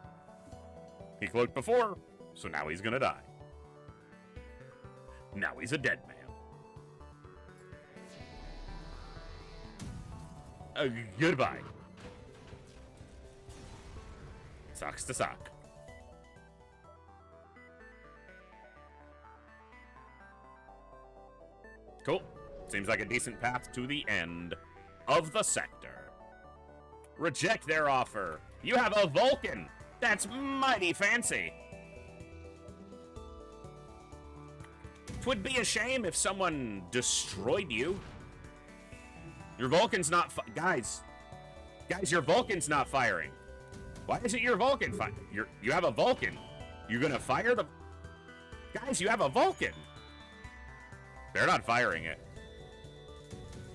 he cloaked before, so now he's gonna die. Now he's a dead man. Goodbye. Socks to sock. Cool. Seems like a decent path to the end of the sector. Reject their offer. You have a Vulcan. That's mighty fancy. 'Twould be a shame if someone destroyed you. Your Vulcan's not guys, your Vulcan's not firing. Why isn't your Vulcan firing? You have a Vulcan. You're gonna fire the... Guys, you have a Vulcan. They're not firing it.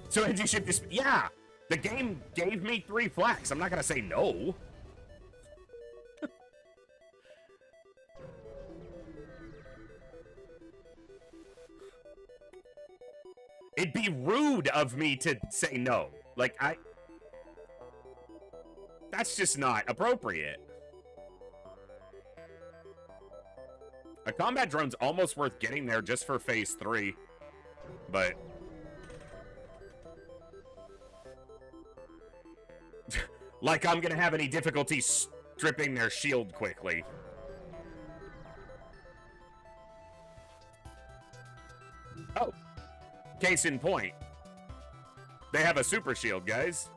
So as you ship this... Yeah, the game gave me 3 flaks. I'm not gonna say no. It'd be rude of me to say no. Like, that's just not appropriate. A combat drone's almost worth getting there just for phase 3. But Like I'm gonna have any difficulty stripping their shield quickly. Oh. Case in point. They have a super shield, guys.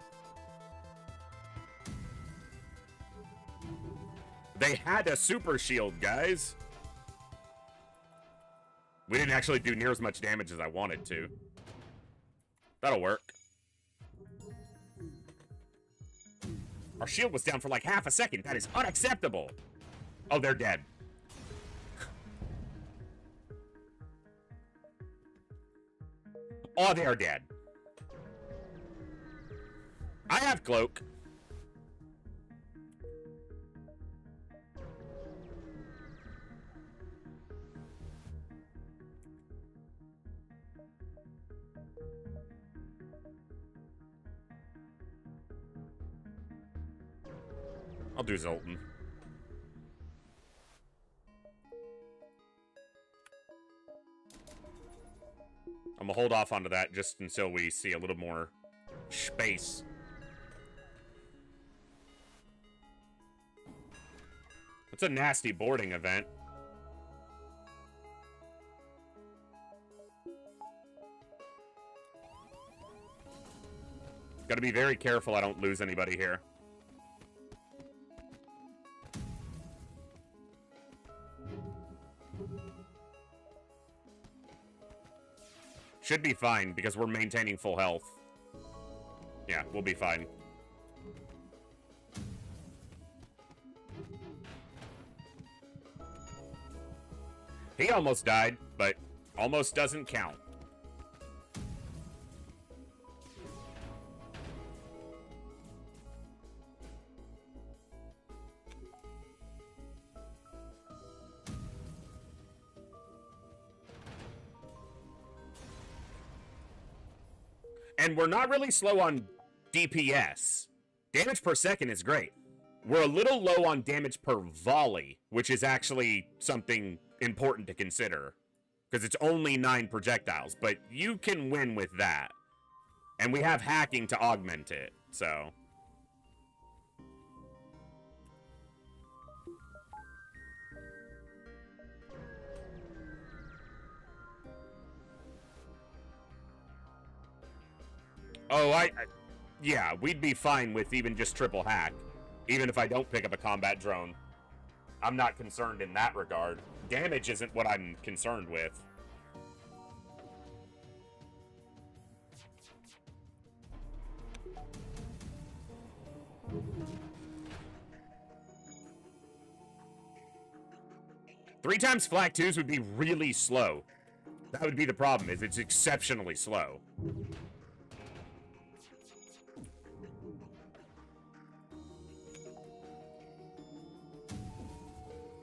They had a super shield, guys. We didn't actually do near as much damage as I wanted to. That'll work. Our shield was down for like half a second. That is unacceptable. Oh, they're dead. Oh, they are dead. I have cloak. I'll do Zoltan. I'm gonna hold off onto that just until we see a little more space. It's a nasty boarding event. Gotta be very careful I don't lose anybody here. Should be fine, because we're maintaining full health. Yeah, we'll be fine. He almost died, but almost doesn't count. And we're not really slow on DPS. Damage per second is great. We're a little low on damage per volley, which is actually something important to consider. Because it's only 9 projectiles, but you can win with that. And we have hacking to augment it, so... Oh, yeah, we'd be fine with even just triple hack. Even if I don't pick up a combat drone. I'm not concerned in that regard. Damage isn't what I'm concerned with. Three times flak 2s would be really slow. That would be the problem, is it's exceptionally slow.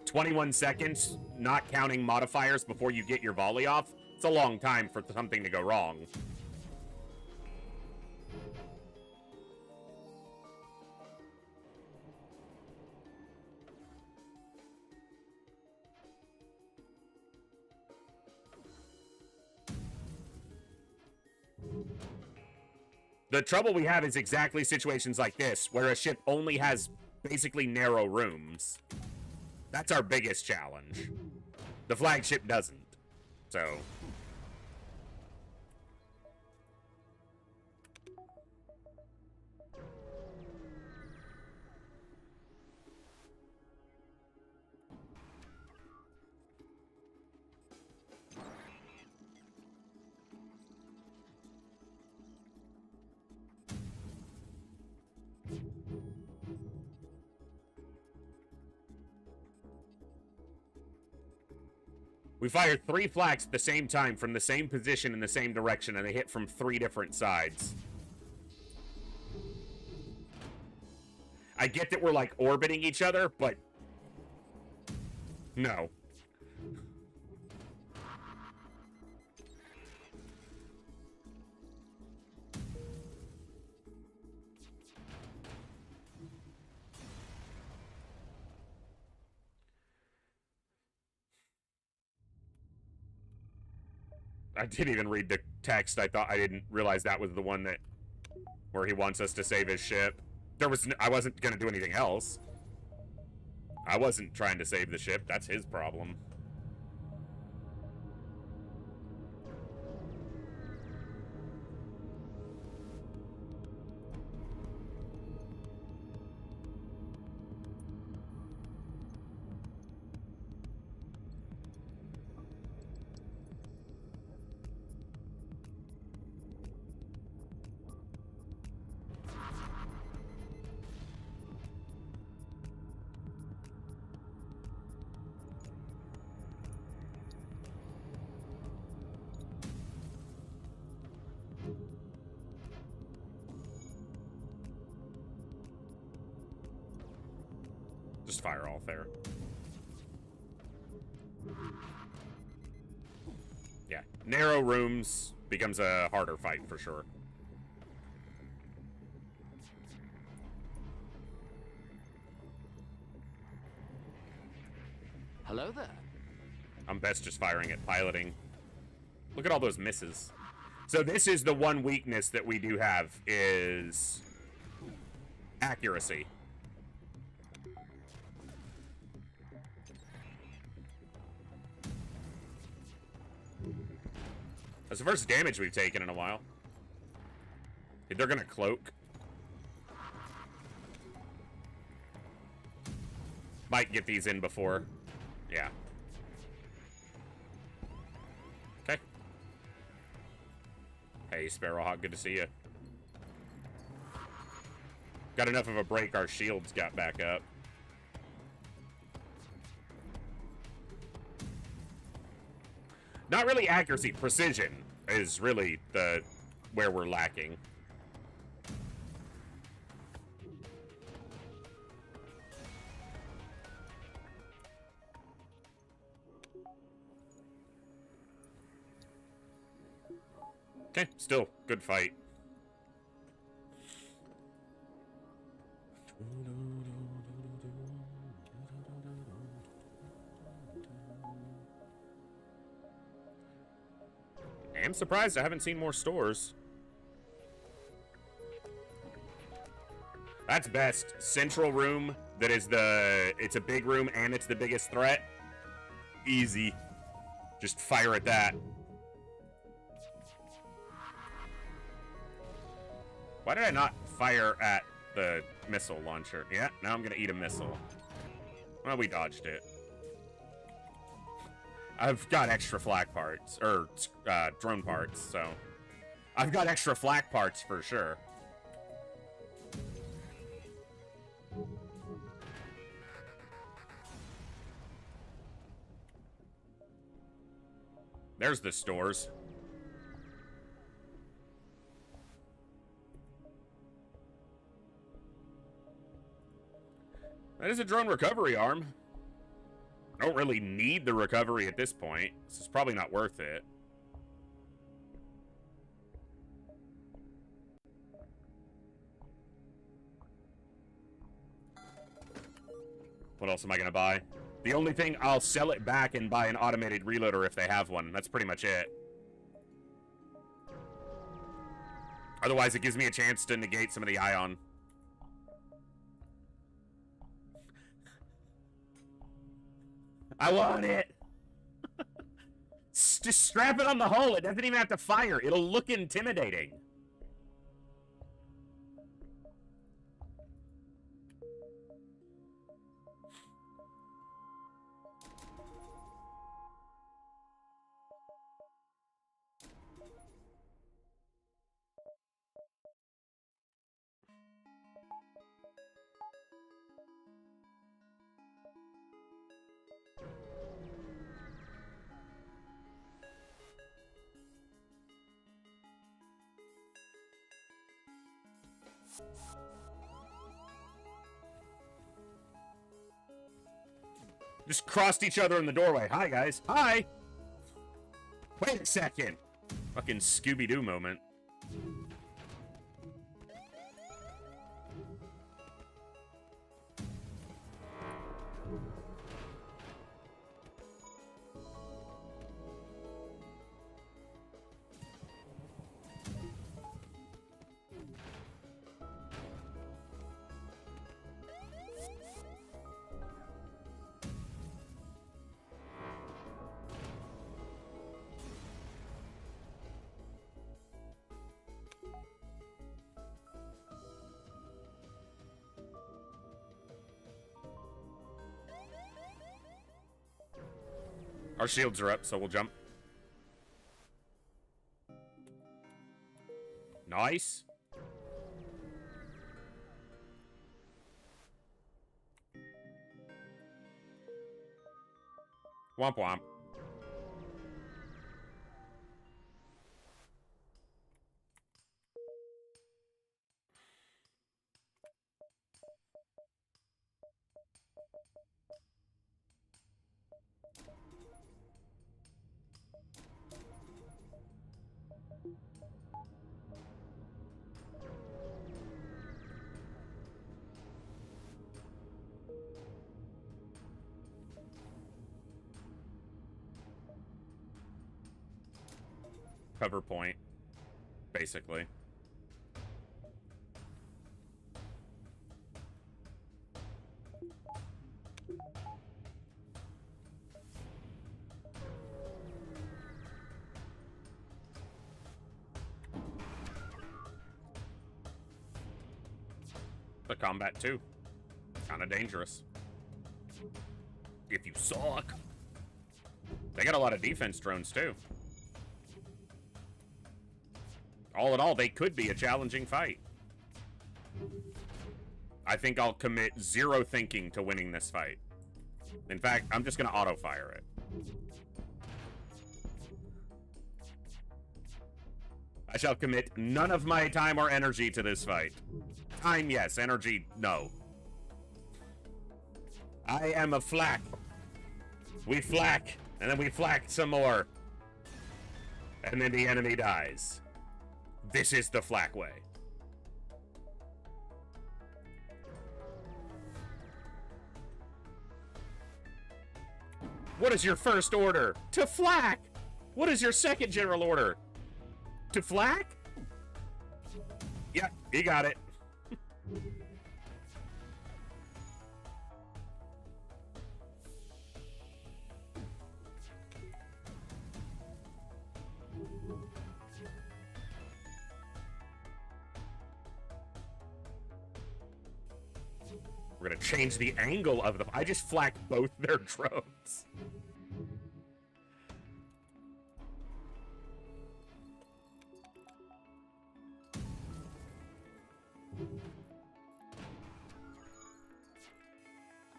21 seconds, not counting modifiers before you get your volley off. It's a long time for something to go wrong. The trouble we have is exactly situations like this, where a ship only has basically narrow rooms. That's our biggest challenge. The flagship doesn't. So... we fired 3 flags at the same time from the same position in the same direction, and they hit from 3 different sides. I get that we're, like, orbiting each other, but... no. I didn't even read the text. I didn't realize that was the one that... where he wants us to save his ship. I wasn't gonna do anything else. I wasn't trying to save the ship. That's his problem. Just fire all there. Yeah, narrow rooms becomes a harder fight for sure.
Hello there.
I'm best just firing at piloting. Look at all those misses. So this is the one weakness that we do have, is accuracy. That's the first damage we've taken in a while. They're gonna cloak. Might get these in before. Yeah. Okay. Hey, Sparrowhawk, good to see you. Got enough of a break, our shields got back up. Not really accuracy, precision is really where we're lacking. Okay, still good fight. I'm surprised I haven't seen more stores. That's best. Central room that is it's a big room and it's the biggest threat. Easy. Just fire at that. Why did I not fire at the missile launcher? Yeah, now I'm gonna eat a missile. Well, we dodged it. I've got extra flak parts, or drone parts, so I've got extra flak parts for sure. There's the stores. That is a drone recovery arm. I don't really need the recovery at this point. This is probably not worth it. What else am I gonna buy? The only thing, I'll sell it back and buy an automated reloader if they have one. That's pretty much it. Otherwise, it gives me a chance to negate some of the ion. I want it! Just strap it on the hull. It doesn't even have to fire. It'll look intimidating. Just crossed each other in the doorway. Hi, guys. Hi! Wait a second. Fucking Scooby-Doo moment. Our shields are up, so we'll jump. Nice. Womp womp. Cover point, basically. The combat too. Kind of dangerous. If you suck. They got a lot of defense drones too. All in all, they could be a challenging fight. I think I'll commit 0 thinking to winning this fight. In fact, I'm just going to auto-fire it. I shall commit none of my time or energy to this fight. Time, yes. Energy, no. I am a flak. We flak, and then we flak some more. And then the enemy dies. This is the flak way. What is your first order? To flak! What is your second general order? To flak? Yep, you got it. We're gonna change the angle of them. I just flacked both their drones.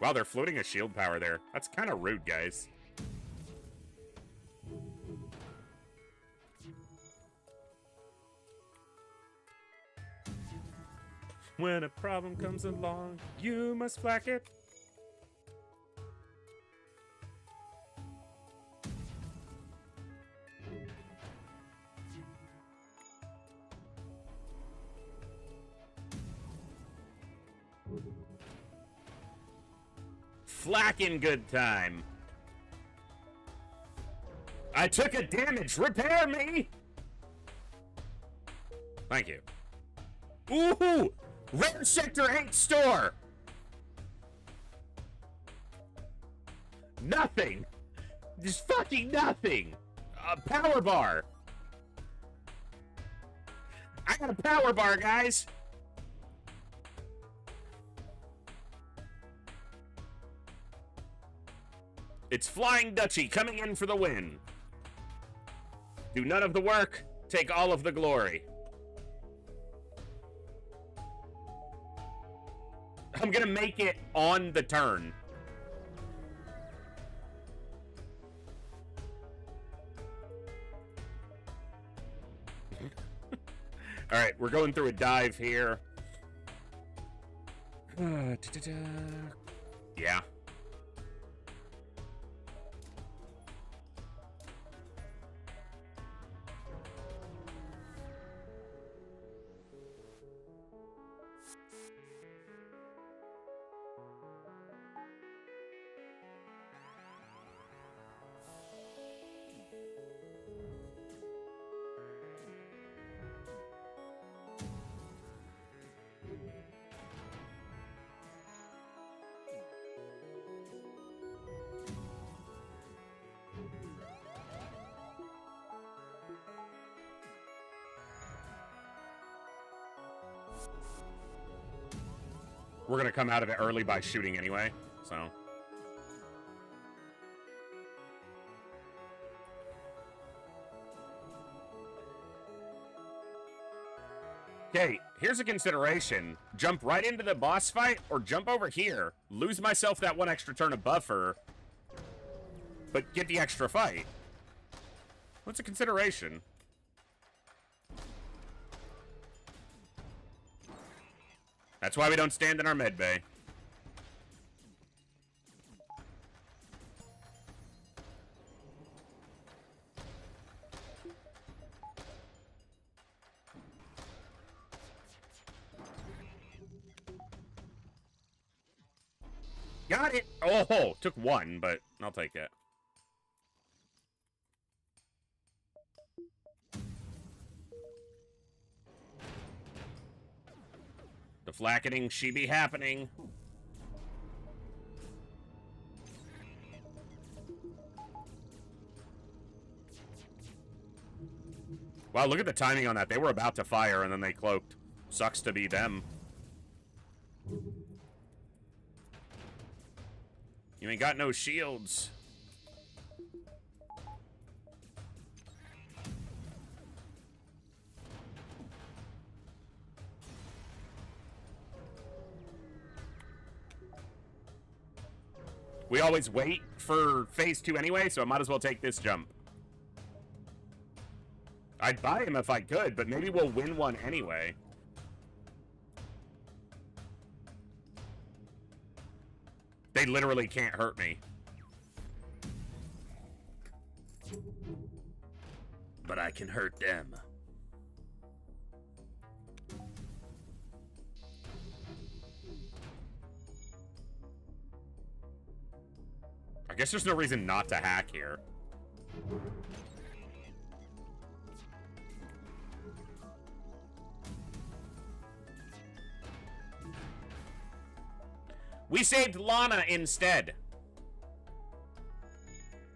Wow, they're floating a shield power there. That's kind of rude, guys. When a problem comes along, you must flack it. Flacking good time. I took a damage. Repair me. Thank you. Ooh! Red Sector 8 store! Nothing! Just fucking nothing! A power bar! I got a power bar, guys! It's Flying Dutchie coming in for the win. Do none of the work, take all of the glory. I'm gonna make it on the turn. All right, we're going through a dive here. Yeah. We're gonna come out of it early by shooting anyway, so. Okay, here's a consideration. Jump right into the boss fight, or jump over here, lose myself that one extra turn of buffer, but get the extra fight. What's a consideration? That's why we don't stand in our med bay. Got it! Oh, took one, but I'll take it. The flacketing she be happening. Wow, look at the timing on that. They were about to fire and then they cloaked. Sucks to be them. You ain't got no shields. We always wait for phase 2 anyway, so I might as well take this jump. I'd buy him if I could, but maybe we'll win one anyway. They literally can't hurt me. But I can hurt them. I guess there's no reason not to hack here. We saved Lana instead.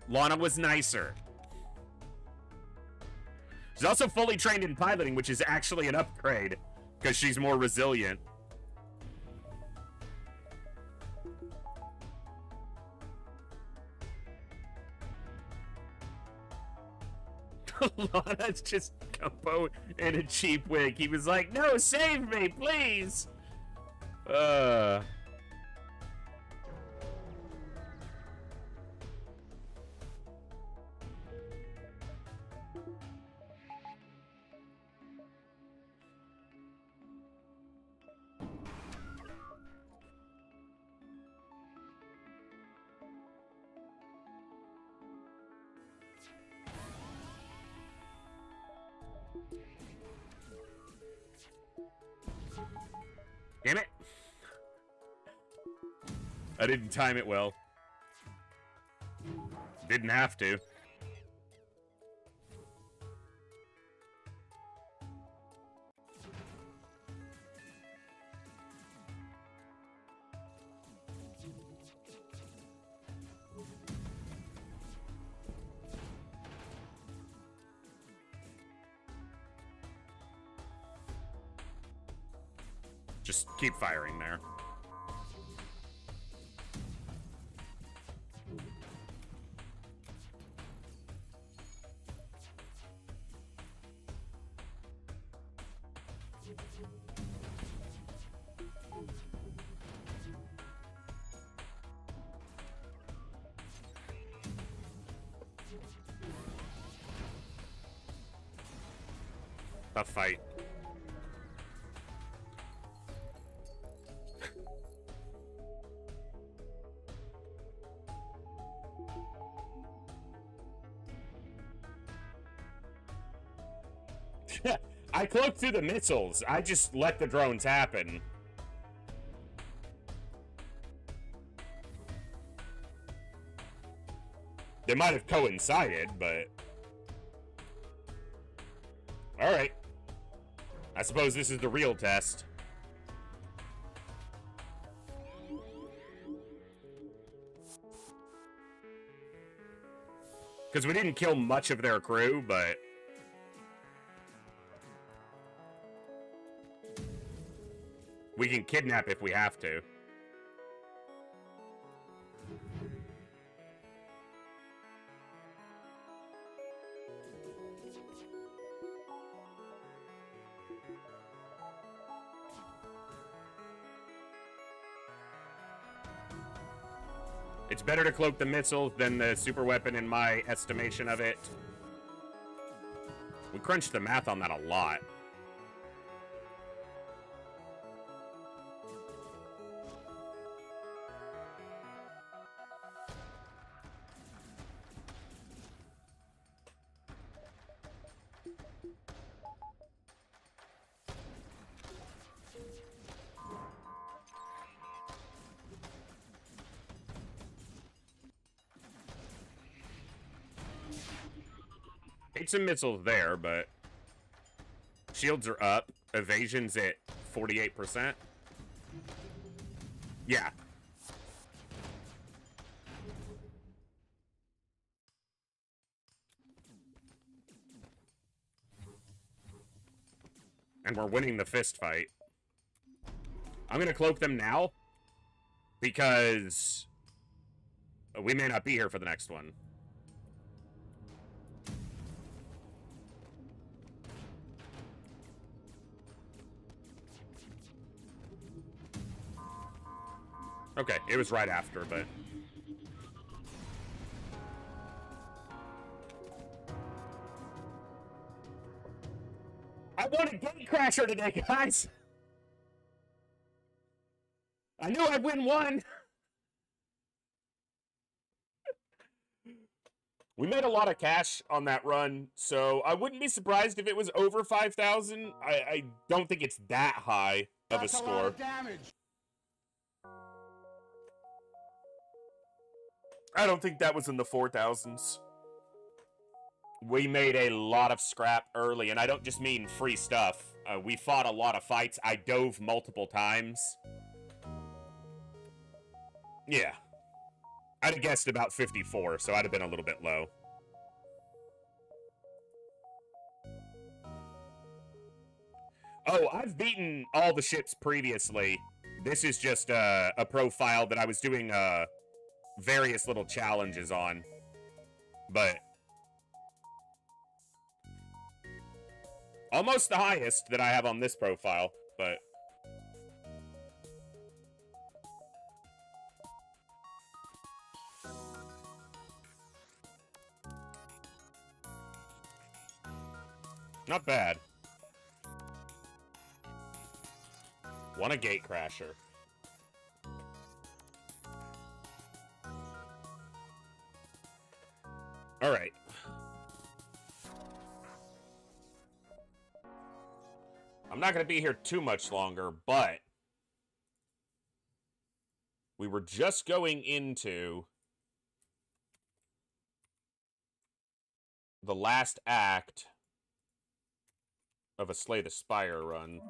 Lana was nicer. She's also fully trained in piloting, which is actually an upgrade, because she's more resilient. Lana's just combo in a cheap wig. He was like, no, save me, please. Damn it. I didn't time it well. Didn't have to. Just keep firing there. Tough fight. I cloaked through the missiles. I just let the drones happen. They might have coincided, but... Alright. I suppose this is the real test. Because we didn't kill much of their crew, but... we can kidnap if we have to. It's better to cloak the missile than the super weapon in my estimation of it. We crunched the math on that a lot. Some missiles there, but shields are up. Evasion's at 48%. Yeah. And we're winning the fist fight. I'm gonna cloak them now because we may not be here for the next one. Okay, it was right after, but... I won a gate crasher today, guys! I knew I'd win one! We made a lot of cash on that run, so I wouldn't be surprised if it was over 5,000. I don't think it's that high of a score. That's a lot of damage. I don't think that was in the 4,000s. We made a lot of scrap early, and I don't just mean free stuff. We fought a lot of fights. I dove multiple times. Yeah. I'd have guessed about 54, so I'd have been a little bit low. Oh, I've beaten all the ships previously. This is just a profile that I was doing various little challenges on, but almost the highest that I have on this profile, but not bad. Won a gate crasher. All right. I'm not going to be here too much longer, but we were just going into the last act of a Slay the Spire run.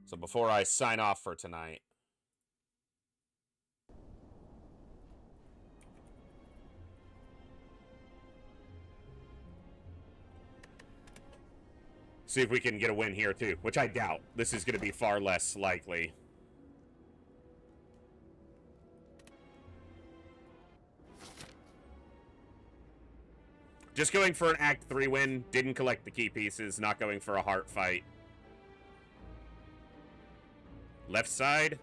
So before I sign off for tonight, see if we can get a win here too, which I doubt. This is going to be far less likely. Just going for an Act 3 win, didn't collect the key pieces, not going for a heart fight. Left side.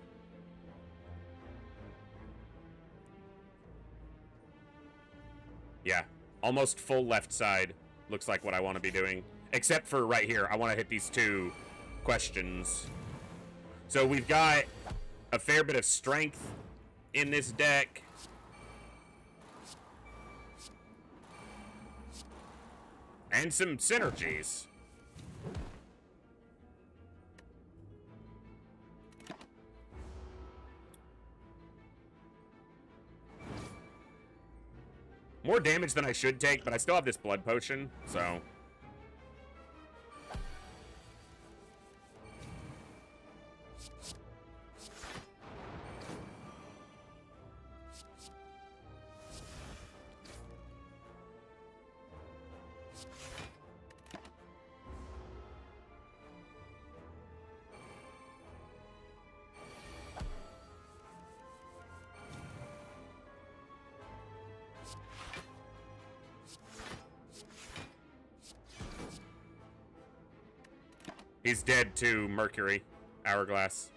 Yeah, almost full left side. Looks like what I want to be doing. Except for right here, I want to hit these two questions. So we've got a fair bit of strength in this deck. And some synergies. More damage than I should take, but I still have this blood potion, so... He's dead to Mercury. Hourglass.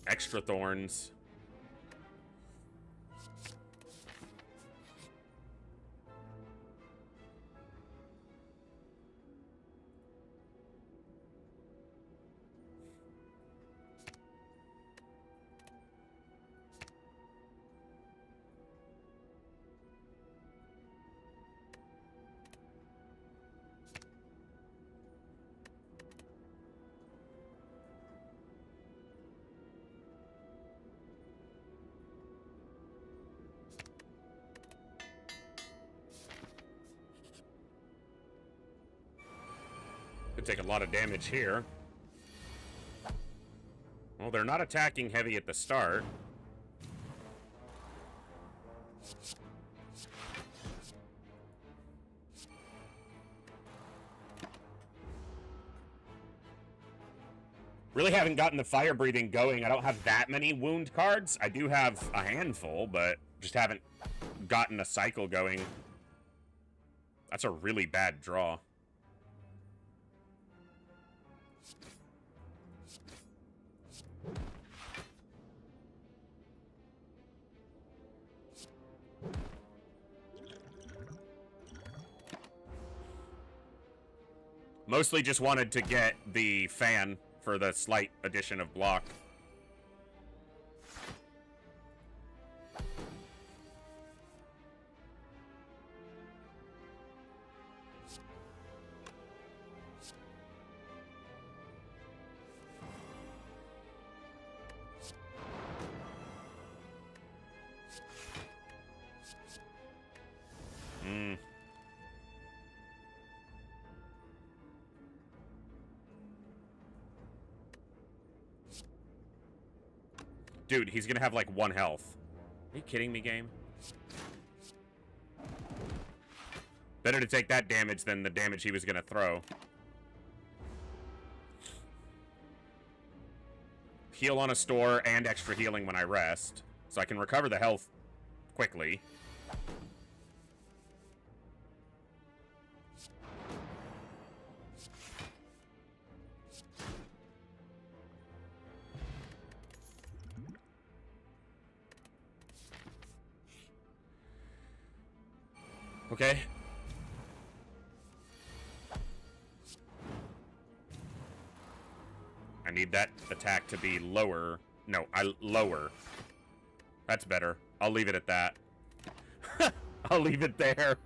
Extra thorns. Could take a lot of damage here. Well, they're not attacking heavy at the start. Really haven't gotten the fire breathing going. I don't have that many wound cards. I do have a handful, but just haven't gotten a cycle going. That's a really bad draw. Mostly just wanted to get the fan for the slight addition of block. Dude, he's gonna have like 1 health. Are you kidding me, game? Better to take that damage than the damage he was gonna throw. Heal on a store and extra healing when I rest, so I can recover the health quickly. Okay. I need that attack to be lower. No, lower. That's better. I'll leave it at that. I'll leave it there.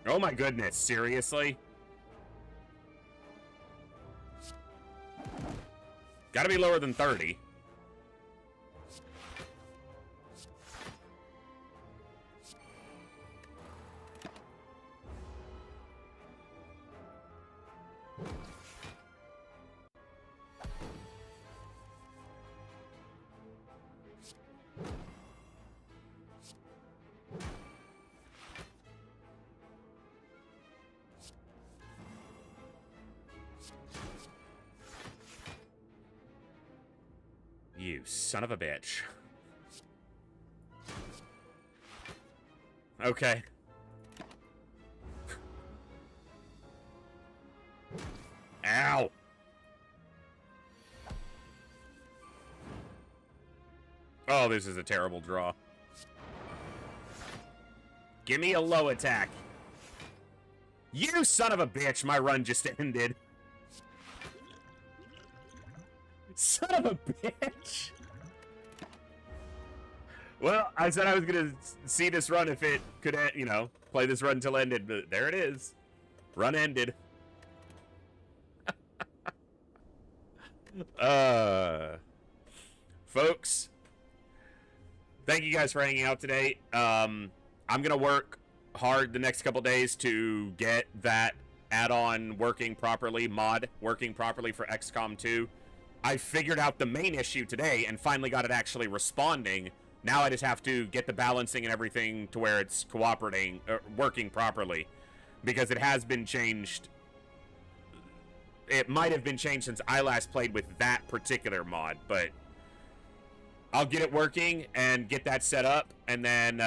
Oh my goodness, seriously? Gotta be lower than 30. You son of a bitch. Okay. Ow. Oh, this is a terrible draw. Give me a low attack. You son of a bitch, my run just ended. Son of a bitch. Well, I said I was going to see this run if it could, you know, play this run until it ended, but there it is. Run ended. Folks, thank you guys for hanging out today. I'm going to work hard the next couple days to get that add-on working properly, mod working properly for XCOM 2. I figured out the main issue today and finally got it actually responding. Now I just have to get the balancing and everything to where it's cooperating, working properly. Because it has been changed. It might have been changed since I last played with that particular mod, but I'll get it working and get that set up. And then,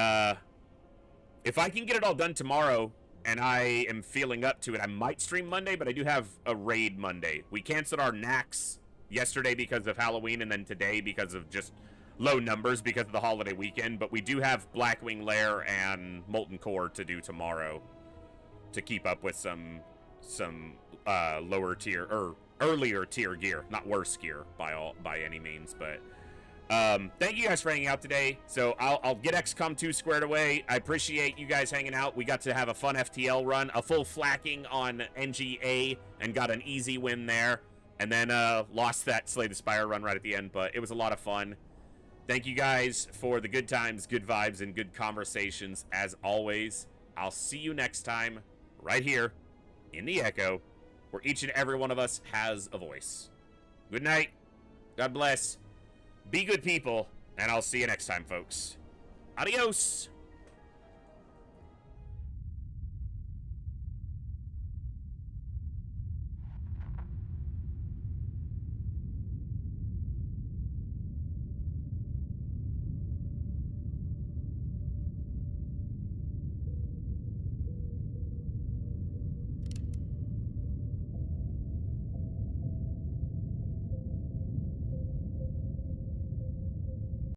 if I can get it all done tomorrow, and I am feeling up to it. I might stream Monday, but I do have a raid Monday. We canceled our NACs yesterday because of Halloween, and then today because of just low numbers because of the holiday weekend. But we do have Blackwing Lair and Molten Core to do tomorrow to keep up with some lower tier or earlier tier gear, not worse gear by any means. But thank you guys for hanging out today. So I'll get XCOM 2 squared away. I appreciate you guys hanging out. We got to have a fun FTL run, a full flacking on NGA, and got an easy win there. And then lost that Slay the Spire run right at the end, but it was a lot of fun. Thank you guys for the good times, good vibes, and good conversations as always. I'll see you next time right here in the Echo, where each and every one of us has a voice. Good night. God bless. Be good people, and I'll see you next time, folks. Adios!